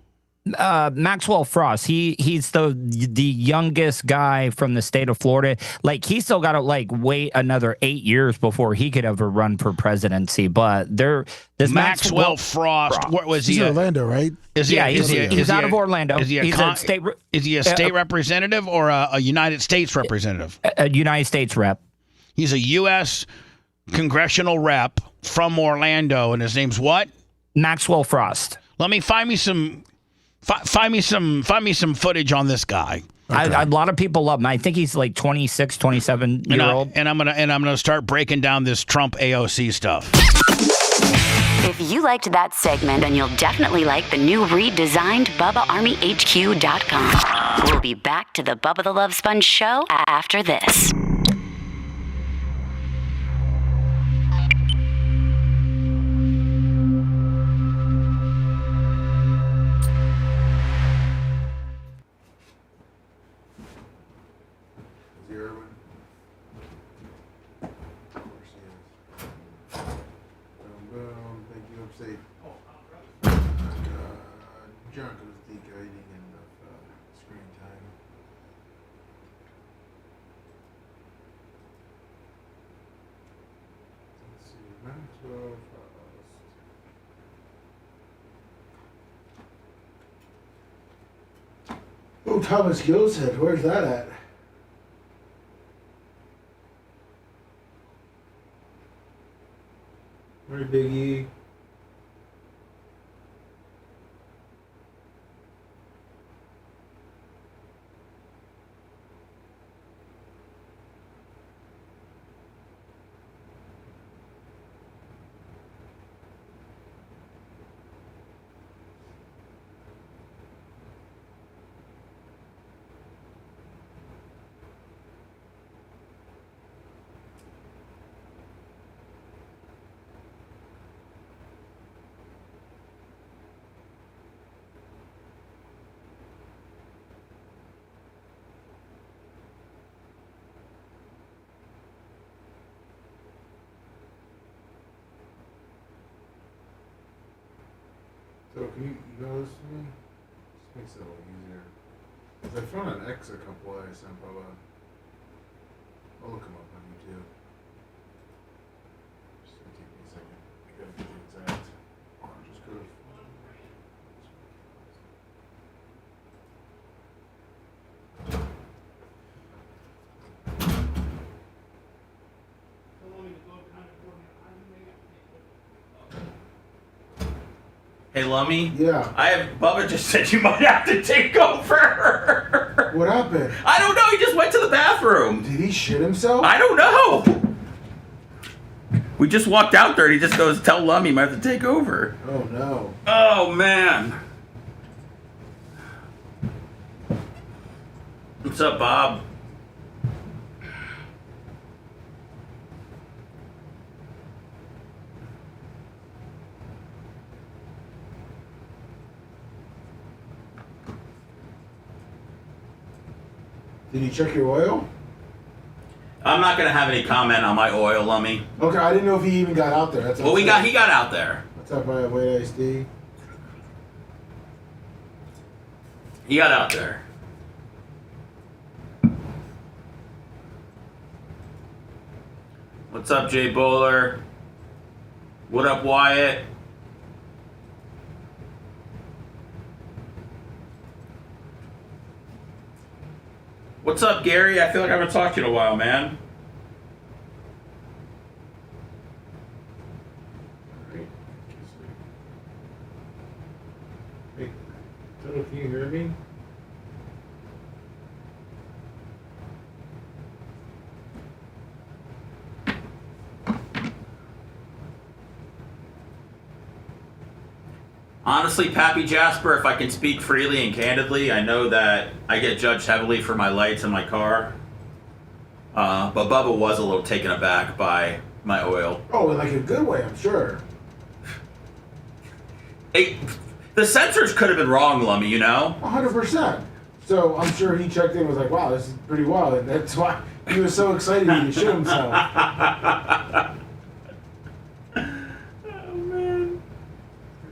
[SPEAKER 8] Maxwell Frost. He's the youngest guy from the state of Florida. Like, he's still got to wait another 8 years before he could ever run for presidency. But this
[SPEAKER 3] Maxwell Frost. What was he?
[SPEAKER 12] He's Orlando, right?
[SPEAKER 8] He's out of Orlando.
[SPEAKER 3] Is he a state representative or a United States representative?
[SPEAKER 8] A United States rep.
[SPEAKER 3] He's a U.S. congressional rep from Orlando, and his name's what?
[SPEAKER 8] Maxwell Frost.
[SPEAKER 3] Let me find me some footage on this guy.
[SPEAKER 8] Okay. A lot of people love him. I think he's like 26, 27-year-old.
[SPEAKER 3] And I'm gonna start breaking down this Trump AOC stuff.
[SPEAKER 10] If you liked that segment, then you'll definitely like the new redesigned BubbaArmyHQ.com. We'll be back to the Bubba the Love Sponge show after this.
[SPEAKER 6] Oh, Thomas Gilshead, where's that at? Where's Big E? So can you email this to me? This makes it a little easier. 'Cause I found an X a couple I sent Bubba. I'll look him up on YouTube. Just gonna take me a second. I gotta get the exact. Just go to.
[SPEAKER 1] Hey, Lummy?
[SPEAKER 6] Yeah.
[SPEAKER 1] Bubba just said you might have to take over.
[SPEAKER 6] What happened?
[SPEAKER 1] I don't know. He just went to the bathroom.
[SPEAKER 6] Did he shit himself?
[SPEAKER 1] I don't know. We just walked out there and he just goes, tell Lummy you might have to take over.
[SPEAKER 6] Oh, no.
[SPEAKER 1] Oh, man. What's up, Bob?
[SPEAKER 6] Did you check your oil?
[SPEAKER 1] I'm not gonna have any comment on my oil, Lummy.
[SPEAKER 6] Okay, I didn't know if he even got out there. That's
[SPEAKER 1] Well, he got out there.
[SPEAKER 6] What's up, my Wade ISD?
[SPEAKER 1] He got out there. What's up, Jay Bowler? What up, Wyatt? What's up, Gary? I feel like I haven't talked to you in a while, man.
[SPEAKER 6] Hey, Toto, can you hear me?
[SPEAKER 1] Honestly, Pappy Jasper, if I can speak freely and candidly, I know that I get judged heavily for my lights in my car. But Bubba was a little taken aback by my oil.
[SPEAKER 6] Oh, in like a good way, I'm sure.
[SPEAKER 1] The sensors could have been wrong, Lummy, you know?
[SPEAKER 6] 100%. So I'm sure he checked in and was like, wow, this is pretty wild. And that's why he was so excited he shit himself.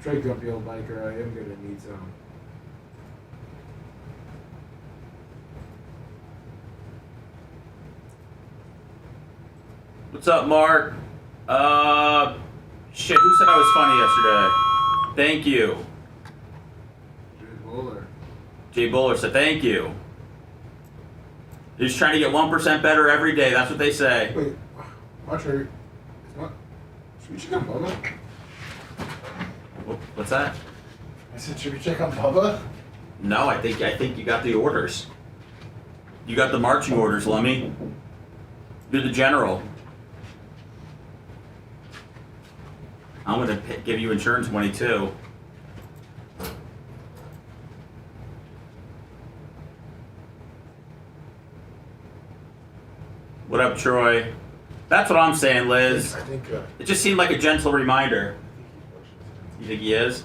[SPEAKER 6] Trey Grumpy old biker, I am gonna need some.
[SPEAKER 1] What's up, Mark? Shit, who said I was funny yesterday? Thank you. Jay Bowler said thank you. You're just trying to get 1% better every day. That's what they say.
[SPEAKER 6] Wait, watch her. Should we check on Bubba?
[SPEAKER 1] What's that?
[SPEAKER 6] I said, should we check on Bubba?
[SPEAKER 1] No, I think you got the orders. You got the marching orders, Lummy. You're the general. I'm gonna give you insurance money too. What up, Troy? That's what I'm saying, Liz.
[SPEAKER 6] I think
[SPEAKER 1] it just seemed like a gentle reminder. You think he is?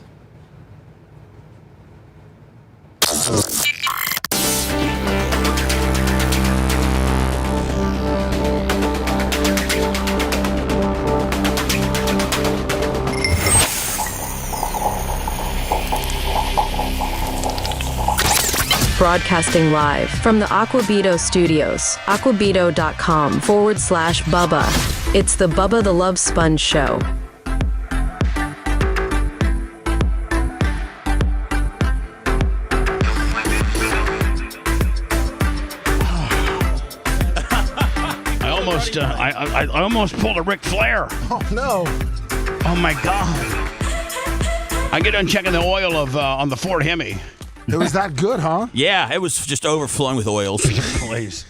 [SPEAKER 11] Broadcasting live from the Aquabito studios, aquabito.com/Bubba. It's the Bubba the Love Sponge Show.
[SPEAKER 3] I almost pulled a Ric Flair.
[SPEAKER 12] Oh, no.
[SPEAKER 3] Oh, my God. I get done checking the oil of on the Ford Hemi.
[SPEAKER 12] It was that good, huh?
[SPEAKER 5] Yeah, it was just overflowing with oils.
[SPEAKER 3] Please.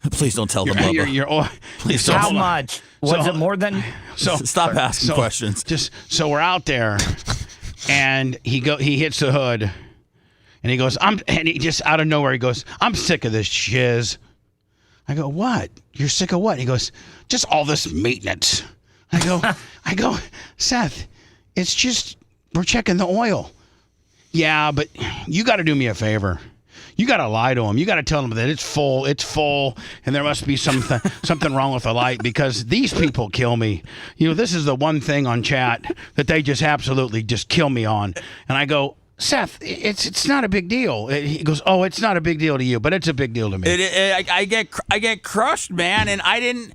[SPEAKER 5] Please don't tell them, Bubba.
[SPEAKER 3] Your oil.
[SPEAKER 5] Please don't.
[SPEAKER 8] How much? Was it more than?
[SPEAKER 5] So stop asking questions.
[SPEAKER 3] So we're out there, and he hits the hood, and he goes, and he just out of nowhere he goes, I'm sick of this shiz. I go, what? You're sick of what? He goes, just all this maintenance. I go, Seth, it's just we're checking the oil. Yeah, but you got to do me a favor. You got to lie to him. You got to tell him that it's full, and there must be something wrong with the light because these people kill me. You know, this is the one thing on chat that they just absolutely just kill me on. And I go, Seth, it's not a big deal. He goes, oh, it's not a big deal to you, but it's a big deal to me.
[SPEAKER 5] I get crushed, man, and I didn't,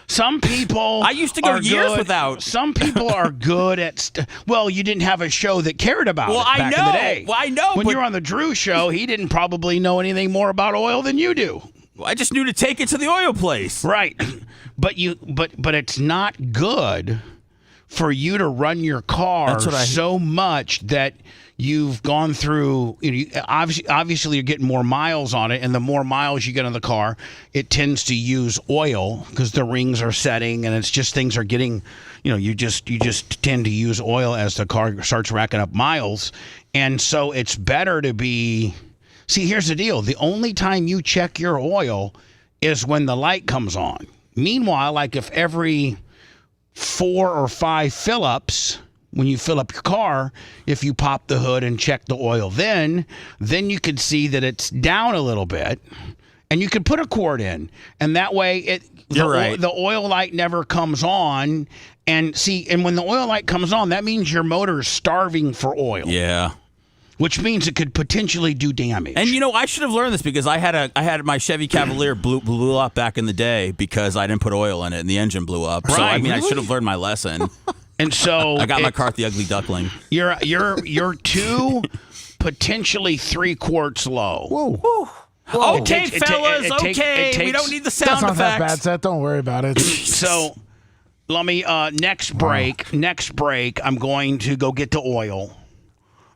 [SPEAKER 3] Some people
[SPEAKER 5] I used to go years
[SPEAKER 3] good.
[SPEAKER 5] without.
[SPEAKER 3] Some people are good at well, you didn't have a show that cared about it back in the day.
[SPEAKER 5] Well, I know.
[SPEAKER 3] When you're on the Drew show, he didn't probably know anything more about oil than you do.
[SPEAKER 5] I just knew to take it to the oil place.
[SPEAKER 3] Right. But it's not good for you to run your car so much that you've gone through, obviously you're getting more miles on it, and the more miles you get on the car, it tends to use oil because the rings are setting, and it's just things are getting, you just tend to use oil as the car starts racking up miles. And so it's better to be, see, here's the deal. The only time you check your oil is when the light comes on. Meanwhile, like if every 4 or 5 fill-ups, when you fill up your car, if you pop the hood and check the oil, then you could see that it's down a little bit, and you could put a quart in, and that way the oil light never comes on. And when the oil light comes on, that means your motor is starving for oil.
[SPEAKER 5] Yeah.
[SPEAKER 3] Which means it could potentially do damage.
[SPEAKER 5] And I should have learned this because I had my Chevy Cavalier blew up back in the day because I didn't put oil in it and the engine blew up.
[SPEAKER 3] Right,
[SPEAKER 5] so I mean,
[SPEAKER 3] really?
[SPEAKER 5] I should have learned my lesson.
[SPEAKER 3] And so
[SPEAKER 5] I got my car at the Ugly Duckling.
[SPEAKER 3] You're 2, potentially 3 quarts low.
[SPEAKER 12] Whoa.
[SPEAKER 5] Okay, fellas. We don't need the sound
[SPEAKER 12] That's not
[SPEAKER 5] effects.
[SPEAKER 12] that bad, Seth. Don't worry about it.
[SPEAKER 3] So let me next break, I'm going to go get the oil.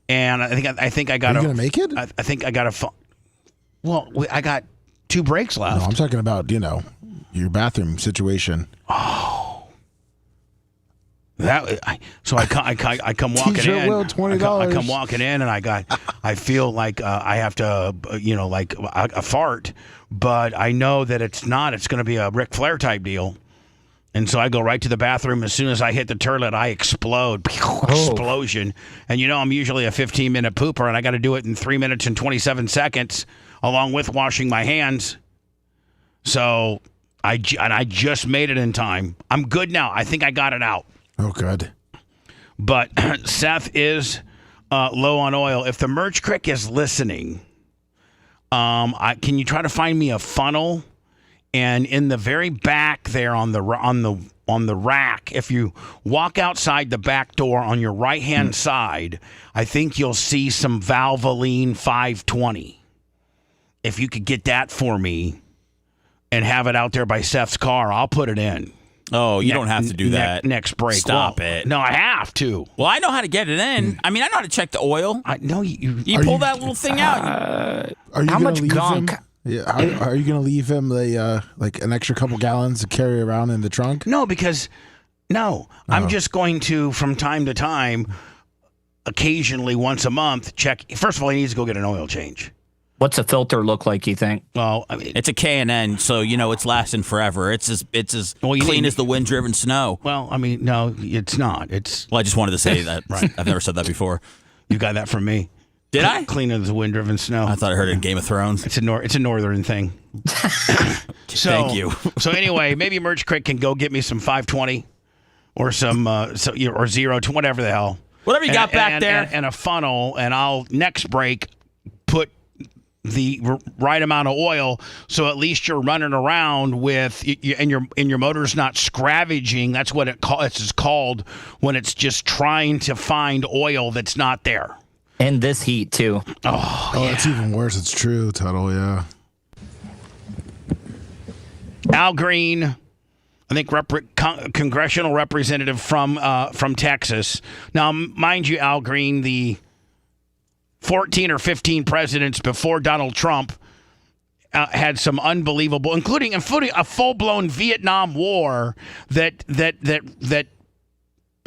[SPEAKER 3] And I think I got.
[SPEAKER 12] Are you gonna make it?
[SPEAKER 3] I think I got a. Well, I got 2 breaks left.
[SPEAKER 12] No, I'm talking about your bathroom situation.
[SPEAKER 3] Oh, so I come walking
[SPEAKER 12] T-shirt
[SPEAKER 3] in.
[SPEAKER 12] will, $20.
[SPEAKER 3] I come walking in, and I feel like I have to like a fart, but I know that it's not. It's going to be a Ric Flair type deal. And so I go right to the bathroom. As soon as I hit the toilet, I explode. Explosion. And I'm usually a 15-minute pooper, and I got to do it in 3 minutes and 27 seconds, along with washing my hands. So I just made it in time. I'm good now. I think I got it out.
[SPEAKER 12] Oh, good.
[SPEAKER 3] But Seth is low on oil. If the Merch Crick is listening, can you try to find me a funnel? And in the very back there on the rack, if you walk outside the back door on your right-hand side, I think you'll see some Valvoline 520. If you could get that for me and have it out there by Seth's car, I'll put it in.
[SPEAKER 5] Oh, you don't have to do that.
[SPEAKER 3] Next break.
[SPEAKER 5] Stop it.
[SPEAKER 3] No, I have to.
[SPEAKER 5] Well, I know how to get it in. I mean, I know how to check the oil. You pull that little thing out.
[SPEAKER 12] Are you
[SPEAKER 8] how much
[SPEAKER 12] leave
[SPEAKER 8] gunk?
[SPEAKER 12] Him? Yeah, are you going to leave him like an extra couple gallons to carry around in the trunk?
[SPEAKER 3] No, because I'm just going to, from time to time, occasionally once a month, check. First of all, he needs to go get an oil change.
[SPEAKER 8] What's a filter look like, you think?
[SPEAKER 3] Well, I mean,
[SPEAKER 5] it's a K&N, so it's lasting forever. It's as clean as the wind-driven snow.
[SPEAKER 3] Well, I mean, no, it's not.
[SPEAKER 5] Well, I just wanted to say that. Right. I've never said that before.
[SPEAKER 3] You got that from me.
[SPEAKER 5] Did I?
[SPEAKER 3] Cleaner than the wind-driven snow.
[SPEAKER 5] I thought I heard it in Game of Thrones.
[SPEAKER 3] It's a northern thing.
[SPEAKER 5] Thank you.
[SPEAKER 3] So anyway, maybe Merch Crick can go get me some 520 or some or 0 to whatever the hell.
[SPEAKER 5] Whatever you got back there.
[SPEAKER 3] And a funnel, and I'll next break put the right amount of oil, so at least you're running around with and your motor's not scavenging. That's what it's called when it's just trying to find oil that's not there.
[SPEAKER 8] And this heat, too.
[SPEAKER 3] Oh, yeah.
[SPEAKER 12] It's even worse. It's true, Tuttle, yeah.
[SPEAKER 3] Al Green, I think congressional representative from Texas. Now, mind you, Al Green, the 14 or 15 presidents before Donald Trump had some unbelievable, including a full-blown Vietnam War that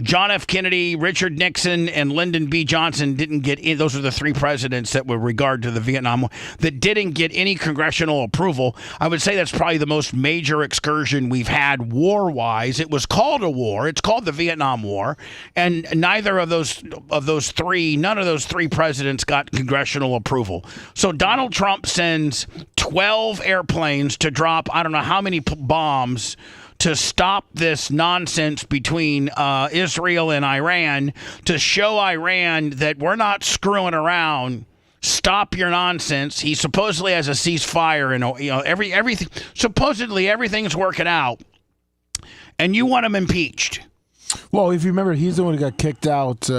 [SPEAKER 3] John F. Kennedy, Richard Nixon, and Lyndon B. Johnson didn't get in. Those are the 3 presidents that with regard to the Vietnam War that didn't get any congressional approval. I would say that's probably the most major excursion we've had war-wise. It was called a war. It's called the Vietnam War. And none of those 3 presidents got congressional approval. So Donald Trump sends 12 airplanes to drop I don't know how many bombs to stop this nonsense between Israel and Iran, to show Iran that we're not screwing around. Stop your nonsense. He supposedly has a ceasefire, and everything. Supposedly everything's working out, and you want him impeached.
[SPEAKER 12] Well, if you remember, he's the one who got kicked out.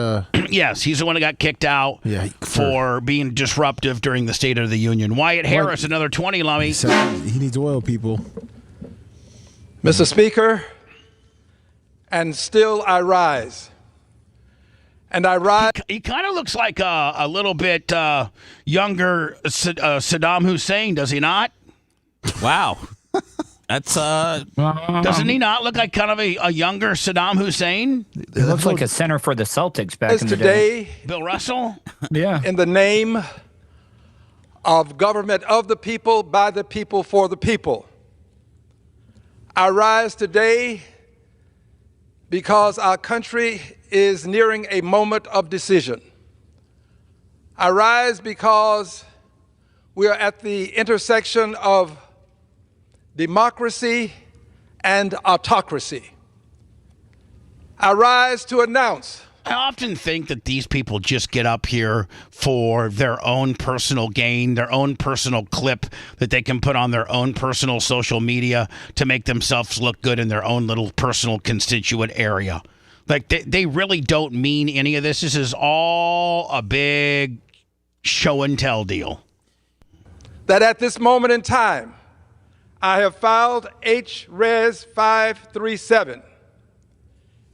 [SPEAKER 3] Yes, he's the one who got kicked out for being disruptive during the State of the Union. Wyatt Harris, another 20, Lummy.
[SPEAKER 12] He needs oil, people.
[SPEAKER 2] Mr. Speaker, and still I rise. And I rise.
[SPEAKER 3] He kind of looks like a little bit younger Saddam Hussein, does he not?
[SPEAKER 5] Wow. That's
[SPEAKER 3] doesn't he not look like kind of a younger Saddam Hussein?
[SPEAKER 8] He looks like a center for the Celtics back in the day.
[SPEAKER 3] Bill Russell?
[SPEAKER 8] Yeah.
[SPEAKER 2] In the name of government of the people, by the people, for the people. I rise today because our country is nearing a moment of decision. I rise because we are at the intersection of democracy and autocracy. I rise to announce.
[SPEAKER 3] I often think that these people just get up here for their own personal gain, their own personal clip that they can put on their own personal social media to make themselves look good in their own little personal constituent area. Like, they really don't mean any of this. This is all a big show and tell deal.
[SPEAKER 2] That at this moment in time, I have filed HRES 537.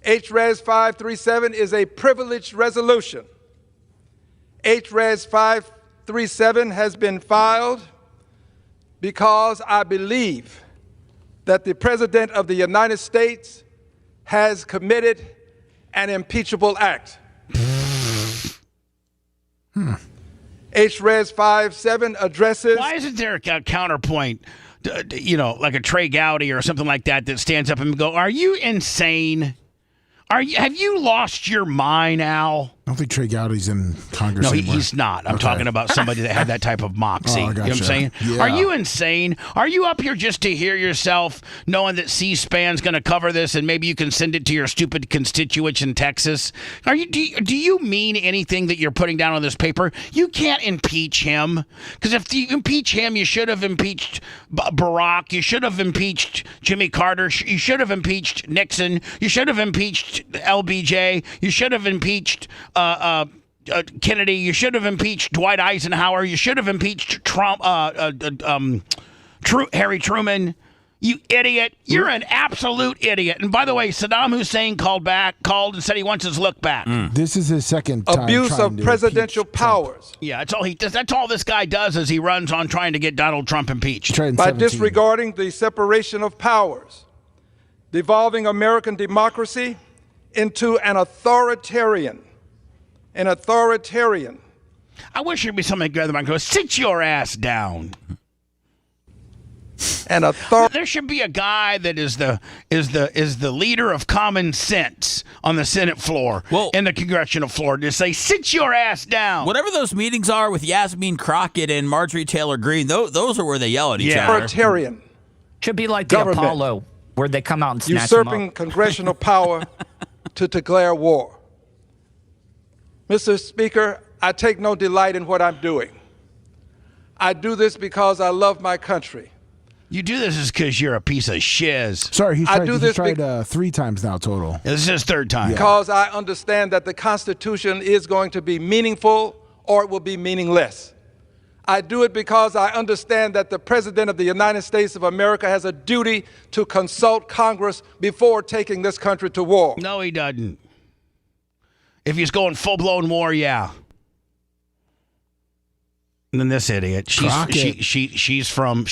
[SPEAKER 2] HRES 537 is a privileged resolution. HRES 537 has been filed because I believe that the President of the United States has committed an impeachable act. HRES 57 addresses...
[SPEAKER 3] Why isn't there a counterpoint, like a Trey Gowdy or something like that stands up and go, are you insane? Have you lost your mind, Al?
[SPEAKER 12] I don't think Trey Gowdy's in Congress
[SPEAKER 3] No,
[SPEAKER 12] anymore.
[SPEAKER 3] he's not. I'm talking about somebody that had that type of moxie.
[SPEAKER 12] Oh,
[SPEAKER 3] You know what I'm
[SPEAKER 12] gotcha.
[SPEAKER 3] saying?
[SPEAKER 12] Yeah.
[SPEAKER 3] Are you insane? Are you up here just to hear yourself, knowing that C-SPAN's going to cover this and maybe you can send it to your stupid constituents in Texas? Do you mean anything that you're putting down on this paper? You can't impeach him. Because if you impeach him, you should have impeached Barack. You should have impeached Jimmy Carter. You should have impeached Nixon. You should have impeached LBJ. You should have impeached... Kennedy, you should have impeached Dwight Eisenhower. You should have impeached Trump, Harry Truman. You idiot. You're an absolute idiot. And by the way, Saddam Hussein called and said he wants his look back.
[SPEAKER 12] This is his second time
[SPEAKER 2] Abuse
[SPEAKER 12] trying
[SPEAKER 2] of
[SPEAKER 12] to
[SPEAKER 2] presidential
[SPEAKER 12] impeach Trump.
[SPEAKER 2] powers.
[SPEAKER 3] Yeah, that's all he does. That's all this guy does is he runs on trying to get Donald Trump impeached.
[SPEAKER 12] Tried in
[SPEAKER 2] By
[SPEAKER 12] 17.
[SPEAKER 2] disregarding the separation of powers, devolving American democracy into an authoritarian.
[SPEAKER 3] I wish there'd be somebody good that might go, sit your ass down. There should be a guy that is the leader of common sense on the Senate floor and the congressional floor to say, sit your ass down.
[SPEAKER 5] Whatever those meetings are with Yasmin Crockett and Marjorie Taylor Greene, those are where they yell at each other.
[SPEAKER 2] Authoritarian.
[SPEAKER 8] Should be like the
[SPEAKER 2] Government.
[SPEAKER 8] Apollo, where they come out and snatch them
[SPEAKER 2] Usurping
[SPEAKER 8] up.
[SPEAKER 2] congressional power to declare war. Mr. Speaker, I take no delight in what I'm doing. I do this because I love my country.
[SPEAKER 3] You do this is because you're a piece of shiz.
[SPEAKER 12] Sorry, he's
[SPEAKER 2] I
[SPEAKER 12] tried,
[SPEAKER 2] do
[SPEAKER 12] he's
[SPEAKER 2] this
[SPEAKER 12] tried 3 times now total.
[SPEAKER 3] This is his third time.
[SPEAKER 2] Because I understand that the Constitution is going to be meaningful or it will be meaningless. I do it because I understand that the President of the United States of America has a duty to consult Congress before taking this country to war.
[SPEAKER 3] No, he doesn't. If he's going full-blown war, yeah. And then this idiot, she's from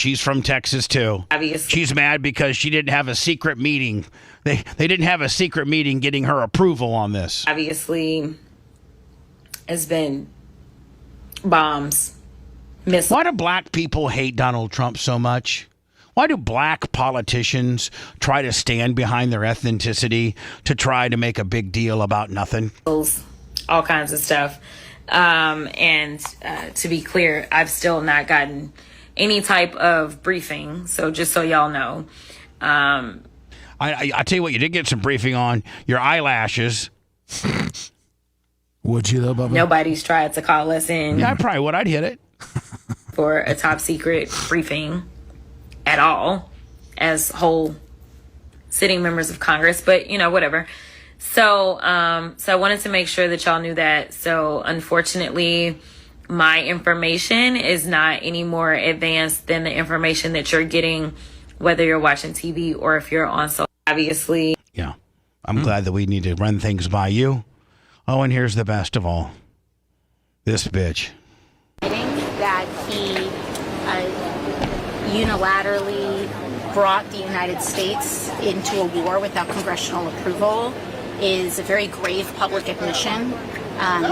[SPEAKER 3] Texas too.
[SPEAKER 7] Obviously.
[SPEAKER 3] She's mad because she didn't have a secret meeting. They didn't have a secret meeting getting her approval on this.
[SPEAKER 7] Obviously, has been bombs. Missiles.
[SPEAKER 3] Why do black people hate Donald Trump so much? Why do black politicians try to stand behind their ethnicity to try to make a big deal about nothing?
[SPEAKER 7] All kinds of stuff. And to be clear, I've still not gotten any type of briefing. So just so y'all know.
[SPEAKER 3] I tell you what, you did get some briefing on your eyelashes.
[SPEAKER 12] Would you though, Bubba?
[SPEAKER 7] Nobody's tried to call us in.
[SPEAKER 3] Yeah, I probably would. I'd hit it.
[SPEAKER 7] For a top secret briefing at all as whole sitting members of Congress, but whatever. So I wanted to make sure that y'all knew that. So unfortunately, my information is not any more advanced than the information that you're getting, whether you're watching TV or if you're on social. Obviously.
[SPEAKER 3] Yeah. I'm glad that we need to run things by you. Oh, and here's the best of all. This bitch.
[SPEAKER 16] That he unilaterally brought the United States into a war without congressional approval is a very grave public admission.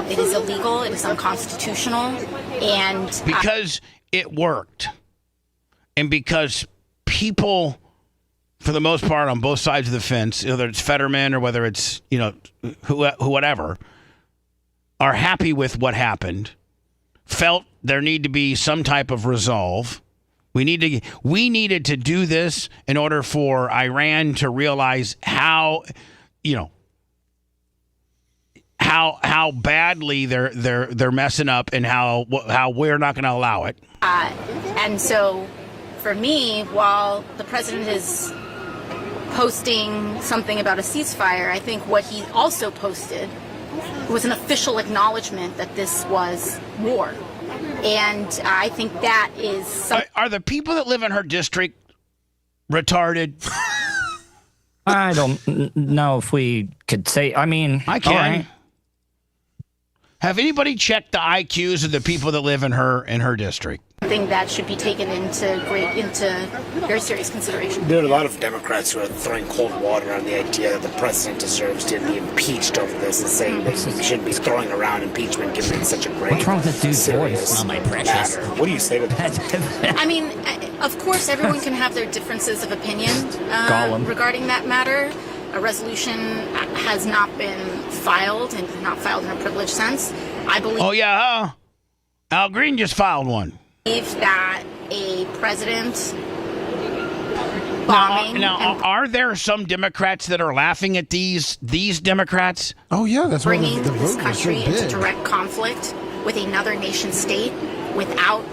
[SPEAKER 16] It is illegal. It is unconstitutional. And
[SPEAKER 3] because it worked and because people for the most part, on both sides of the fence, whether it's Fetterman or whether it's, whatever, are happy with what happened, felt there need to be some type of resolve. We needed to do this in order for Iran to realize how badly they're messing up and how we're not going to allow it.
[SPEAKER 16] And so, for me, while the president is posting something about a ceasefire, I think what he also posted was an official acknowledgement that this was war. And I think that is...
[SPEAKER 3] Are the people that live in her district retarded?
[SPEAKER 8] I don't know if we could say... I mean...
[SPEAKER 3] I can. Right. Have anybody checked the IQs of the people that live in her district?
[SPEAKER 16] Something that should be taken into very serious consideration.
[SPEAKER 13] There are a lot of Democrats who are throwing cold water on the idea that the president deserves to be impeached over this and saying that he shouldn't be throwing around impeachment given it's such a great,
[SPEAKER 8] what's wrong with this dude's voice?
[SPEAKER 13] Oh, my precious. Matter. What do you say to that?
[SPEAKER 16] I mean, of course, everyone can have their differences of opinion regarding that matter. A resolution has not been filed, and not filed in a privileged sense. I believe...
[SPEAKER 3] Oh, yeah, Al Green just filed one.
[SPEAKER 16] That a president bombing...
[SPEAKER 3] Now, are there some Democrats that are laughing at these Democrats?
[SPEAKER 12] Oh, yeah, that's
[SPEAKER 16] bringing
[SPEAKER 12] the
[SPEAKER 16] this
[SPEAKER 12] vote
[SPEAKER 16] country
[SPEAKER 12] was so
[SPEAKER 16] into
[SPEAKER 12] big.
[SPEAKER 16] direct conflict with another nation state without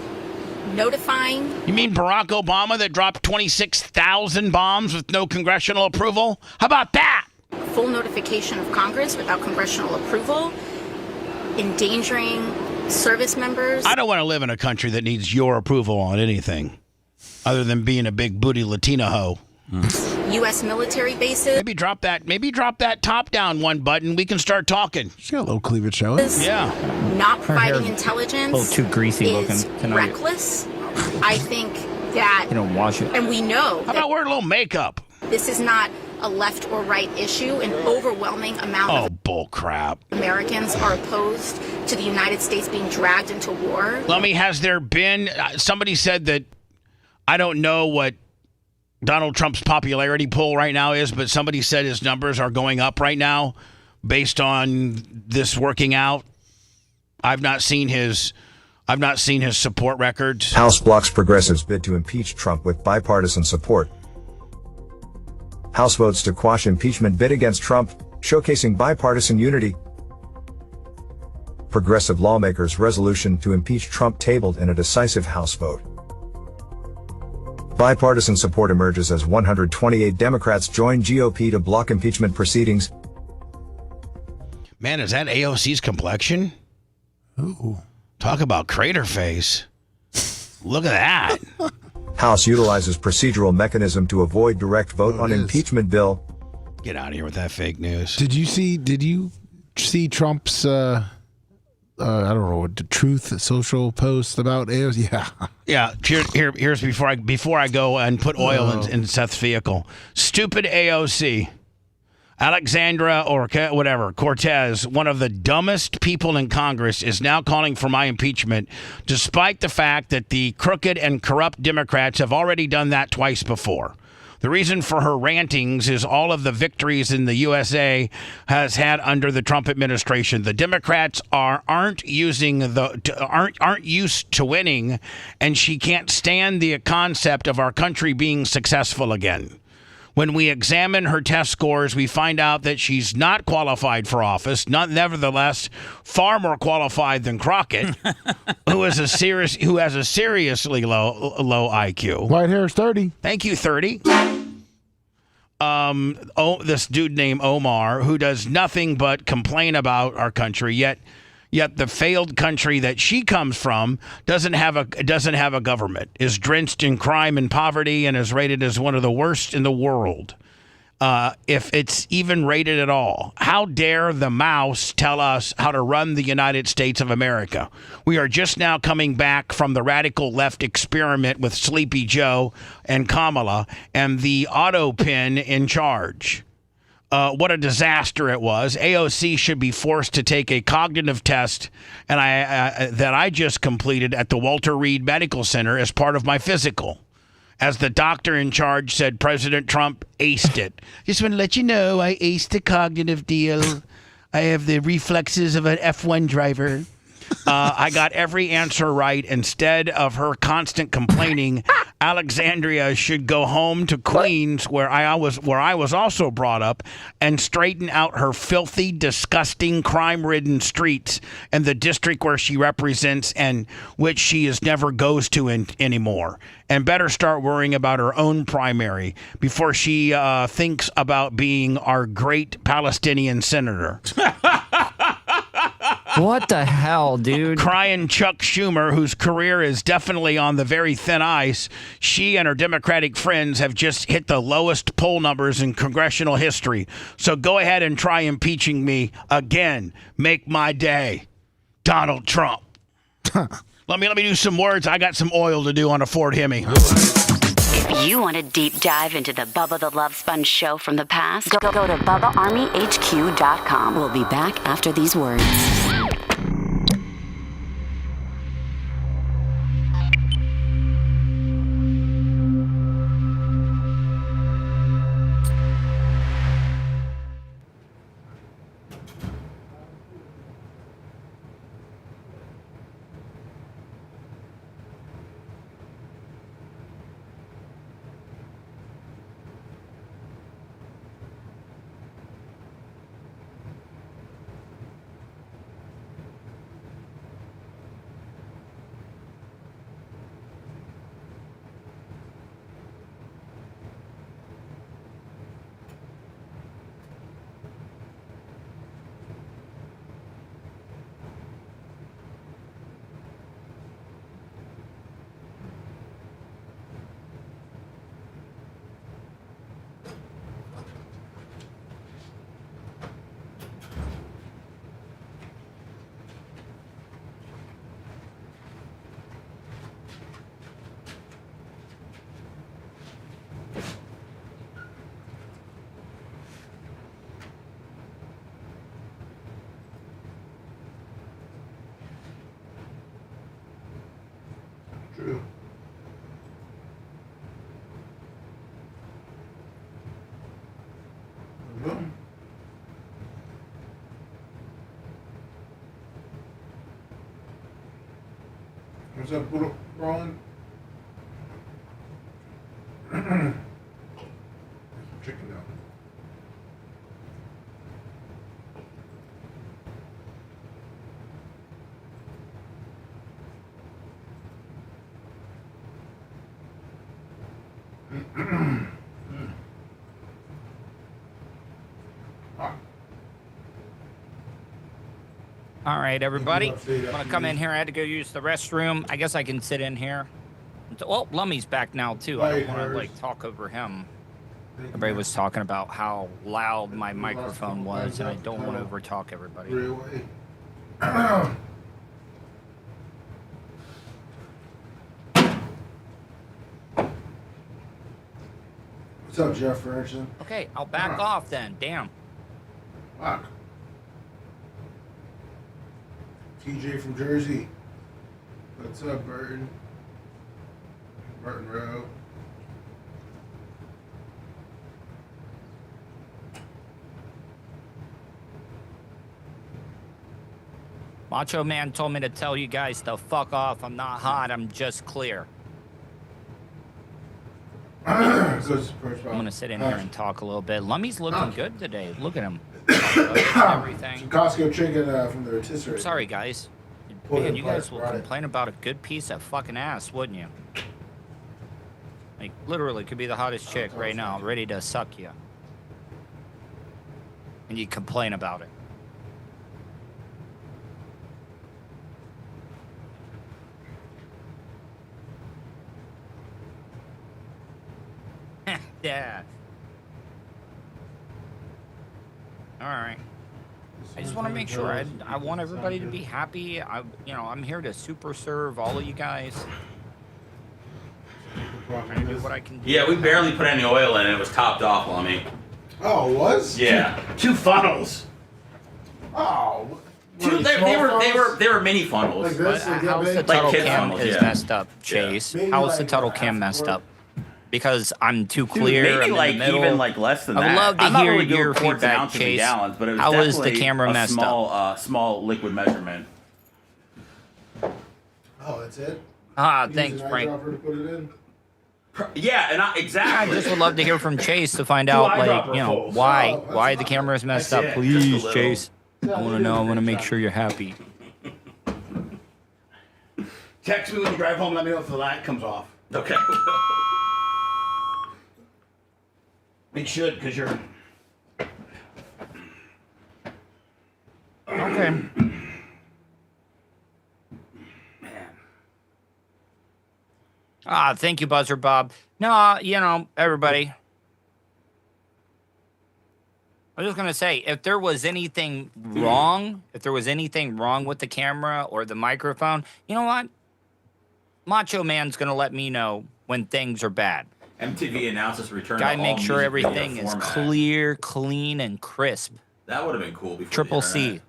[SPEAKER 16] notifying...
[SPEAKER 3] You mean Barack Obama that dropped 26,000 bombs with no congressional approval? How about that?
[SPEAKER 16] Full notification of Congress without congressional approval, endangering service members.
[SPEAKER 3] I don't want to live in a country that needs your approval on anything other than being a big booty Latina hoe.
[SPEAKER 16] U.S. military bases.
[SPEAKER 3] Maybe drop that top down one button. We can start talking.
[SPEAKER 12] She got a little cleavage showing.
[SPEAKER 3] Yeah.
[SPEAKER 16] Not providing intelligence.
[SPEAKER 8] A little too greasy
[SPEAKER 16] is
[SPEAKER 8] looking.
[SPEAKER 16] Reckless. I think that.
[SPEAKER 8] You don't wash it.
[SPEAKER 16] And we know.
[SPEAKER 3] How about wearing a little makeup?
[SPEAKER 16] This is not a left or right issue. An overwhelming amount of
[SPEAKER 3] bull crap.
[SPEAKER 16] Americans are opposed to the United States being dragged into war.
[SPEAKER 3] Has there been... somebody said that... I don't know what Donald Trump's popularity poll right now is, but somebody said his numbers are going up right now based on this working out. I've not seen his support records.
[SPEAKER 20] House blocks progressives' bid to impeach Trump with bipartisan support. House votes to quash impeachment bid against Trump, showcasing bipartisan unity. Progressive lawmakers' resolution to impeach Trump tabled in a decisive House vote. Bipartisan support emerges as 128 Democrats join GOP to block impeachment proceedings.
[SPEAKER 3] Man, is that AOC's complexion?
[SPEAKER 12] Ooh.
[SPEAKER 3] Talk about crater face. Look at that.
[SPEAKER 20] House utilizes procedural mechanism to avoid direct vote on impeachment bill.
[SPEAKER 3] Get out of here with that fake news.
[SPEAKER 12] Did you see Trump's I don't know what the Truth social post about AOC?
[SPEAKER 3] Yeah. Here's before I go and put oil in Seth's vehicle. Stupid AOC. Alexandra or whatever, Cortez, one of the dumbest people in Congress, is now calling for my impeachment, despite the fact that the crooked and corrupt Democrats have already done that twice before. The reason for her rantings is all of the victories in the USA has had under the Trump administration. The Democrats aren't used to winning, and she can't stand the concept of our country being successful again. When we examine her test scores, we find out that she's not qualified for office, nevertheless far more qualified than Crockett, who has a seriously low IQ.
[SPEAKER 12] White hair's 30.
[SPEAKER 3] Thank you, 30. This dude named Omar, who does nothing but complain about our country, yet the failed country that she comes from doesn't have a government, is drenched in crime and poverty, and is rated as one of the worst in the world. If it's even rated at all. How dare the mouse tell us how to run the United States of America? We are just now coming back from the radical left experiment with Sleepy Joe and Kamala and the auto pin in charge. What a disaster it was. AOC should be forced to take a cognitive test that I just completed at the Walter Reed Medical Center as part of my physical. As the doctor in charge said, President Trump aced it. Just want to let you know, I aced the cognitive deal. I have the reflexes of an F1 driver. I got every answer right. Instead of her constant complaining, Alexandria should go home to Queens, where I was also brought up, and straighten out her filthy, disgusting, crime-ridden streets in the district where she represents and which she never goes to anymore. And better start worrying about her own primary before she thinks about being our great Palestinian senator.
[SPEAKER 8] What the hell, dude?
[SPEAKER 3] Crying Chuck Schumer, whose career is definitely on the very thin ice. She and her Democratic friends have just hit the lowest poll numbers in congressional history. So go ahead and try impeaching me again. Make my day. Donald Trump. Let me do some words. I got some oil to do on a Ford Hemi.
[SPEAKER 10] If you want a deep dive into the Bubba the Love Sponge show from the past, go to BubbaArmyHQ.com. We'll be back after these words.
[SPEAKER 6] True. What's up, Brian? Chicken now.
[SPEAKER 8] All right, everybody. I'm going to come in here. I had to go use the restroom. I guess I can sit in here. Oh, Lummy's back now, too. I don't want to, talk over him. Everybody was talking about how loud my microphone was, and I don't want to overtalk everybody.
[SPEAKER 6] What's up, Jeff Ferguson?
[SPEAKER 8] Okay, I'll back off then. Damn.
[SPEAKER 6] Fuck. TJ from Jersey. What's up, Burton? Burton Rowe.
[SPEAKER 8] Macho Man told me to tell you guys to fuck off. I'm not hot. I'm just clear. I'm going to sit in here and talk a little bit. Lummy's looking good today. Look at him. Everything.
[SPEAKER 6] Some Costco chicken from the rotisserie.
[SPEAKER 8] Sorry, guys. Man, you guys will complain about a good piece of fucking ass, wouldn't you? Like, literally, could be the hottest chick right now, ready to suck you. And you complain about it. Yeah. All right. I just want to make sure. I want everybody to be happy. I'm here to super serve all of you guys. Trying to do what I can do.
[SPEAKER 1] Yeah, we barely put any oil in it. It was topped off on me.
[SPEAKER 6] Oh, it was?
[SPEAKER 1] Yeah. Two funnels.
[SPEAKER 6] Oh.
[SPEAKER 1] They were mini funnels.
[SPEAKER 8] Like this? How's the Tuttle cam is messed up, Chase? How's the Tuttle cam messed up? because I'm too
[SPEAKER 1] Dude,
[SPEAKER 8] clear.
[SPEAKER 1] maybe
[SPEAKER 8] I'm
[SPEAKER 1] like
[SPEAKER 8] in the middle.
[SPEAKER 1] even like less than
[SPEAKER 8] I
[SPEAKER 1] that.
[SPEAKER 8] would love to
[SPEAKER 1] I'm not
[SPEAKER 8] hear
[SPEAKER 1] really doing
[SPEAKER 8] your
[SPEAKER 1] quarts and
[SPEAKER 8] feedback,
[SPEAKER 1] ounces and
[SPEAKER 8] Chase.
[SPEAKER 1] gallons, but it was
[SPEAKER 8] How was the
[SPEAKER 1] definitely
[SPEAKER 8] camera
[SPEAKER 1] a
[SPEAKER 8] messed
[SPEAKER 1] small, small liquid measurement.
[SPEAKER 6] Oh, that's it?
[SPEAKER 8] Thanks,
[SPEAKER 6] Use an
[SPEAKER 8] Frank.
[SPEAKER 6] eyedropper to put it in?
[SPEAKER 1] Yeah, and exactly.
[SPEAKER 8] I just would love to hear from Chase to find out, like, you know, why the camera is messed up. Please, Chase. I want to know. I want to make sure you're happy.
[SPEAKER 3] Text me when you drive home. Let me know if the light comes off.
[SPEAKER 1] Okay.
[SPEAKER 3] It should, because you're.
[SPEAKER 8] Okay. Thank you, Buzzer Bob. No, you know, everybody. I was just going to say, if there was anything wrong, with the camera or the microphone, you know what? Macho Man's going to let me know when things are bad.
[SPEAKER 1] MTV announces return
[SPEAKER 8] Gotta
[SPEAKER 1] to
[SPEAKER 8] make
[SPEAKER 1] all
[SPEAKER 8] sure
[SPEAKER 1] music
[SPEAKER 8] everything
[SPEAKER 1] video
[SPEAKER 8] is
[SPEAKER 1] format.
[SPEAKER 8] clear, clean, and crisp.
[SPEAKER 1] That would have been cool before
[SPEAKER 8] Triple
[SPEAKER 1] the internet.
[SPEAKER 8] C.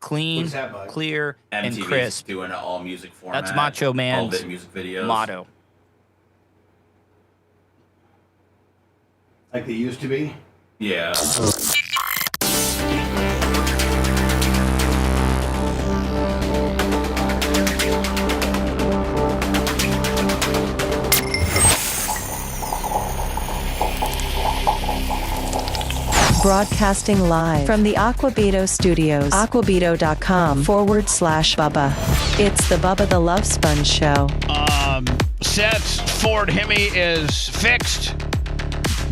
[SPEAKER 8] Clean,
[SPEAKER 1] What's that, bud?
[SPEAKER 8] clear, and
[SPEAKER 1] MTV's
[SPEAKER 8] crisp.
[SPEAKER 1] doing an all music format.
[SPEAKER 8] That's Macho Man's
[SPEAKER 1] all-bit music videos.
[SPEAKER 8] motto.
[SPEAKER 3] Like they used to be?
[SPEAKER 1] Yeah.
[SPEAKER 11] Broadcasting live from the Aquabito Studios. Aquabito.com/Bubba. It's the Bubba the Love Sponge Show.
[SPEAKER 3] Seth's Ford Hemi is fixed.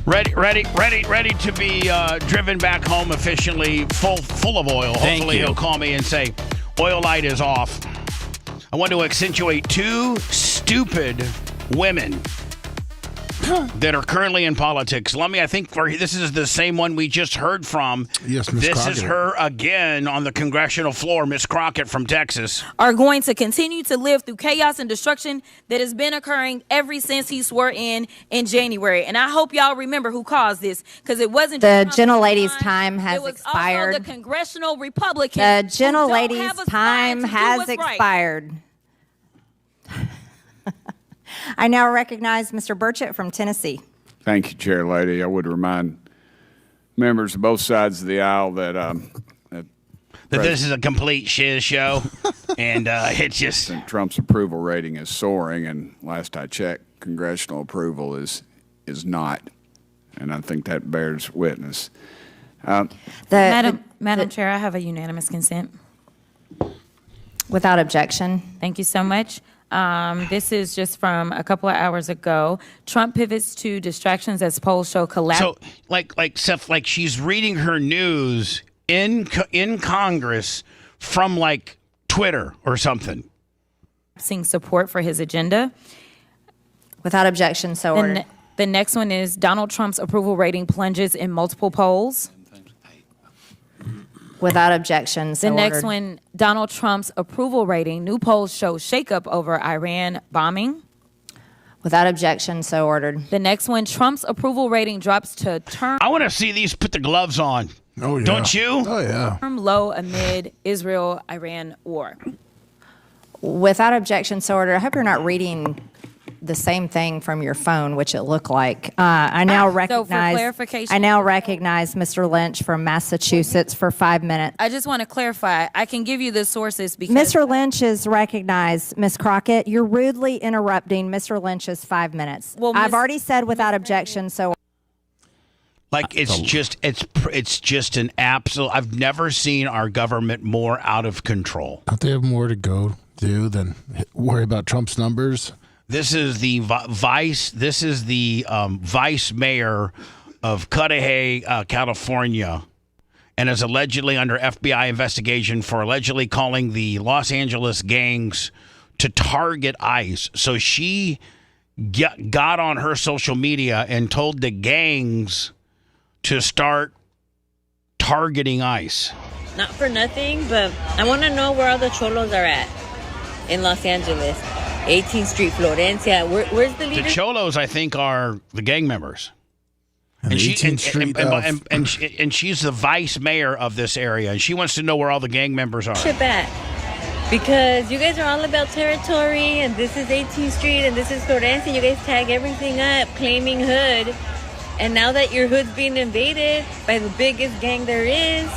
[SPEAKER 3] Ready to be driven back home efficiently, full of oil.
[SPEAKER 5] Thank
[SPEAKER 3] Hopefully
[SPEAKER 5] you.
[SPEAKER 3] he'll call me and say, oil light is off. I want to accentuate two stupid women that are currently in politics. Lummi, I think this is the same one we just heard from.
[SPEAKER 12] Yes, Miss
[SPEAKER 3] This
[SPEAKER 12] Crockett.
[SPEAKER 3] is her again on the congressional floor, Miss Crockett from Texas.
[SPEAKER 14] Are going to continue to live through chaos and destruction that has been occurring ever since he swore in January. And I hope y'all remember who caused this, because it wasn't
[SPEAKER 17] The
[SPEAKER 14] just
[SPEAKER 17] gentlelady's time has
[SPEAKER 14] it was
[SPEAKER 17] expired.
[SPEAKER 14] Also the congressional Republicans.
[SPEAKER 17] The gentlelady's time has expired. I now recognize Mr. Burchett from Tennessee.
[SPEAKER 23] Thank you, Chair Lady. I would remind members of both sides of the aisle that
[SPEAKER 3] That this is a complete shiz show, and it's just
[SPEAKER 23] President Trump's approval rating is soaring, and last I checked, congressional approval is not, and I think that bears witness.
[SPEAKER 14] Madam Chair, I have a unanimous consent.
[SPEAKER 17] Without objection.
[SPEAKER 14] Thank you so much. This is just from a couple of hours ago. Trump pivots to distractions as polls show collapse.
[SPEAKER 3] So, like Seth, like she's reading her news in Congress from like Twitter or something.
[SPEAKER 14] Seeing support for his agenda.
[SPEAKER 17] Without objection, so ordered.
[SPEAKER 14] The next one is Donald Trump's approval rating plunges in multiple polls.
[SPEAKER 17] Without objection, so
[SPEAKER 14] The next
[SPEAKER 17] ordered.
[SPEAKER 14] one, Donald Trump's approval rating. New polls show shakeup over Iran bombing.
[SPEAKER 17] Without objection, so ordered.
[SPEAKER 14] The next one, Trump's approval rating drops to term
[SPEAKER 3] I want to see these put the gloves on.
[SPEAKER 12] Oh, yeah.
[SPEAKER 3] Don't you?
[SPEAKER 12] Oh, yeah.
[SPEAKER 14] low amid Israel-Iran war.
[SPEAKER 17] Without objection, so ordered. I hope you're not reading the same thing from your phone, which it looked like. I now recognize.
[SPEAKER 14] clarification-
[SPEAKER 17] I now recognize Mr. Lynch from Massachusetts for 5 minutes.
[SPEAKER 14] I just want to clarify. I can give you the sources because
[SPEAKER 17] Mr. Lynch is recognized. Ms. Crockett, you're rudely interrupting Mr. Lynch's 5 minutes.
[SPEAKER 14] Well,
[SPEAKER 17] I've
[SPEAKER 14] Ms.
[SPEAKER 17] already said without objection, so.
[SPEAKER 3] Like it's just an absolute. I've never seen our government more out of control.
[SPEAKER 12] Don't they have more to go do than worry about Trump's numbers?
[SPEAKER 3] This is the vice. This is the vice mayor of Cudahy, California, and is allegedly under FBI investigation for allegedly calling the Los Angeles gangs to target ICE. So she got on her social media and told the gangs to start targeting ICE.
[SPEAKER 24] Not for nothing, but I want to know where all the cholos are at in Los Angeles. 18th Street, Florencia. Where's the leader?
[SPEAKER 3] The cholos, I think, are the gang members. And she's the vice mayor of this area, and she wants to know where all the gang members are.
[SPEAKER 24] Shit back. Because you guys are all about territory, and this is 18th Street, and this is Florencia. You guys tag everything up, claiming hood. And now that your hood's being invaded by the biggest gang there is,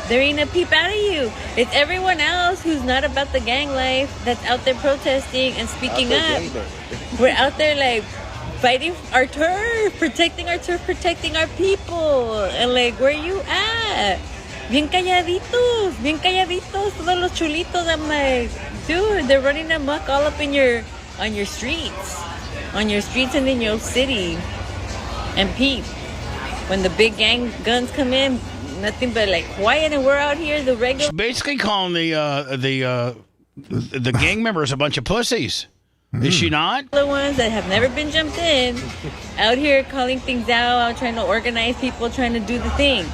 [SPEAKER 24] there ain't a peep out of you. It's everyone else who's not about the gang life that's out there protesting and speaking up. We're out there like fighting our turf, protecting our people. And like, where you at? Bien calladitos, todos los chulitos. I'm like, dude, they're running amok all up in on your streets and in your city. And peep, when the big gang guns come in, nothing but like quiet, and we're out here, the regular.
[SPEAKER 3] She's basically calling the gang members a bunch of pussies. Is she not?
[SPEAKER 24] The ones that have never been jumped in, out here calling things out trying to organize people, trying to do the thing.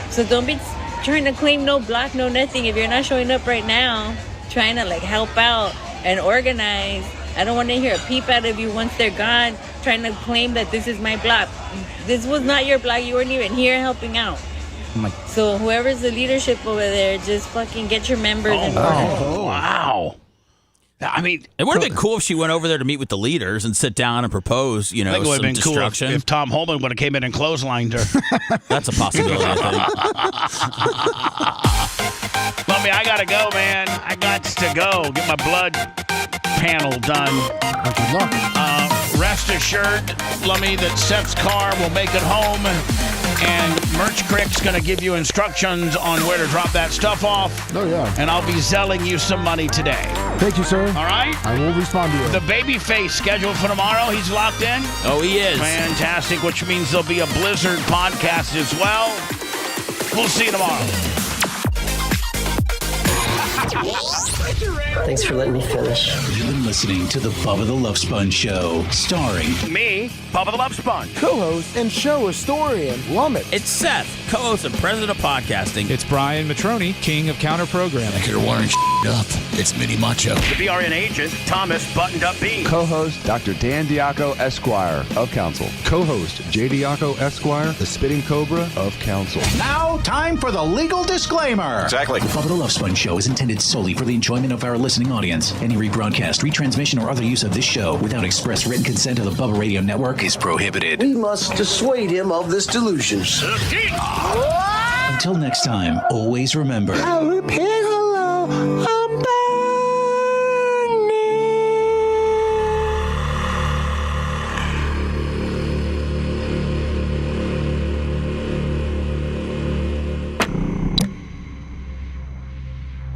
[SPEAKER 24] So don't be trying to claim no block, no nothing. If you're not showing up right now, trying to like help out and organize, I don't want to hear a peep out of you once they're gone, trying to claim that this is my block. This was not your block. You weren't even here helping out. So whoever's the leadership over there, just fucking get your members involved.
[SPEAKER 3] Oh, wow. I mean,
[SPEAKER 5] it would have been cool if she went over there to meet with the leaders and sit down and propose, you know,
[SPEAKER 3] I think it would
[SPEAKER 5] some
[SPEAKER 3] have been cool
[SPEAKER 5] destruction.
[SPEAKER 3] if Tom Holman would have came in and clotheslined her.
[SPEAKER 5] That's a possibility, I think.
[SPEAKER 3] Lummy, I gotta go, man. I got to go get my blood panel done.
[SPEAKER 12] Good luck.
[SPEAKER 3] Rest assured, Lummy, that Seth's car will make it home, and Merch Crick's going to give you instructions on where to drop that stuff off.
[SPEAKER 12] Oh, yeah.
[SPEAKER 3] And I'll be selling you some money today.
[SPEAKER 12] Thank you, sir.
[SPEAKER 3] All right?
[SPEAKER 12] I will respond to you.
[SPEAKER 3] The baby face scheduled for tomorrow, he's locked in?
[SPEAKER 5] Oh, he is.
[SPEAKER 3] Fantastic, which means there'll be a Blizzard podcast as well. We'll see you tomorrow.
[SPEAKER 9] Thanks for letting me finish. You've been listening to the Bubba the Love Sponge Show, starring
[SPEAKER 3] me, Bubba the Love Sponge,
[SPEAKER 15] co-host and show historian, Lummit.
[SPEAKER 5] It's Seth, co-host and president of podcasting.
[SPEAKER 19] It's Brian Matroni, king of counter programming.
[SPEAKER 9] You're wiring up. It's Mini Macho.
[SPEAKER 3] The BRN agent, Thomas Buttoned Up B.
[SPEAKER 21] Co-host, Dr. Dan Diaco, Esquire of Council. Co-host, J. Diaco, Esquire, the Spitting Cobra of Council.
[SPEAKER 9] Now, time for the legal disclaimer.
[SPEAKER 21] Exactly.
[SPEAKER 9] The Bubba the Love Sponge Show is intended solely for the enjoyment of our listening audience. Any rebroadcast, retransmission, or other use of this show without express written consent of the Bubba Radio Network is prohibited.
[SPEAKER 15] We must dissuade him of this delusion.
[SPEAKER 9] Until next time, always remember.
[SPEAKER 15] I'll repeat hello.